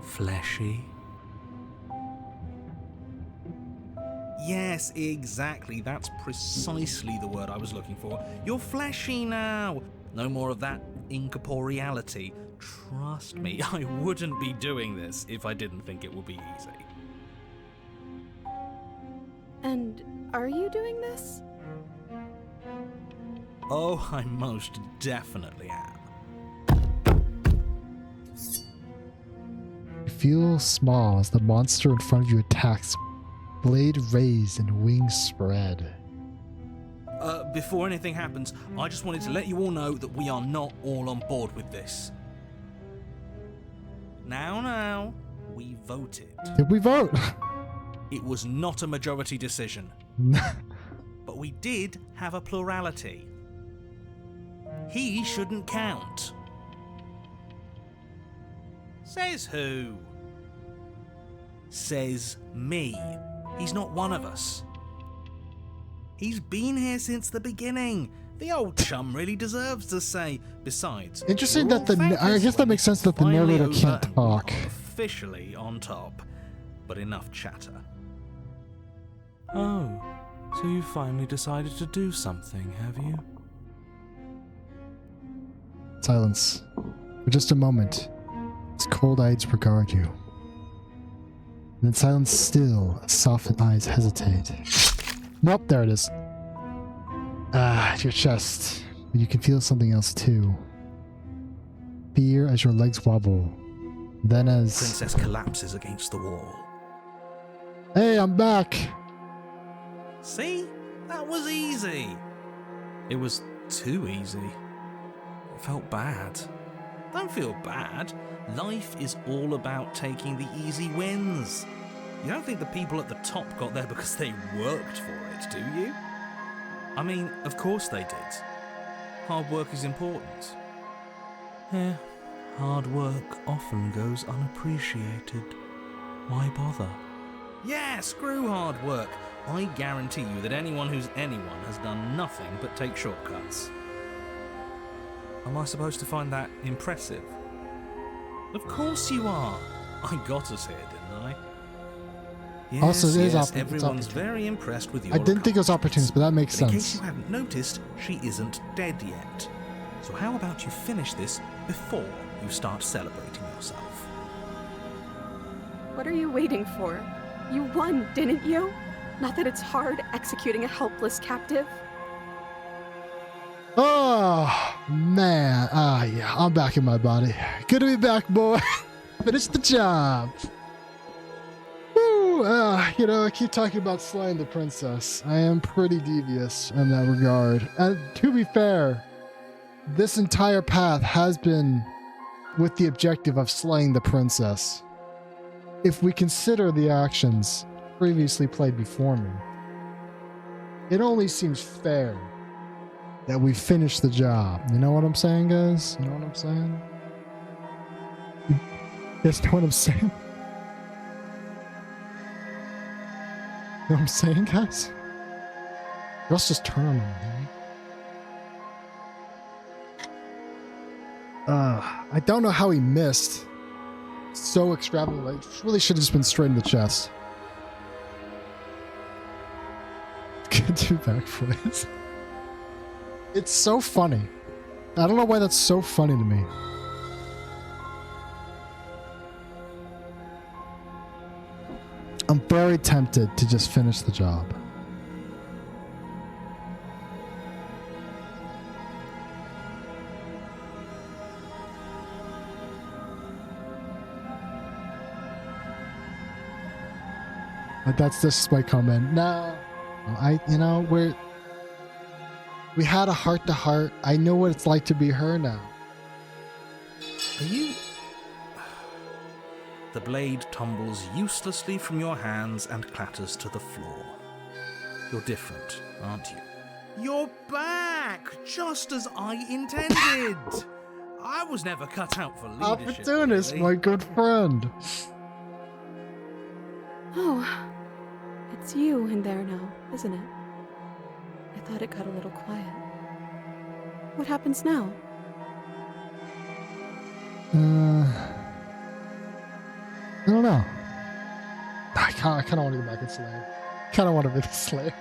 Fleshy? Yes, exactly. That's precisely the word I was looking for. You're fleshy now. No more of that incorporeality. Trust me, I wouldn't be doing this if I didn't think it would be easy. And are you doing this? Oh, I most definitely am. You feel small as the monster in front of you attacks. Blade raised and wings spread. Before anything happens, I just wanted to let you all know that we are not all on board with this. Now, we voted. Did we vote? It was not a majority decision. but we did have a plurality. He shouldn't count. Says who? Says me. He's not one of us. He's been here since the beginning. The old chum really deserves to say. Besides, interesting that I guess that makes sense that the narrator can't talk. Officially on top, but enough chatter. Oh, so you finally decided to do something, have you? Silence. For just a moment, his cold eyes regard you. And then silence still, as softened eyes hesitate. Nope, there it is. Your chest. But you can feel something else too. Fear as your legs wobble. Then as... Princess collapses against the wall. Hey, I'm back! See? That was easy. It was too easy. It felt bad. Don't feel bad. Life is all about taking the easy wins. You don't think the people at the top got there because they worked for it, do you? I mean, of course they did. Hard work is important. Yeah, hard work often goes unappreciated. Why bother? Yeah, screw hard work. I guarantee you that anyone who's anyone has done nothing but take shortcuts. Am I supposed to find that impressive? Of course you are. I got us here, didn't I? Yes, Also, it is everyone's very impressed with your I didn't think it was opportunist, but that makes In sense. case you hadn't noticed, she isn't dead yet. So how about you finish this before you start celebrating yourself? What are you waiting for? You won, didn't you? Not that it's hard executing a helpless captive. Oh, man. Yeah, I'm back in my body. Good to be back, boy. Finish the job. Woo! I keep talking about slaying the princess. I am pretty devious in that regard. And to be fair, this entire path has been with the objective of slaying the princess. If we consider the actions previously played before me, it only seems fair that we finish the job. You know what I'm saying, guys? You know what I'm saying? You guys know what I'm saying? You know what I'm saying, guys? Let's just turn on them, I don't know how he missed. So extravagant. Like, really should have just been straight in the chest. Can't do backflips. It's so funny. I don't know why that's so funny to me. I'm very tempted to just finish the job. But that's just my comment. No, we had a heart-to-heart. I know what it's like to be her now. Are you... The blade tumbles uselessly from your hands and clatters to the floor. You're different, aren't you? You're back! Just as I intended! I was never cut out for leadership. Opportunist, really. my good friend. Oh, it's you in there now, isn't it? I thought it got a little quiet. What happens now? I don't know. I kind of want to go back and slay. Kind of want to be the slave.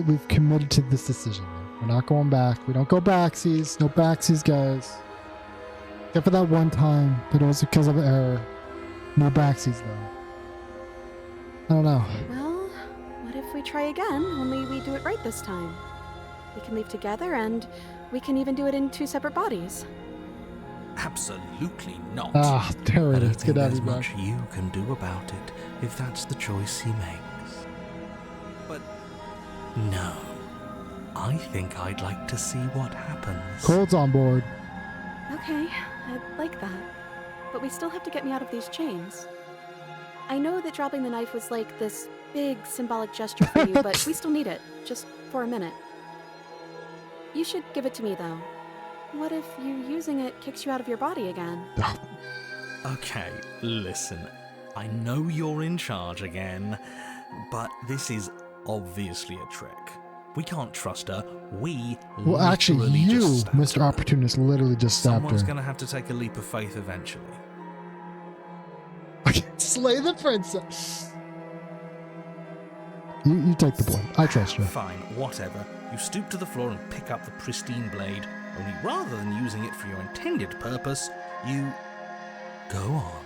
We've committed to this decision. We're not going back. We don't go backsies. No backsies, guys. Except for that one time, but it was because of error. No backsies, though. I don't know. Well, what if we try again, only we do it right this time? We can leave together, and we can even do it in 2 separate bodies. Absolutely not. Ah, there it is. Let's Get out there's of here. much you can do about it if that's the choice he makes. But no, I think I'd like to see what happens. Cold's on board. Okay, I'd like that. But we still have to get me out of these chains. I know that dropping the knife was like this big symbolic gesture for you, but we still need it, just for a minute. You should give it to me, though. What if you using it kicks you out of your body again? Okay, listen. I know you're in charge again, but this is obviously a trick. We can't trust her. Well, actually, you, Mr. Opportunist, literally just stabbed her. Someone's gonna have to take a leap of faith eventually. Slay the princess. You take the blade. I trust you. Fine, whatever. You stoop to the floor and pick up the pristine blade, only rather than using it for your intended purpose, you go on.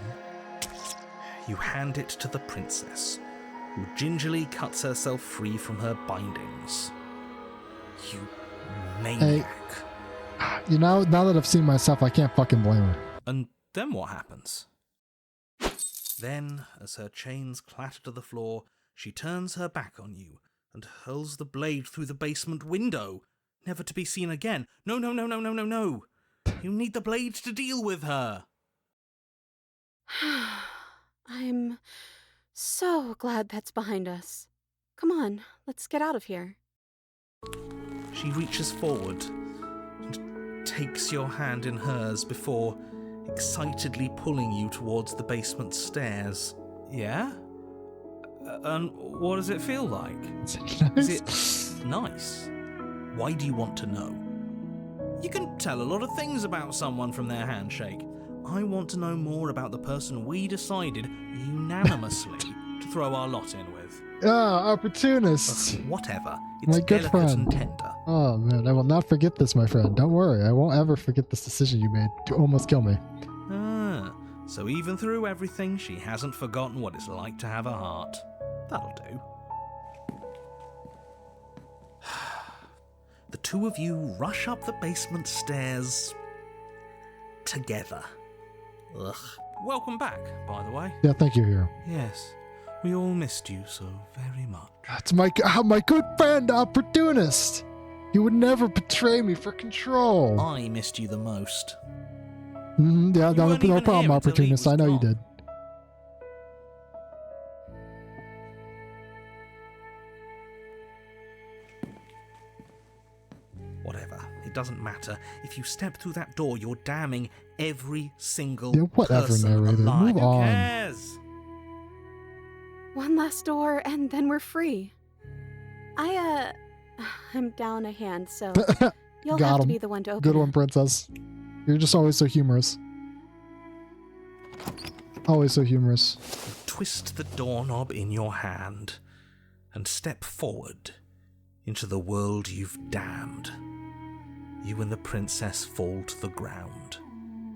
You hand it to the princess, who gingerly cuts herself free from her bindings. You maniac. Hey, you know, now that I've seen myself, I can't fucking blame her. And then what happens? Then, as her chains clatter to the floor, she turns her back on you and hurls the blade through the basement window, never to be seen again. No. You need the blade to deal with her. I'm so glad that's behind us. Come on, let's get out of here. She reaches forward and takes your hand in hers before excitedly pulling you towards the basement stairs. Yeah? And what does it feel like? Is it nice? Why do you want to know? You can tell a lot of things about someone from their handshake. I want to know more about the person we decided unanimously to throw our lot in with. Opportunists. Whatever. It's my good delicate friend. and tender. Oh man, I will not forget this, my friend. Don't worry, I won't ever forget this decision you made to almost kill me. So even through everything, she hasn't forgotten what it's like to have a heart. That'll do. The two of you rush up the basement stairs together. Ugh. Welcome back, by the way. Yeah, thank you, hero. Yes, we all missed you so very much. That's my good friend, Opportunist. You would never betray me for control. I missed you the most. Yeah, no problem, Opportunist. I know you did. Whatever. It doesn't matter. If you step through that door, you're damning every single whatever, person narrator. alive. Move on. Who cares? One last door, and then we're free. I'm down a hand, so you'll have to be the one to open Good one, princess. You're just always so humorous. Always so humorous. Twist the doorknob in your hand and step forward into the world you've damned. You and the princess fall to the ground,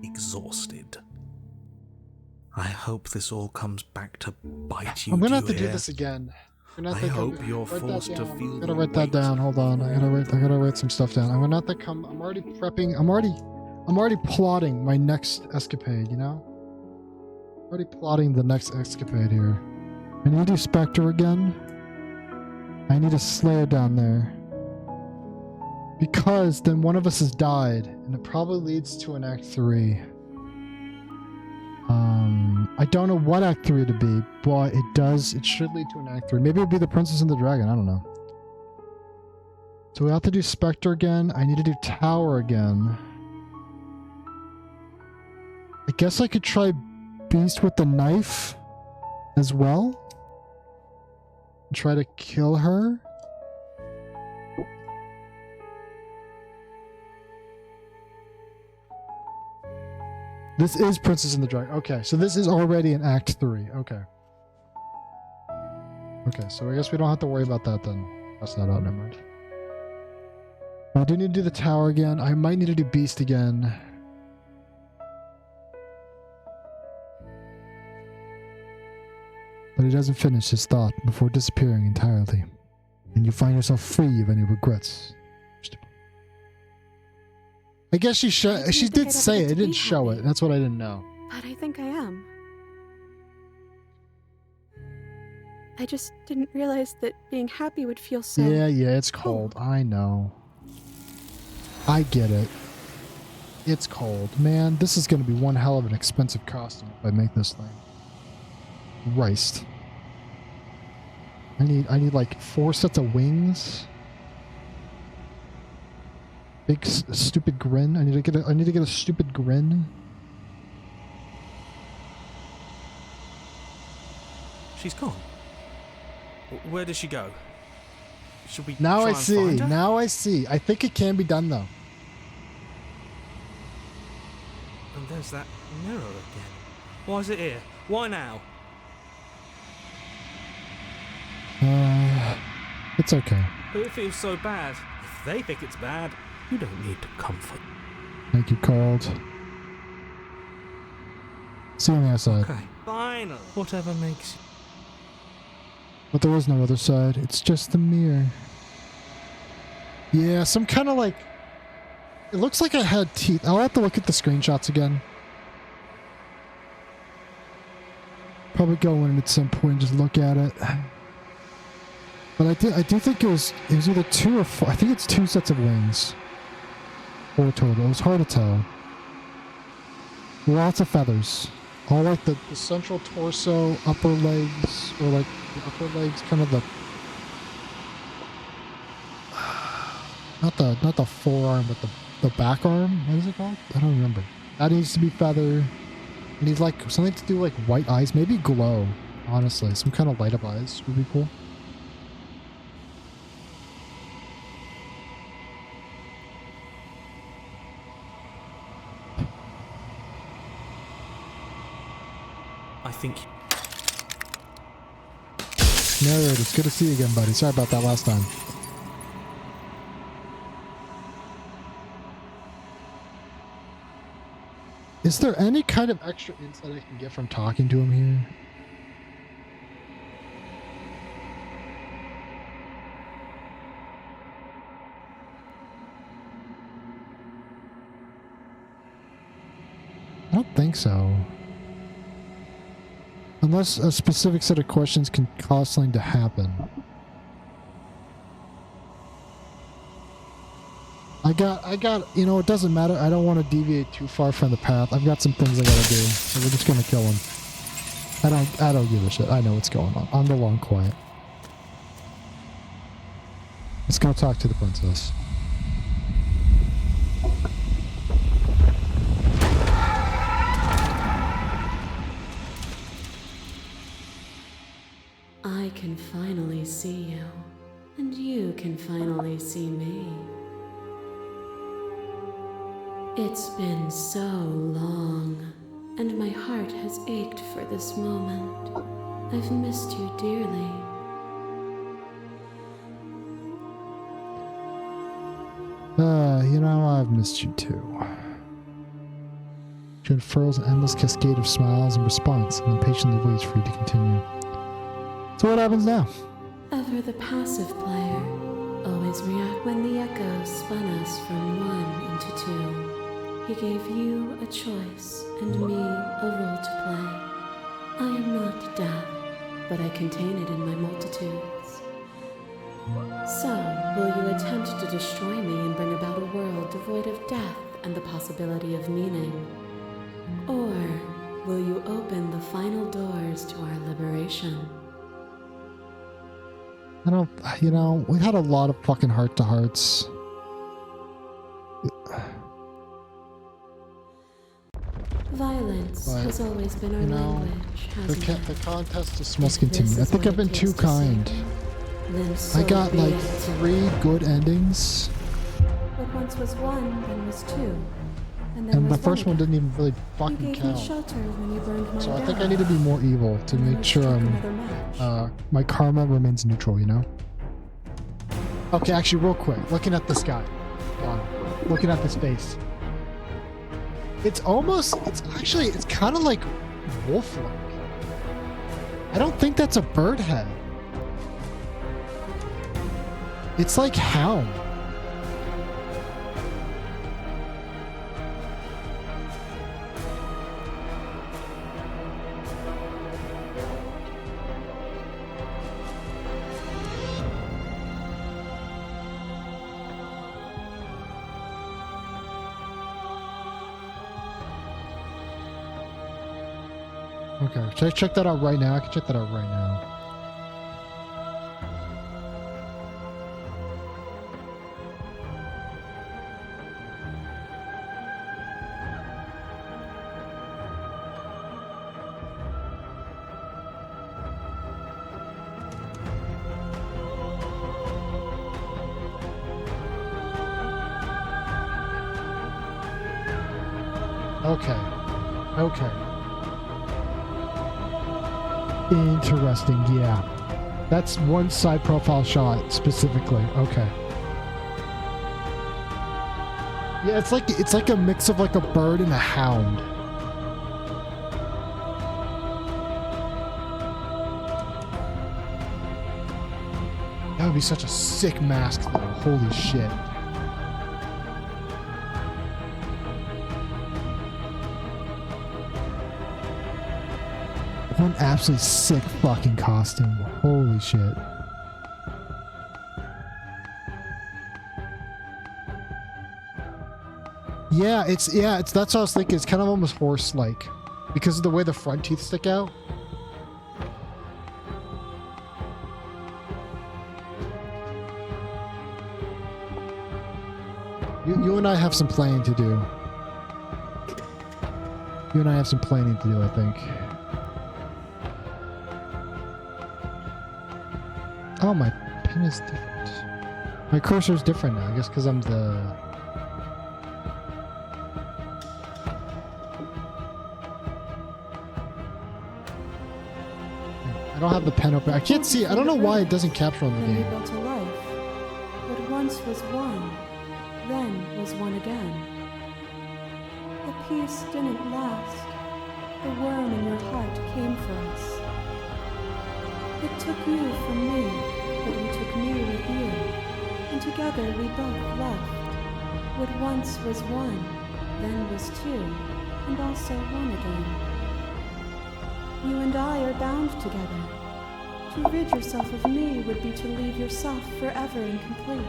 exhausted. I hope this all comes back to bite you. I'm gonna have to do this again. I hope you're forced to feel. I gotta write that down. Hold on. I gotta write some stuff down. I'm gonna have to come. I'm already prepping. I'm already plotting my next escapade. You know. Already plotting the next escapade here. I need to do Spectre again. I need a Slayer down there. Because then one of us has died, and it probably leads to an Act 3. I don't know what Act 3 to be, but it should lead to an Act 3. Maybe it'll be the Princess and the Dragon, I don't know. So we have to do Spectre again. I need to do Tower again. I guess I could try Beast with the knife as well. And try to kill her. This is Princess and the Dragon. Okay, so this is already in Act 3. Okay. Okay, so I guess we don't have to worry about that then. That's not out, never mind. I do need to do the tower again. I might need to do Beast again. But he doesn't finish his thought before disappearing entirely. And you find yourself free of any regrets. I guess she did say it. It didn't show it. That's what I didn't know. But I think I am. I just didn't realize that being happy would feel so... Yeah, it's cold. I know. I get it. It's cold. Man, this is going to be one hell of an expensive costume if I make this thing. Christ. I need like 4 sets of wings. Big stupid grin. I need to get a stupid grin. She's gone. Where did she go? Should we Now try I and see. find her? Now I see. I think it can be done though. And there's that mirror again. Why is it here? Why now? It's okay. But it feels so bad. If they think it's bad, you don't need to comfort. Thank you, cold. See you on the other side. Okay, finally. Whatever makes you. But there is no other side. It's just the mirror. Yeah, some kind of like... It looks like I had teeth. I'll have to look at the screenshots again. Probably go in at some point and just look at it. But I do think it was either 2 or 4. I think it's 2 sets of wings. 4 total. It was hard to tell. Lots of feathers. All like the central torso, upper legs, or like the upper legs, kind of the not the forearm, but the back arm. What is it called? I don't remember. That needs to be feather. It needs like something to do like white eyes, maybe glow. Honestly, some kind of light up eyes would be cool. I think. Narrator, it's good to see you again, buddy. Sorry about that last time. Is there any kind of extra insight I can get from talking to him here? I don't think so. Unless a specific set of questions can cause something to happen. I got, you know, it doesn't matter. I don't want to deviate too far from the path. I've got some things I gotta do. So we're just gonna kill him. I don't give a shit. I know what's going on. I'm the long quiet. Let's go talk to the princess. I can finally see you, and you can finally see me. It's been so long, and my heart has ached for this moment. I've missed you dearly. You know, I've missed you too. She unfurls an endless cascade of smiles in response and impatiently waits for you to continue. So what happens now? Ever the passive player, always react when the echo spun us from 1 into 2. He gave you a choice and me a role to play. I am not deaf, but I contain it in my multitudes. So, will you attempt to destroy me and bring about a world devoid of death and the possibility of meaning? Or will you open the final doors to our liberation? I don't, you know, we had a lot of fucking heart-to-hearts. Violence But, has always been our you know, language, hasn't it? the contest just If must this continue. I is think what I've been it too takes to kind. save me, then so I got be like it. 3 good endings, What once was 1, then was 2. And then and the was first one again. didn't even really You fucking gave me count. shelter when you burned my So I think I dad. need to be more evil to And then make I sure struck another match. my karma remains neutral, you know? Okay, actually, real quick, looking at the sky. Looking at this face. It's kind of like wolf-like. I don't think that's a bird head. It's like hound. Okay, should I check that out right now? I can check that out right now. Okay. Okay. Interesting, yeah. That's one side profile shot specifically. Okay. Yeah, it's like a mix of like a bird and a hound. That would be such a sick mask though. Holy shit. One absolutely sick fucking costume. Holy shit. Yeah, it's that's what I was thinking. It's kind of almost horse-like because of the way the front teeth stick out. You and I have some planning to do. You and I have some planning to do, I think. Oh, my pen is different. My cursor is different now, I guess because I'm the... I don't have the pen open. I can't see. I don't know why it doesn't capture on the game. Built a life. What once was one, then was one again. The peace didn't last. The worm in your heart came for us. It took you from me, but you took me with you, and together we both left. What once was one, then was two, and also one again. You and I are bound together. To rid yourself of me would be to leave yourself forever incomplete.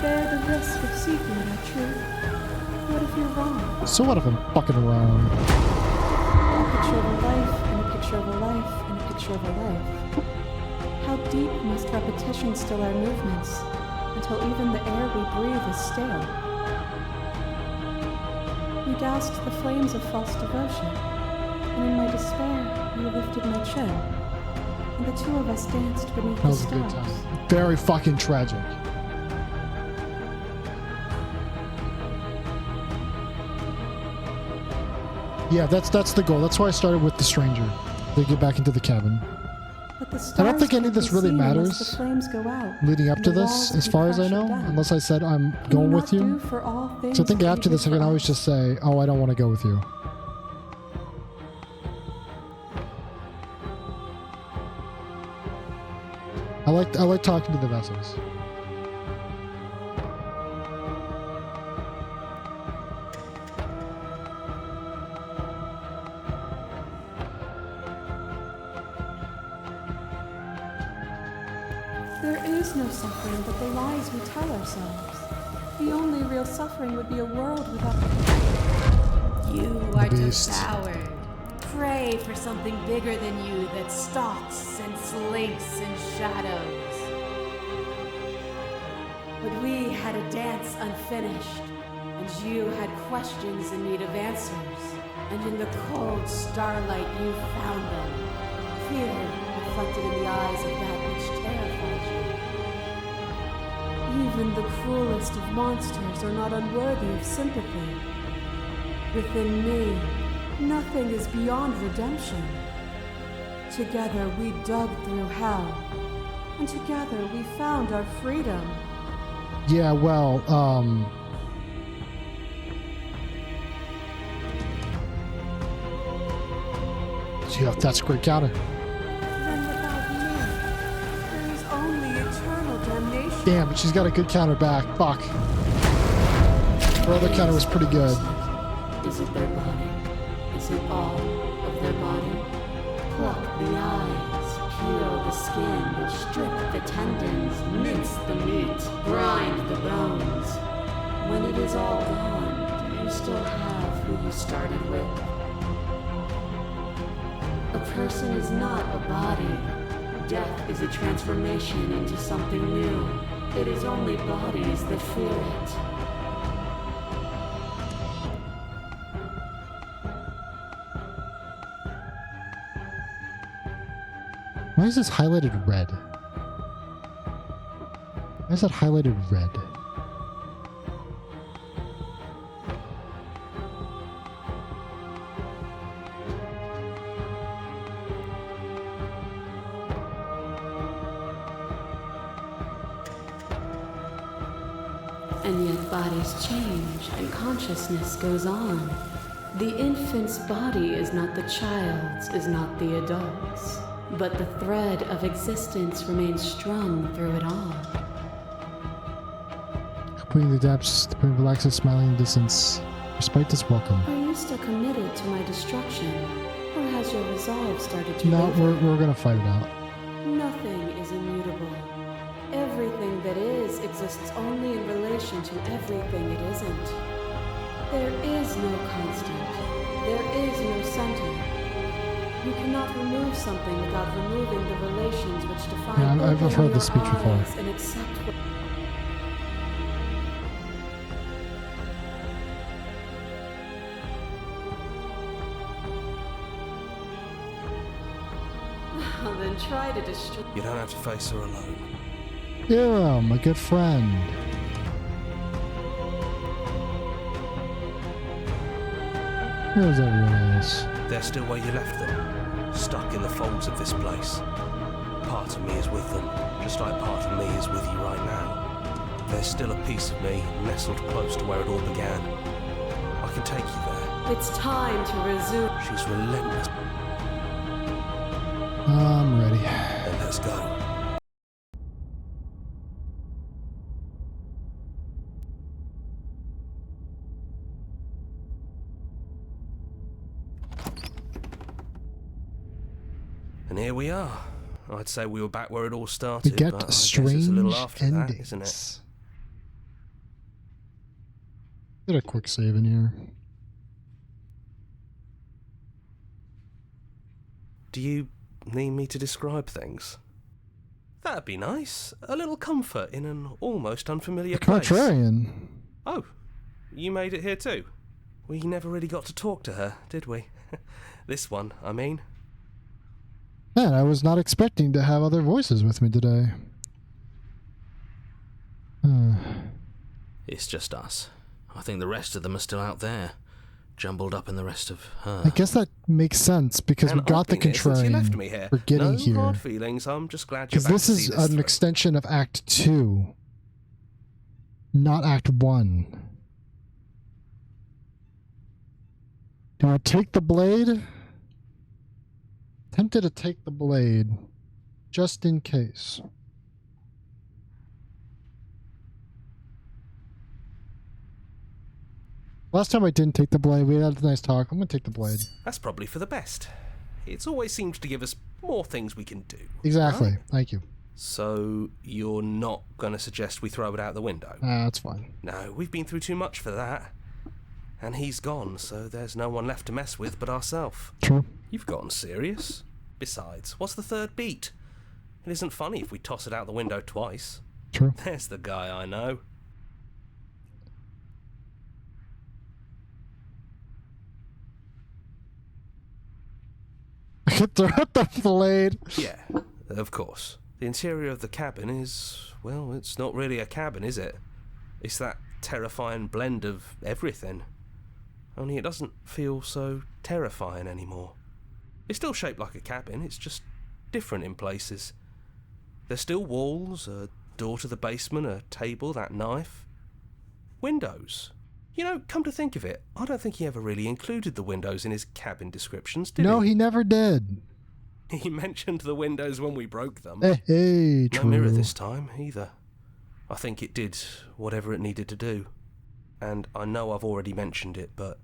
Bear the risk of seeking that truth. What if you're wrong? So what if I'm fucking around? A picture of a life, and a picture of a life, and a picture of a life. How deep must repetition still our movements, until even the air we breathe is stale? You doused the flames of false devotion, and in my despair, you lifted my chin, and the two of us danced beneath the stars. That was a good time. Very fucking tragic. Yeah, that's the goal. That's why I started with the stranger. They get back into the cabin. I don't think any of this really matters leading up to this, as far as I know, unless I said I'm going with you. So I think after this I can always just say, oh, I don't want to go with you. I like talking to the vessels. There is no suffering but the lies we tell ourselves. The only real suffering would be a world without... You are devoured. Pray for something bigger than you that stalks and slinks in shadows. But we had a dance unfinished, and you had questions in need of answers. And in the cold starlight you found them. Fear reflected in the eyes of that which terrified you. Even the cruelest of monsters are not unworthy of sympathy. Within me, nothing is beyond redemption. Together we dug through hell, and together we found our freedom. Yeah, well, yeah, that's a great counter. Then without me, there is only eternal damnation. Damn, but she's got a good counter back. Fuck. Her other counter was pretty good. Is it their body? Is it all of their body? Pluck the eyes, peel the skin. skin, strip the tendons, mince the meat, grind the bones. When it is all gone, do you still have who you started with? A person is not a body. Death is a transformation into something new. It is only bodies that fear it. Why is this highlighted red? Why is that highlighted red? And yet bodies change and consciousness goes on. The infant's body is not the child's, is not the adult's. But the thread of existence remains strung through it all. Putting the depths, the point relaxes, smiling in the distance. Respite is welcome. Are you still committed to my destruction? Or has your resolve started to No, waver? we're gonna fight it out. Nothing is immutable. Everything that is exists only in relation to everything it isn't. There is no constant. There is no center. You cannot remove something without removing the relations which define Yeah, I've heard this speech before. and accept what then try to destroy. You don't have to face her alone. Yeah, my good friend. Where's everyone else? They're still where you left them, stuck in the folds of this place. Part of me is with them, just like part of me is with you right now. There's still a piece of me nestled close to where it all began. I can take you there. It's time to resume. She's relentless. I'm ready. Then let's go. And here we are. I'd say we were back where it all started. We get but I guess strange it's a little after endings. that, isn't it? Get a quick save in here. Do you need me to describe things? That'd be nice. A little comfort in an almost unfamiliar place. Contrarian. Oh, you made it here too? We never really got to talk to her, did we? This one, I mean. Man, I was not expecting to have other voices with me today. It's just us. I think the rest of them are still out there, jumbled up in the rest of her. I guess that makes sense because we got the contrarian for getting no here. hard feelings. I'm just glad you're Because back this to is see this an through. extension of Act 2, not Act 1. Do I take the blade? Tempted to take the blade, just in case. Last time I didn't take the blade, we had a nice talk. I'm gonna take the blade. That's probably for the best. It's always seems to give us more things we can do. Exactly. Right? Thank you. So you're not going to suggest we throw it out the window? That's fine. No, we've been through too much for that. And he's gone, so there's no one left to mess with but ourselves. True. You've gotten serious. Besides, what's the third beat? It isn't funny if we toss it out the window twice. True. There's the guy I know. I could throw out the blade. Yeah, of course. The interior of the cabin is, well, it's not really a cabin, is it? It's that terrifying blend of everything. Only it doesn't feel so terrifying anymore. It's still shaped like a cabin, it's just different in places. There's still walls, a door to the basement, a table, that knife. Windows. You know, come to think of it, I don't think he ever really included the windows in his cabin descriptions, did he? No, he never did. He mentioned the windows when we broke them. Hey, no true. mirror this time, either. I think it did whatever it needed to do. And I know I've already mentioned it, but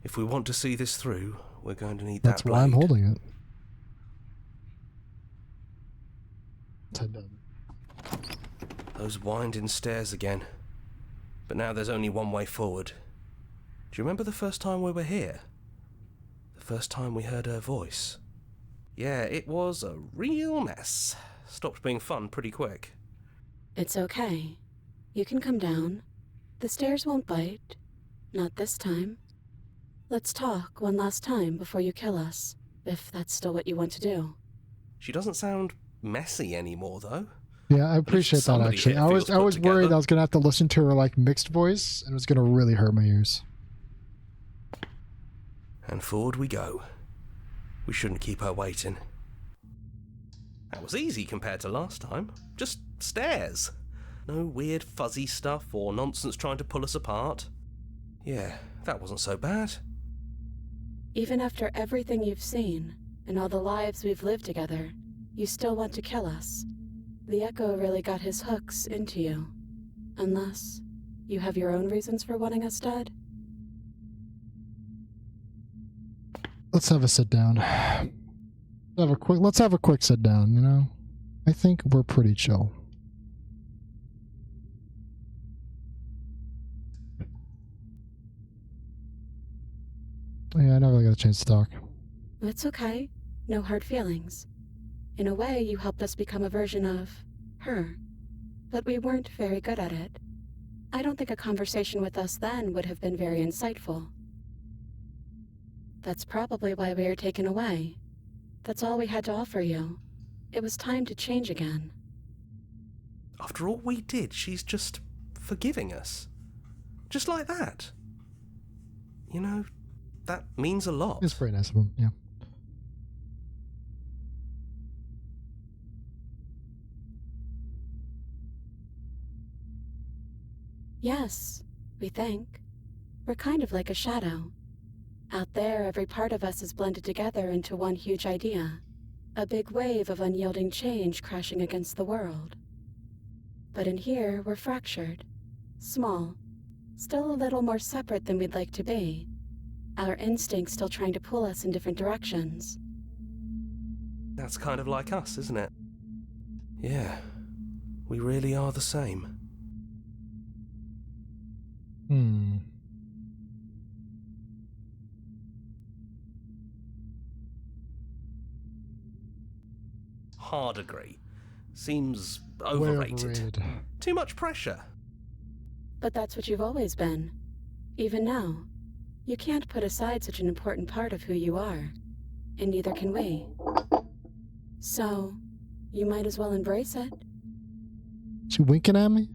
if we want to see this through, we're going to need That's that blade. why I'm holding it. Those winding stairs again. But now there's only one way forward. Do you remember the first time we were here? The first time we heard her voice? Yeah, it was a real mess. Stopped being fun pretty quick. It's okay. You can come down. The stairs won't bite. Not this time. Let's talk one last time before you kill us, if that's still what you want to do. She doesn't sound messy anymore, though. Yeah, I appreciate that, actually. I was worried I was going to have to listen to her, like, mixed voice, and it was going to really hurt my ears. And forward we go. We shouldn't keep her waiting. That was easy compared to last time. Just stairs. No weird fuzzy stuff or nonsense trying to pull us apart. Yeah, that wasn't so bad. Even after everything you've seen, and all the lives we've lived together, you still want to kill us. The Echo really got his hooks into you. Unless you have your own reasons for wanting us dead? Let's have a sit down. Let's have a quick sit down, you know? I think we're pretty chill. Yeah, I never really got a chance to talk. It's okay. No hard feelings. In a way, you helped us become a version of her. But we weren't very good at it. I don't think a conversation with us then would have been very insightful. That's probably why we were taken away. That's all we had to offer you. It was time to change again. After all we did, she's just forgiving us. Just like that. You know, that means a lot. It's very nice of him, yeah. Yes, we think. We're kind of like a shadow. Out there, every part of us is blended together into one huge idea. A big wave of unyielding change crashing against the world. But in here, we're fractured. Small. Still a little more separate than we'd like to be. Our instincts still trying to pull us in different directions. That's kind of like us, isn't it? Yeah. We really are the same. Hard agree. Seems overrated. Too much pressure. But that's what you've always been. Even now. You can't put aside such an important part of who you are. And neither can we. So, you might as well embrace it. She winking at me?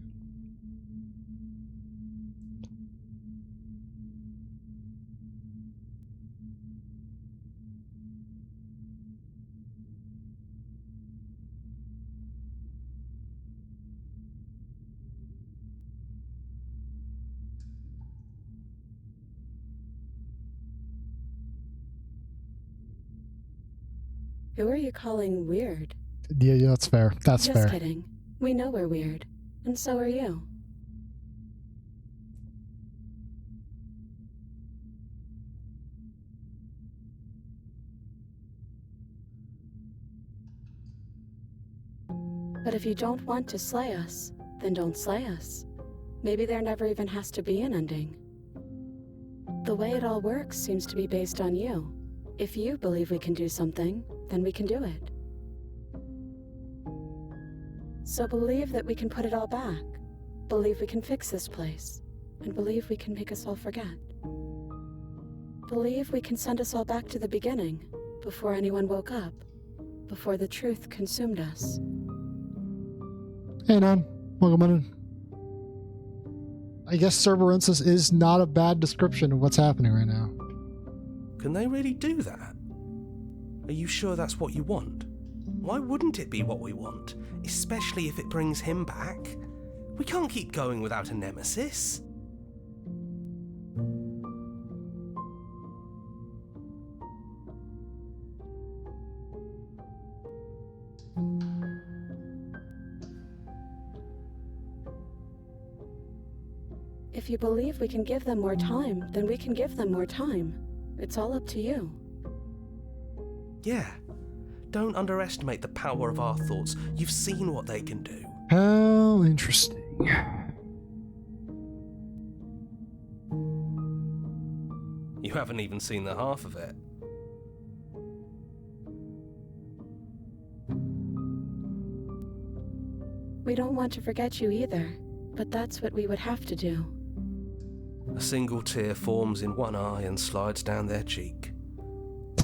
Who are you calling weird? Yeah, that's fair. That's fair. Just kidding. We know we're weird. And so are you. But if you don't want to slay us, then don't slay us. Maybe there never even has to be an ending. The way it all works seems to be based on you. If you believe we can do something, then we can do it. So believe that we can put it all back. Believe we can fix this place. And believe we can make us all forget. Believe we can send us all back to the beginning, before anyone woke up, before the truth consumed us. Hey, Nan. Welcome in. I guess Cerberus is not a bad description of what's happening right now. Can they really do that? Are you sure that's what you want? Why wouldn't it be what we want? Especially if it brings him back? We can't keep going without a nemesis. If you believe we can give them more time, then we can give them more time. It's all up to you. Yeah. Don't underestimate the power of our thoughts. You've seen what they can do. How interesting. You haven't even seen the half of it. We don't want to forget you either, but that's what we would have to do. A single tear forms in one eye and slides down their cheek.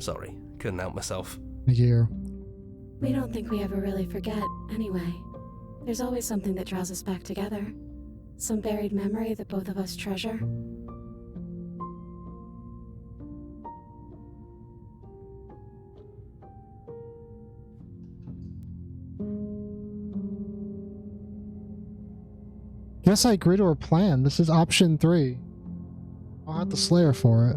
Sorry, couldn't help myself. Thank you. We don't think we ever really forget, anyway. There's always something that draws us back together. Some buried memory that both of us treasure. Guess I agree to her plan. This is option 3. I'll have to slay her for it.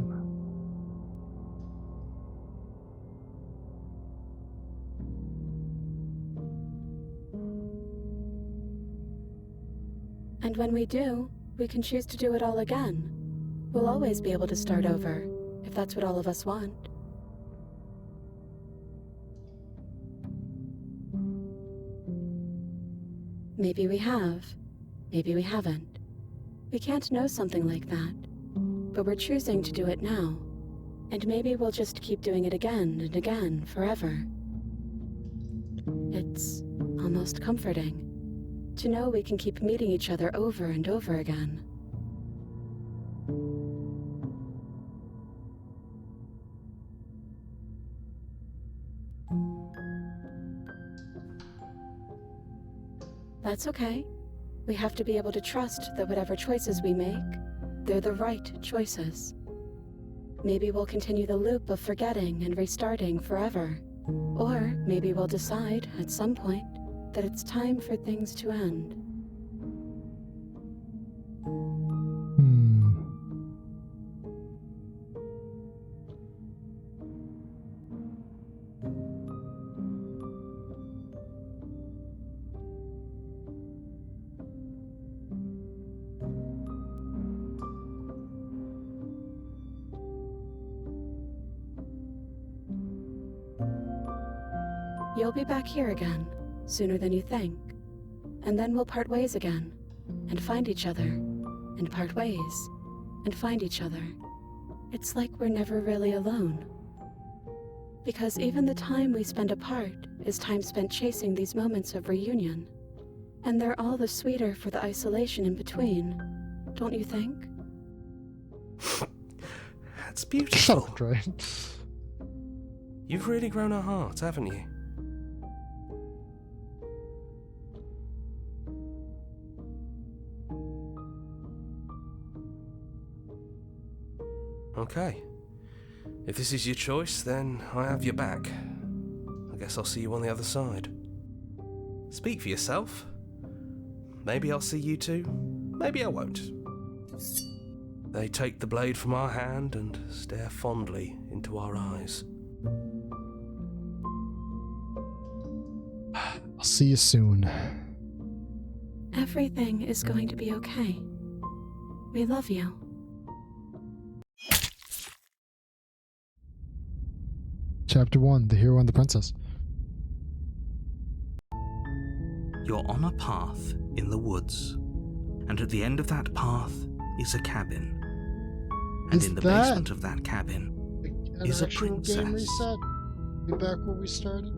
And when we do, we can choose to do it all again. We'll always be able to start over, if that's what all of us want. Maybe we have. Maybe we haven't. We can't know something like that. But we're choosing to do it now. And maybe we'll just keep doing it again and again, forever. It's almost comforting to know we can keep meeting each other over and over again. That's okay. We have to be able to trust that whatever choices we make, they're the right choices. Maybe we'll continue the loop of forgetting and restarting forever. Or maybe we'll decide, at some point, that it's time for things to end. You'll be back here again, sooner than you think. And then we'll part ways again, and find each other, and part ways, and find each other. It's like we're never really alone. Because even the time we spend apart is time spent chasing these moments of reunion. And they're all the sweeter for the isolation in between, don't you think? That's beautiful. Shut up, Dre. You've really grown a heart, haven't you? Okay. If this is your choice, then I have your back. I guess I'll see you on the other side. Speak for yourself. Maybe I'll see you too. Maybe I won't. They take the blade from our hand and stare fondly into our eyes. I'll see you soon. Everything is going to be okay. We love you. Chapter 1, The Hero and the Princess. You're on a path in the woods, and at the end of that path is a cabin. And in the basement of that cabin is a princess. Game reset? Be back where we started?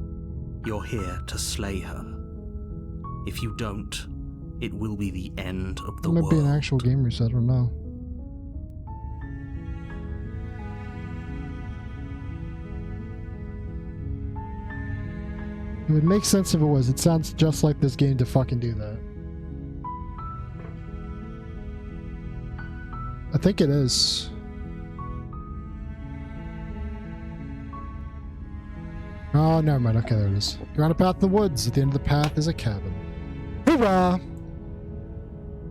You're here to slay her. If you don't, it will be the end of the It might world. be an actual game reset, I don't know. It would make sense if it was. It sounds just like this game to fucking do that. I think it is. Oh, never mind. Okay, there it is. You're on a path in the woods. At the end of the path is a cabin. Hoorah!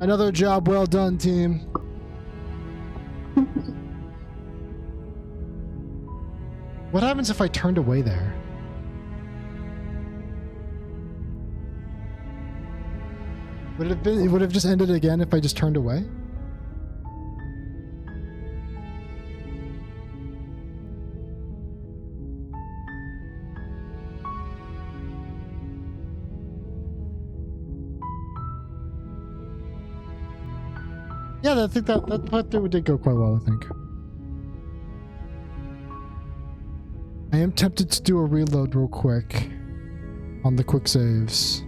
Another job well done, team. What happens if I turned away there? It would have just ended again if I just turned away? Yeah, I think that part did go quite well, I think. I am tempted to do a reload real quick on the quick saves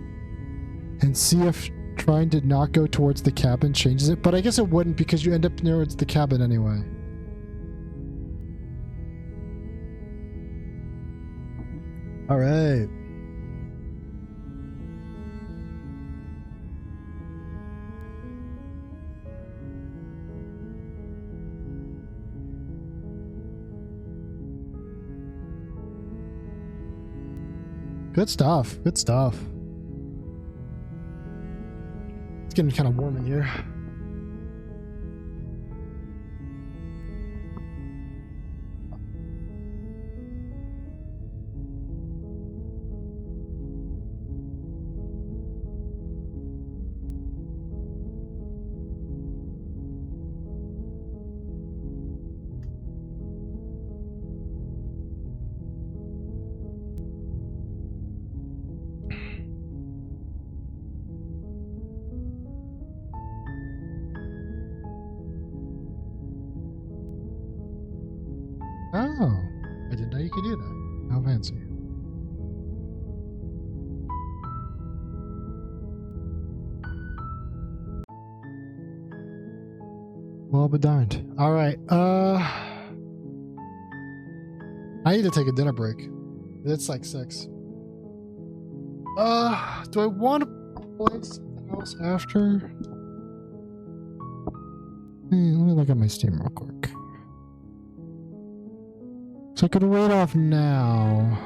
and see if trying to not go towards the cabin changes it, but I guess it wouldn't because you end up near the cabin anyway. All right. Good stuff. Good stuff. It's getting kind of warm in here. Oh, I didn't know you could do that. How fancy. Well, but darned. All right. I need to take a dinner break. It's like 6. Do I want to play something else after? Let me look at my Steam real quick. So I could wait off now.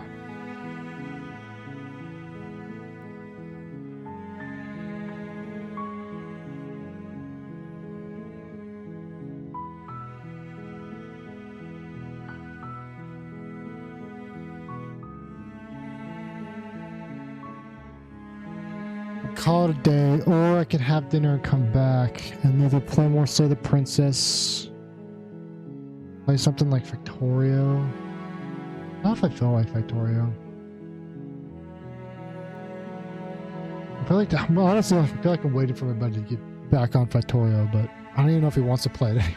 Call it a day, or I could have dinner and come back and either play more Slay the Princess, play something like Factorio. Not if I feel like Factorio. I feel like, honestly, I feel like I'm waiting for my buddy to get back on Factorio, but I don't even know if he wants to play it anymore.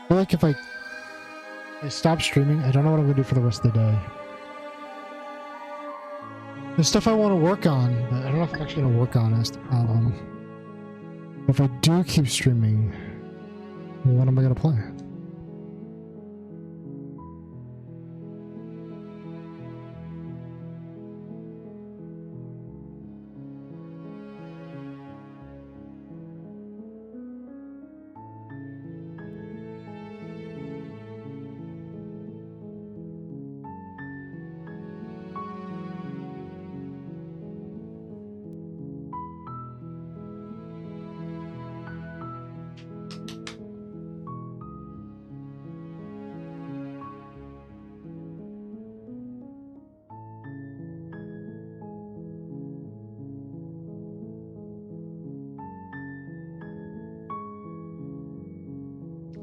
I feel like if I stop streaming, I don't know what I'm going to do for the rest of the day. There's stuff I want to work on, but I don't know if I'm actually going to work on it. That's the problem. If I do keep streaming, what am I going to play?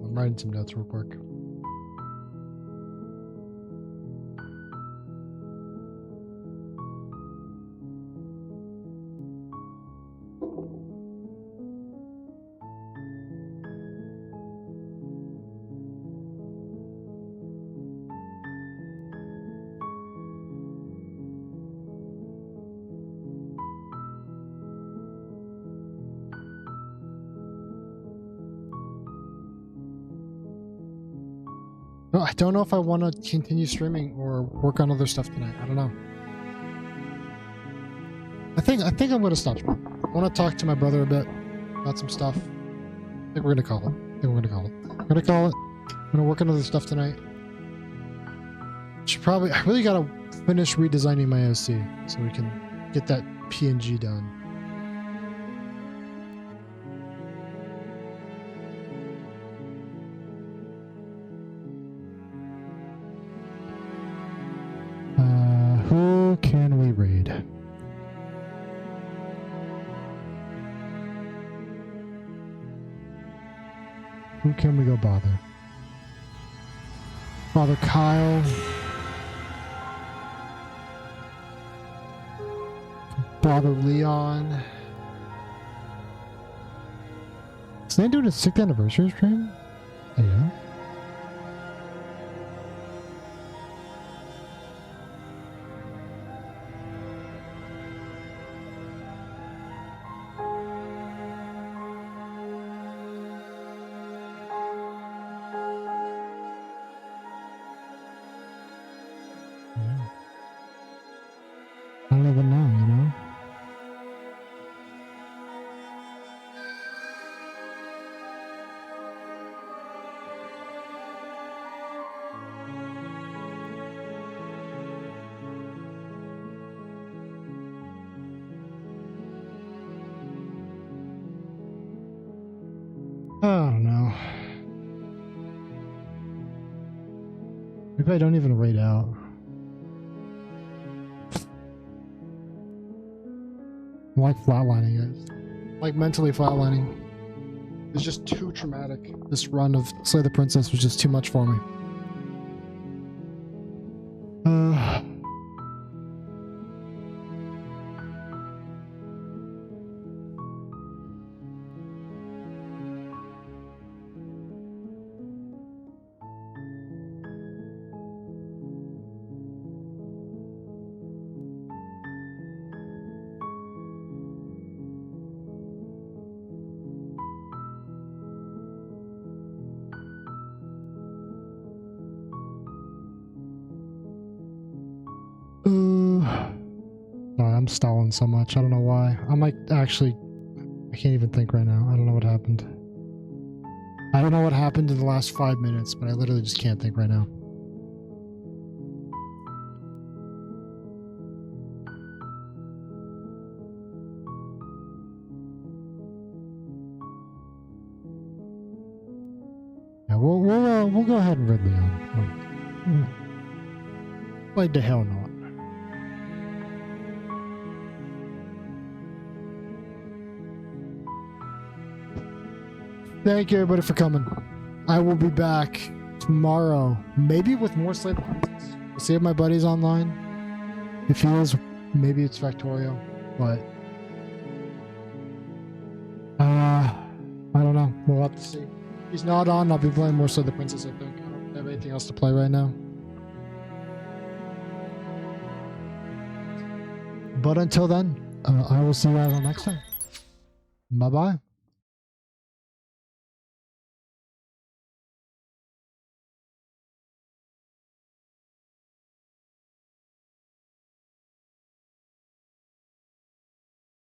I'm writing some notes real quick. I don't know if I want to continue streaming or work on other stuff tonight. I don't know. I think I'm going to stop streaming. I want to talk to my brother a bit about some stuff. I think we're going to call it. I'm going to work on other stuff tonight. I really gotta finish redesigning my OC so we can get that PNG done. Who can we raid? Who can we go bother? Father Kyle. Father Leon. Is they doing a 6th anniversary stream? Oh, yeah. I don't even know, you know? I don't know. Maybe I don't even raid out. I'm like flatlining, guys. Like mentally flatlining. It's just too traumatic. This run of Slay the Princess was just too much for me. Sorry, I'm stalling so much. I don't know why. I'm like, actually, I can't even think right now. I don't know what happened. I don't know what happened in the last 5 minutes, but I literally just can't think right now. Yeah, we'll go ahead and raid Leon. Like the hell not. Thank you everybody for coming. I will be back tomorrow, maybe with more Slay the Princess. We'll see if my buddy's online. If he is, maybe it's Factorio, but I don't know. We'll have to see. If he's not on, I'll be playing more Slay the Princess, I think. I don't have anything else to play right now. But until then, I will see you guys on next time. Bye-bye.